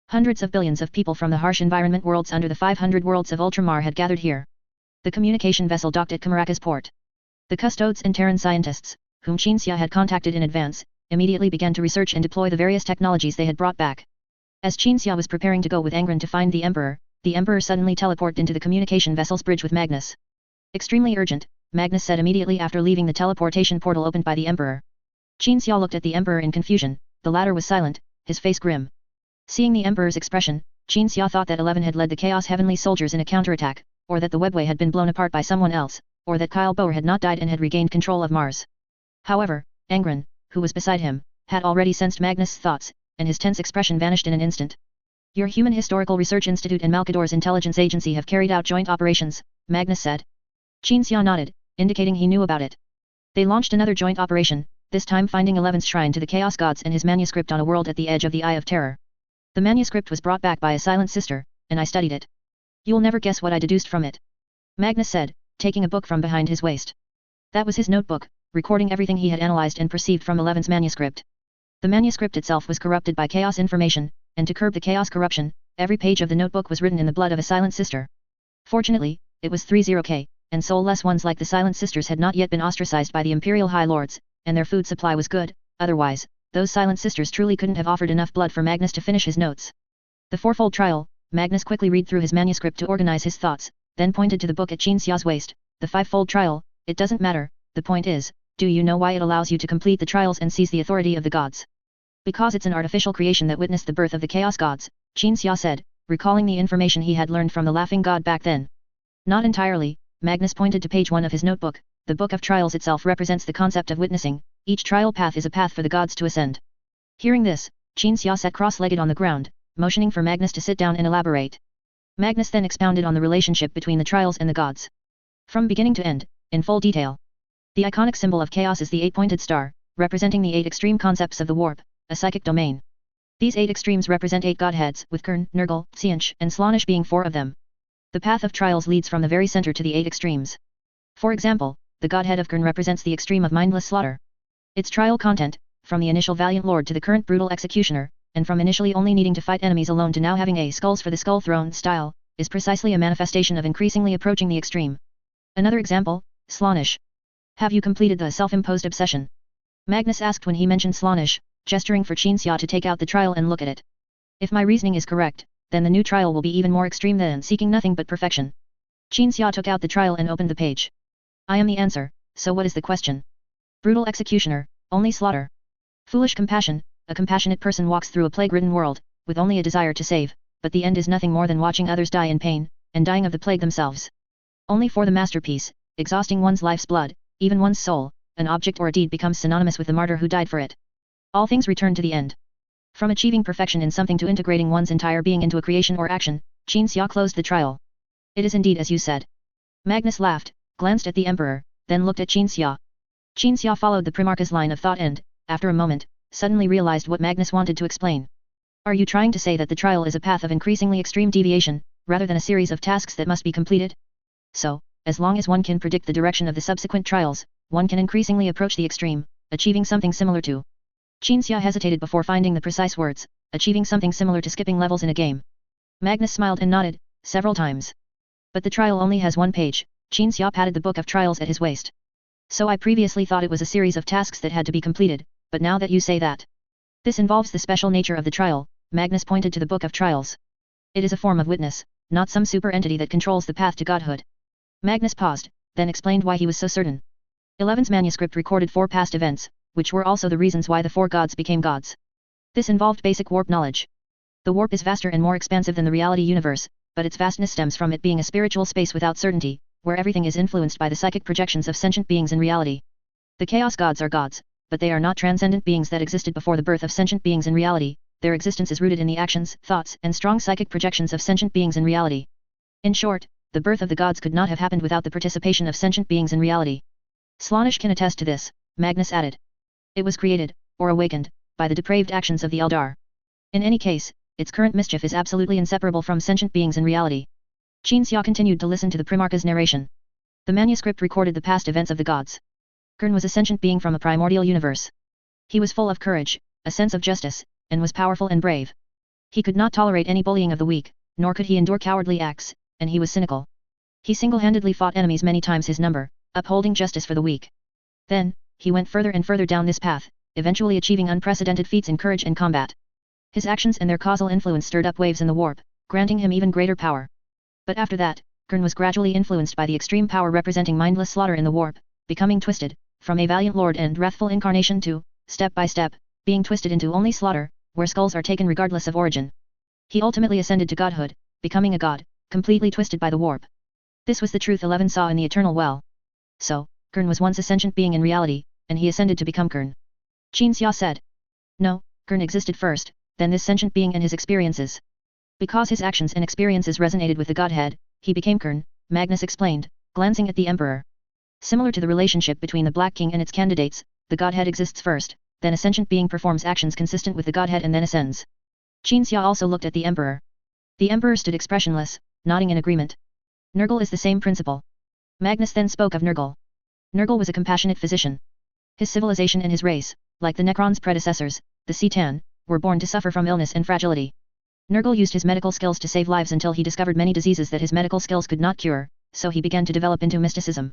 Hundreds of billions of people from the harsh environment worlds under the 500 worlds of Ultramar had gathered here. The communication vessel docked at Kamaraka's port. The custodes and Terran scientists, whom Qin Xia had contacted in advance, immediately began to research and deploy the various technologies they had brought back. As Qin Xia was preparing to go with Angron to find the Emperor suddenly teleported into the communication vessel's bridge with Magnus. Extremely urgent, Magnus said immediately after leaving the teleportation portal opened by the Emperor. Qin Xia looked at the Emperor in confusion, the latter was silent, his face grim. Seeing the Emperor's expression, Qin Xia thought that 11 had led the Chaos Heavenly Soldiers in a counterattack, or that the webway had been blown apart by someone else, or that Kyle Boer had not died and had regained control of Mars. However, Angron, who was beside him, had already sensed Magnus' thoughts, and his tense expression vanished in an instant. Your Human Historical Research Institute and Malkador's intelligence agency have carried out joint operations, Magnus said. Qin Xia nodded, indicating he knew about it. They launched another joint operation, this time finding 11's shrine to the Chaos Gods and his manuscript on a world at the edge of the Eye of Terror. The manuscript was brought back by a silent sister, and I studied it. You'll never guess what I deduced from it. Magnus said, taking a book from behind his waist. That was his notebook, recording everything he had analyzed and perceived from 11's manuscript. The manuscript itself was corrupted by chaos information, and to curb the chaos corruption, every page of the notebook was written in the blood of a silent sister. Fortunately, it was 30K, and soulless ones like the silent sisters had not yet been ostracized by the Imperial High Lords, and their food supply was good, otherwise, those silent sisters truly couldn't have offered enough blood for Magnus to finish his notes. The fourfold trial, Magnus quickly read through his manuscript to organize his thoughts, then pointed to the book at Qin Xia's waist. The fivefold trial, it doesn't matter, the point is, do you know why it allows you to complete the trials and seize the authority of the gods? Because it's an artificial creation that witnessed the birth of the Chaos Gods, Qin Xia said, recalling the information he had learned from the Laughing God back then. Not entirely, Magnus pointed to page 1 of his notebook. The Book of Trials itself represents the concept of witnessing. Each trial path is a path for the gods to ascend. Hearing this, Qin Xia sat cross-legged on the ground, motioning for Magnus to sit down and elaborate. Magnus then expounded on the relationship between the trials and the gods. From beginning to end, in full detail. The iconic symbol of chaos is the 8-pointed star, representing the 8 extreme concepts of the warp, a psychic domain. These 8 extremes represent 8 godheads, with Kern, Nurgle, Sianch, and Slaanesh being 4 of them. The path of trials leads from the very center to the 8 extremes. For example, the godhead of Kern represents the extreme of mindless slaughter. Its trial content, from the initial valiant lord to the current brutal executioner, and from initially only needing to fight enemies alone to now having a skulls for the skull throne style, is precisely a manifestation of increasingly approaching the extreme. Another example, Slaanesh. Have you completed the self-imposed obsession? Magnus asked when he mentioned Slaanesh, gesturing for Qin Xia to take out the trial and look at it. If my reasoning is correct, then the new trial will be even more extreme than seeking nothing but perfection. Qin Xia took out the trial and opened the page. I am the answer, so what is the question? Brutal executioner, only slaughter. Foolish compassion, a compassionate person walks through a plague-ridden world, with only a desire to save, but the end is nothing more than watching others die in pain, and dying of the plague themselves. Only for the masterpiece, exhausting one's life's blood, even one's soul, an object or a deed becomes synonymous with the martyr who died for it. All things return to the end. From achieving perfection in something to integrating one's entire being into a creation or action, Qin Xia closed the trial. It is indeed as you said. Magnus laughed, glanced at the emperor, then looked at Qin Xia. Qin Xia followed the Primarch's line of thought and, after a moment, suddenly realized what Magnus wanted to explain. Are you trying to say that the trial is a path of increasingly extreme deviation, rather than a series of tasks that must be completed? So, as long as one can predict the direction of the subsequent trials, one can increasingly approach the extreme, achieving something similar to... Qin Xia hesitated before finding the precise words, achieving something similar to skipping levels in a game. Magnus smiled and nodded, several times. But the trial only has 1 page, Qin Xia patted the Book of Trials at his waist. So I previously thought it was a series of tasks that had to be completed, but now that you say that. This involves the special nature of the trial, Magnus pointed to the Book of Trials. It is a form of witness, not some super entity that controls the path to godhood. Magnus paused, then explained why he was so certain. 11's manuscript recorded 4 past events, which were also the reasons why the 4 gods became gods. This involved basic warp knowledge. The warp is vaster and more expansive than the reality universe, but its vastness stems from it being a spiritual space without certainty, where everything is influenced by the psychic projections of sentient beings in reality. The Chaos Gods are gods, but they are not transcendent beings that existed before the birth of sentient beings in reality. Their existence is rooted in the actions, thoughts, and strong psychic projections of sentient beings in reality. In short, the birth of the gods could not have happened without the participation of sentient beings in reality. Slaanesh can attest to this, Magnus added. It was created, or awakened, by the depraved actions of the Eldar. In any case, its current mischief is absolutely inseparable from sentient beings in reality. Qin Xia continued to listen to the Primarch's narration. The manuscript recorded the past events of the gods. Kern was a sentient being from a primordial universe. He was full of courage, a sense of justice, and was powerful and brave. He could not tolerate any bullying of the weak, nor could he endure cowardly acts, and he was cynical. He single-handedly fought enemies many times his number, upholding justice for the weak. Then, he went further and further down this path, eventually achieving unprecedented feats in courage and combat. His actions and their causal influence stirred up waves in the warp, granting him even greater power. But after that, Kern was gradually influenced by the extreme power representing mindless slaughter in the warp, becoming twisted, from a valiant lord and wrathful incarnation to, step by step, being twisted into only slaughter, where skulls are taken regardless of origin. He ultimately ascended to godhood, becoming a god, completely twisted by the warp. This was the truth 11 saw in the Eternal Well. So, Kern was once a sentient being in reality, and he ascended to become Kern. Qin Xia said. No, Kern existed first, then this sentient being and his experiences. Because his actions and experiences resonated with the godhead, he became Kern, Magnus explained, glancing at the emperor. Similar to the relationship between the Black King and its candidates, the godhead exists first, then a sentient being performs actions consistent with the godhead and then ascends. Qin Xia also looked at the emperor. The emperor stood expressionless, nodding in agreement. Nurgle is the same principle. Magnus then spoke of Nurgle. Nurgle was a compassionate physician. His civilization and his race, like the Necron's predecessors, the Citan, were born to suffer from illness and fragility. Nurgle used his medical skills to save lives until he discovered many diseases that his medical skills could not cure, so he began to develop into mysticism.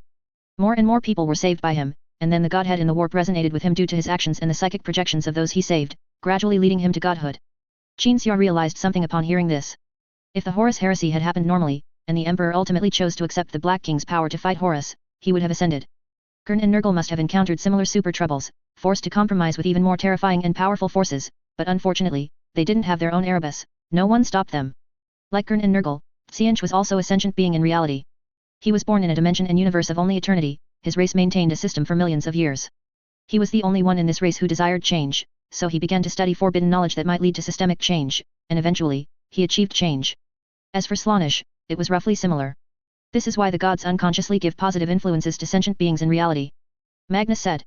More and more people were saved by him, and then the godhead in the warp resonated with him due to his actions and the psychic projections of those he saved, gradually leading him to godhood. Qin Xia realized something upon hearing this. If the Horus heresy had happened normally, and the emperor ultimately chose to accept the Black King's power to fight Horus, he would have ascended. Kern and Nurgle must have encountered similar super troubles, forced to compromise with even more terrifying and powerful forces, but unfortunately, they didn't have their own Erebus. No one stopped them. Like Gurn and Nurgle, Xianch was also a sentient being in reality. He was born in a dimension and universe of only eternity. His race maintained a system for millions of years. He was the only one in this race who desired change, so he began to study forbidden knowledge that might lead to systemic change, and eventually, he achieved change. As for Slaanesh, it was roughly similar. This is why the gods unconsciously give positive influences to sentient beings in reality. Magnus said.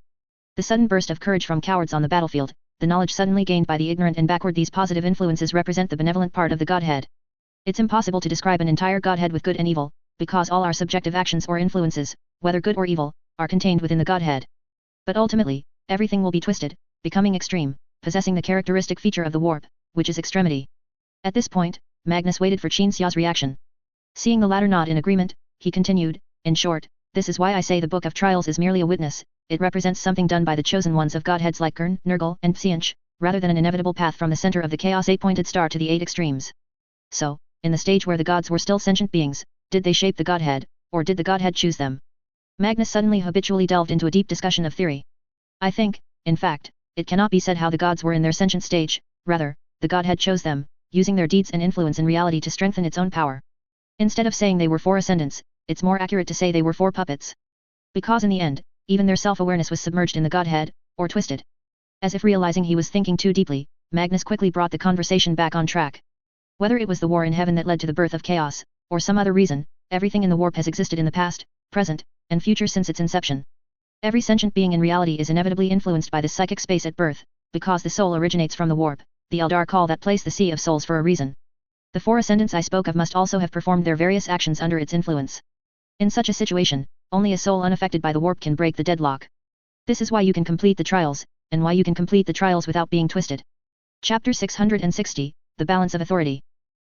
The sudden burst of courage from cowards on the battlefield, the knowledge suddenly gained by the ignorant and backward. These positive influences represent the benevolent part of the godhead. It's impossible to describe an entire godhead with good and evil, because all our subjective actions or influences, whether good or evil, are contained within the godhead. But ultimately, everything will be twisted, becoming extreme, possessing the characteristic feature of the warp, which is extremity. At this point, Magnus waited for Qin Xia's reaction. Seeing the latter nod in agreement, he continued, in short, this is why I say the Book of Trials is merely a witness. It represents something done by the chosen ones of godheads like Gurn, Nurgle, and Xianch, rather than an inevitable path from the center of the chaos eight-pointed star to the eight extremes. So, in the stage where the gods were still sentient beings, did they shape the godhead, or did the godhead choose them? Magnus suddenly habitually delved into a deep discussion of theory. I think, in fact, it cannot be said how the gods were in their sentient stage, rather, the godhead chose them, using their deeds and influence in reality to strengthen its own power. Instead of saying they were four ascendants, it's more accurate to say they were four puppets. Because in the end, even their self-awareness was submerged in the godhead, or twisted. As if realizing he was thinking too deeply, Magnus quickly brought the conversation back on track. Whether it was the war in heaven that led to the birth of chaos, or some other reason, everything in the warp has existed in the past, present, and future since its inception. Every sentient being in reality is inevitably influenced by the psychic space at birth, because the soul originates from the warp. The Eldar call that place the Sea of Souls for a reason. The four ascendants I spoke of must also have performed their various actions under its influence. In such a situation, only a soul unaffected by the warp can break the deadlock. This is why you can complete the trials, and why you can complete the trials without being twisted. Chapter 660, The Balance of Authority.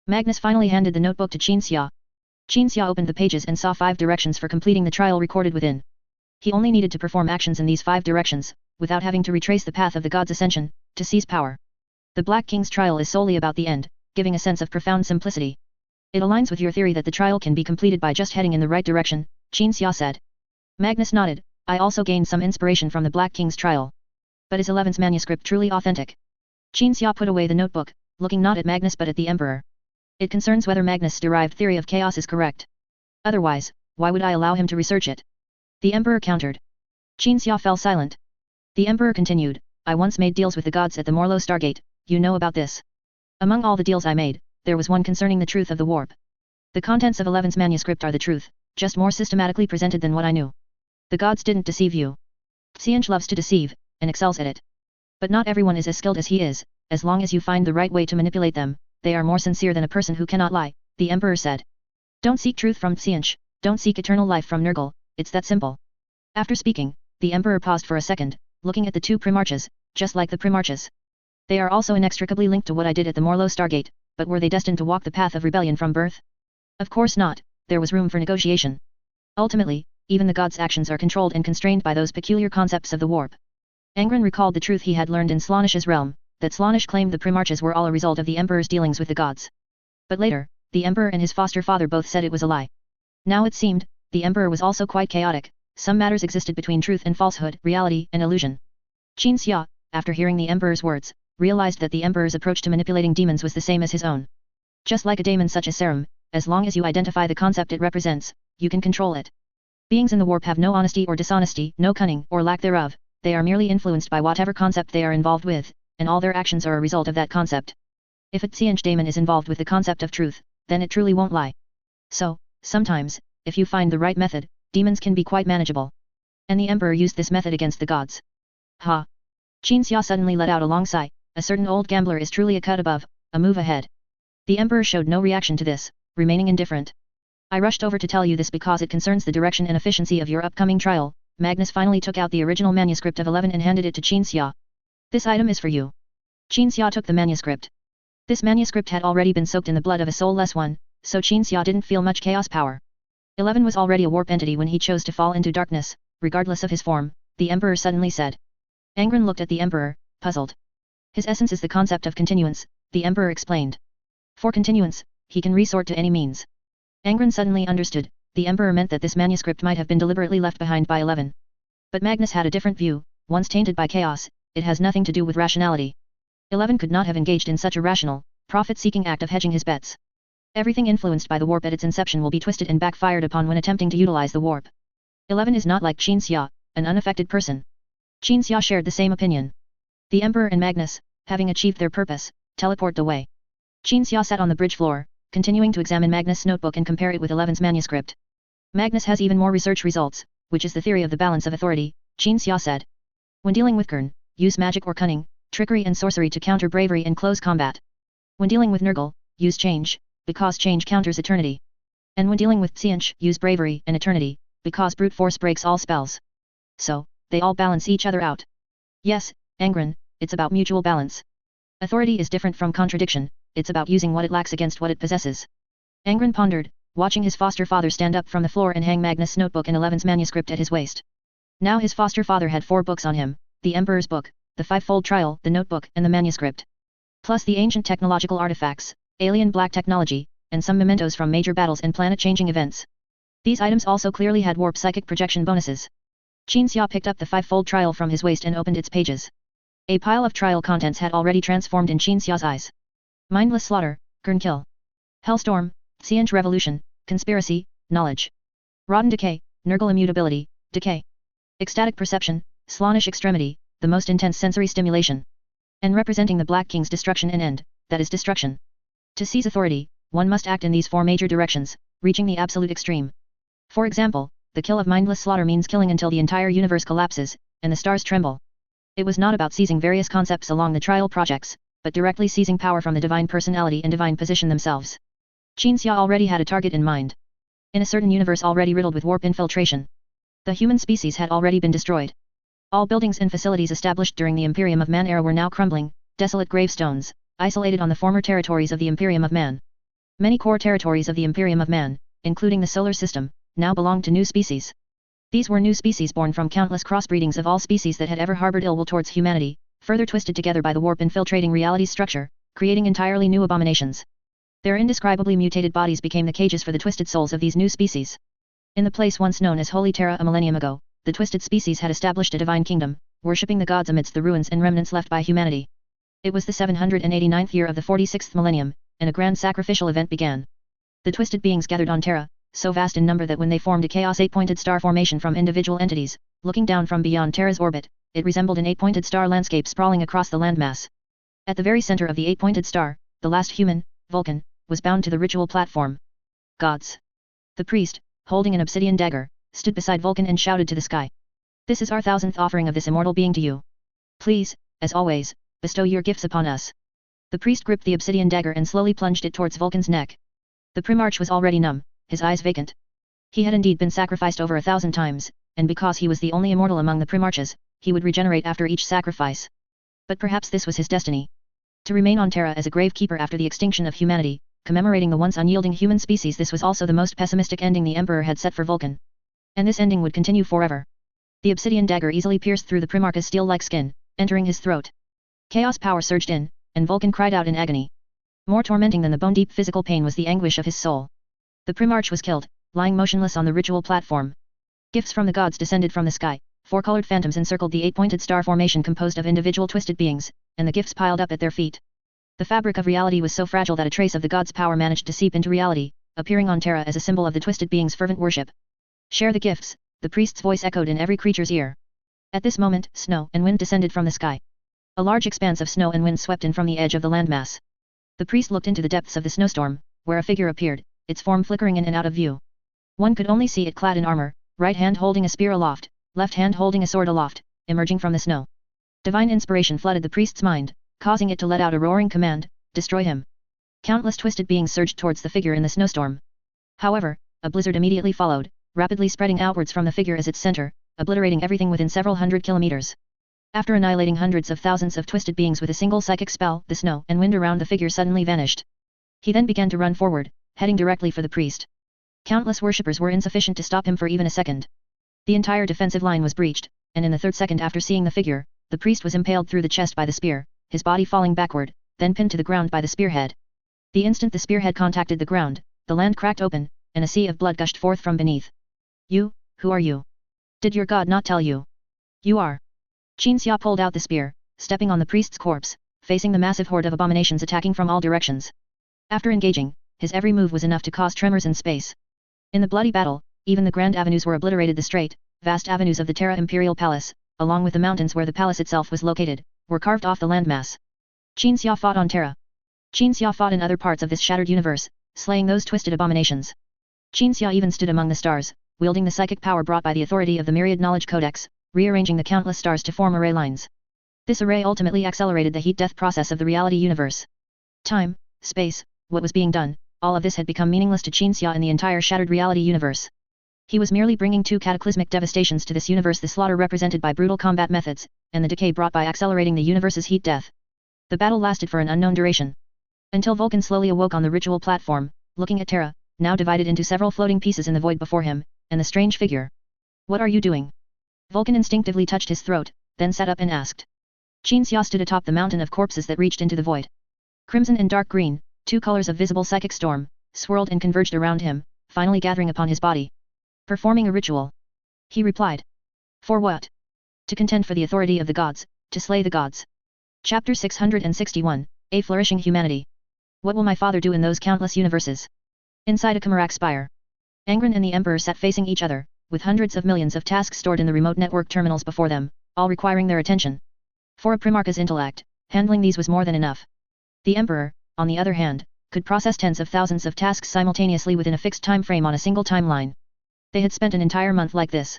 Magnus finally handed the notebook to Qin Xia. Qin Xia opened the pages and saw 5 directions for completing the trial recorded within. He only needed to perform actions in these 5 directions, without having to retrace the path of the god's ascension, to seize power. The Black King's trial is solely about the end, giving a sense of profound simplicity. It aligns with your theory that the trial can be completed by just heading in the right direction, Qin Xia said. Magnus nodded. I also gained some inspiration from the Black King's trial. But is Eleven's manuscript truly authentic? Qin Xia put away the notebook, looking not at Magnus but at the Emperor. It concerns whether Magnus' derived theory of chaos is correct. Otherwise, why would I allow him to research it? The Emperor countered. Qin Xia fell silent. The Emperor continued, I once made deals with the gods at the Morlo Stargate, you know about this. Among all the deals I made, there was one concerning the truth of the warp. The contents of Eleven's manuscript are the truth, just more systematically presented than what I knew. The gods didn't deceive you. Xianch loves to deceive, and excels at it. But not everyone is as skilled as he is. As long as you find the right way to manipulate them, they are more sincere than a person who cannot lie, the Emperor said. Don't seek truth from Xianch, don't seek eternal life from Nurgle, it's that simple. After speaking, the Emperor paused for a second, looking at the 2 Primarchs, just like the Primarchs. They are also inextricably linked to what I did at the Morlo Stargate, but were they destined to walk the path of rebellion from birth? Of course not, there was room for negotiation. Ultimately, even the gods' actions are controlled and constrained by those peculiar concepts of the warp. Angron recalled the truth he had learned in Slaanesh's realm, that Slaanesh claimed the Primarchs were all a result of the Emperor's dealings with the gods. But later, the Emperor and his foster father both said it was a lie. Now it seemed, the Emperor was also quite chaotic. Some matters existed between truth and falsehood, reality and illusion. Qin Xia, after hearing the Emperor's words, realized that the Emperor's approach to manipulating demons was the same as his own. Just like a daemon such as Serum, as long as you identify the concept it represents, you can control it. Beings in the warp have no honesty or dishonesty, no cunning or lack thereof, they are merely influenced by whatever concept they are involved with, and all their actions are a result of that concept. If a Xianch daemon is involved with the concept of truth, then it truly won't lie. So, sometimes, if you find the right method, demons can be quite manageable. And the Emperor used this method against the gods. Ha! Qin Xia suddenly let out a long sigh. A certain old gambler is truly a cut above, a move ahead. The Emperor showed no reaction to this, remaining indifferent. I rushed over to tell you this because it concerns the direction and efficiency of your upcoming trial. Magnus finally took out the original manuscript of 11 and handed it to Qin Xia. This item is for you. Qin Xia took the manuscript. This manuscript had already been soaked in the blood of a soulless one, so Qin Xia didn't feel much chaos power. 11 was already a warp entity when he chose to fall into darkness, regardless of his form, the Emperor suddenly said. Angron looked at the Emperor, puzzled. His essence is the concept of continuance, the Emperor explained. For continuance, he can resort to any means. Angron suddenly understood, the Emperor meant that this manuscript might have been deliberately left behind by 11. But Magnus had a different view, once tainted by chaos, it has nothing to do with rationality. 11 could not have engaged in such a rational, profit-seeking act of hedging his bets. Everything influenced by the warp at its inception will be twisted and backfired upon when attempting to utilize the warp. 11 is not like Qin Xia, an unaffected person. Qin Xia shared the same opinion. The Emperor and Magnus, having achieved their purpose, teleport away. Qin Xia sat on the bridge floor, continuing to examine Magnus' notebook and compare it with 11's manuscript. Magnus has even more research results, which is the theory of the balance of authority, Qin Xia said. When dealing with Gurn, use magic or cunning, trickery and sorcery to counter bravery in close combat. When dealing with Nurgle, use change, because change counters eternity. And when dealing with Xianch, use bravery and eternity, because brute force breaks all spells. So, they all balance each other out. Yes, Angron, it's about mutual balance. Authority is different from contradiction, it's about using what it lacks against what it possesses. Angron pondered, watching his foster father stand up from the floor and hang Magnus' notebook and 11's manuscript at his waist. Now his foster father had 4 books on him, the Emperor's book, the Fivefold Trial, the notebook and the manuscript. Plus the ancient technological artifacts, alien black technology, and some mementos from major battles and planet-changing events. These items also clearly had warp psychic projection bonuses. Qin Xia picked up the Fivefold Trial from his waist and opened its pages. A pile of trial contents had already transformed in Qin Xia's eyes. Mindless slaughter, Gurn kill. Hellstorm, Xianch revolution, conspiracy, knowledge. Rotten decay, Nurgle immutability, decay. Ecstatic perception, Slaanesh extremity, the most intense sensory stimulation. And representing the Black King's destruction and end, that is destruction. To seize authority, one must act in these 4 major directions, reaching the absolute extreme. For example, the kill of mindless slaughter means killing until the entire universe collapses, and the stars tremble. It was not about seizing various concepts along the trial projects, but directly seizing power from the divine personality and divine position themselves. Qin Xia already had a target in mind. In a certain universe already riddled with warp infiltration. The human species had already been destroyed. All buildings and facilities established during the Imperium of Man era were now crumbling, desolate gravestones, isolated on the former territories of the Imperium of Man. Many core territories of the Imperium of Man, including the solar system, now belonged to new species. These were new species born from countless crossbreedings of all species that had ever harbored ill will towards humanity, further twisted together by the warp infiltrating reality's structure, creating entirely new abominations. Their indescribably mutated bodies became the cages for the twisted souls of these new species. In the place once known as Holy Terra a millennium ago, the twisted species had established a divine kingdom, worshipping the gods amidst the ruins and remnants left by humanity. It was the 789th year of the 46th millennium, and a grand sacrificial event began. The twisted beings gathered on Terra, so vast in number that when they formed a chaos 8-pointed star formation from individual entities, looking down from beyond Terra's orbit, it resembled an 8-pointed star landscape sprawling across the landmass. At the very center of the 8-pointed star, the last human, Vulcan, was bound to the ritual platform. Gods. The priest, holding an obsidian dagger, stood beside Vulcan and shouted to the sky. This is our 1000th offering of this immortal being to you. Please, as always, bestow your gifts upon us. The priest gripped the obsidian dagger and slowly plunged it towards Vulcan's neck. The Primarch was already numb, his eyes vacant. He had indeed been sacrificed over 1,000 times, and because he was the only immortal among the Primarches, he would regenerate after each sacrifice. But perhaps this was his destiny. To remain on Terra as a gravekeeper after the extinction of humanity, commemorating the once unyielding human species. This was also the most pessimistic ending the Emperor had set for Vulcan. And this ending would continue forever. The obsidian dagger easily pierced through the Primarch's steel-like skin, entering his throat. Chaos power surged in, and Vulcan cried out in agony. More tormenting than the bone-deep physical pain was the anguish of his soul. The Primarch was killed, lying motionless on the ritual platform. Gifts from the gods descended from the sky. 4 colored phantoms encircled the 8-pointed star formation composed of individual twisted beings, and the gifts piled up at their feet. The fabric of reality was so fragile that a trace of the gods' power managed to seep into reality, appearing on Terra as a symbol of the twisted beings' fervent worship. Share the gifts, the priest's voice echoed in every creature's ear. At this moment, snow and wind descended from the sky. A large expanse of snow and wind swept in from the edge of the landmass. The priest looked into the depths of the snowstorm, where a figure appeared, its form flickering in and out of view. One could only see it clad in armor, right hand holding a spear aloft, left hand holding a sword aloft, emerging from the snow. Divine inspiration flooded the priest's mind, causing it to let out a roaring command, destroy him. Countless twisted beings surged towards the figure in the snowstorm. However, a blizzard immediately followed, rapidly spreading outwards from the figure as its center, obliterating everything within several hundred kilometers. After annihilating hundreds of thousands of twisted beings with a single psychic spell, the snow and wind around the figure suddenly vanished. He then began to run forward, heading directly for the priest. Countless worshippers were insufficient to stop him for even a second. The entire defensive line was breached, and in the third second after seeing the figure, the priest was impaled through the chest by the spear, his body falling backward, then pinned to the ground by the spearhead. The instant the spearhead contacted the ground, the land cracked open, and a sea of blood gushed forth from beneath. You, who are you? Did your god not tell you? You are Qin Xia pulled out the spear, stepping on the priest's corpse, facing the massive horde of abominations attacking from all directions. After engaging, his every move was enough to cause tremors in space. In the bloody battle, even the grand avenues were obliterated. The straight, vast avenues of the Terra Imperial Palace, along with the mountains where the palace itself was located, were carved off the landmass. Qin Xia fought on Terra. Qin Xia fought in other parts of this shattered universe, slaying those twisted abominations. Qin Xia even stood among the stars, wielding the psychic power brought by the authority of the Myriad Knowledge Codex, rearranging the countless stars to form array lines. This array ultimately accelerated the heat-death process of the reality universe. Time, space, what was being done, all of this had become meaningless to Qin Xia in the entire shattered reality universe. He was merely bringing two cataclysmic devastations to this universe: the slaughter represented by brutal combat methods, and the decay brought by accelerating the universe's heat-death. The battle lasted for an unknown duration. Until Vulcan slowly awoke on the ritual platform, looking at Terra, now divided into several floating pieces in the void before him, and the strange figure. "What are you doing?" Vulcan instinctively touched his throat, then sat up and asked. Qin Xia stood atop the mountain of corpses that reached into the void. Crimson and dark green, two colors of visible psychic storm, swirled and converged around him, finally gathering upon his body. "Performing a ritual," he replied. "For what?" "To contend for the authority of the gods, to slay the gods." Chapter 661, A Flourishing Humanity. What will my father do in those countless universes? Inside a Chimerac spire, Angron and the Emperor sat facing each other, with hundreds of millions of tasks stored in the remote network terminals before them, all requiring their attention. For a Primarch's intellect, handling these was more than enough. The Emperor, on the other hand, could process tens of thousands of tasks simultaneously within a fixed time frame on a single timeline. They had spent an entire month like this.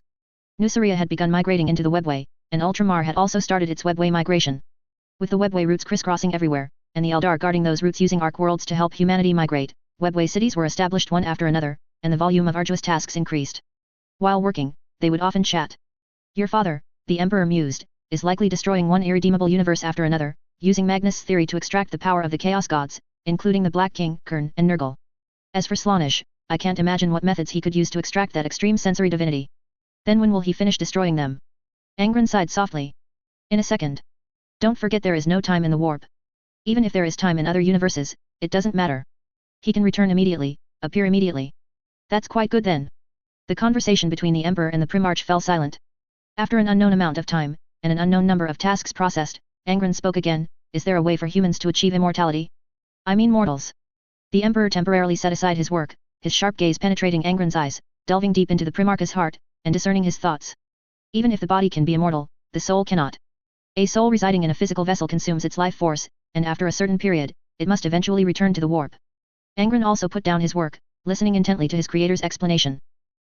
Nuceria had begun migrating into the webway, and Ultramar had also started its webway migration. With the webway routes crisscrossing everywhere, and the Eldar guarding those routes using arc worlds to help humanity migrate, webway cities were established one after another, and the volume of arduous tasks increased. While working, they would often chat. "Your father," the Emperor mused, "is likely destroying one irredeemable universe after another, using Magnus' theory to extract the power of the Chaos Gods, including the Black King, Kern, and Nurgle. As for Slaanesh, I can't imagine what methods he could use to extract that extreme sensory divinity. Then when will he finish destroying them?" Angron sighed softly. "In a second. Don't forget there is no time in the warp. Even if there is time in other universes, it doesn't matter. He can return immediately, appear immediately." "That's quite good then." The conversation between the Emperor and the Primarch fell silent. After an unknown amount of time, and an unknown number of tasks processed, Angron spoke again. "Is there a way for humans to achieve immortality? I mean mortals." The Emperor temporarily set aside his work, his sharp gaze penetrating Angron's eyes, delving deep into the Primarch's heart, and discerning his thoughts. "Even if the body can be immortal, the soul cannot. A soul residing in a physical vessel consumes its life force, and after a certain period, it must eventually return to the warp." Angron also put down his work, listening intently to his creator's explanation.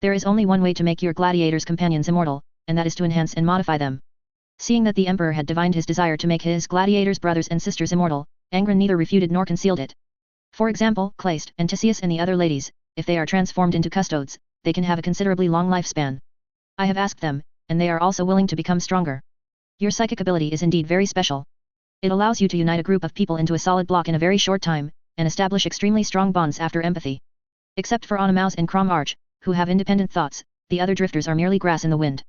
"There is only one way to make your gladiators' companions immortal, and that is to enhance and modify them." Seeing that the Emperor had divined his desire to make his gladiators' brothers and sisters immortal, Angron neither refuted nor concealed it. "For example, Kleist and Tisius and the other ladies, if they are transformed into custodes, they can have a considerably long lifespan. I have asked them, and they are also willing to become stronger. Your psychic ability is indeed very special. It allows you to unite a group of people into a solid block in a very short time, and establish extremely strong bonds after empathy. Except for Onamaus and Crom Arch, who have independent thoughts, the other drifters are merely grass in the wind.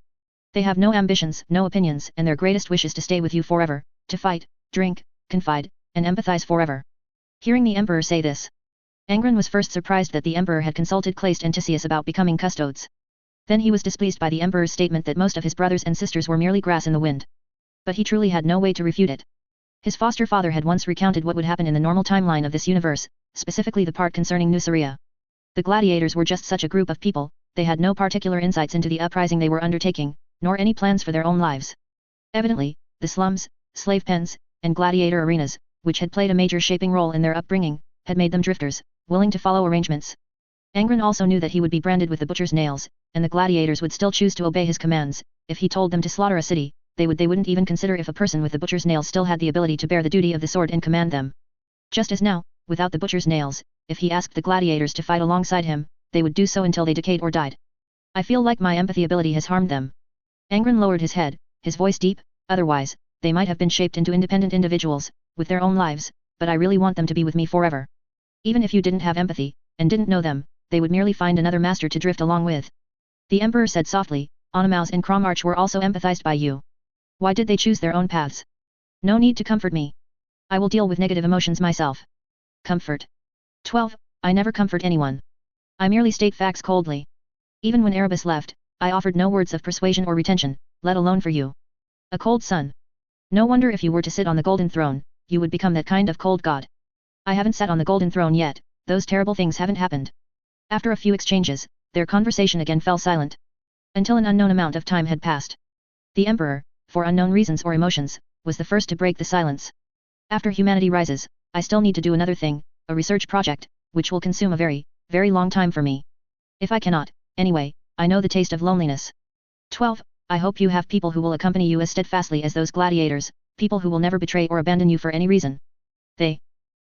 They have no ambitions, no opinions, and their greatest wish is to stay with you forever, to fight, drink, confide, and empathize forever." Hearing the Emperor say this, Angron was first surprised that the Emperor had consulted Kleist and Tisius about becoming custodes. Then he was displeased by the Emperor's statement that most of his brothers and sisters were merely grass in the wind. But he truly had no way to refute it. His foster father had once recounted what would happen in the normal timeline of this universe, specifically the part concerning Nuceria. The gladiators were just such a group of people. They had no particular insights into the uprising they were undertaking, nor any plans for their own lives. Evidently, the slums, slave pens, and gladiator arenas, which had played a major shaping role in their upbringing, had made them drifters, willing to follow arrangements. Angron also knew that he would be branded with the butcher's nails, and the gladiators would still choose to obey his commands. If he told them to slaughter a city, they wouldn't even consider if a person with the butcher's nails still had the ability to bear the duty of the sword and command them. Just as now, without the butcher's nails, if he asked the gladiators to fight alongside him, they would do so until they decayed or died. "I feel like my empathy ability has harmed them." Angron lowered his head, his voice deep. "Otherwise, they might have been shaped into independent individuals, with their own lives, but I really want them to be with me forever. Even if you didn't have empathy, and didn't know them, they would merely find another master to drift along with." The Emperor said softly, "Onamaus and Crom Arch were also empathized by you. Why did they choose their own paths? No need to comfort me. I will deal with negative emotions myself." Comfort. 12. I never comfort anyone. I merely state facts coldly. Even when Erebus left, I offered no words of persuasion or retention, let alone for you. A cold sun. No wonder if you were to sit on the golden throne, you would become that kind of cold god. I haven't sat on the golden throne yet, those terrible things haven't happened. After a few exchanges, their conversation again fell silent. Until an unknown amount of time had passed. The Emperor, for unknown reasons or emotions, was the first to break the silence. After humanity rises, I still need to do another thing, a research project, which will consume a very, very long time for me. If I cannot, anyway, I know the taste of loneliness. 12. I hope you have people who will accompany you as steadfastly as those gladiators, people who will never betray or abandon you for any reason. They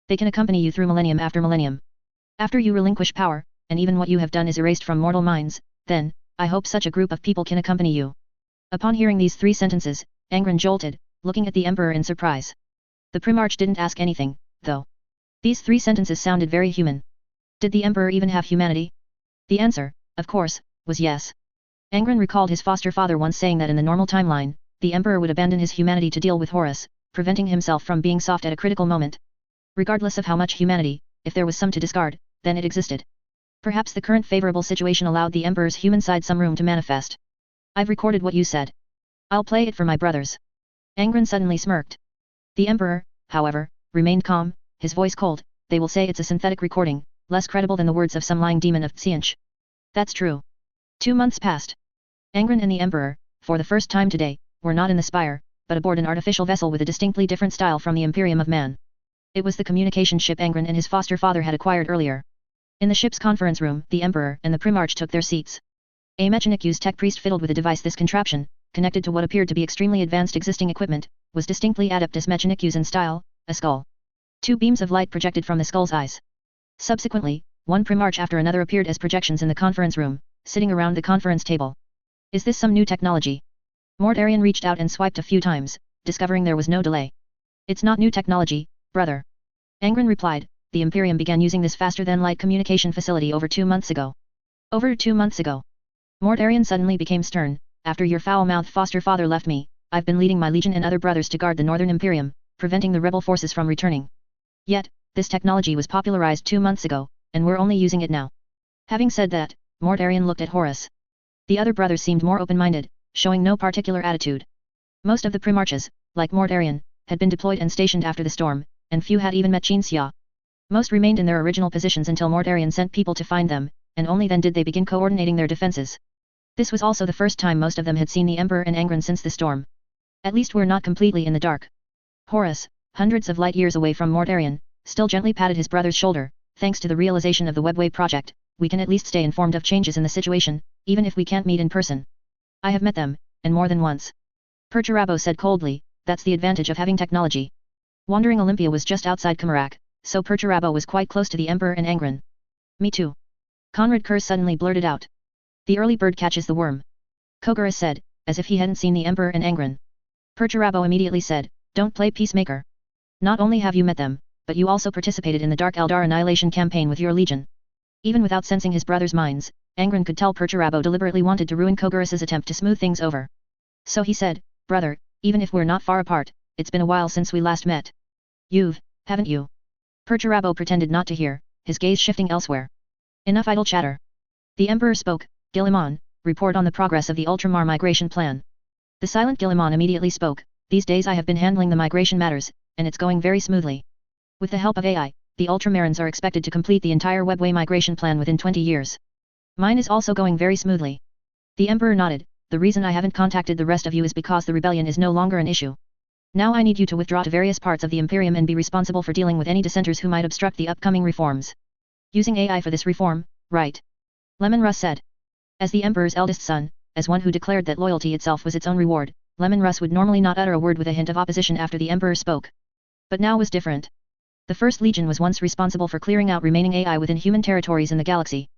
can accompany you through millennium after millennium. After you relinquish power, and even what you have done is erased from mortal minds, then, I hope such a group of people can accompany you. Upon hearing these 3 sentences, Angron jolted, looking at the Emperor in surprise. The Primarch didn't ask anything, though. These 3 sentences sounded very human. Did the Emperor even have humanity? The answer, of course, was yes. Angron recalled his foster father once saying that in the normal timeline, the Emperor would abandon his humanity to deal with Horus, preventing himself from being soft at a critical moment. Regardless of how much humanity, if there was some to discard, then it existed. Perhaps the current favorable situation allowed the Emperor's human side some room to manifest. I've recorded what you said. I'll play it for my brothers. Angron suddenly smirked. The Emperor, however, remained calm, his voice cold. They will say it's a synthetic recording, less credible than the words of some lying demon of Tsianch. That's true. 2 months passed. Angron and the Emperor, for the first time today, were not in the spire, but aboard an artificial vessel with a distinctly different style from the Imperium of Man. It was the communication ship Angron and his foster father had acquired earlier. In the ship's conference room, the Emperor and the Primarch took their seats. A mechanic used tech priest fiddled with a device. This contraption, connected to what appeared to be extremely advanced existing equipment, was distinctly adept as mechanic use in style, a skull. 2 beams of light projected from the skull's eyes. Subsequently, one Primarch after another appeared as projections in the conference room, sitting around the conference table. Is this some new technology? Mortarion reached out and swiped a few times, discovering there was no delay. It's not new technology, brother. Angron replied, the Imperium began using this faster-than-light communication facility over 2 months ago. Over 2 months ago. Mortarion suddenly became stern. After your foul-mouthed foster father left me, I've been leading my legion and other brothers to guard the Northern Imperium, preventing the rebel forces from returning. Yet, this technology was popularized 2 months ago, and we're only using it now. Having said that, Mortarion looked at Horus. The other brothers seemed more open-minded, showing no particular attitude. Most of the Primarches, like Mortarion, had been deployed and stationed after the storm, and few had even met Xia. Most remained in their original positions until Mortarion sent people to find them, and only then did they begin coordinating their defenses. This was also the first time most of them had seen the Emperor and Angron since the storm. At least we're not completely in the dark. Horus, hundreds of light years away from Mortarion, still gently patted his brother's shoulder. Thanks to the realization of the Webway project, we can at least stay informed of changes in the situation, even if we can't meet in person. I have met them, and more than once. Perturabo said coldly, that's the advantage of having technology. Wandering Olympia was just outside Kamarak, so Perturabo was quite close to the Emperor and Angron. Me too. Conrad Kerr suddenly blurted out. The early bird catches the worm. Kogaris said, as if he hadn't seen the Emperor and Angron. Perturabo immediately said, don't play peacemaker. Not only have you met them, but you also participated in the Dark Eldar annihilation campaign with your legion. Even without sensing his brother's minds, Angron could tell Perturabo deliberately wanted to ruin Kogaris's attempt to smooth things over. So he said, brother, even if we're not far apart, it's been a while since we last met. Haven't you? Perturabo pretended not to hear, his gaze shifting elsewhere. Enough idle chatter. The Emperor spoke, Guilliman, report on the progress of the Ultramar migration plan. The silent Guilliman immediately spoke, these days I have been handling the migration matters, and it's going very smoothly. With the help of AI, the Ultramarines are expected to complete the entire Webway migration plan within 20 years. Mine is also going very smoothly. The Emperor nodded, the reason I haven't contacted the rest of you is because the rebellion is no longer an issue. Now I need you to withdraw to various parts of the Imperium and be responsible for dealing with any dissenters who might obstruct the upcoming reforms. Using AI for this reform, right? Lemon Russ said. As the Emperor's eldest son, as one who declared that loyalty itself was its own reward, Lemon Russ would normally not utter a word with a hint of opposition after the Emperor spoke. But now was different. The First Legion was once responsible for clearing out remaining AI within human territories in the galaxy.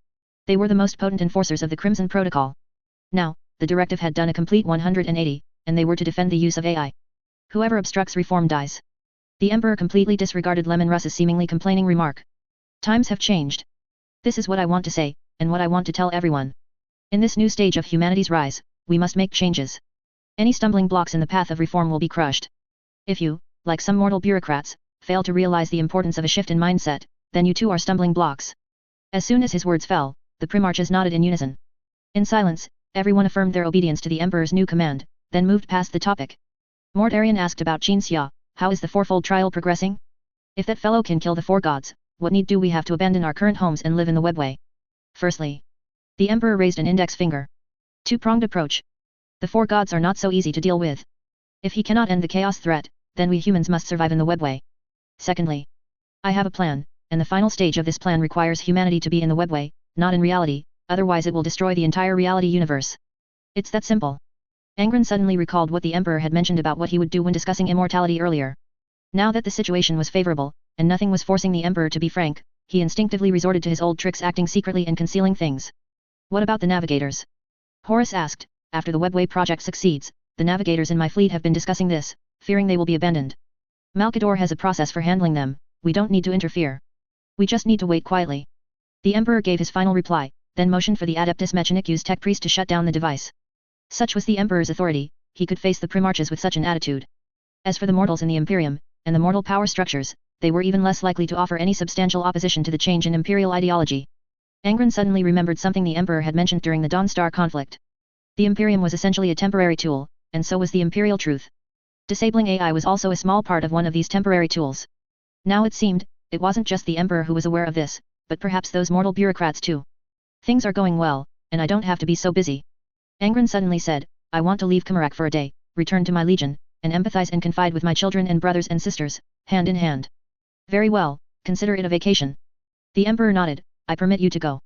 They were the most potent enforcers of the Crimson Protocol. Now, the directive had done a complete 180, and they were to defend the use of AI. Whoever obstructs reform dies. The Emperor completely disregarded Lemon Russ's seemingly complaining remark. Times have changed. This is what I want to say, and what I want to tell everyone. In this new stage of humanity's rise, we must make changes. Any stumbling blocks in the path of reform will be crushed. If you, like some mortal bureaucrats, fail to realize the importance of a shift in mindset, then you too are stumbling blocks. As soon as his words fell, the Primarches nodded in unison. In silence, everyone affirmed their obedience to the Emperor's new command, then moved past the topic. Mortarion asked about Qin Xia, how is the fourfold trial progressing? If that fellow can kill the four gods, what need do we have to abandon our current homes and live in the webway? Firstly. The Emperor raised an index finger. Two-pronged approach. The four gods are not so easy to deal with. If he cannot end the chaos threat, then we humans must survive in the webway. Secondly. I have a plan, and the final stage of this plan requires humanity to be in the webway, not in reality, otherwise it will destroy the entire reality universe. It's that simple. Angron suddenly recalled what the Emperor had mentioned about what he would do when discussing immortality earlier. Now that the situation was favorable, and nothing was forcing the Emperor to be frank, he instinctively resorted to his old tricks, acting secretly and concealing things. What about the navigators? Horus asked. After the webway project succeeds, the navigators in my fleet have been discussing this, fearing they will be abandoned. Malkador has a process for handling them, we don't need to interfere. We just need to wait quietly. The Emperor gave his final reply, then motioned for the Adeptus Mechanicus tech priest to shut down the device. Such was the Emperor's authority, he could face the Primarches with such an attitude. As for the mortals in the Imperium, and the mortal power structures, they were even less likely to offer any substantial opposition to the change in imperial ideology. Angron suddenly remembered something the Emperor had mentioned during the Dawn Star conflict. The Imperium was essentially a temporary tool, and so was the Imperial truth. Disabling AI was also a small part of one of these temporary tools. Now it seemed, it wasn't just the Emperor who was aware of this, but perhaps those mortal bureaucrats too. Things are going well, and I don't have to be so busy. Angron suddenly said, I want to leave Kamarak for a day, return to my legion, and empathize and confide with my children and brothers and sisters, hand in hand. Very well, consider it a vacation. The Emperor nodded, I permit you to go.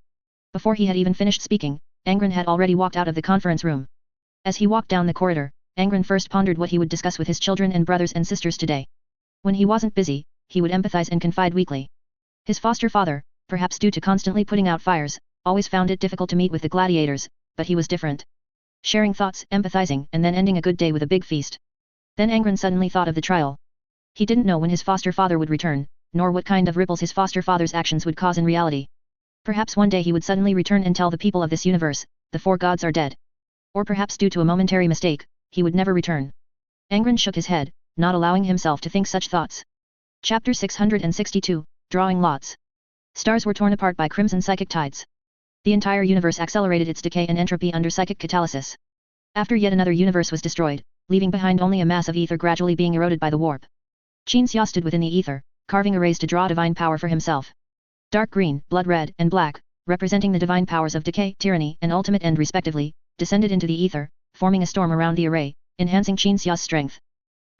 Before he had even finished speaking, Angron had already walked out of the conference room. As he walked down the corridor, Angron first pondered what he would discuss with his children and brothers and sisters today. When he wasn't busy, he would empathize and confide weekly. His foster father, perhaps due to constantly putting out fires, always found it difficult to meet with the gladiators, but he was different. Sharing thoughts, empathizing, and then ending a good day with a big feast. Then Angron suddenly thought of the trial. He didn't know when his foster father would return, nor what kind of ripples his foster father's actions would cause in reality. Perhaps one day he would suddenly return and tell the people of this universe, the four gods are dead. Or perhaps due to a momentary mistake, he would never return. Angron shook his head, not allowing himself to think such thoughts. Chapter 662, Drawing Lots. Stars were torn apart by crimson psychic tides. The entire universe accelerated its decay and entropy under psychic catalysis. After yet another universe was destroyed, leaving behind only a mass of ether gradually being eroded by the warp. Qin Xia stood within the ether, carving arrays to draw divine power for himself. Dark green, blood red, and black, representing the divine powers of decay, tyranny, and ultimate end respectively, descended into the ether, forming a storm around the array, enhancing Qin Xia's strength.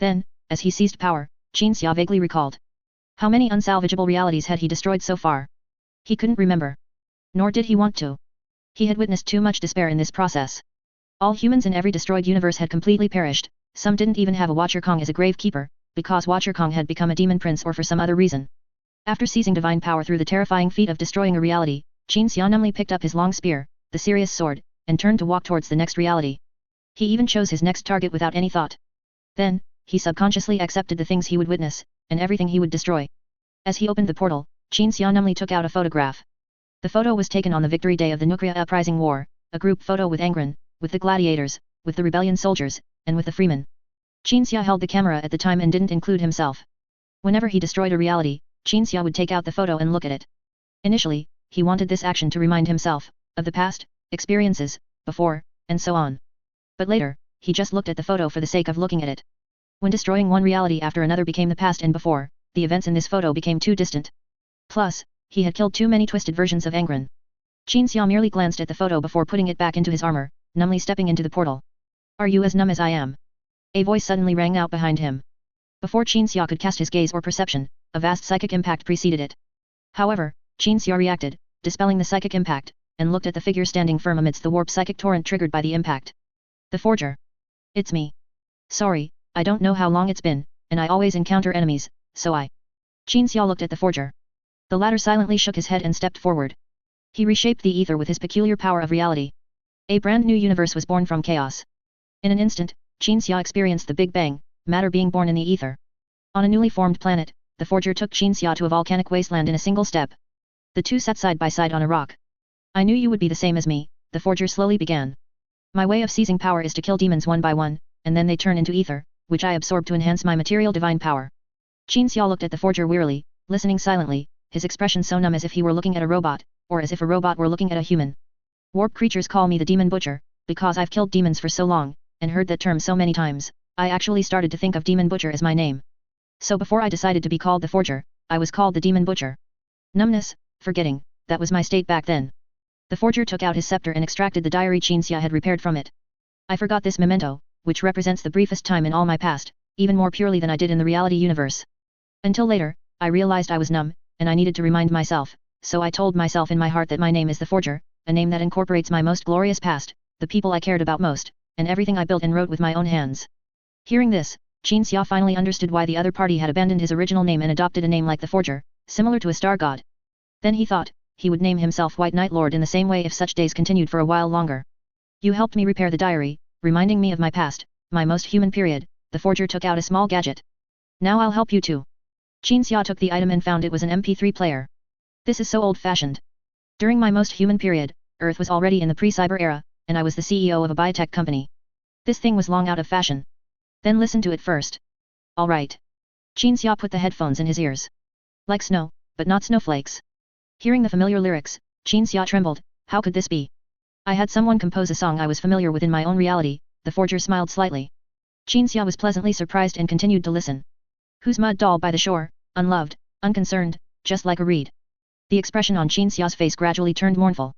Then, as he seized power, Qin Xia vaguely recalled. How many unsalvageable realities had he destroyed so far? He couldn't remember. Nor did he want to. He had witnessed too much despair in this process. All humans in every destroyed universe had completely perished, some didn't even have a Watcher Kong as a gravekeeper, because Watcher Kong had become a demon prince or for some other reason. After seizing divine power through the terrifying feat of destroying a reality, Qin Xia numbly picked up his long spear, the Sirius sword, and turned to walk towards the next reality. He even chose his next target without any thought. Then, he subconsciously accepted the things he would witness, and everything he would destroy. As he opened the portal, Qin Xia numbly took out a photograph. The photo was taken on the victory day of the Nukria Uprising War, a group photo with Angron, with the gladiators, with the rebellion soldiers, and with the freemen. Qin Xia held the camera at the time and didn't include himself. Whenever he destroyed a reality, Qin Xia would take out the photo and look at it. Initially, he wanted this action to remind himself of the past, experiences, before, and so on. But later, he just looked at the photo for the sake of looking at it. When destroying one reality after another became the past and before, the events in this photo became too distant. Plus, he had killed too many twisted versions of Angron. Qin Xia merely glanced at the photo before putting it back into his armor, numbly stepping into the portal. Are you as numb as I am? A voice suddenly rang out behind him. Before Qin Xia could cast his gaze or perception, a vast psychic impact preceded it. However, Qin Xia reacted, dispelling the psychic impact, and looked at the figure standing firm amidst the warp psychic torrent triggered by the impact. The forger. It's me. Sorry, I don't know how long it's been, and I always encounter enemies, so I. Qin Xia looked at the forger. The latter silently shook his head and stepped forward. He reshaped the ether with his peculiar power of reality. A brand new universe was born from chaos. In an instant, Qin Xia experienced the Big Bang, matter being born in the ether. On a newly formed planet, the forger took Qin Xia to a volcanic wasteland in a single step. The two sat side by side on a rock. I knew you would be the same as me, the forger slowly began. My way of seizing power is to kill demons one by one, and then they turn into ether, which I absorb to enhance my material divine power. Qin Xia looked at the forger wearily, listening silently, his expression so numb as if he were looking at a robot, or as if a robot were looking at a human. Warp creatures call me the demon butcher, because I've killed demons for so long, and heard that term so many times, I actually started to think of Demon Butcher as my name. So before I decided to be called the Forger, I was called the Demon Butcher. Numbness, forgetting, that was my state back then. The Forger took out his scepter and extracted the diary Qinxia had repaired from it. I forgot this memento, which represents the briefest time in all my past, even more purely than I did in the reality universe. Until later, I realized I was numb, and I needed to remind myself, so I told myself in my heart that my name is the Forger, a name that incorporates my most glorious past, the people I cared about most, and everything I built and wrote with my own hands. Hearing this, Qinxia finally understood why the other party had abandoned his original name and adopted a name like the Forger, similar to a star god. Then he thought, he would name himself White Knight Lord in the same way if such days continued for a while longer. You helped me repair the diary, reminding me of my past, my most human period. The Forger took out a small gadget. Now I'll help you too. Qinxia took the item and found it was an MP3 player. This is so old-fashioned. During my most human period, Earth was already in the pre-cyber era, and I was the CEO of a biotech company. This thing was long out of fashion. Then listen to it first. Alright. Qinxia put the headphones in his ears. Like snow, but not snowflakes. Hearing the familiar lyrics, Qinxia trembled. How could this be? I had someone compose a song I was familiar with in my own reality. The Forger smiled slightly. Qinxia was pleasantly surprised and continued to listen. Whose mud doll by the shore, unloved, unconcerned, just like a reed. The expression on Qinxia's face gradually turned mournful.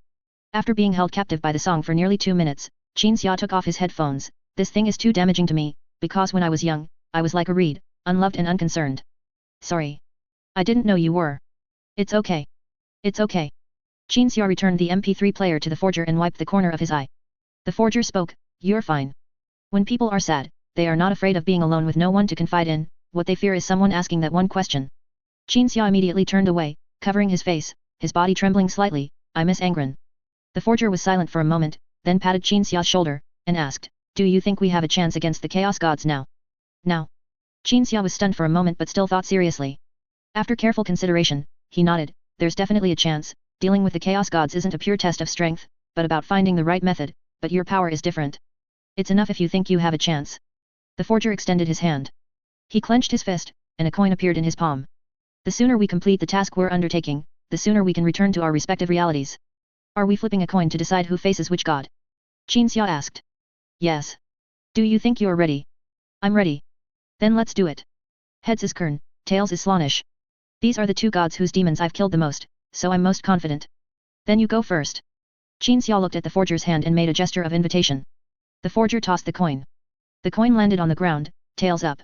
After being held captive by the song for nearly 2 minutes, Qinxia took off his headphones. This thing is too damaging to me, because when I was young, I was like a reed, unloved and unconcerned. Sorry. I didn't know you were. It's okay. It's okay. Qinxia returned the MP3 player to the Forger and wiped the corner of his eye. The Forger spoke, you're fine. When people are sad, they are not afraid of being alone with no one to confide in, what they fear is someone asking that one question. Qinxia immediately turned away, covering his face, his body trembling slightly. I miss Angron. The Forger was silent for a moment, then patted Qinxia's shoulder, and asked, do you think we have a chance against the Chaos Gods now? Now. Qinxia was stunned for a moment but still thought seriously. After careful consideration, he nodded, there's definitely a chance. Dealing with the Chaos Gods isn't a pure test of strength, but about finding the right method, but your power is different. It's enough if you think you have a chance. The Forger extended his hand. He clenched his fist, and a coin appeared in his palm. The sooner we complete the task we're undertaking, the sooner we can return to our respective realities. Are we flipping a coin to decide who faces which god? Qinxia asked. Yes. Do you think you're ready? I'm ready. Then let's do it. Heads is Kern, tails is Slaanesh. These are the two gods whose demons I've killed the most, so I'm most confident. Then you go first. Qinxia looked at the Forger's hand and made a gesture of invitation. The Forger tossed the coin. The coin landed on the ground, tails up.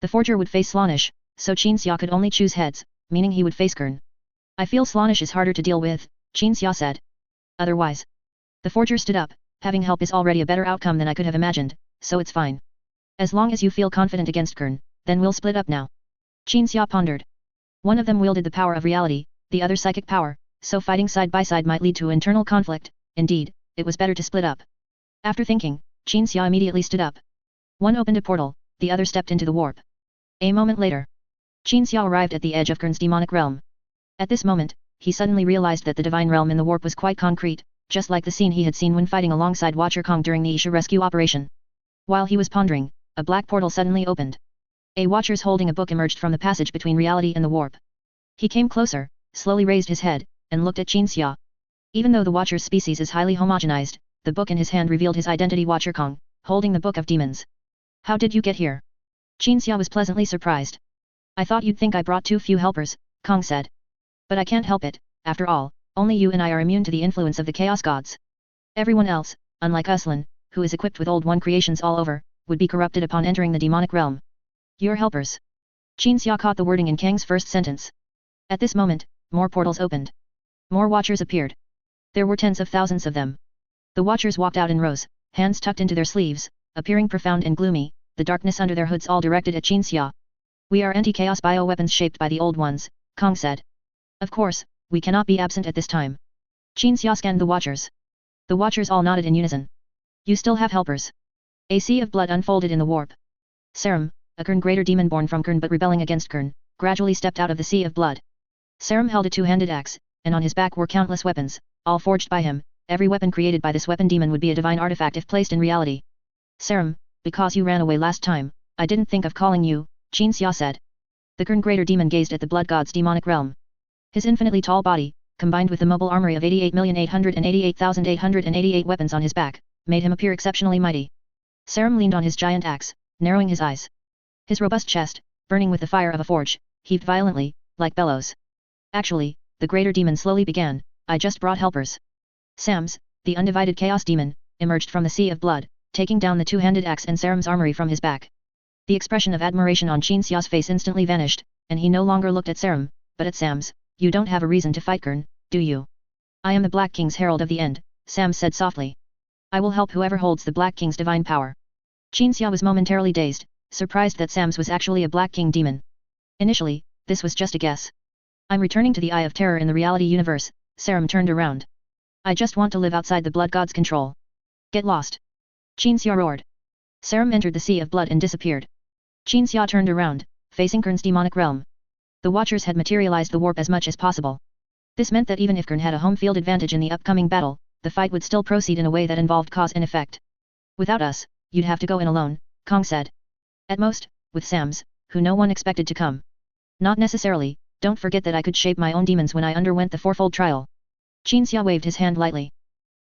The Forger would face Slaanesh, so Qinxia could only choose heads, meaning he would face Kern. I feel Slaanesh is harder to deal with, Qinxia said. Otherwise. The Forger stood up, having help is already a better outcome than I could have imagined, so it's fine. As long as you feel confident against Kern, then we'll split up now. Qinxia pondered. One of them wielded the power of reality, the other psychic power, so fighting side by side might lead to internal conflict. Indeed, it was better to split up. After thinking, Qinxia immediately stood up. One opened a portal, the other stepped into the warp. A moment later, Qinxia arrived at the edge of Kern's demonic realm. At this moment, he suddenly realized that the divine realm in the warp was quite concrete, just like the scene he had seen when fighting alongside Watcher Kong during the Isha rescue operation. While he was pondering, a black portal suddenly opened. A Watchers holding a book emerged from the passage between reality and the warp. He came closer, slowly raised his head, and looked at Qinxia. Even though the Watcher's species is highly homogenized, the book in his hand revealed his identity, Watcher Kong, holding the Book of Demons. How did you get here? Qinxia was pleasantly surprised. I thought you'd think I brought too few helpers, Kong said. But I can't help it, after all, only you and I are immune to the influence of the Chaos Gods. Everyone else, unlike Uslan, who is equipped with Old One creations all over, would be corrupted upon entering the demonic realm. Your helpers. Qinxia caught the wording in Kang's first sentence. At this moment, more portals opened. More Watchers appeared. There were tens of thousands of them. The Watchers walked out in rows, hands tucked into their sleeves, appearing profound and gloomy, the darkness under their hoods all directed at Qinxia. We are anti-chaos bioweapons shaped by the old ones, Kong said. Of course, we cannot be absent at this time. Qinxia scanned the Watchers. The Watchers all nodded in unison. You still have helpers. A sea of blood unfolded in the warp. Serum, a Kern greater demon born from Kern but rebelling against Kern, gradually stepped out of the sea of blood. Serum held a two-handed axe, and on his back were countless weapons, all forged by him. Every weapon created by this weapon demon would be a divine artifact if placed in reality. Serum, because you ran away last time, I didn't think of calling you, Qinxia said. The Kern greater demon gazed at the blood god's demonic realm. His infinitely tall body, combined with the mobile armory of 88,888,888 weapons on his back, made him appear exceptionally mighty. Serum leaned on his giant axe, narrowing his eyes. His robust chest, burning with the fire of a forge, heaved violently, like bellows. Actually, the greater demon slowly began, I just brought helpers. Sams, the undivided chaos demon, emerged from the sea of blood, taking down the two-handed axe and Saram's armory from his back. The expression of admiration on Qin Xia's face instantly vanished, and he no longer looked at Saram, but at Sams. You don't have a reason to fight Gurn, do you? I am the Black King's herald of the end, Sams said softly. I will help whoever holds the Black King's divine power. Qin Xia was momentarily dazed, surprised that Sams was actually a Black King demon. Initially, this was just a guess. I'm returning to the Eye of Terror in the reality universe, Saram turned around. I just want to live outside the Blood God's control. Get lost. Qin Xia roared. Saram entered the sea of blood and disappeared. Qin Xia turned around, facing Gurn's demonic realm. The Watchers had materialized the warp as much as possible. This meant that even if Gurn had a home field advantage in the upcoming battle, the fight would still proceed in a way that involved cause and effect. Without us, you'd have to go in alone, Kong said. At most, with Sams, who no one expected to come. Not necessarily, don't forget that I could shape my own demons when I underwent the fourfold trial. Qin Xia waved his hand lightly.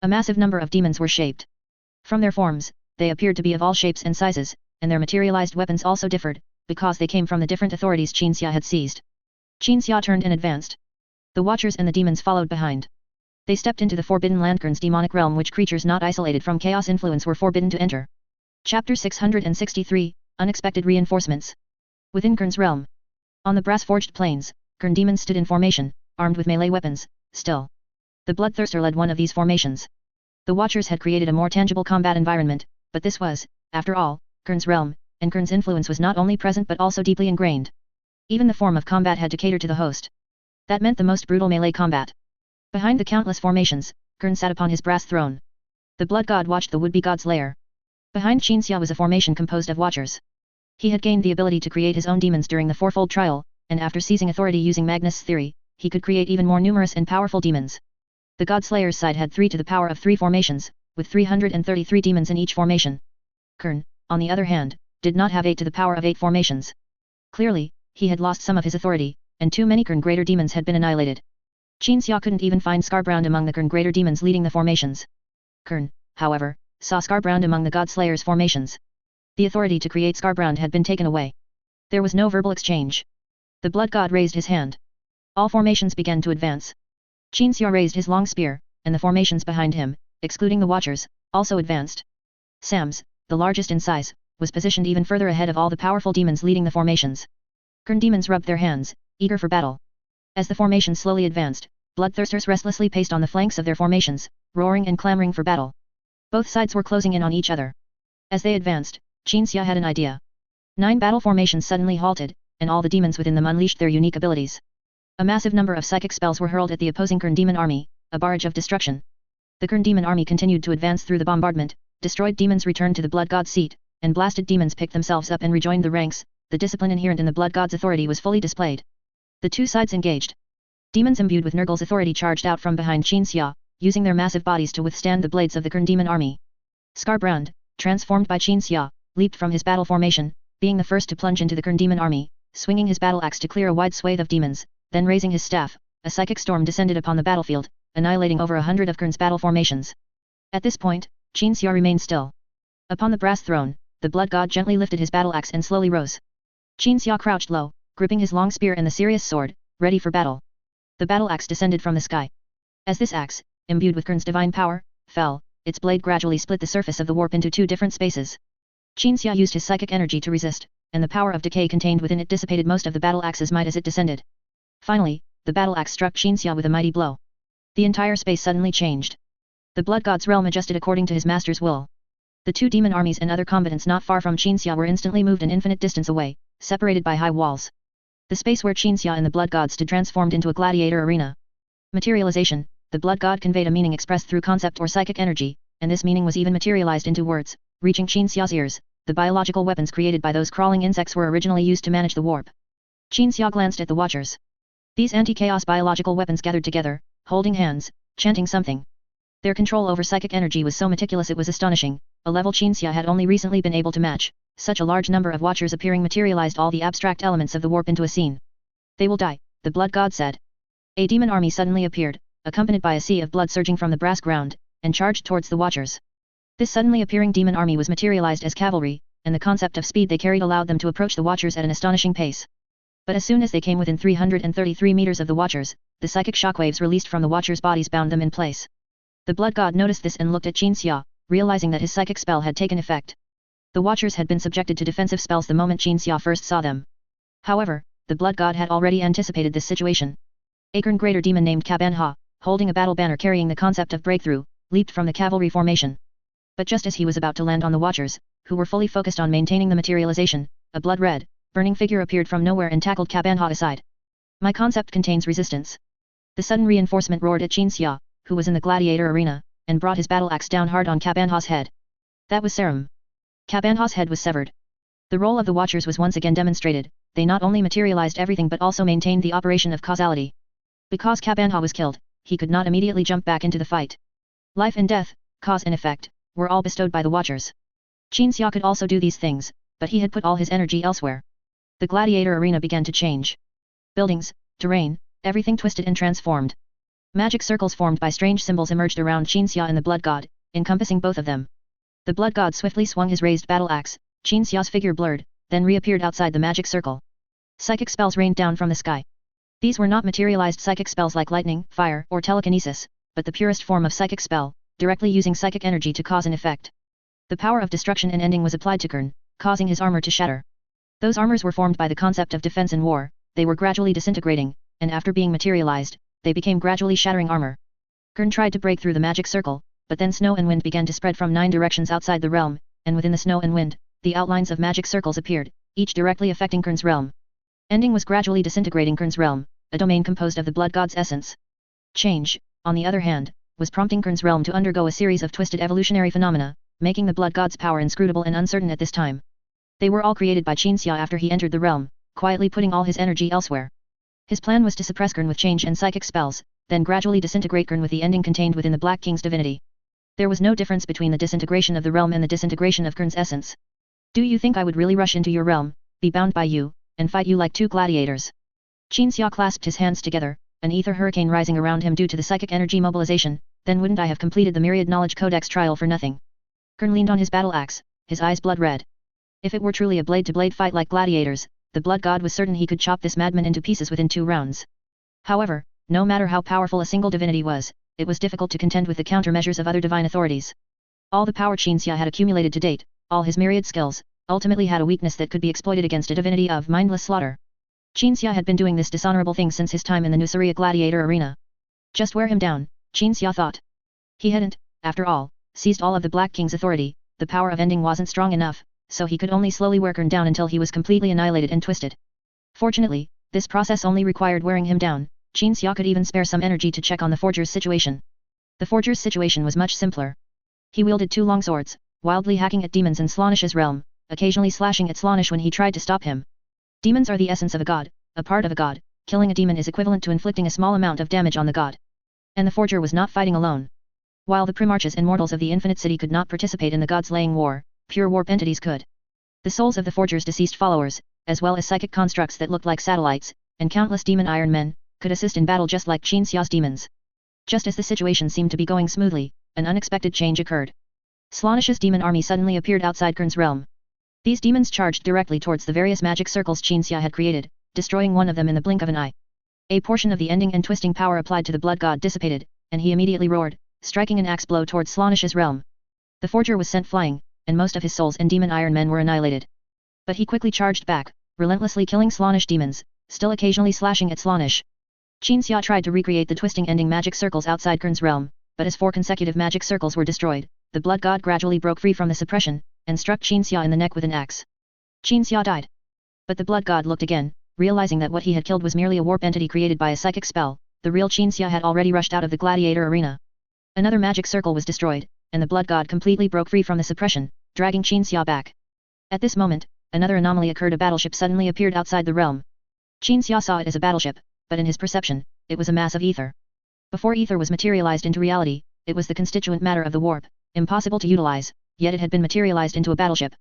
A massive number of demons were shaped. From their forms, they appeared to be of all shapes and sizes, and their materialized weapons also differed, because they came from the different authorities Qin Xia had seized. Qin Xia turned and advanced. The Watchers and the demons followed behind. They stepped into the Forbidden Land Gurn's demonic realm, which creatures not isolated from chaos influence were forbidden to enter. Chapter 663, Unexpected Reinforcements. Within Gurn's realm. On the brass-forged plains, Gurn demons stood in formation, armed with melee weapons, still. The Bloodthirster led one of these formations. The Watchers had created a more tangible combat environment, but this was, after all, Gurn's realm, and Gurn's influence was not only present but also deeply ingrained. Even the form of combat had to cater to the host. That meant the most brutal melee combat. Behind the countless formations, Gurn sat upon his brass throne. The Blood God watched the would-be god's lair. Behind Qin Xia was a formation composed of Watchers. He had gained the ability to create his own demons during the fourfold trial, and after seizing authority using Magnus' theory, he could create even more numerous and powerful demons. The God-Slayer's side had 3 to the power of 3 formations, with 333 demons in each formation. Gurn, on the other hand, did not have 8 to the power of 8 formations. Clearly, he had lost some of his authority, and too many Gurn greater demons had been annihilated. Qin Xia couldn't even find Scarbrand among the Gurn greater demons leading the formations. Gurn, however, saw Scarbrand among the God-Slayer's formations. The authority to create Scarbrand had been taken away. There was no verbal exchange. The Blood God raised his hand. All formations began to advance. Qin Xia raised his long spear, and the formations behind him, excluding the Watchers, also advanced. Sams, the largest in size, was positioned even further ahead of all the powerful demons leading the formations. Gurn demons rubbed their hands, eager for battle. As the formations slowly advanced, Bloodthirsters restlessly paced on the flanks of their formations, roaring and clamoring for battle. Both sides were closing in on each other. As they advanced, Qin Xia had an idea. 9 battle formations suddenly halted, and all the demons within them unleashed their unique abilities. A massive number of psychic spells were hurled at the opposing Gurn demon army, a barrage of destruction. The Gurn demon army continued to advance through the bombardment, destroyed demons returned to the Blood God's seat, and blasted demons picked themselves up and rejoined the ranks. The discipline inherent in the Blood God's authority was fully displayed. The two sides engaged. Demons imbued with Nurgle's authority charged out from behind Qin Xia, using their massive bodies to withstand the blades of the Gurn demon army. Scarbrand, transformed by Qin Xia, leaped from his battle formation, being the first to plunge into the Gurn demon army, swinging his battle axe to clear a wide swathe of demons, then raising his staff, a psychic storm descended upon the battlefield, annihilating over 100 of Gurn's battle formations. At this point, Qin Xia remained still. Upon the brass throne, the Blood God gently lifted his battle axe and slowly rose. Qin Xia crouched low, gripping his long spear and the Sirius sword, ready for battle. The battle axe descended from the sky. As this axe, imbued with Gurn's divine power, fell, its blade gradually split the surface of the warp into 2 different spaces. Qin Xia used his psychic energy to resist, and the power of decay contained within it dissipated most of the battle axe's might as it descended. Finally, the battle axe struck Qin Xia with a mighty blow. The entire space suddenly changed. The Blood God's realm adjusted according to his master's will. The 2 demon armies and other combatants not far from Qin Xia were instantly moved an infinite distance away, separated by high walls. The space where Qin Xia and the Blood God stood transformed into a gladiator arena. Materialization, the Blood God conveyed a meaning expressed through concept or psychic energy, and this meaning was even materialized into words, reaching Qin Xia's ears. The biological weapons created by those crawling insects were originally used to manage the warp. Qin Xia glanced at the Watchers. These anti-chaos biological weapons gathered together, holding hands, chanting something. Their control over psychic energy was so meticulous it was astonishing, a level Qin Xia had only recently been able to match. Such a large number of Watchers appearing materialized all the abstract elements of the warp into a scene. They will die, the Blood God said. A demon army suddenly appeared, accompanied by a sea of blood surging from the brass ground, and charged towards the Watchers. This suddenly appearing demon army was materialized as cavalry, and the concept of speed they carried allowed them to approach the Watchers at an astonishing pace. But as soon as they came within 333 meters of the Watchers, the psychic shockwaves released from the Watchers' bodies bound them in place. The Blood God noticed this and looked at Qin Xia, realizing that his psychic spell had taken effect. The Watchers had been subjected to defensive spells the moment Qin Xia first saw them. However, the Blood God had already anticipated this situation. A greater demon named Cabanha, holding a battle banner carrying the concept of breakthrough, leaped from the cavalry formation. But just as he was about to land on the Watchers, who were fully focused on maintaining the materialization, a blood-red, burning figure appeared from nowhere and tackled Cabanha aside. My concept contains resistance. The sudden reinforcement roared at Qin Xia, who was in the gladiator arena, and brought his battle axe down hard on Cabanha's head. That was Serum. Cabanha's head was severed. The role of the Watchers was once again demonstrated. They not only materialized everything but also maintained the operation of causality. Because Cabanha was killed, he could not immediately jump back into the fight. Life and death, cause and effect, were all bestowed by the Watchers. Qin Xia could also do these things, but he had put all his energy elsewhere. The gladiator arena began to change. Buildings, terrain, everything twisted and transformed. Magic circles formed by strange symbols emerged around Qin Xia and the Blood God, encompassing both of them. The Blood God swiftly swung his raised battle axe, Qin Xia's figure blurred, then reappeared outside the magic circle. Psychic spells rained down from the sky. These were not materialized psychic spells like lightning, fire, or telekinesis, but the purest form of psychic spell, directly using psychic energy to cause an effect. The power of destruction and ending was applied to Kern, causing his armor to shatter. Those armors were formed by the concept of defense and war, they were gradually disintegrating, and after being materialized, they became gradually shattering armor. Kern tried to break through the magic circle, but then snow and wind began to spread from 9 directions outside the realm, and within the snow and wind, the outlines of magic circles appeared, each directly affecting Kern's realm. Ending was gradually disintegrating Kern's realm, a domain composed of the Blood God's essence. Change, on the other hand, was prompting Kern's realm to undergo a series of twisted evolutionary phenomena, making the Blood God's power inscrutable and uncertain at this time. They were all created by Qin Xia after he entered the realm, quietly putting all his energy elsewhere. His plan was to suppress Kern with change and psychic spells, then gradually disintegrate Kern with the ending contained within the Black King's divinity. There was no difference between the disintegration of the realm and the disintegration of Kern's essence. Do you think I would really rush into your realm, be bound by you, and fight you like 2 gladiators? Qin Xia clasped his hands together, an ether hurricane rising around him due to the psychic energy mobilization. Then wouldn't I have completed the Myriad Knowledge Codex trial for nothing? Kern leaned on his battle axe, his eyes blood red. If it were truly a blade-to-blade fight like gladiators, the Blood God was certain he could chop this madman into pieces within 2 rounds. However, no matter how powerful a single divinity was, it was difficult to contend with the countermeasures of other divine authorities. All the power Qin Xia had accumulated to date, all his myriad skills, ultimately had a weakness that could be exploited against a divinity of mindless slaughter. Qin Xia had been doing this dishonorable thing since his time in the Nuceria gladiator arena. Just wear him down, Qin Xia thought. He hadn't, after all, seized all of the Black King's authority, the power of ending wasn't strong enough, so he could only slowly wear Kern down until he was completely annihilated and twisted. Fortunately, this process only required wearing him down. Qin Xia could even spare some energy to check on the forger's situation. The forger's situation was much simpler. He wielded 2 long swords, wildly hacking at demons in Slaanish's realm, occasionally slashing at Slaanish when he tried to stop him. Demons are the essence of a god, a part of a god. Killing a demon is equivalent to inflicting a small amount of damage on the god. And the forger was not fighting alone. While the primarchs and mortals of the Infinite City could not participate in the god-slaying war, pure warp entities could. The souls of the forger's deceased followers, as well as psychic constructs that looked like satellites, and countless demon iron men, could assist in battle just like Qin Xia's demons. Just as the situation seemed to be going smoothly, an unexpected change occurred. Slaanish's demon army suddenly appeared outside Kern's realm. These demons charged directly towards the various magic circles Qin Xia had created, destroying one of them in the blink of an eye. A portion of the ending and twisting power applied to the Blood God dissipated, and he immediately roared, striking an axe blow towards Slaanish's realm. The forger was sent flying, and most of his souls and demon iron men were annihilated. But he quickly charged back, relentlessly killing Slaanish demons, still occasionally slashing at Slaanish. Qin Xia tried to recreate the twisting ending magic circles outside Kern's realm, but as 4 consecutive magic circles were destroyed, the Blood God gradually broke free from the suppression, and struck Qin Xia in the neck with an axe. Qin Xia died. But the Blood God looked again, realizing that what he had killed was merely a warp entity created by a psychic spell. The real Qin Xia had already rushed out of the gladiator arena. Another magic circle was destroyed, and the Blood God completely broke free from the suppression, dragging Qin Xia back. At this moment, another anomaly occurred. A battleship suddenly appeared outside the realm. Qin Xia saw it as a battleship, but in his perception, it was a mass of ether. Before ether was materialized into reality, it was the constituent matter of the warp, impossible to utilize, yet it had been materialized into a battleship.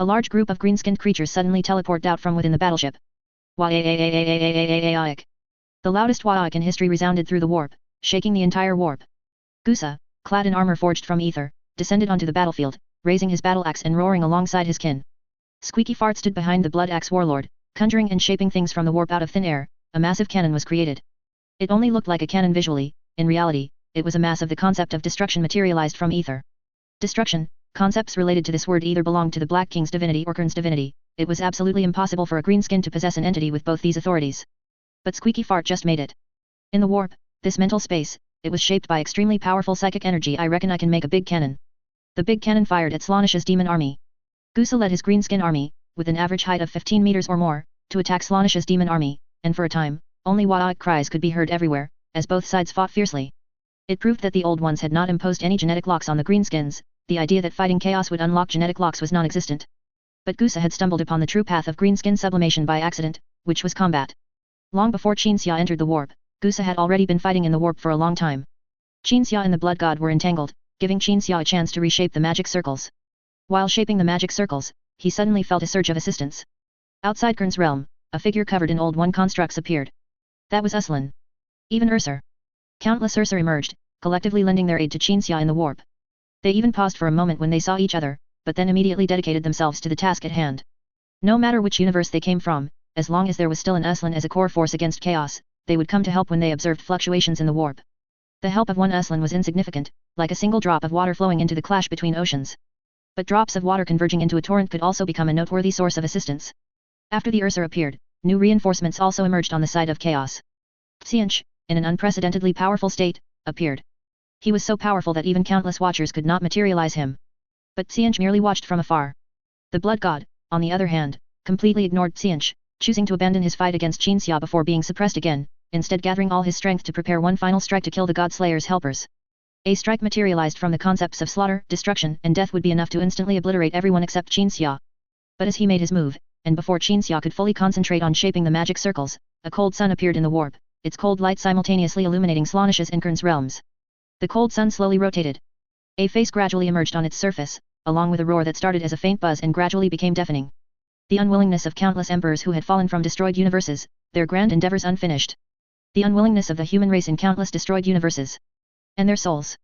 A large group of green-skinned creatures suddenly teleported out from within the battleship. Wah-aik. The loudest wah-aik in history resounded through the warp, shaking the entire warp. Gusa, clad in armor forged from ether, descended onto the battlefield, raising his battle axe and roaring alongside his kin. Squeaky Fart stood behind the Blood Axe Warlord, conjuring and shaping things from the warp out of thin air. A massive cannon was created. It only looked like a cannon visually. In reality, it was a mass of the concept of destruction materialized from ether. Destruction, concepts related to this word either belonged to the Black King's divinity or Kern's divinity. It was absolutely impossible for a greenskin to possess an entity with both these authorities. But Squeaky Fart just made it. In the warp, this mental space, it was shaped by extremely powerful psychic energy. I reckon I can make a big cannon. The big cannon fired at Slaanish's demon army. Gusa led his greenskin army, with an average height of 15 meters or more, to attack Slaanish's demon army, and for a time, only Waa'ik cries could be heard everywhere, as both sides fought fiercely. It proved that the old ones had not imposed any genetic locks on the greenskins. The idea that fighting chaos would unlock genetic locks was non-existent. But Gusa had stumbled upon the true path of greenskin sublimation by accident, which was combat. Long before Qinxia entered the warp, Gusa had already been fighting in the warp for a long time. Qinxia and the Blood God were entangled, giving Qinxia a chance to reshape the magic circles. While shaping the magic circles, he suddenly felt a surge of assistance. Outside Kern's realm, a figure covered in old one constructs appeared. That was Uslan. Even Ursur. Countless Ursur emerged, collectively lending their aid to Qinxia in the warp. They even paused for a moment when they saw each other, but then immediately dedicated themselves to the task at hand. No matter which universe they came from, as long as there was still an Uslan as a core force against chaos, they would come to help when they observed fluctuations in the warp. The help of one Uslan was insignificant, like a single drop of water flowing into the clash between oceans. But drops of water converging into a torrent could also become a noteworthy source of assistance. After the Ursur appeared, new reinforcements also emerged on the side of chaos. Xianch, in an unprecedentedly powerful state, appeared. He was so powerful that even countless watchers could not materialize him. But Xianch merely watched from afar. The Blood God, on the other hand, completely ignored Xianch, choosing to abandon his fight against Qinxia before being suppressed again, instead gathering all his strength to prepare one final strike to kill the God Slayer's helpers. A strike materialized from the concepts of slaughter, destruction, and death would be enough to instantly obliterate everyone except Qinxia. But as he made his move, and before Qinxia could fully concentrate on shaping the magic circles, a cold sun appeared in the warp, its cold light simultaneously illuminating Slaanish's and Kern's realms. The cold sun slowly rotated. A face gradually emerged on its surface, along with a roar that started as a faint buzz and gradually became deafening. The unwillingness of countless emperors who had fallen from destroyed universes, their grand endeavors unfinished. The unwillingness of the human race in countless destroyed universes. And their souls.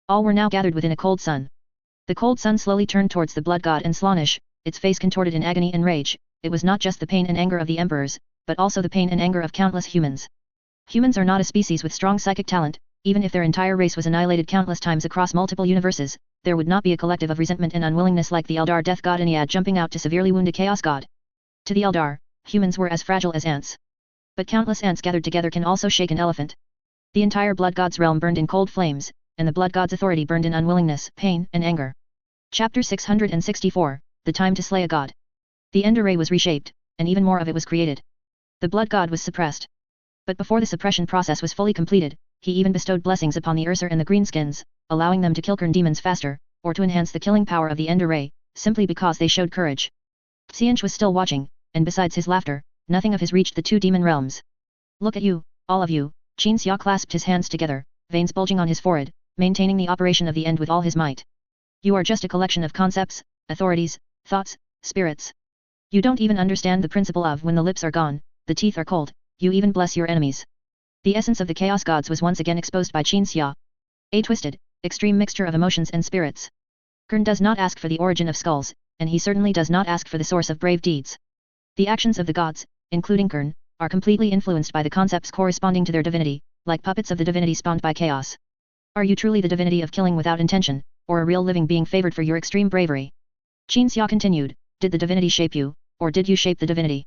All were now gathered within a cold sun. The cold sun slowly turned towards the Blood God and Slaanish, its face contorted in agony and rage. It was not just the pain and anger of the emperors, but also the pain and anger of countless humans. Humans are not a species with strong psychic talent. Even if their entire race was annihilated countless times across multiple universes, there would not be a collective of resentment and unwillingness like the Eldar Death God Ennead jumping out to severely wound a Chaos God. To the Eldar, humans were as fragile as ants. But countless ants gathered together can also shake an elephant. The entire Blood God's realm burned in cold flames, and the Blood God's authority burned in unwillingness, pain, and anger. Chapter 664, The Time to Slay a God. The End Array was reshaped, and even more of it was created. The Blood God was suppressed. But before the suppression process was fully completed, he even bestowed blessings upon the Ursur and the Greenskins, allowing them to kill Kern demons faster, or to enhance the killing power of the End Array, simply because they showed courage. Xianch was still watching, and besides his laughter, nothing of his reached the two demon realms. Look at you, all of you, Qinxia clasped his hands together, veins bulging on his forehead, maintaining the operation of the End with all his might. You are just a collection of concepts, authorities, thoughts, spirits. You don't even understand the principle of when the lips are gone, the teeth are cold, you even bless your enemies. The essence of the Chaos Gods was once again exposed by Qinxia. A twisted, extreme mixture of emotions and spirits. Kern does not ask for the origin of skulls, and he certainly does not ask for the source of brave deeds. The actions of the gods, including Kern, are completely influenced by the concepts corresponding to their divinity, like puppets of the divinity spawned by chaos. Are you truly the divinity of killing without intention, or a real living being favored for your extreme bravery? Qinxia continued, did the divinity shape you, or did you shape the divinity?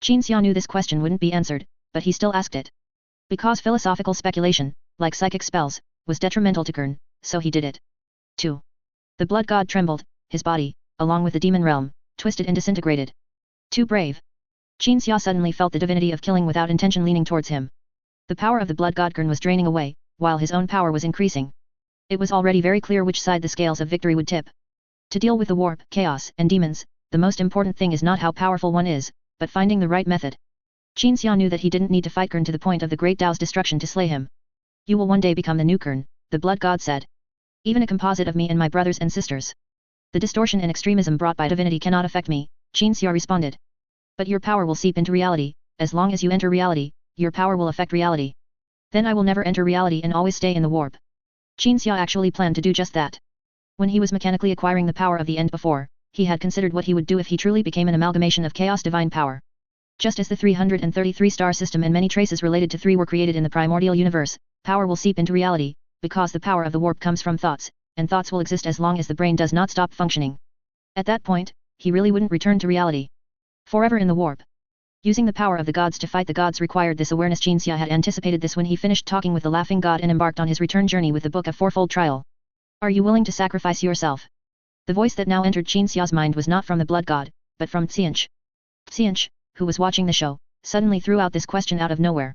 Qinxia knew this question wouldn't be answered, but he still asked it. Because philosophical speculation, like psychic spells, was detrimental to Kern, so he did it. 2. The Blood God trembled, his body, along with the demon realm, twisted and disintegrated. Too brave. Qinxia suddenly felt the divinity of killing without intention leaning towards him. The power of the Blood God Kern was draining away, while his own power was increasing. It was already very clear which side the scales of victory would tip. To deal with the warp, chaos, and demons, the most important thing is not how powerful one is, but finding the right method. Qinxia knew that he didn't need to fight Kern to the point of the Great Tao's destruction to slay him. You will one day become the new Kern, the Blood God said. Even a composite of me and my brothers and sisters. The distortion and extremism brought by divinity cannot affect me, Qinxia responded. But your power will seep into reality, as long as you enter reality, your power will affect reality. Then I will never enter reality and always stay in the warp. Qinxia actually planned to do just that. When he was mechanically acquiring the power of the End before, he had considered what he would do if he truly became an amalgamation of chaos divine power. Just as the 333 star system and many traces related to 3 were created in the primordial universe, power will seep into reality, because the power of the warp comes from thoughts, and thoughts will exist as long as the brain does not stop functioning. At that point, he really wouldn't return to reality. Forever in the warp. Using the power of the gods to fight the gods required this awareness. Jinxia had anticipated this when he finished talking with the laughing god and embarked on his return journey with the Book of Fourfold Trial. Are you willing to sacrifice yourself? The voice that now entered Jinxia's mind was not from the blood god, but from Xianch. Xianch, who was watching the show, suddenly threw out this question out of nowhere.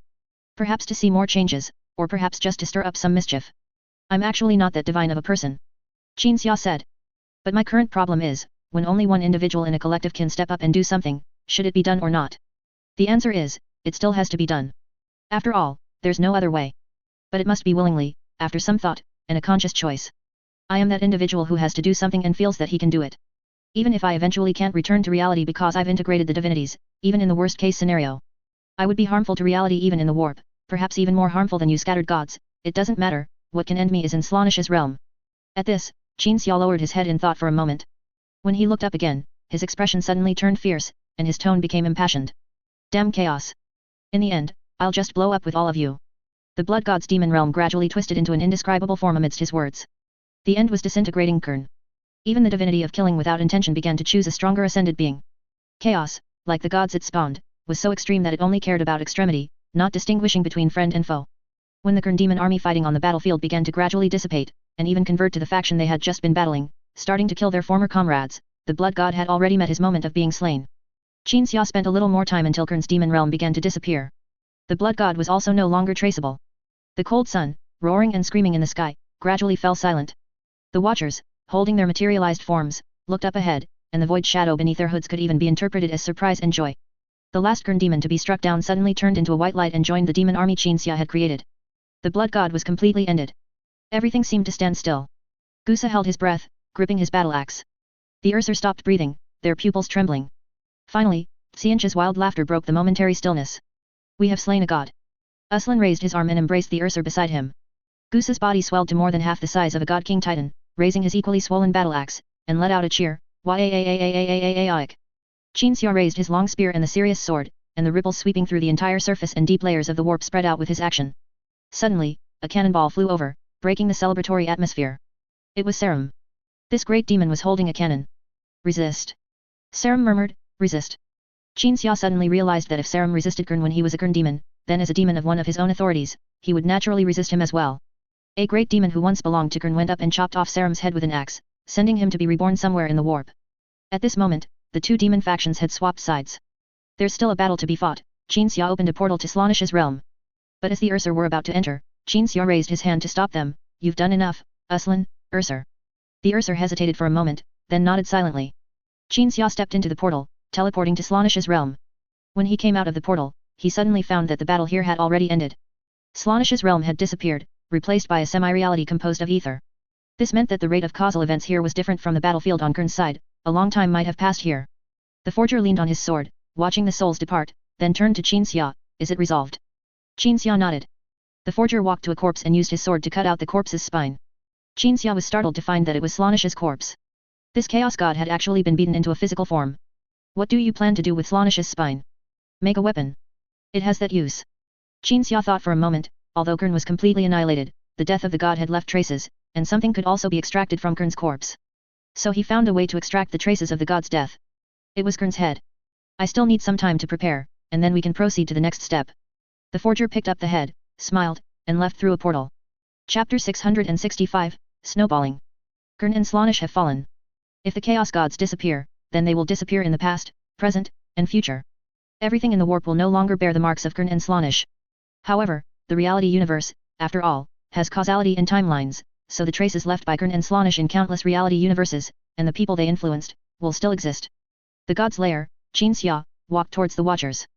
Perhaps to see more changes, or perhaps just to stir up some mischief. I'm actually not that divine of a person. Jinxia said. But my current problem is, when only one individual in a collective can step up and do something, should it be done or not? The answer is, it still has to be done. After all, there's no other way. But it must be willingly, after some thought, and a conscious choice. I am that individual who has to do something and feels that he can do it. Even if I eventually can't return to reality because I've integrated the divinities, even in the worst case scenario. I would be harmful to reality even in the warp, perhaps even more harmful than you scattered gods. It doesn't matter, what can end me is in Slaanish's realm. At this, Jinxia lowered his head in thought for a moment. When he looked up again, his expression suddenly turned fierce, and his tone became impassioned. Damn chaos. In the end, I'll just blow up with all of you. The blood god's demon realm gradually twisted into an indescribable form amidst his words. The end was disintegrating Kern. Even the divinity of killing without intention began to choose a stronger ascended being. Chaos, like the gods it spawned, was so extreme that it only cared about extremity, not distinguishing between friend and foe. When the Kern demon army fighting on the battlefield began to gradually dissipate, and even convert to the faction they had just been battling, starting to kill their former comrades, the blood god had already met his moment of being slain. Jinxia spent a little more time until Kern's demon realm began to disappear. The blood god was also no longer traceable. The cold sun, roaring and screaming in the sky, gradually fell silent. The watchers, holding their materialized forms, looked up ahead, and the void shadow beneath their hoods could even be interpreted as surprise and joy. The last Kern demon to be struck down suddenly turned into a white light and joined the demon army Jinxia had created. The blood god was completely ended. Everything seemed to stand still. Gusa held his breath, gripping his battle axe. The Urser stopped breathing, their pupils trembling. Finally, Xianch's wild laughter broke the momentary stillness. We have slain a god. Uslan raised his arm and embraced the Urser beside him. Gusa's body swelled to more than half the size of a god king titan, raising his equally swollen battle axe, and let out a cheer. Jinxia raised his long spear and the serious sword, and the ripples sweeping through the entire surface and deep layers of the warp spread out with his action. Suddenly, a cannonball flew over, breaking the celebratory atmosphere. It was Serum. This great demon was holding a cannon. Resist. Serum murmured, resist. Jinxia suddenly realized that if Serum resisted Kern when he was a Kern demon, then as a demon of one of his own authorities, he would naturally resist him as well. A great demon who once belonged to Kern went up and chopped off Serum's head with an axe, sending him to be reborn somewhere in the warp. At this moment, the two demon factions had swapped sides. There's still a battle to be fought. Jinxia opened a portal to Slaanish's realm. But as the Urser were about to enter, Jinxia raised his hand to stop them. You've done enough, Uslan, Urser. The Urser hesitated for a moment, then nodded silently. Jinxia stepped into the portal, teleporting to Slaanish's realm. When he came out of the portal, he suddenly found that the battle here had already ended. Slaanish's realm had disappeared, replaced by a semi-reality composed of ether. This meant that the rate of causal events here was different from the battlefield on Kern's side. A long time might have passed here. The forger leaned on his sword, watching the souls depart, then turned to Jinxia. Is it resolved? Jinxia nodded. The forger walked to a corpse and used his sword to cut out the corpse's spine. Jinxia was startled to find that it was Slaanish's corpse. This chaos god had actually been beaten into a physical form. What do you plan to do with Slaanish's spine? Make a weapon. It has that use. Jinxia thought for a moment. Although Kern was completely annihilated, the death of the god had left traces, and something could also be extracted from Kern's corpse. So he found a way to extract the traces of the god's death. It was Kern's head. I still need some time to prepare, and then we can proceed to the next step. The forger picked up the head, smiled, and left through a portal. Chapter 665, Snowballing. Kern and Slaanish have fallen. If the chaos gods disappear, then they will disappear in the past, present, and future. Everything in the warp will no longer bear the marks of Kern and Slaanish. However, the reality universe, after all, has causality and timelines, so the traces left by Kern and Slaanish in countless reality universes, and the people they influenced, will still exist. The god's lair, Jinxia, walked towards the Watchers.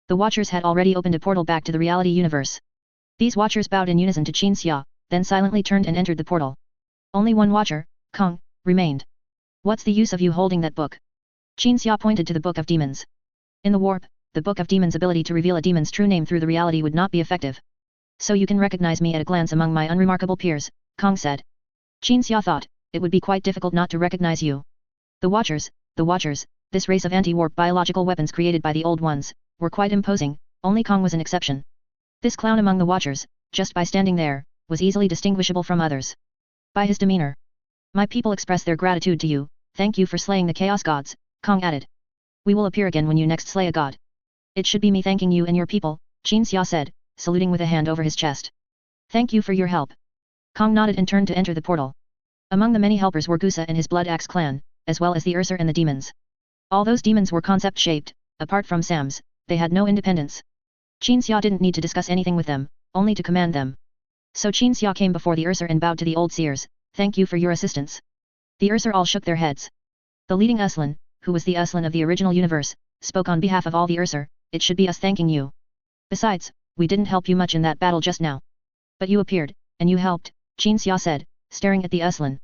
The Watchers had already opened a portal back to the reality universe. These Watchers bowed in unison to Jinxia, then silently turned and entered the portal. Only one Watcher, Kong, remained. What's the use of you holding that book? Jinxia pointed to the Book of Demons. In the warp, the Book of Demons' ability to reveal a demon's true name through the reality would not be effective. So you can recognize me at a glance among my unremarkable peers, Kong said. Jinxia thought, it would be quite difficult not to recognize you. The Watchers, this race of anti-warp biological weapons created by the Old Ones, were quite imposing, only Kong was an exception. This clown among the Watchers, just by standing there, was easily distinguishable from others. By his demeanor. My people express their gratitude to you, thank you for slaying the Chaos Gods, Kong added. We will appear again when you next slay a god. It should be me thanking you and your people, Qin Xia said, saluting with a hand over his chest. Thank you for your help. Kong nodded and turned to enter the portal. Among the many helpers were Gusa and his Blood Axe clan, as well as the Urser and the demons. All those demons were concept-shaped, apart from Sam's, they had no independence. Qin Xia didn't need to discuss anything with them, only to command them. So Qin Xia came before the Urser and bowed to the old seers, thank you for your assistance. The Urser all shook their heads. The leading Uslan, who was the Uslan of the original universe, spoke on behalf of all the Urser, it should be us thanking you. Besides, we didn't help you much in that battle just now. But you appeared, and you helped, Qin Xia said, staring at the Uslan.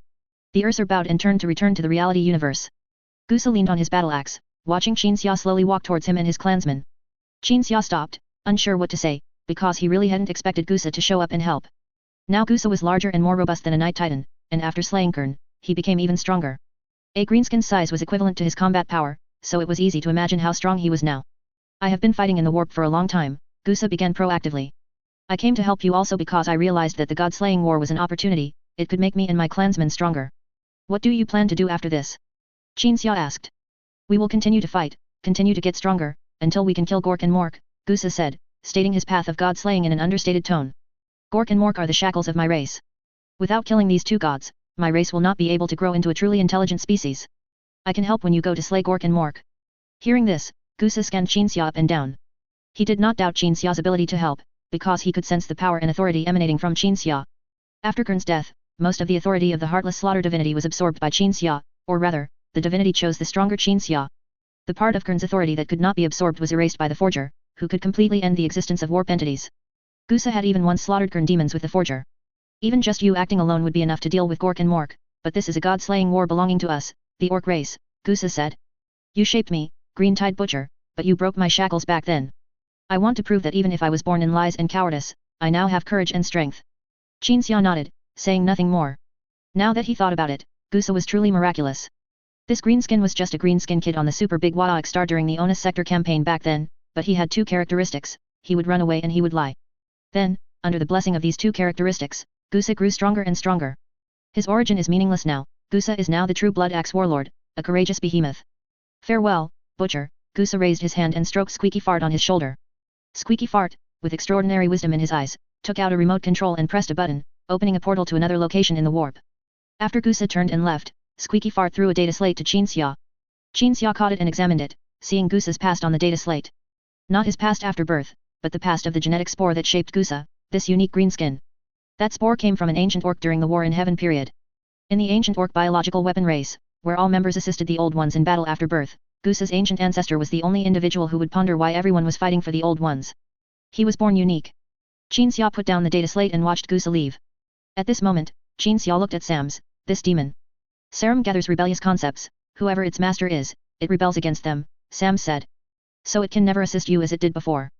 The Urser bowed and turned to return to the reality universe. Gusa leaned on his battle axe, watching Qin Xia slowly walk towards him and his clansmen. Qin Xia stopped, unsure what to say, because he really hadn't expected Gusa to show up and help. Now Gusa was larger and more robust than a Night Titan, and after slaying Kern, he became even stronger. A greenskin's size was equivalent to his combat power, so it was easy to imagine how strong he was now. I have been fighting in the warp for a long time, Gusa began proactively. I came to help you also because I realized that the god-slaying war was an opportunity, it could make me and my clansmen stronger. What do you plan to do after this? Qin Xia asked. We will continue to fight, continue to get stronger, until we can kill Gork and Mork, Gusa said, stating his path of god-slaying in an understated tone. Gork and Mork are the shackles of my race. Without killing these two gods, my race will not be able to grow into a truly intelligent species. I can help when you go to slay Gork and Mork. Hearing this, Gusa scanned Qin Xia up and down. He did not doubt Qin Xia's ability to help, because he could sense the power and authority emanating from Qin Xia. After Kern's death, most of the authority of the Heartless Slaughter divinity was absorbed by Qin Xia, or rather, the divinity chose the stronger Qin Xia. The part of Kern's authority that could not be absorbed was erased by the Forger, who could completely end the existence of warp entities. Gusa had even once slaughtered Kern demons with the Forger. Even just you acting alone would be enough to deal with Gork and Mork, but this is a god-slaying war belonging to us, the Orc race, Gusa said. You shaped me, Green-Tide Butcher, but you broke my shackles back then. I want to prove that even if I was born in lies and cowardice, I now have courage and strength. Qin Xia nodded, saying nothing more. Now that he thought about it, Gusa was truly miraculous. This greenskin was just a greenskin kid on the Super Big Wadaok star during the Onus Sector campaign back then, but he had two characteristics, he would run away and he would lie. Then, under the blessing of these two characteristics, Gusa grew stronger and stronger. His origin is meaningless now, Gusa is now the true Blood Axe warlord, a courageous behemoth. Farewell, Butcher, Gusa raised his hand and stroked Squeaky Fart on his shoulder. Squeaky Fart, with extraordinary wisdom in his eyes, took out a remote control and pressed a button, opening a portal to another location in the warp. After Gusa turned and left, Squeaky Fart threw a data slate to Qin Xia. Qin Xia caught it and examined it, seeing Gusa's past on the data slate. Not his past after birth, but the past of the genetic spore that shaped Gusa, this unique greenskin. That spore came from an ancient orc during the War in Heaven period. In the ancient orc biological weapon race, where all members assisted the old ones in battle after birth, Gusa's ancient ancestor was the only individual who would ponder why everyone was fighting for the old ones. He was born unique. Qin Xia put down the data slate and watched Gusa leave. At this moment, Qin Xia looked at Sams, this demon. Serum gathers rebellious concepts, whoever its master is, it rebels against them, Sam said. So it can never assist you as it did before.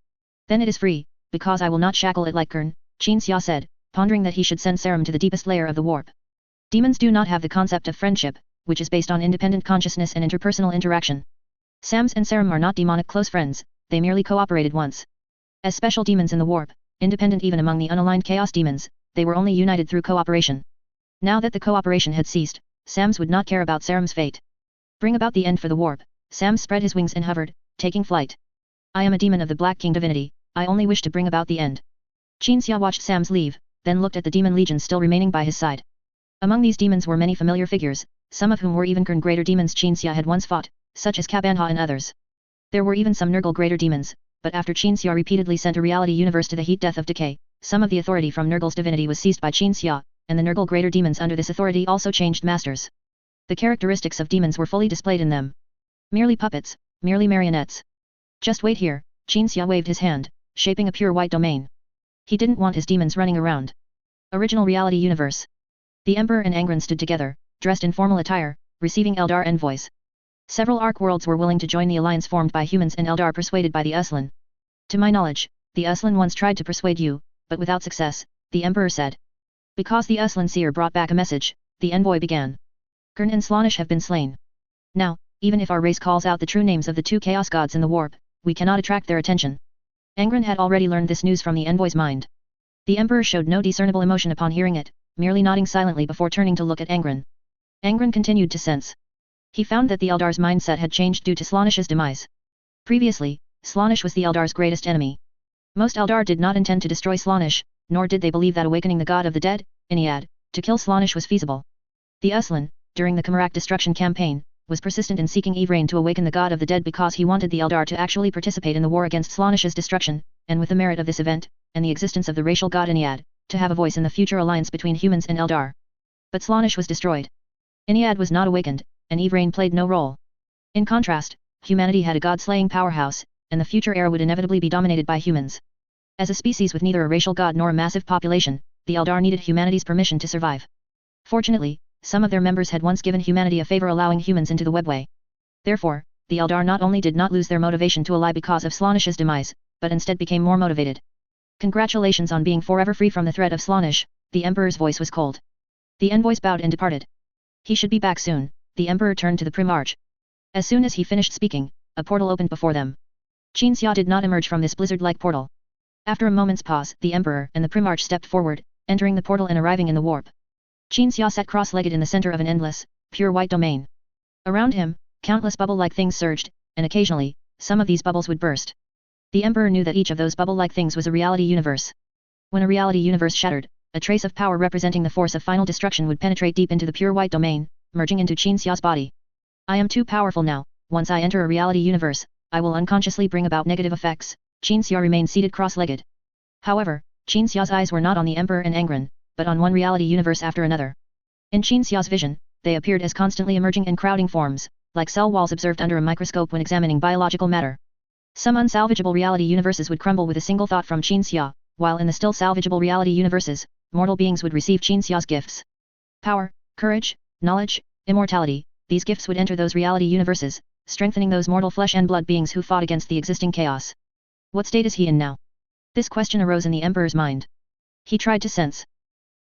Then it is free, because I will not shackle it like Kern, Qin Xia said, pondering that he should send Serum to the deepest layer of the warp. Demons do not have the concept of friendship, which is based on independent consciousness and interpersonal interaction. Sams and Serum are not demonic close friends, they merely cooperated once. As special demons in the warp, independent even among the unaligned chaos demons, they were only united through cooperation. Now that the cooperation had ceased, Sams would not care about Serum's fate. Bring about the end for the warp, Sams spread his wings and hovered, taking flight. I am a demon of the Black King divinity, I only wish to bring about the end. Qin Xia watched Sams leave, then looked at the demon legions still remaining by his side. Among these demons were many familiar figures, some of whom were even Kern greater demons Qin Xia had once fought, such as Cabanha and others. There were even some Nurgle greater demons, but after Qin Xia repeatedly sent a reality universe to the heat death of decay, some of the authority from Nurgle's divinity was seized by Qin Xia, and the Nurgle greater demons under this authority also changed masters. The characteristics of demons were fully displayed in them. Merely puppets, merely marionettes. Just wait here, Qin Xia waved his hand, shaping a pure white domain. He didn't want his demons running around. Original reality universe. The Emperor and Angron stood together, dressed in formal attire, receiving Eldar envoys. Several Ark worlds were willing to join the alliance formed by humans and Eldar persuaded by the Uslan. To my knowledge, the Uslan once tried to persuade you, but without success, the Emperor said. Because the Uslan seer brought back a message, the envoy began. Kern and Slaanesh have been slain. Now, even if our race calls out the true names of the two chaos gods in the warp, we cannot attract their attention. Angron had already learned this news from the envoy's mind. The Emperor showed no discernible emotion upon hearing it, merely nodding silently before turning to look at Angron. Angron continued to sense. He found that the Eldar's mindset had changed due to Slaanesh's demise. Previously, Slaanesh was the Eldar's greatest enemy. Most Eldar did not intend to destroy Slaanesh, nor did they believe that awakening the god of the dead, Iniad, to kill Slaanesh was feasible. The Uslan, during the Kamarak destruction campaign, was persistent in seeking Yvraine to awaken the god of the dead because he wanted the Eldar to actually participate in the war against Slaanesh's destruction, and with the merit of this event, and the existence of the racial god Iniad, to have a voice in the future alliance between humans and Eldar. But Slaanesh was destroyed. Iniad was not awakened, and Yvraine played no role. In contrast, humanity had a god-slaying powerhouse, and the future era would inevitably be dominated by humans. As a species with neither a racial god nor a massive population, the Eldar needed humanity's permission to survive. Fortunately, some of their members had once given humanity a favor allowing humans into the webway. Therefore, the Eldar not only did not lose their motivation to ally because of Slaanesh's demise, but instead became more motivated. Congratulations on being forever free from the threat of Slaanesh, the Emperor's voice was cold. The envoys bowed and departed. He should be back soon, the Emperor turned to the Primarch. As soon as he finished speaking, a portal opened before them. Qin Xia did not emerge from this blizzard-like portal. After a moment's pause, the Emperor and the Primarch stepped forward, entering the portal and arriving in the warp. Qin Xia sat cross-legged in the center of an endless, pure white domain. Around him, countless bubble-like things surged, and occasionally, some of these bubbles would burst. The Emperor knew that each of those bubble-like things was a reality universe. When a reality universe shattered, a trace of power representing the force of final destruction would penetrate deep into the pure white domain, merging into Qin Xia's body. I am too powerful now. Once I enter a reality universe, I will unconsciously bring about negative effects. Qin Xia remained seated cross-legged. However, Qin Xia's eyes were not on the Emperor and Angron, but on one reality universe after another. In Qin Xia's vision, they appeared as constantly emerging and crowding forms, like cell walls observed under a microscope when examining biological matter. Some unsalvageable reality universes would crumble with a single thought from Qin Xia, while in the still salvageable reality universes, mortal beings would receive Qin Xia's gifts. Power, courage, knowledge, immortality, these gifts would enter those reality universes, strengthening those mortal flesh and blood beings who fought against the existing chaos. What state is he in now? This question arose in the Emperor's mind. He tried to sense.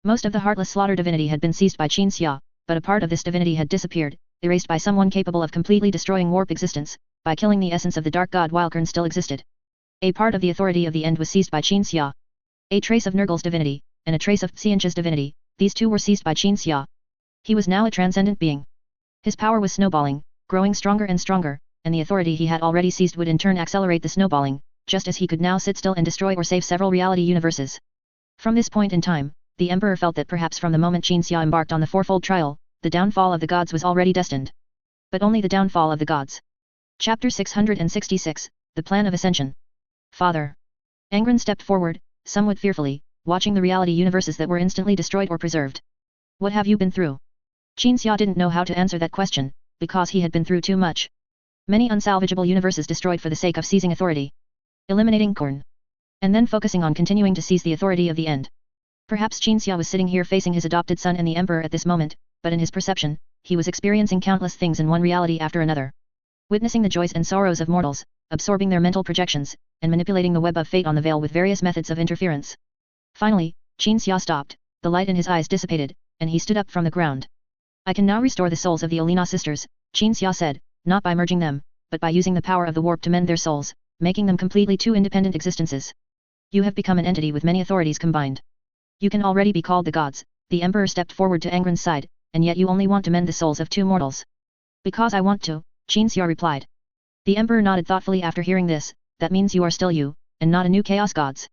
Most of the heartless slaughter divinity had been seized by Qin Xia, but a part of this divinity had disappeared, erased by someone capable of completely destroying warp existence, by killing the essence of the dark god while Kern still existed. A part of the authority of the end was seized by Qin Xia. A trace of Nurgle's divinity, and a trace of Xianche's divinity, these two were seized by Qin Xia. He was now a transcendent being. His power was snowballing, growing stronger and stronger, and the authority he had already seized would in turn accelerate the snowballing, just as he could now sit still and destroy or save several reality universes. From this point in time, the Emperor felt that perhaps from the moment Qin Xia embarked on the fourfold trial, the downfall of the gods was already destined. But only the downfall of the gods. Chapter 666, The Plan of Ascension. Father. Angron stepped forward, somewhat fearfully, watching the reality universes that were instantly destroyed or preserved. What have you been through? Qin Xia didn't know how to answer that question, because he had been through too much. Many unsalvageable universes destroyed for the sake of seizing authority. Eliminating Korn. And then focusing on continuing to seize the authority of the end. Perhaps Qin Xia was sitting here facing his adopted son and the Emperor at this moment, but in his perception, he was experiencing countless things in one reality after another. Witnessing the joys and sorrows of mortals, absorbing their mental projections, and manipulating the web of fate on the veil with various methods of interference. Finally, Qin Xia stopped, the light in his eyes dissipated, and he stood up from the ground. I can now restore the souls of the Olina sisters, Qin Xia said, not by merging them, but by using the power of the warp to mend their souls, making them completely two independent existences. You have become an entity with many authorities combined. You can already be called the gods. The Emperor stepped forward to Angron's side, and yet you only want to mend the souls of two mortals. Because I want to, Qin Xia replied. The Emperor nodded thoughtfully after hearing this. That means you are still you, and not a new chaos gods.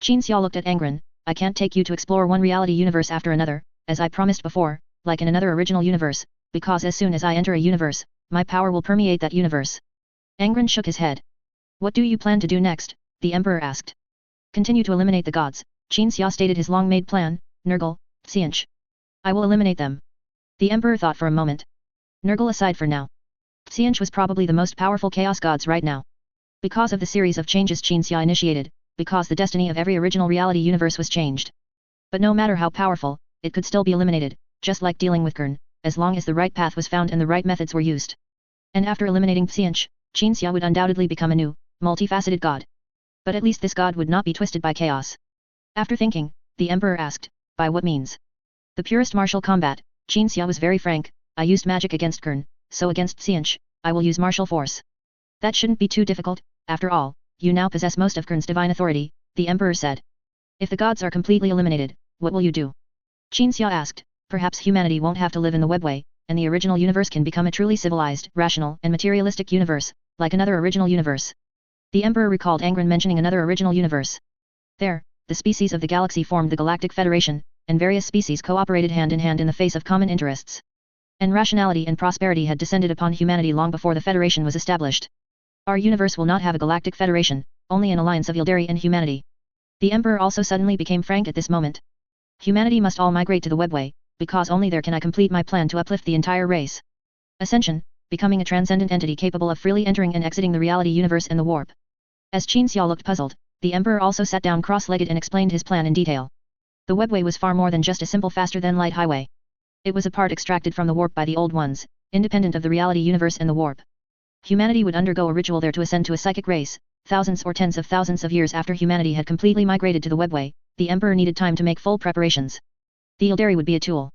Qin Xia looked at Angron. I can't take you to explore one reality universe after another, as I promised before, like in another original universe, because as soon as I enter a universe, my power will permeate that universe. Angron shook his head. What do you plan to do next? The Emperor asked. Continue to eliminate the gods. Qin Xia stated his long-made plan, Nurgle, Xianche. I will eliminate them. The Emperor thought for a moment. Nurgle aside for now. Xianche was probably the most powerful chaos gods right now. Because of the series of changes Qin Xia initiated, because the destiny of every original reality universe was changed. But no matter how powerful, it could still be eliminated, just like dealing with Kern, as long as the right path was found and the right methods were used. And after eliminating Xianche, Qin Xia would undoubtedly become a new, multifaceted god. But at least this god would not be twisted by chaos. After thinking, the Emperor asked, by what means? The purest martial combat. Qin Xia was very frank. I used magic against Kern, so against Xianch, I will use martial force. That shouldn't be too difficult, after all, you now possess most of Kern's divine authority, the Emperor said. If the gods are completely eliminated, what will you do? Qin Xia asked. Perhaps humanity won't have to live in the webway, and the original universe can become a truly civilized, rational, and materialistic universe, like another original universe. The Emperor recalled Angron mentioning another original universe. There, the species of the galaxy formed the Galactic Federation, and various species cooperated hand in hand in the face of common interests. And rationality and prosperity had descended upon humanity long before the Federation was established. Our universe will not have a Galactic Federation, only an alliance of Yildari and humanity. The Emperor also suddenly became frank at this moment. Humanity must all migrate to the webway, because only there can I complete my plan to uplift the entire race. Ascension, becoming a transcendent entity capable of freely entering and exiting the reality universe and the warp. As Qin Xia looked puzzled, the Emperor also sat down cross-legged and explained his plan in detail. The webway was far more than just a simple faster-than-light highway. It was a part extracted from the warp by the old ones, independent of the reality universe and the warp. Humanity would undergo a ritual there to ascend to a psychic race. Thousands or tens of thousands of years after humanity had completely migrated to the webway, the Emperor needed time to make full preparations. The Yildari would be a tool.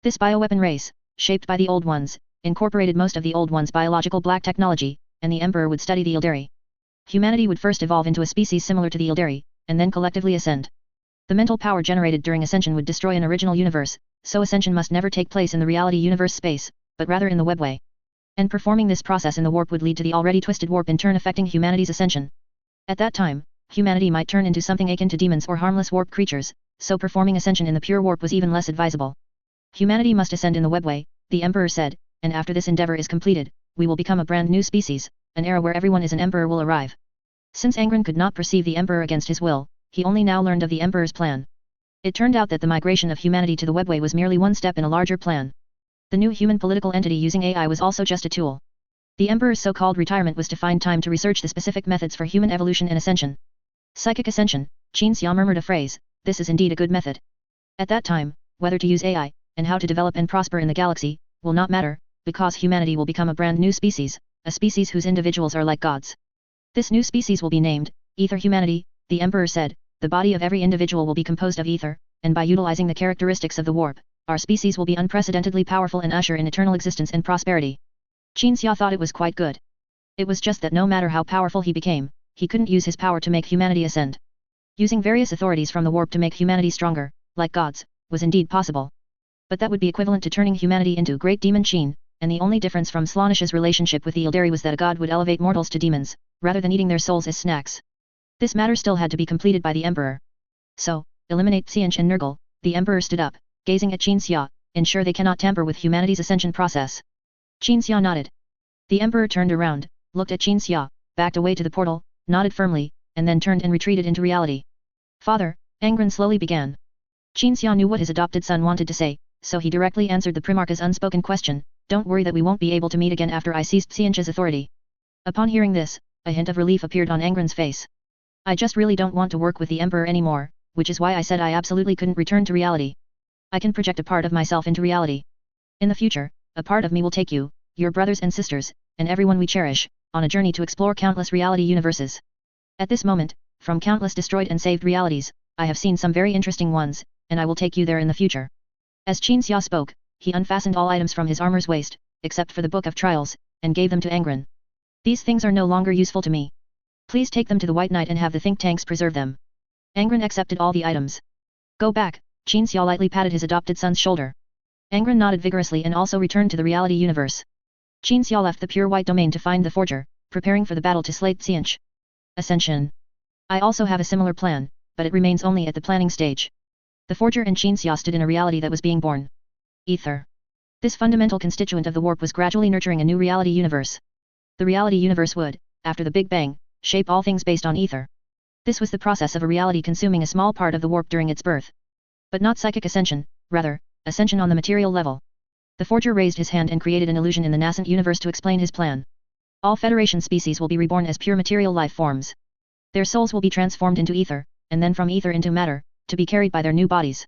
This bioweapon race, shaped by the old ones, incorporated most of the old ones' biological black technology, and the Emperor would study the Yildari. Humanity would first evolve into a species similar to the Yildari, and then collectively ascend. The mental power generated during ascension would destroy an original universe, so ascension must never take place in the reality universe space, but rather in the webway. And performing this process in the warp would lead to the already twisted warp in turn affecting humanity's ascension. At that time, humanity might turn into something akin to demons or harmless warp creatures, so performing ascension in the pure warp was even less advisable. Humanity must ascend in the webway, the Emperor said, and after this endeavor is completed, we will become a brand new species, an era where everyone is an emperor will arrive. Since Angron could not perceive the Emperor against his will, he only now learned of the Emperor's plan. It turned out that the migration of humanity to the webway was merely one step in a larger plan. The new human political entity using AI was also just a tool. The Emperor's so-called retirement was to find time to research the specific methods for human evolution and ascension. Psychic ascension, Qin Xia murmured a phrase, this is indeed a good method. At that time, whether to use AI, and how to develop and prosper in the galaxy, will not matter, because humanity will become a brand new species, a species whose individuals are like gods. This new species will be named, Ether Humanity, the Emperor said, the body of every individual will be composed of ether, and by utilizing the characteristics of the warp, our species will be unprecedentedly powerful and usher in eternal existence and prosperity. Qin Xia thought it was quite good. It was just that no matter how powerful he became, he couldn't use his power to make humanity ascend. Using various authorities from the warp to make humanity stronger, like gods, was indeed possible. But that would be equivalent to turning humanity into Great Demon Qin, and the only difference from Slaanish's relationship with the Yildari was that a god would elevate mortals to demons, rather than eating their souls as snacks. This matter still had to be completed by the Emperor. So, eliminate Xianch and Nurgle, the Emperor stood up, gazing at Qin Xia, ensure they cannot tamper with humanity's ascension process. Qin Xia nodded. The Emperor turned around, looked at Qin Xia, backed away to the portal, nodded firmly, and then turned and retreated into reality. Father, Angron slowly began. Qin Xia knew what his adopted son wanted to say, so he directly answered the Primarch's unspoken question, don't worry that we won't be able to meet again after I seized Xianch's authority. Upon hearing this, a hint of relief appeared on Angron's face. I just really don't want to work with the Emperor anymore, which is why I said I absolutely couldn't return to reality. I can project a part of myself into reality. In the future, a part of me will take you, your brothers and sisters, and everyone we cherish, on a journey to explore countless reality universes. At this moment, from countless destroyed and saved realities, I have seen some very interesting ones, and I will take you there in the future. As Qin Xia spoke, he unfastened all items from his armor's waist, except for the Book of Trials, and gave them to Angron. These things are no longer useful to me. Please take them to the White Knight and have the think tanks preserve them. Angron accepted all the items. Go back, Qin Xia lightly patted his adopted son's shoulder. Angron nodded vigorously and also returned to the reality universe. Qin Xia left the pure white domain to find the forger, preparing for the battle to slay Xianch. Ascension. I also have a similar plan, but it remains only at the planning stage. The forger and Qin Xia stood in a reality that was being born. Ether. This fundamental constituent of the warp was gradually nurturing a new reality universe. The reality universe would, after the Big Bang, shape all things based on ether. This was the process of a reality consuming a small part of the warp during its birth. But not psychic ascension, rather, ascension on the material level. The forger raised his hand and created an illusion in the nascent universe to explain his plan. All Federation species will be reborn as pure material life forms. Their souls will be transformed into ether, and then from ether into matter, to be carried by their new bodies.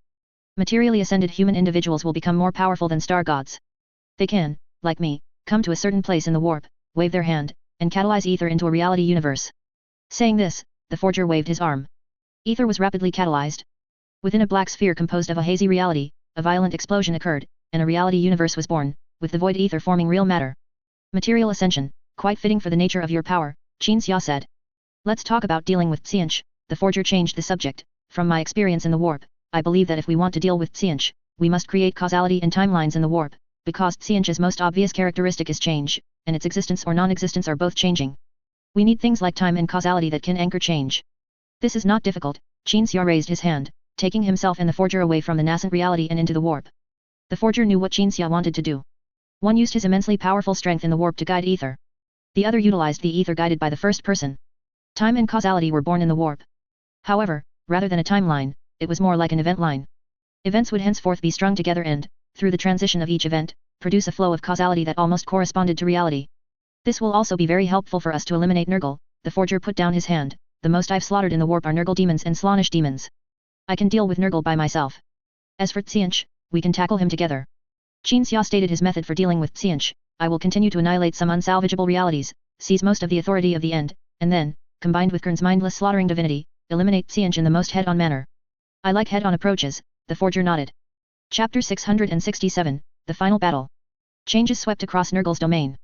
Materially ascended human individuals will become more powerful than star gods. They can, like me, come to a certain place in the warp, wave their hand, and catalyze ether into a reality universe. Saying this, the forger waved his arm. Ether was rapidly catalyzed. Within a black sphere composed of a hazy reality, a violent explosion occurred, and a reality universe was born, with the void ether forming real matter. Material ascension, quite fitting for the nature of your power, Qin Xia said. Let's talk about dealing with Xianch. The forger changed the subject. From my experience in the warp, I believe that if we want to deal with Xianch, we must create causality and timelines in the warp, because Xianch's most obvious characteristic is change, and its existence or non-existence are both changing. We need things like time and causality that can anchor change. This is not difficult. Qin Xia raised his hand, taking himself and the forger away from the nascent reality and into the warp. The forger knew what Qin Xia wanted to do. One used his immensely powerful strength in the warp to guide ether. The other utilized the ether guided by the first person. Time and causality were born in the warp. However, rather than a timeline, it was more like an event line. Events would henceforth be strung together and, through the transition of each event, produce a flow of causality that almost corresponded to reality. This will also be very helpful for us to eliminate Nurgle. The forger put down his hand. The most I've slaughtered in the warp are Nurgle demons and Slaanesh demons. I can deal with Nurgle by myself. As for Xianch, we can tackle him together. Qin Xia stated his method for dealing with Xianch. I will continue to annihilate some unsalvageable realities, seize most of the authority of the end, and then, combined with Kern's mindless slaughtering divinity, eliminate Xianch in the most head-on manner. I like head-on approaches, the forger nodded. Chapter 667, The Final Battle. Changes swept across Nurgle's domain.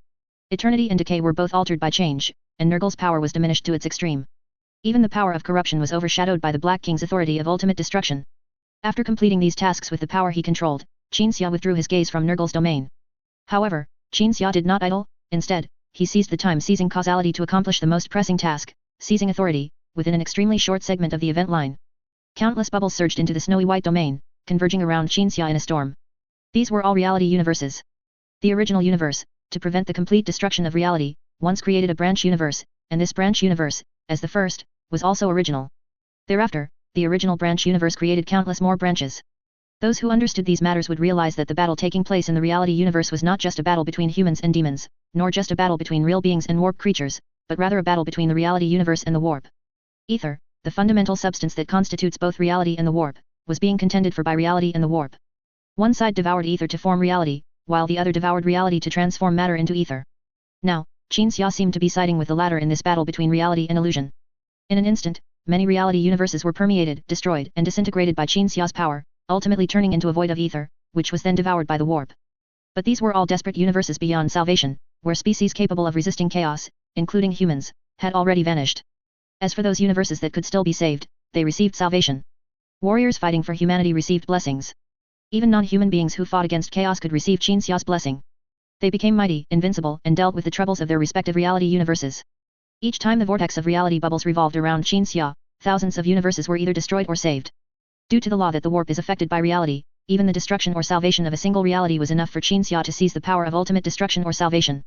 Eternity and decay were both altered by change, and Nurgle's power was diminished to its extreme. Even the power of corruption was overshadowed by the Black King's authority of ultimate destruction. After completing these tasks with the power he controlled, Qin Xia withdrew his gaze from Nurgle's domain. However, Qin Xia did not idle. Instead, he seized the time seizing causality to accomplish the most pressing task, seizing authority, within an extremely short segment of the event line. Countless bubbles surged into the snowy white domain, converging around Qin Xia in a storm. These were all reality universes. The original universe, to prevent the complete destruction of reality, once created a branch universe, and this branch universe, as the first, was also original. Thereafter, the original branch universe created countless more branches. Those who understood these matters would realize that the battle taking place in the reality universe was not just a battle between humans and demons, nor just a battle between real beings and warp creatures, but rather a battle between the reality universe and the warp. Ether, the fundamental substance that constitutes both reality and the warp, was being contended for by reality and the warp. One side devoured ether to form reality, while the other devoured reality to transform matter into ether. Now, Qin Xia seemed to be siding with the latter in this battle between reality and illusion. In an instant, many reality universes were permeated, destroyed, and disintegrated by Qin Xia's power, ultimately turning into a void of ether, which was then devoured by the warp. But these were all desperate universes beyond salvation, where species capable of resisting chaos, including humans, had already vanished. As for those universes that could still be saved, they received salvation. Warriors fighting for humanity received blessings. Even non-human beings who fought against chaos could receive Qin Xia's blessing. They became mighty, invincible, and dealt with the troubles of their respective reality universes. Each time the vortex of reality bubbles revolved around Qin Xia, thousands of universes were either destroyed or saved. Due to the law that the warp is affected by reality, even the destruction or salvation of a single reality was enough for Qin Xia to seize the power of ultimate destruction or salvation.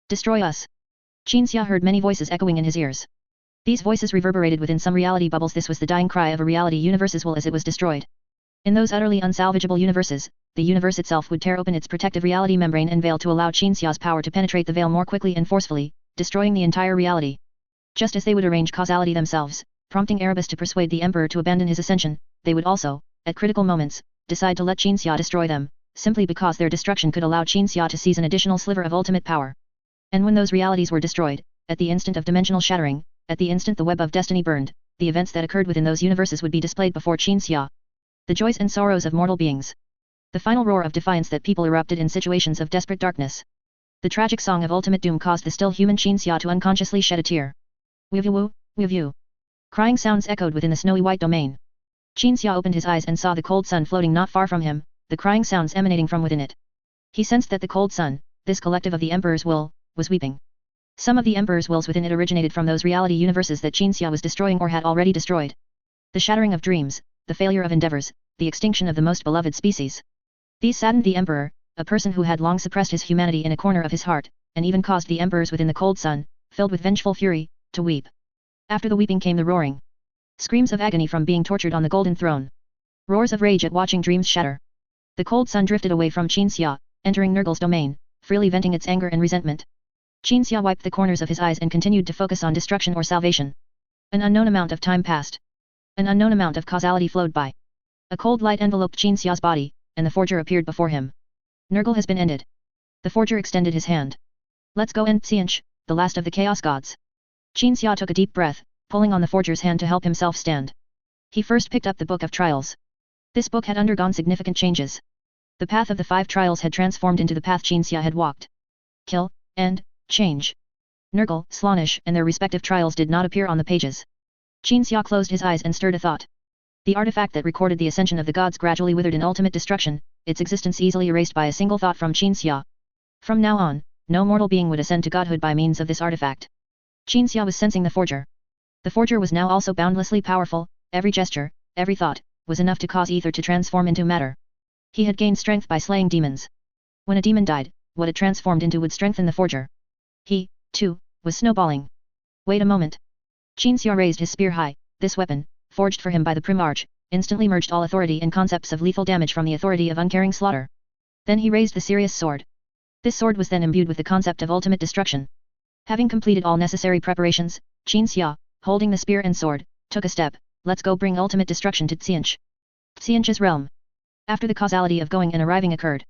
Destroy us. Qin Xia heard many voices echoing in his ears. These voices reverberated within some reality bubbles. This was the dying cry of a reality universe as well as it was destroyed. In those utterly unsalvageable universes, the universe itself would tear open its protective reality membrane and veil to allow Qin Xia's power to penetrate the veil more quickly and forcefully, destroying the entire reality. Just as they would arrange causality themselves, prompting Erebus to persuade the Emperor to abandon his ascension, they would also, at critical moments, decide to let Qin Xia destroy them, simply because their destruction could allow Qin Xia to seize an additional sliver of ultimate power. And when those realities were destroyed, at the instant of dimensional shattering, at the instant the web of destiny burned, the events that occurred within those universes would be displayed before Qin Xia. The joys and sorrows of mortal beings. The final roar of defiance that people erupted in situations of desperate darkness. The tragic song of ultimate doom caused the still human Qin Xia to unconsciously shed a tear. Woo, woo. Crying sounds echoed within the snowy white domain. Qin Xia opened his eyes and saw the cold sun floating not far from him, the crying sounds emanating from within it. He sensed that the cold sun, this collective of the Emperor's will, was weeping. Some of the Emperor's wills within it originated from those reality universes that Qin Xia was destroying or had already destroyed. The shattering of dreams, the failure of endeavors, the extinction of the most beloved species. These saddened the Emperor, a person who had long suppressed his humanity in a corner of his heart, and even caused the Emperors within the cold sun, filled with vengeful fury, to weep. After the weeping came the roaring. Screams of agony from being tortured on the golden throne. Roars of rage at watching dreams shatter. The cold sun drifted away from Qin Xia, entering Nurgle's domain, freely venting its anger and resentment. Qin Xia wiped the corners of his eyes and continued to focus on destruction or salvation. An unknown amount of time passed. An unknown amount of causality flowed by. A cold light enveloped Qin Xia's body, and the forger appeared before him. Nurgle has been ended. The forger extended his hand. Let's go end Xianch, the last of the Chaos Gods. Qin Xia took a deep breath, pulling on the forger's hand to help himself stand. He first picked up the Book of Trials. This book had undergone significant changes. The path of the 5 trials had transformed into the path Qin Xia had walked. Kill, and change. Nurgle, Slaanesh, and their respective trials did not appear on the pages. Qin Xia closed his eyes and stirred a thought. The artifact that recorded the ascension of the gods gradually withered in ultimate destruction, its existence easily erased by a single thought from Qin Xia. From now on, no mortal being would ascend to godhood by means of this artifact. Qin Xia was sensing the forger. The forger was now also boundlessly powerful, every gesture, every thought, was enough to cause ether to transform into matter. He had gained strength by slaying demons. When a demon died, what it transformed into would strengthen the forger. He, too, was snowballing. Wait a moment. Qin Xia raised his spear high. This weapon, forged for him by the Primarch, instantly merged all authority and concepts of lethal damage from the authority of uncaring slaughter. Then he raised the serious sword. This sword was then imbued with the concept of ultimate destruction. Having completed all necessary preparations, Qin Xia, holding the spear and sword, took a step. Let's go bring ultimate destruction to Xianch. Xianch's realm. After the causality of going and arriving occurred,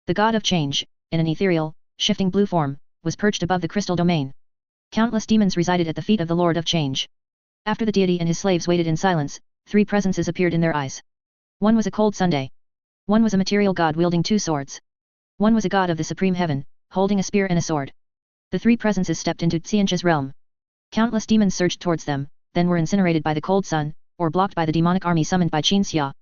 the god of change, in an ethereal, shifting blue form, was perched above the crystal domain. Countless demons resided at the feet of the Lord of Change. After the deity and his slaves waited in silence, three presences appeared in their eyes. One was a cold Sunday. One was a material god wielding two swords. One was a god of the supreme heaven, holding a spear and a sword. The three presences stepped into Xianch's realm. Countless demons surged towards them, then were incinerated by the cold sun, or blocked by the demonic army summoned by Qin Xia.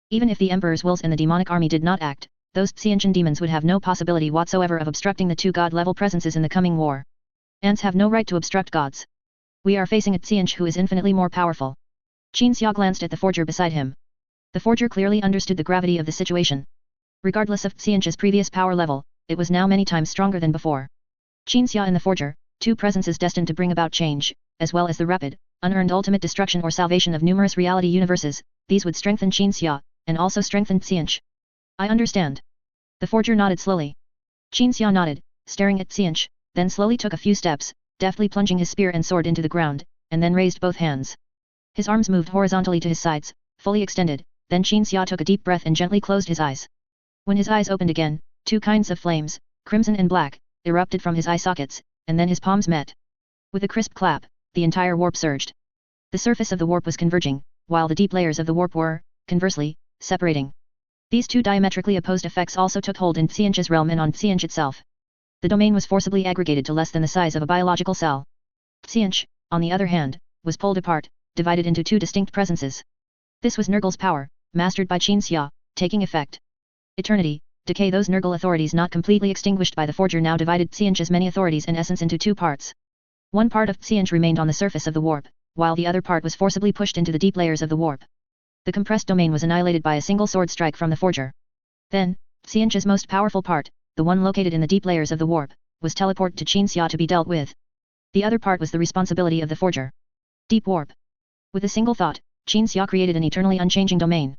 Even if the emperor's wills and the demonic army did not act, those Xianchen demons would have no possibility whatsoever of obstructing the two god-level presences in the coming war. Ants have no right to obstruct gods. We are facing a Xianch who is infinitely more powerful. Qin Xia glanced at the forger beside him. The forger clearly understood the gravity of the situation. Regardless of Xianch's previous power level, it was now many times stronger than before. Qin Xia and the forger, two presences destined to bring about change, as well as the rapid, unearned ultimate destruction or salvation of numerous reality universes, these would strengthen Qin Xia, and also strengthen Xianch. I understand. The forger nodded slowly. Qin Xia nodded, staring at Xianch, then slowly took a few steps, deftly plunging his spear and sword into the ground, and then raised both hands. His arms moved horizontally to his sides, fully extended, then Qin Xia took a deep breath and gently closed his eyes. When his eyes opened again, two kinds of flames, crimson and black, erupted from his eye sockets, and then his palms met. With a crisp clap, the entire warp surged. The surface of the warp was converging, while the deep layers of the warp were, conversely, separating. These two diametrically opposed effects also took hold in Xianch's realm and on Xianch itself. The domain was forcibly aggregated to less than the size of a biological cell. Xianch, on the other hand, was pulled apart, divided into two distinct presences. This was Nurgle's power, mastered by Qin Xia, taking effect. Eternity, decay. Those Nurgle authorities not completely extinguished by the forger now divided Xianch's many authorities and essence into two parts. One part of Xianch remained on the surface of the warp, while the other part was forcibly pushed into the deep layers of the warp. The compressed domain was annihilated by a single sword strike from the forger. Then, Xianch's most powerful part, the one located in the deep layers of the warp, was teleported to Qin Xia to be dealt with. The other part was the responsibility of the forger. Deep warp. With a single thought, Qin Xia created an eternally unchanging domain.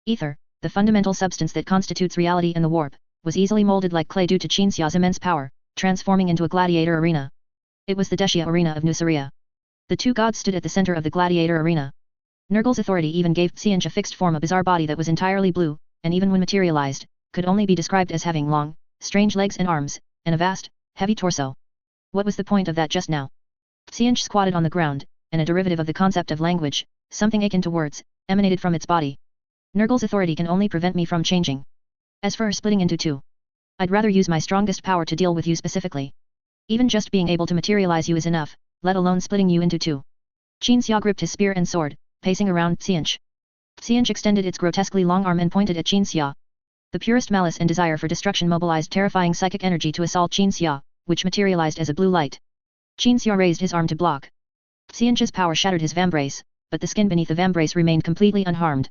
Ether, the fundamental substance that constitutes reality in the warp, was easily molded like clay due to Qin Xia's immense power, transforming into a gladiator arena. It was the Deshia arena of Nuceria. The two gods stood at the center of the gladiator arena. Nurgle's authority even gave Xianch a fixed form, a bizarre body that was entirely blue, and even when materialized, could only be described as having long, strange legs and arms, and a vast, heavy torso. What was the point of that just now? Xianch squatted on the ground, and a derivative of the concept of language, something akin to words, emanated from its body. Nurgle's authority can only prevent me from changing. As for splitting into two, I'd rather use my strongest power to deal with you specifically. Even just being able to materialize you is enough, let alone splitting you into two. Qin Xia gripped his spear and sword, pacing around Xianch. Xianch extended its grotesquely long arm and pointed at Qin Xia. The purest malice and desire for destruction mobilized terrifying psychic energy to assault Qin Xia, which materialized as a blue light. Qin Xia raised his arm to block. Xianch's power shattered his vambrace, but the skin beneath the vambrace remained completely unharmed.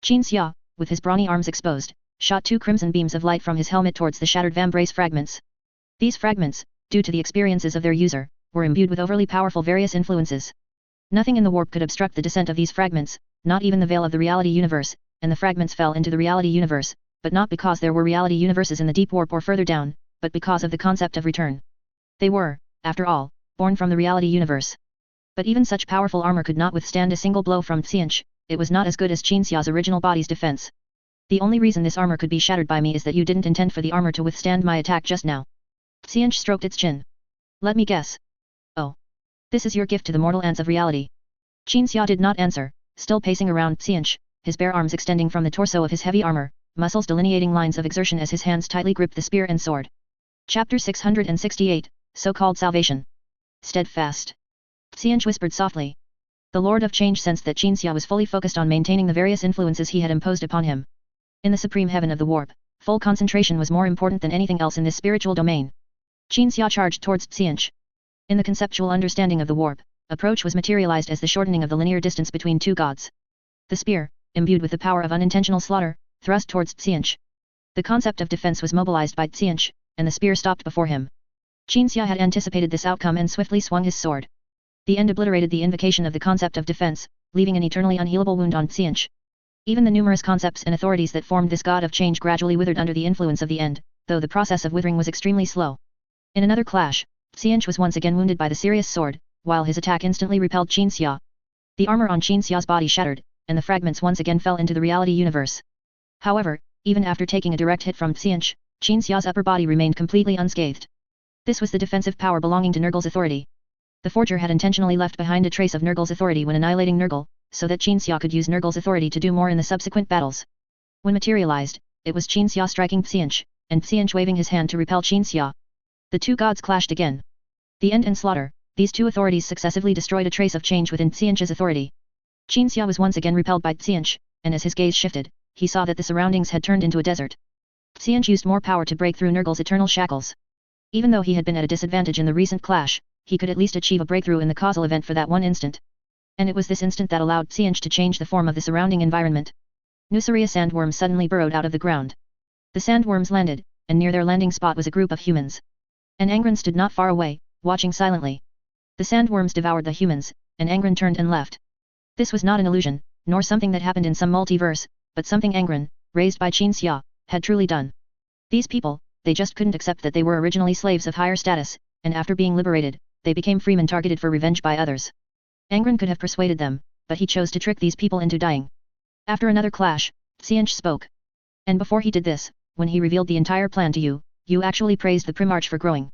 Qin Xia, with his brawny arms exposed, shot two crimson beams of light from his helmet towards the shattered vambrace fragments. These fragments, due to the experiences of their user, were imbued with overly powerful various influences. Nothing in the warp could obstruct the descent of these fragments, not even the veil of the reality universe, and the fragments fell into the reality universe, but not because there were reality universes in the deep warp or further down, but because of the concept of return. They were, after all, born from the reality universe. But even such powerful armor could not withstand a single blow from Xianch. It was not as good as Qin Xia's original body's defense. The only reason this armor could be shattered by me is that you didn't intend for the armor to withstand my attack just now. Xianch stroked its chin. Let me guess. Oh. This is your gift to the mortal ants of reality. Qin Xia did not answer, still pacing around Xianch, his bare arms extending from the torso of his heavy armor, muscles delineating lines of exertion as his hands tightly gripped the spear and sword. Chapter 668, so-called salvation. Steadfast. Xianch whispered softly. The Lord of Change sensed that Qinxia was fully focused on maintaining the various influences he had imposed upon him. In the supreme heaven of the warp, full concentration was more important than anything else in this spiritual domain. Qinxia charged towards Xianch. In the conceptual understanding of the warp, approach was materialized as the shortening of the linear distance between two gods. The spear, imbued with the power of unintentional slaughter, thrust towards Xianch. The concept of defense was mobilized by Xianch, and the spear stopped before him. Qinxia had anticipated this outcome and swiftly swung his sword. The end obliterated the invocation of the concept of defense, leaving an eternally unhealable wound on Xianch. Even the numerous concepts and authorities that formed this god of change gradually withered under the influence of the end, though the process of withering was extremely slow. In another clash, Xianch was once again wounded by the serious sword, while his attack instantly repelled Qinxia. The armor on Qinxia's body shattered, and the fragments once again fell into the reality universe. However, even after taking a direct hit from Xianch, Qinxia's upper body remained completely unscathed. This was the defensive power belonging to Nurgle's authority. The forger had intentionally left behind a trace of Nurgle's authority when annihilating Nurgle, so that Qinxia could use Nurgle's authority to do more in the subsequent battles. When materialized, it was Qinxia striking Xianch, and Xianch waving his hand to repel Qinxia. The two gods clashed again. The end and slaughter, these two authorities successively destroyed a trace of change within Xianch's authority. Qinxia was once again repelled by Xianch, and as his gaze shifted, he saw that the surroundings had turned into a desert. Xianch used more power to break through Nurgle's eternal shackles. Even though he had been at a disadvantage in the recent clash, he could at least achieve a breakthrough in the causal event for that one instant. And it was this instant that allowed Xianch to change the form of the surrounding environment. Nuceria sandworms suddenly burrowed out of the ground. The sandworms landed, and near their landing spot was a group of humans. An Angron stood not far away, watching silently. The sandworms devoured the humans, and Angron turned and left. This was not an illusion, nor something that happened in some multiverse, but something Angron, raised by Qinxia, had truly done. These people, they just couldn't accept that they were originally slaves of higher status, and after being liberated, they became freemen targeted for revenge by others. Angron could have persuaded them, but he chose to trick these people into dying. After another clash, Xianch spoke. And before he did this, when he revealed the entire plan to you, you actually praised the Primarch for growing.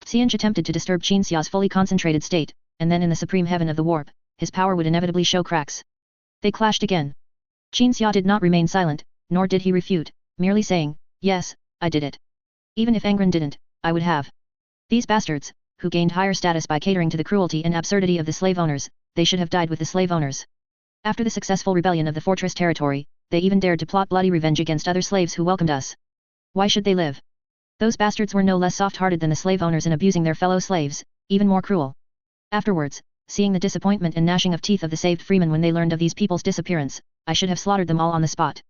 Xianch attempted to disturb Qinxia's fully concentrated state, and then in the supreme heaven of the warp, his power would inevitably show cracks. They clashed again. Qinxia did not remain silent, nor did he refute, merely saying, "Yes, I did it. Even if Angron didn't, I would have. These bastards, who gained higher status by catering to the cruelty and absurdity of the slave owners, they should have died with the slave owners. After the successful rebellion of the fortress territory, they even dared to plot bloody revenge against other slaves who welcomed us. Why should they live? Those bastards were no less soft-hearted than the slave owners in abusing their fellow slaves, even more cruel. Afterwards, seeing the disappointment and gnashing of teeth of the saved freemen when they learned of these people's disappearance, I should have slaughtered them all on the spot.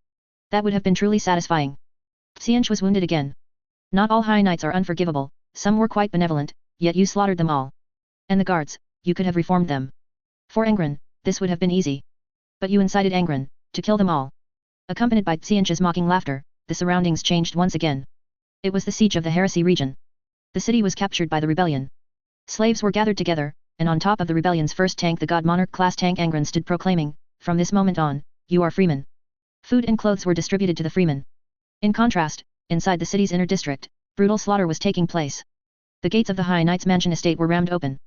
That would have been truly satisfying." Xianch was wounded again. "Not all High Knights are unforgivable, some were quite benevolent, yet you slaughtered them all. And the guards, you could have reformed them. For Angron, this would have been easy. But you incited Angron, to kill them all." Accompanied by Xianch's mocking laughter, the surroundings changed once again. It was the siege of the Heresy region. The city was captured by the rebellion. Slaves were gathered together, and on top of the rebellion's first tank the God Monarch class tank Angron stood proclaiming, "From this moment on, you are freemen." Food and clothes were distributed to the freemen. In contrast, inside the city's inner district, brutal slaughter was taking place. The gates of the High Knight's mansion estate were rammed open.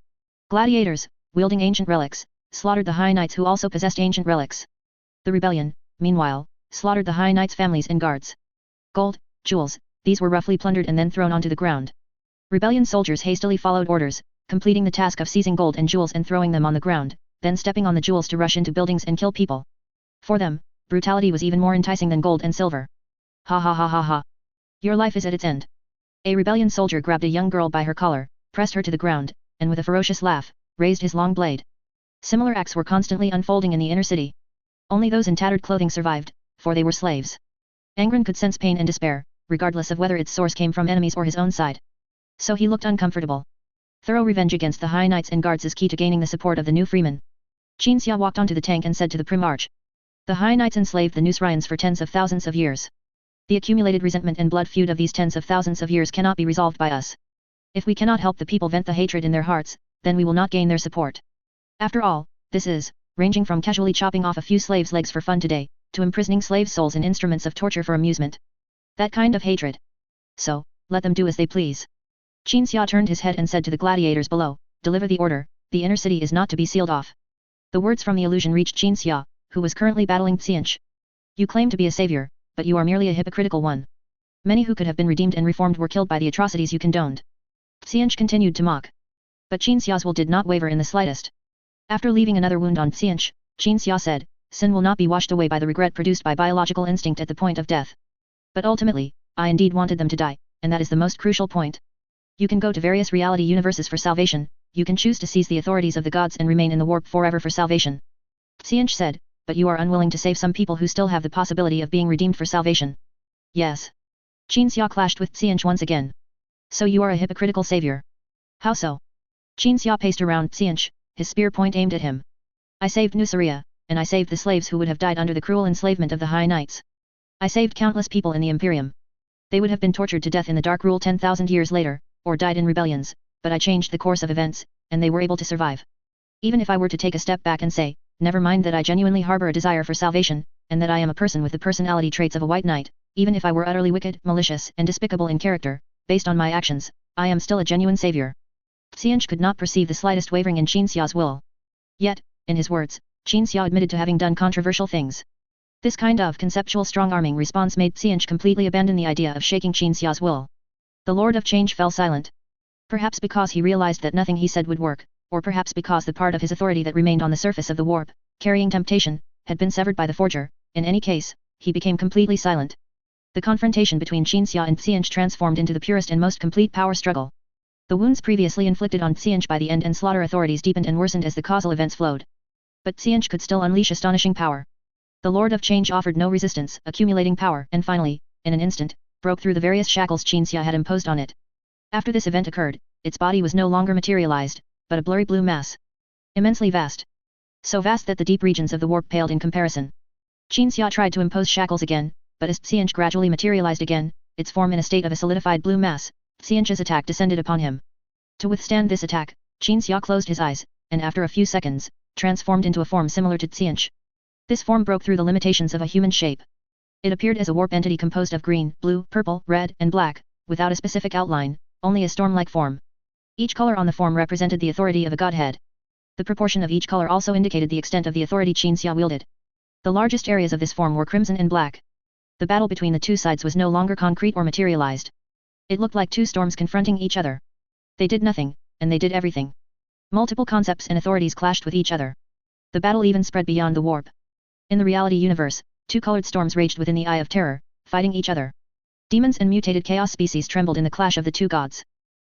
Gladiators, wielding ancient relics, slaughtered the High Knights who also possessed ancient relics. The rebellion, meanwhile, slaughtered the High Knights' families and guards. Gold, jewels, these were roughly plundered and then thrown onto the ground. Rebellion soldiers hastily followed orders, completing the task of seizing gold and jewels and throwing them on the ground, then stepping on the jewels to rush into buildings and kill people. For them, brutality was even more enticing than gold and silver. "Ha ha ha ha ha. Your life is at its end." A rebellion soldier grabbed a young girl by her collar, pressed her to the ground, and with a ferocious laugh, raised his long blade. Similar acts were constantly unfolding in the inner city. Only those in tattered clothing survived, for they were slaves. Angron could sense pain and despair, regardless of whether its source came from enemies or his own side. So he looked uncomfortable. Thorough revenge against the High Knights and guards is key to gaining the support of the new freemen. Qinxia walked onto the tank and said to the Primarch. "The High Knights enslaved the Nucereans for tens of thousands of years. The accumulated resentment and blood feud of these tens of thousands of years cannot be resolved by us. If we cannot help the people vent the hatred in their hearts, then we will not gain their support. After all, this is, ranging from casually chopping off a few slaves' legs for fun today, to imprisoning slaves' souls in instruments of torture for amusement. That kind of hatred. So, let them do as they please." Qinxia turned his head and said to the gladiators below, "Deliver the order, the inner city is not to be sealed off." The words from the illusion reached Qinxia, who was currently battling Xianch. "You claim to be a savior, but you are merely a hypocritical one. Many who could have been redeemed and reformed were killed by the atrocities you condoned." Xianch continued to mock. But Qin Xia's will did not waver in the slightest. After leaving another wound on Xianch, Qin Xia said, sin will not be washed away by the regret produced by biological instinct at the point of death. But ultimately, I indeed wanted them to die, and that is the most crucial point. You can go to various reality universes for salvation, you can choose to seize the authorities of the gods and remain in the warp forever for salvation. Xianch said, but you are unwilling to save some people who still have the possibility of being redeemed for salvation. Yes. Qin Xia clashed with Xianch once again. So you are a hypocritical savior. How so? Qin Xia paced around Xianch, his spear point aimed at him. I saved Nusaria, and I saved the slaves who would have died under the cruel enslavement of the High Knights. I saved countless people in the Imperium. They would have been tortured to death in the Dark Rule 10,000 years later, or died in rebellions, but I changed the course of events, and they were able to survive. Even if I were to take a step back and say, never mind that I genuinely harbor a desire for salvation, and that I am a person with the personality traits of a white knight, even if I were utterly wicked, malicious, and despicable in character, based on my actions, I am still a genuine savior. Xianch could not perceive the slightest wavering in Qin Xia's will. Yet, in his words, Qin Xia admitted to having done controversial things. This kind of conceptual strong-arming response made Xianch completely abandon the idea of shaking Qin Xia's will. The Lord of Change fell silent. Perhaps because he realized that nothing he said would work, or perhaps because the part of his authority that remained on the surface of the warp, carrying temptation, had been severed by the forger. In any case, he became completely silent. The confrontation between Qin Xia and Xianch transformed into the purest and most complete power struggle. The wounds previously inflicted on Xianch by the end and slaughter authorities deepened and worsened as the causal events flowed. But Xianch could still unleash astonishing power. The Lord of Change offered no resistance, accumulating power, and finally, in an instant, broke through the various shackles Qin Xia had imposed on it. After this event occurred, its body was no longer materialized, but a blurry blue mass. Immensely vast. So vast that the deep regions of the warp paled in comparison. Qin Xia tried to impose shackles again, but as Xianch gradually materialized again, its form in a state of a solidified blue mass, Xianch's attack descended upon him. To withstand this attack, Qin Xia closed his eyes, and after a few seconds, transformed into a form similar to Xianch. This form broke through the limitations of a human shape. It appeared as a warp entity composed of green, blue, purple, red, and black, without a specific outline, only a storm-like form. Each color on the form represented the authority of a godhead. The proportion of each color also indicated the extent of the authority Qin Xia wielded. The largest areas of this form were crimson and black. The battle between the two sides was no longer concrete or materialized. It looked like two storms confronting each other. They did nothing, and they did everything. Multiple concepts and authorities clashed with each other. The battle even spread beyond the warp. In the reality universe, two colored storms raged within the Eye of Terror, fighting each other. Demons and mutated chaos species trembled in the clash of the two gods.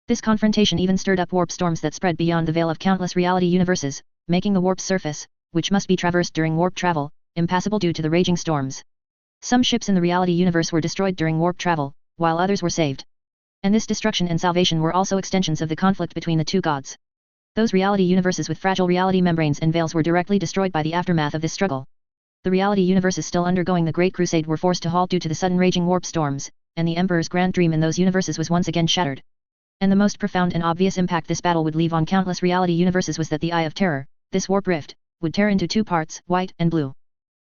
This confrontation even stirred up warp storms that spread beyond the veil of countless reality universes, making the warp's surface, which must be traversed during warp travel, impassable due to the raging storms. Some ships in the reality universe were destroyed during warp travel, while others were saved. And this destruction and salvation were also extensions of the conflict between the two gods. Those reality universes with fragile reality membranes and veils were directly destroyed by the aftermath of this struggle. The reality universes still undergoing the Great Crusade were forced to halt due to the sudden raging warp storms, and the Emperor's grand dream in those universes was once again shattered. And the most profound and obvious impact this battle would leave on countless reality universes was that the Eye of Terror, this warp rift, would tear into two parts, white and blue.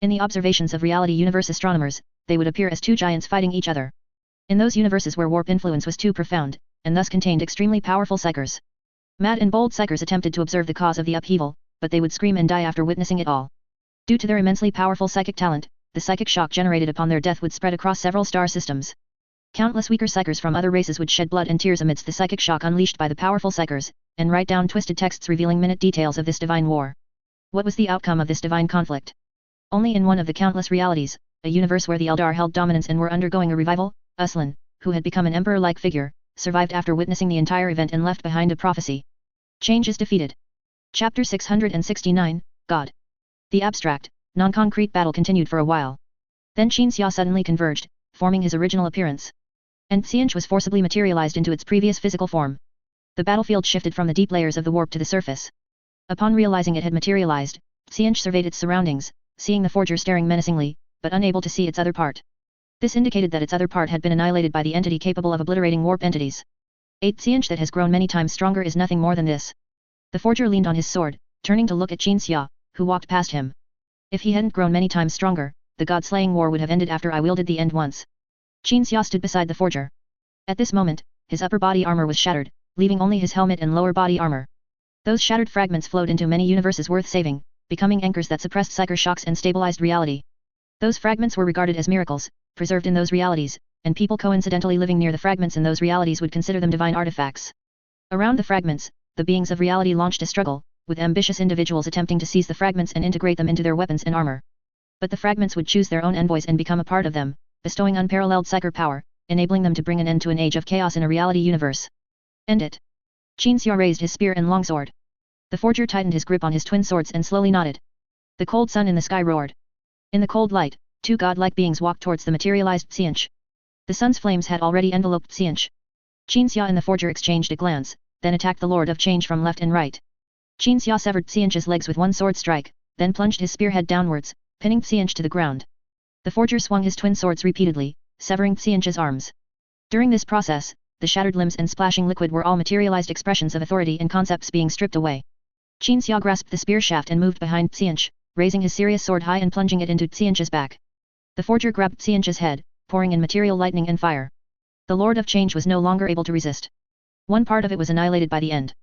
In the observations of reality universe astronomers, they would appear as two giants fighting each other. In those universes where warp influence was too profound, and thus contained extremely powerful psychers. Mad and bold psychers attempted to observe the cause of the upheaval, but they would scream and die after witnessing it all. Due to their immensely powerful psychic talent, the psychic shock generated upon their death would spread across several star systems. Countless weaker psychers from other races would shed blood and tears amidst the psychic shock unleashed by the powerful psychers, and write down twisted texts revealing minute details of this divine war. What was the outcome of this divine conflict? Only in one of the countless realities, a universe where the Eldar held dominance and were undergoing a revival, Uslan, who had become an emperor-like figure, survived after witnessing the entire event and left behind a prophecy. Change is defeated. Chapter 669, God. The abstract, non-concrete battle continued for a while. Then Qin Xia suddenly converged, forming his original appearance. And Xianch was forcibly materialized into its previous physical form. The battlefield shifted from the deep layers of the warp to the surface. Upon realizing it had materialized, Xianch surveyed its surroundings, seeing the forger staring menacingly, but unable to see its other part. This indicated that its other part had been annihilated by the entity capable of obliterating warp entities. A Xianch that has grown many times stronger is nothing more than this. The forger leaned on his sword, turning to look at Qin Xia, who walked past him. If he hadn't grown many times stronger, the god-slaying war would have ended after I wielded the end once. Qin Xia stood beside the forger. At this moment, his upper body armor was shattered, leaving only his helmet and lower body armor. Those shattered fragments flowed into many universes worth saving, becoming anchors that suppressed psychic shocks and stabilized reality. Those fragments were regarded as miracles, preserved in those realities, and people coincidentally living near the fragments in those realities would consider them divine artifacts. Around the fragments, the beings of reality launched a struggle, with ambitious individuals attempting to seize the fragments and integrate them into their weapons and armor. But the fragments would choose their own envoys and become a part of them, bestowing unparalleled psychic power, enabling them to bring an end to an age of chaos in a reality universe. End it. Qin Xia raised his spear and longsword. The forger tightened his grip on his twin swords and slowly nodded. The cold sun in the sky roared. In the cold light, two godlike beings walked towards the materialized Xianch. The sun's flames had already enveloped Xianch. Qin Xia and the forger exchanged a glance, then attacked the Lord of Change from left and right. Qin Xia severed Xianch's legs with one sword strike, then plunged his spearhead downwards, pinning Xianch to the ground. The forger swung his twin swords repeatedly, severing Xianch's arms. During this process, the shattered limbs and splashing liquid were all materialized expressions of authority and concepts being stripped away. Qin Xia grasped the spear shaft and moved behind Xianch, raising his serious sword high and plunging it into Xianch's back. The forger grabbed Xianch's head, pouring in material lightning and fire. The Lord of Change was no longer able to resist. One part of it was annihilated by the end.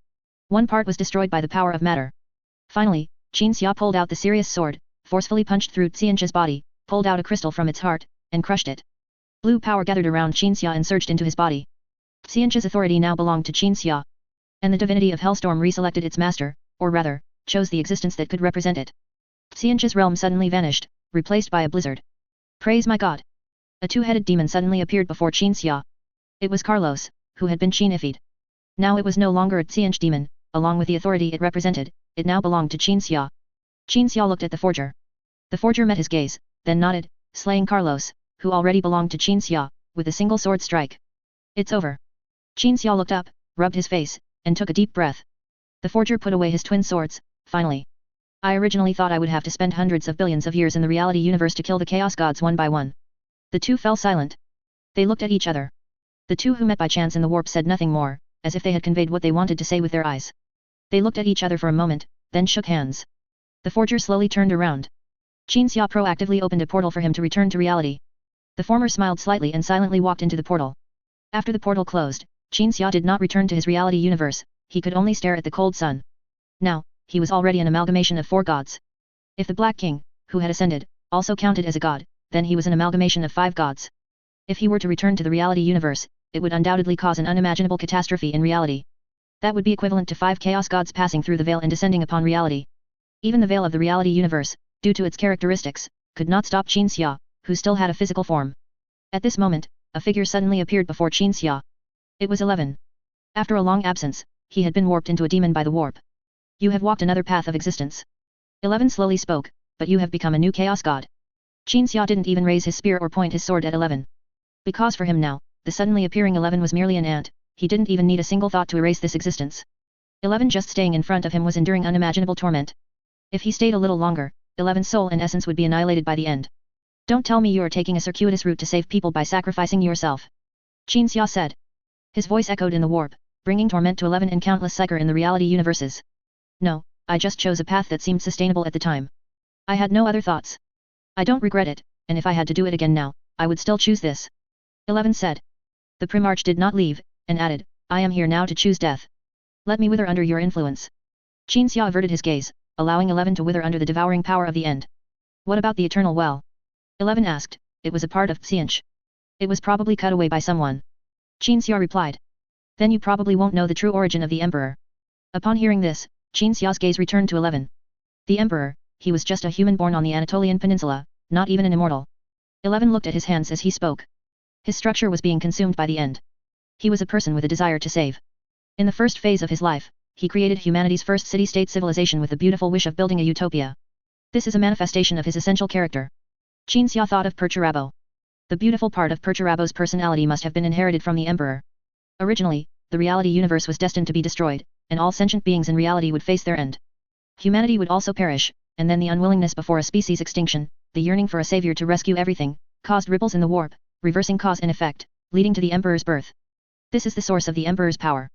One part was destroyed by the power of matter. Finally, Qin Xia pulled out the serious sword, forcefully punched through Xianch's body, pulled out a crystal from its heart, and crushed it. Blue power gathered around Qin Xia and surged into his body. Xianch's authority now belonged to Qin Xia. And the divinity of Hellstorm reselected its master, or rather, chose the existence that could represent it. Xianch's realm suddenly vanished, replaced by a blizzard. Praise my god! A two-headed demon suddenly appeared before Qin Xia. It was Carlos, who had been Qin-ified. Now it was no longer a Xianch demon, along with the authority it represented, it now belonged to Qin Xia. Qin Xia looked at the forger. The forger met his gaze, then nodded, slaying Carlos, who already belonged to Qin Xia, with a single sword strike. It's over. Qin Xia looked up, rubbed his face, and took a deep breath. The forger put away his twin swords, finally. I originally thought I would have to spend hundreds of billions of years in the reality universe to kill the chaos gods one by one. The two fell silent. They looked at each other. The two who met by chance in the warp said nothing more, as if they had conveyed what they wanted to say with their eyes. They looked at each other for a moment, then shook hands. The forger slowly turned around. Qin Xia proactively opened a portal for him to return to reality. The former smiled slightly and silently walked into the portal. After the portal closed, Qin Xia did not return to his reality universe, he could only stare at the cold sun. Now, he was already an amalgamation of 4 gods. If the Black King, who had ascended, also counted as a god, then he was an amalgamation of 5 gods. If he were to return to the reality universe, it would undoubtedly cause an unimaginable catastrophe in reality. That would be equivalent to 5 chaos gods passing through the veil and descending upon reality. Even the veil of the reality universe, due to its characteristics, could not stop Qin Xia, who still had a physical form. At this moment, a figure suddenly appeared before Qin Xia. It was 11. After a long absence, he had been warped into a demon by the warp. You have walked another path of existence. 11 slowly spoke, but you have become a new chaos god. Qin Xia didn't even raise his spear or point his sword at 11. Because for him now, the suddenly appearing 11 was merely an ant, he didn't even need a single thought to erase this existence. 11 just staying in front of him was enduring unimaginable torment. If he stayed a little longer, 11's soul and essence would be annihilated by the end. Don't tell me you are taking a circuitous route to save people by sacrificing yourself. Qin Xia said. His voice echoed in the warp, bringing torment to 11 and countless psyker in the reality universes. No, I just chose a path that seemed sustainable at the time. I had no other thoughts. I don't regret it, and if I had to do it again now, I would still choose this. 11 said. The Primarch did not leave, and added, I am here now to choose death. Let me wither under your influence. Qin Xia averted his gaze, allowing 11 to wither under the devouring power of the end. What about the Eternal Well? 11 asked. It was a part of Xianch. It was probably cut away by someone. Qin Xia replied. Then you probably won't know the true origin of the Emperor. Upon hearing this, Qin Xia's gaze returned to 11. The Emperor, he was just a human born on the Anatolian Peninsula, not even an immortal. 11 looked at his hands as he spoke. His structure was being consumed by the end. He was a person with a desire to save. In the first phase of his life, he created humanity's first city-state civilization with the beautiful wish of building a utopia. This is a manifestation of his essential character. Qin Xia thought of Perturabo. The beautiful part of Perturabo's personality must have been inherited from the Emperor. Originally, the reality universe was destined to be destroyed, and all sentient beings in reality would face their end. Humanity would also perish, and then the unwillingness before a species extinction, the yearning for a savior to rescue everything, caused ripples in the warp, reversing cause and effect, leading to the Emperor's birth. This is the source of the Emperor's power.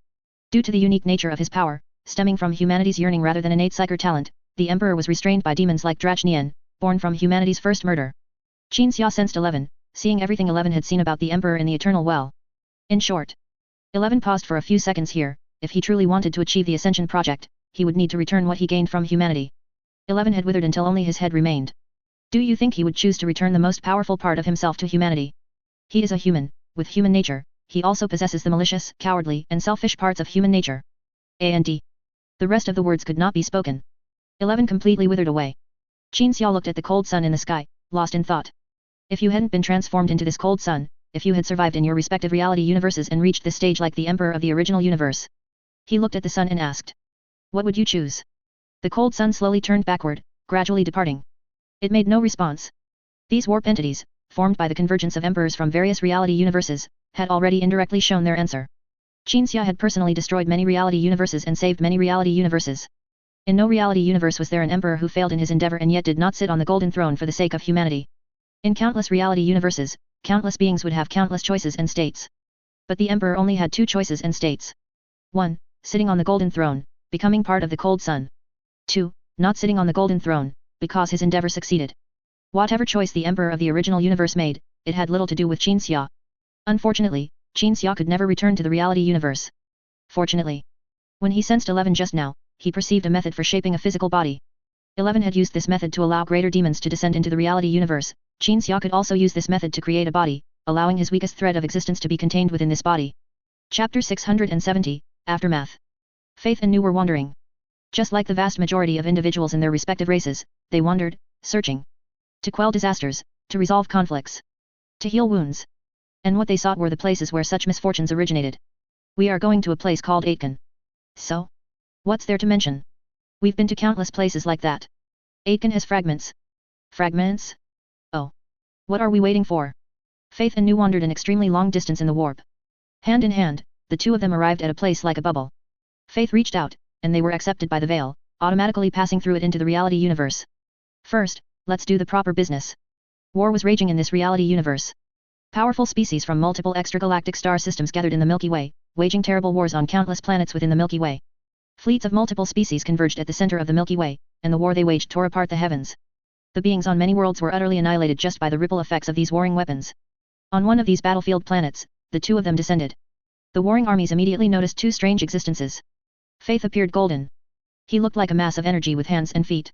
Due to the unique nature of his power, stemming from humanity's yearning rather than innate psychic talent, the Emperor was restrained by demons like Drachnien, born from humanity's first murder. Qin Xia sensed 11, seeing everything 11 had seen about the Emperor in the Eternal Well. In short, 11 paused for a few seconds here. If he truly wanted to achieve the Ascension project, he would need to return what he gained from humanity. 11 had withered until only his head remained. Do you think he would choose to return the most powerful part of himself to humanity? He is a human, with human nature, he also possesses the malicious, cowardly, and selfish parts of human nature. And the rest of the words could not be spoken. 11 completely withered away. Qin Xiao looked at the cold sun in the sky, lost in thought. If you hadn't been transformed into this cold sun, if you had survived in your respective reality universes and reached this stage like the emperor of the original universe. He looked at the sun and asked. What would you choose? The cold sun slowly turned backward, gradually departing. It made no response. These warp entities, formed by the convergence of emperors from various reality universes, had already indirectly shown their answer. Qin Xia had personally destroyed many reality universes and saved many reality universes. In no reality universe was there an emperor who failed in his endeavor and yet did not sit on the golden throne for the sake of humanity. In countless reality universes, countless beings would have countless choices and states. But the emperor only had 2 choices and states. 1. Sitting on the golden throne, becoming part of the cold sun. 2. Not sitting on the golden throne, because his endeavor succeeded. Whatever choice the emperor of the original universe made, it had little to do with Qin Xia. Unfortunately, Qin Xia could never return to the reality universe. Fortunately, when he sensed 11 just now, he perceived a method for shaping a physical body. 11 had used this method to allow greater demons to descend into the reality universe. Qin Xia could also use this method to create a body, allowing his weakest thread of existence to be contained within this body. Chapter 670, Aftermath. Faith and Nu were wandering. Just like the vast majority of individuals in their respective races, they wandered, searching. To quell disasters, to resolve conflicts. To heal wounds. And what they sought were the places where such misfortunes originated. We are going to a place called Angron. So? What's there to mention? We've been to countless places like that. Angron has fragments. Fragments? Oh. What are we waiting for? Faith and Nu wandered an extremely long distance in the warp. Hand in hand, the two of them arrived at a place like a bubble. Faith reached out, and they were accepted by the veil, automatically passing through it into the reality universe. First, let's do the proper business. War was raging in this reality universe. Powerful species from multiple extragalactic star systems gathered in the Milky Way, waging terrible wars on countless planets within the Milky Way. Fleets of multiple species converged at the center of the Milky Way, and the war they waged tore apart the heavens. The beings on many worlds were utterly annihilated just by the ripple effects of these warring weapons. On one of these battlefield planets, the two of them descended. The warring armies immediately noticed 2 strange existences. Faith appeared golden. He looked like a mass of energy with hands and feet.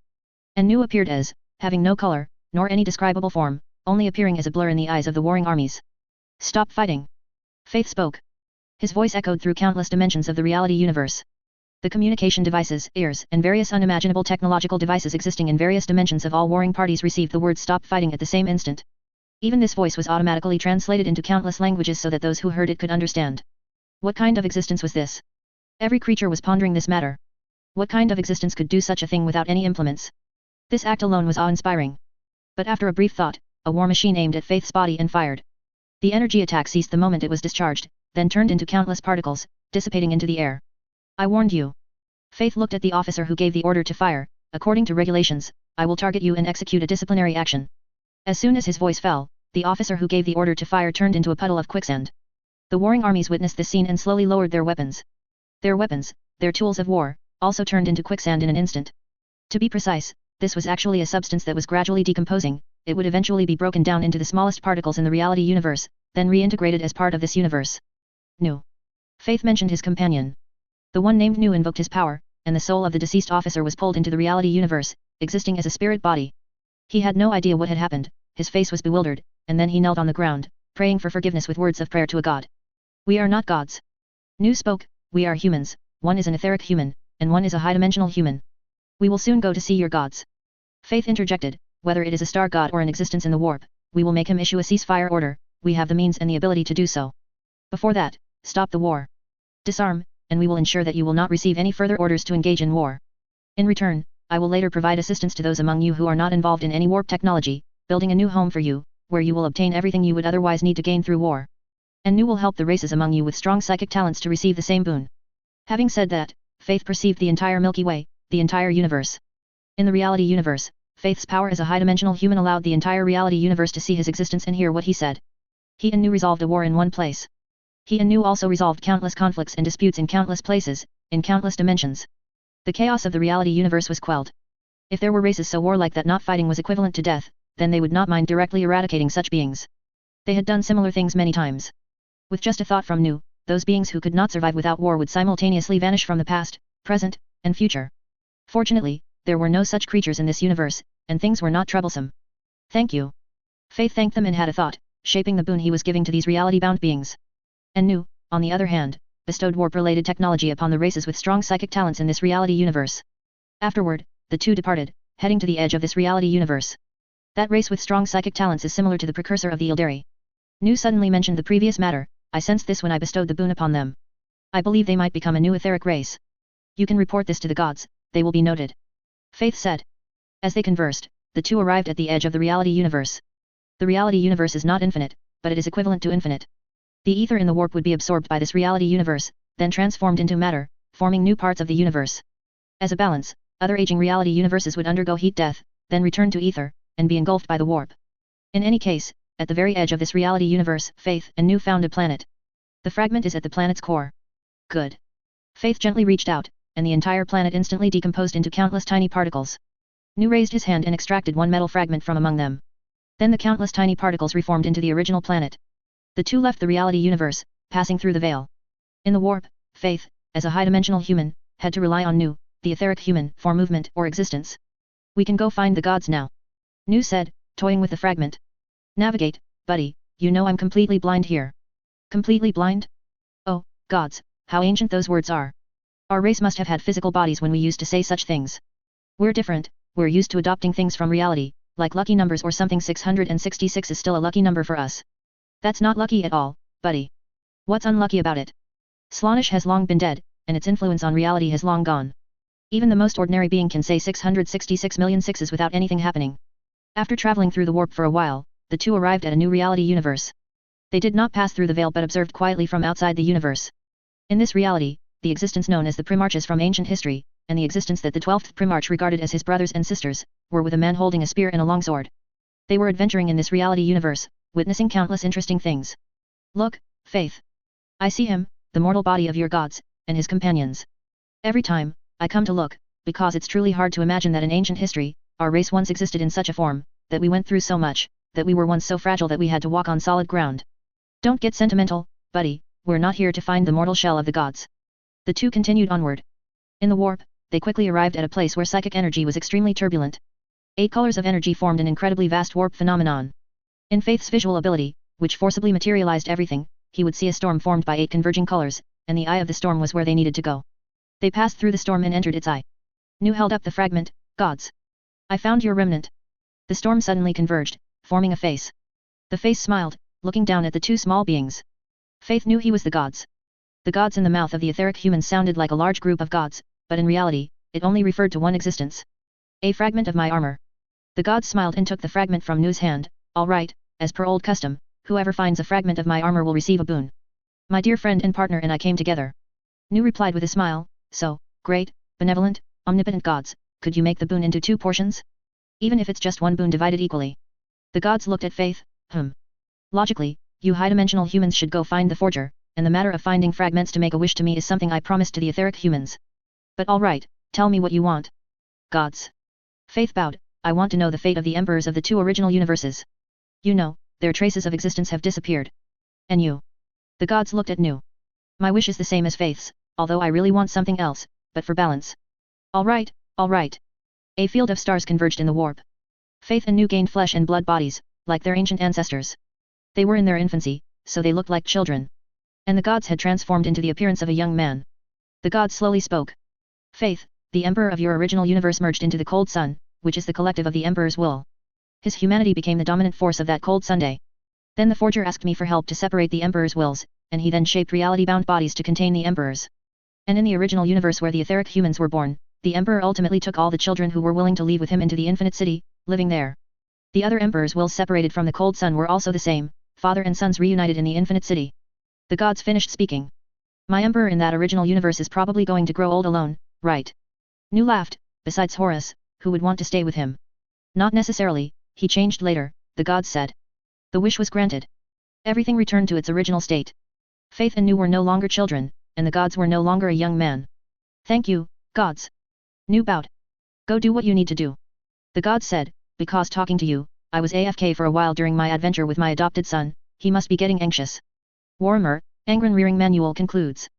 And Nu appeared as, having no color, nor any describable form, only appearing as a blur in the eyes of the warring armies. Stop fighting. Faith spoke. His voice echoed through countless dimensions of the reality universe. The communication devices, ears, and various unimaginable technological devices existing in various dimensions of all warring parties received the word stop fighting at the same instant. Even this voice was automatically translated into countless languages so that those who heard it could understand. What kind of existence was this? Every creature was pondering this matter. What kind of existence could do such a thing without any implements? This act alone was awe-inspiring. But after a brief thought, a war machine aimed at Faith's body and fired. The energy attack ceased the moment it was discharged, then turned into countless particles, dissipating into the air. I warned you. Faith looked at the officer who gave the order to fire. According to regulations, I will target you and execute a disciplinary action. As soon as his voice fell, the officer who gave the order to fire turned into a puddle of quicksand. The warring armies witnessed this scene and slowly lowered their weapons. Their weapons, their tools of war, also turned into quicksand in an instant. To be precise, this was actually a substance that was gradually decomposing. It would eventually be broken down into the smallest particles in the reality universe, then reintegrated as part of this universe. Nu. Faith mentioned his companion. The one named Nu invoked his power, and the soul of the deceased officer was pulled into the reality universe, existing as a spirit body. He had no idea what had happened, his face was bewildered, and then he knelt on the ground, praying for forgiveness with words of prayer to a god. We are not gods. Nu spoke, we are humans, one is an etheric human, and one is a high-dimensional human. We will soon go to see your gods. Faith interjected, whether it is a star god or an existence in the warp, we will make him issue a ceasefire order, we have the means and the ability to do so. Before that, stop the war. Disarm, and we will ensure that you will not receive any further orders to engage in war. In return, I will later provide assistance to those among you who are not involved in any warp technology, building a new home for you, where you will obtain everything you would otherwise need to gain through war. And Nu will help the races among you with strong psychic talents to receive the same boon. Having said that, Faith perceived the entire Milky Way, the entire universe. In the reality universe, Faith's power as a high-dimensional human allowed the entire reality universe to see his existence and hear what he said. He and Nu resolved a war in one place. He and Nu also resolved countless conflicts and disputes in countless places, in countless dimensions. The chaos of the reality universe was quelled. If there were races so warlike that not fighting was equivalent to death, then they would not mind directly eradicating such beings. They had done similar things many times. With just a thought from Nu, those beings who could not survive without war would simultaneously vanish from the past, present, and future. Fortunately, there were no such creatures in this universe, and things were not troublesome. Thank you. Faith thanked them and had a thought, shaping the boon he was giving to these reality-bound beings. And Nu, on the other hand, bestowed warp-related technology upon the races with strong psychic talents in this reality universe. Afterward, the two departed, heading to the edge of this reality universe. That race with strong psychic talents is similar to the precursor of the Ildari. Nu suddenly mentioned the previous matter. I sensed this when I bestowed the boon upon them. I believe they might become a new etheric race. You can report this to the gods, they will be noted. Faith said. As they conversed, the two arrived at the edge of the reality universe. The reality universe is not infinite, but it is equivalent to infinite. The ether in the warp would be absorbed by this reality universe, then transformed into matter, forming new parts of the universe. As a balance, other aging reality universes would undergo heat death, then return to ether, and be engulfed by the warp. In any case, at the very edge of this reality universe, Faith and Nu found a planet. The fragment is at the planet's core. Good. Faith gently reached out, and the entire planet instantly decomposed into countless tiny particles. Nu raised his hand and extracted one metal fragment from among them. Then the countless tiny particles reformed into the original planet. The two left the reality universe, passing through the veil. In the warp, Faith, as a high-dimensional human, had to rely on Nu, the etheric human, for movement or existence. We can go find the gods now. Nu said, toying with the fragment. Navigate, buddy, you know I'm completely blind here. Completely blind? Oh, gods, how ancient those words are. Our race must have had physical bodies when we used to say such things. We're different, we're used to adopting things from reality, like lucky numbers or something. 666 is still a lucky number for us. That's not lucky at all, buddy. What's unlucky about it? Slaanesh has long been dead, and its influence on reality has long gone. Even the most ordinary being can say 666 million sixes without anything happening. After traveling through the warp for a while, the two arrived at a new reality universe. They did not pass through the veil but observed quietly from outside the universe. In this reality, the existence known as the Primarchs from ancient history, and the existence that the 12th Primarch regarded as his brothers and sisters, were with a man holding a spear and a longsword. They were adventuring in this reality universe, witnessing countless interesting things. Look, Faith. I see him, the mortal body of your gods, and his companions. Every time, I come to look, because it's truly hard to imagine that in ancient history, our race once existed in such a form, that we went through so much, that we were once so fragile that we had to walk on solid ground. Don't get sentimental, buddy, we're not here to find the mortal shell of the gods. The two continued onward. In the warp, they quickly arrived at a place where psychic energy was extremely turbulent. 8 colors of energy formed an incredibly vast warp phenomenon. In Faith's visual ability, which forcibly materialized everything, he would see a storm formed by 8 converging colors, and the eye of the storm was where they needed to go. They passed through the storm and entered its eye. Nu held up the fragment. Gods. I found your remnant. The storm suddenly converged, forming a face. The face smiled, looking down at the two small beings. Faith knew he was the gods. The gods in the mouth of the etheric humans sounded like a large group of gods, but in reality, it only referred to one existence. A fragment of my armor. The gods smiled and took the fragment from Nu's hand. All right, as per old custom, whoever finds a fragment of my armor will receive a boon. My dear friend and partner and I came together. Nu replied with a smile. So, great, benevolent, omnipotent gods, could you make the boon into 2 portions? Even if it's just one boon divided equally. The gods looked at Faith. Logically, you high-dimensional humans should go find the forger, and the matter of finding fragments to make a wish to me is something I promised to the etheric humans. But all right, tell me what you want. Gods. Faith bowed. I want to know the fate of the emperors of the 2 original universes. You know, their traces of existence have disappeared. And you? The gods looked at Nu. My wish is the same as Faith's, although I really want something else, but for balance. All right, all right. A field of stars converged in the warp. Faith and Nu gained flesh and blood bodies, like their ancient ancestors. They were in their infancy, so they looked like children. And the gods had transformed into the appearance of a young man. The gods slowly spoke. Faith, the emperor of your original universe merged into the cold sun, which is the collective of the emperor's will. His humanity became the dominant force of that cold Sunday. Then the forger asked me for help to separate the emperor's wills, and he then shaped reality-bound bodies to contain the emperors. And in the original universe where the etheric humans were born, the emperor ultimately took all the children who were willing to leave with him into the infinite city, living there. The other emperor's wills separated from the cold sun were also the same, father and sons reunited in the infinite city. The gods finished speaking. My emperor in that original universe is probably going to grow old alone, right? Nu laughed. Besides Horus, who would want to stay with him? Not necessarily, he changed later, the gods said. The wish was granted. Everything returned to its original state. Faith and Nu were no longer children, and the gods were no longer a young man. Thank you, gods. Nu bowed. Go do what you need to do. The gods said, because talking to you, I was AFK for a while during my adventure with my adopted son, he must be getting anxious. Warhammer, Angron Rearing Manual concludes.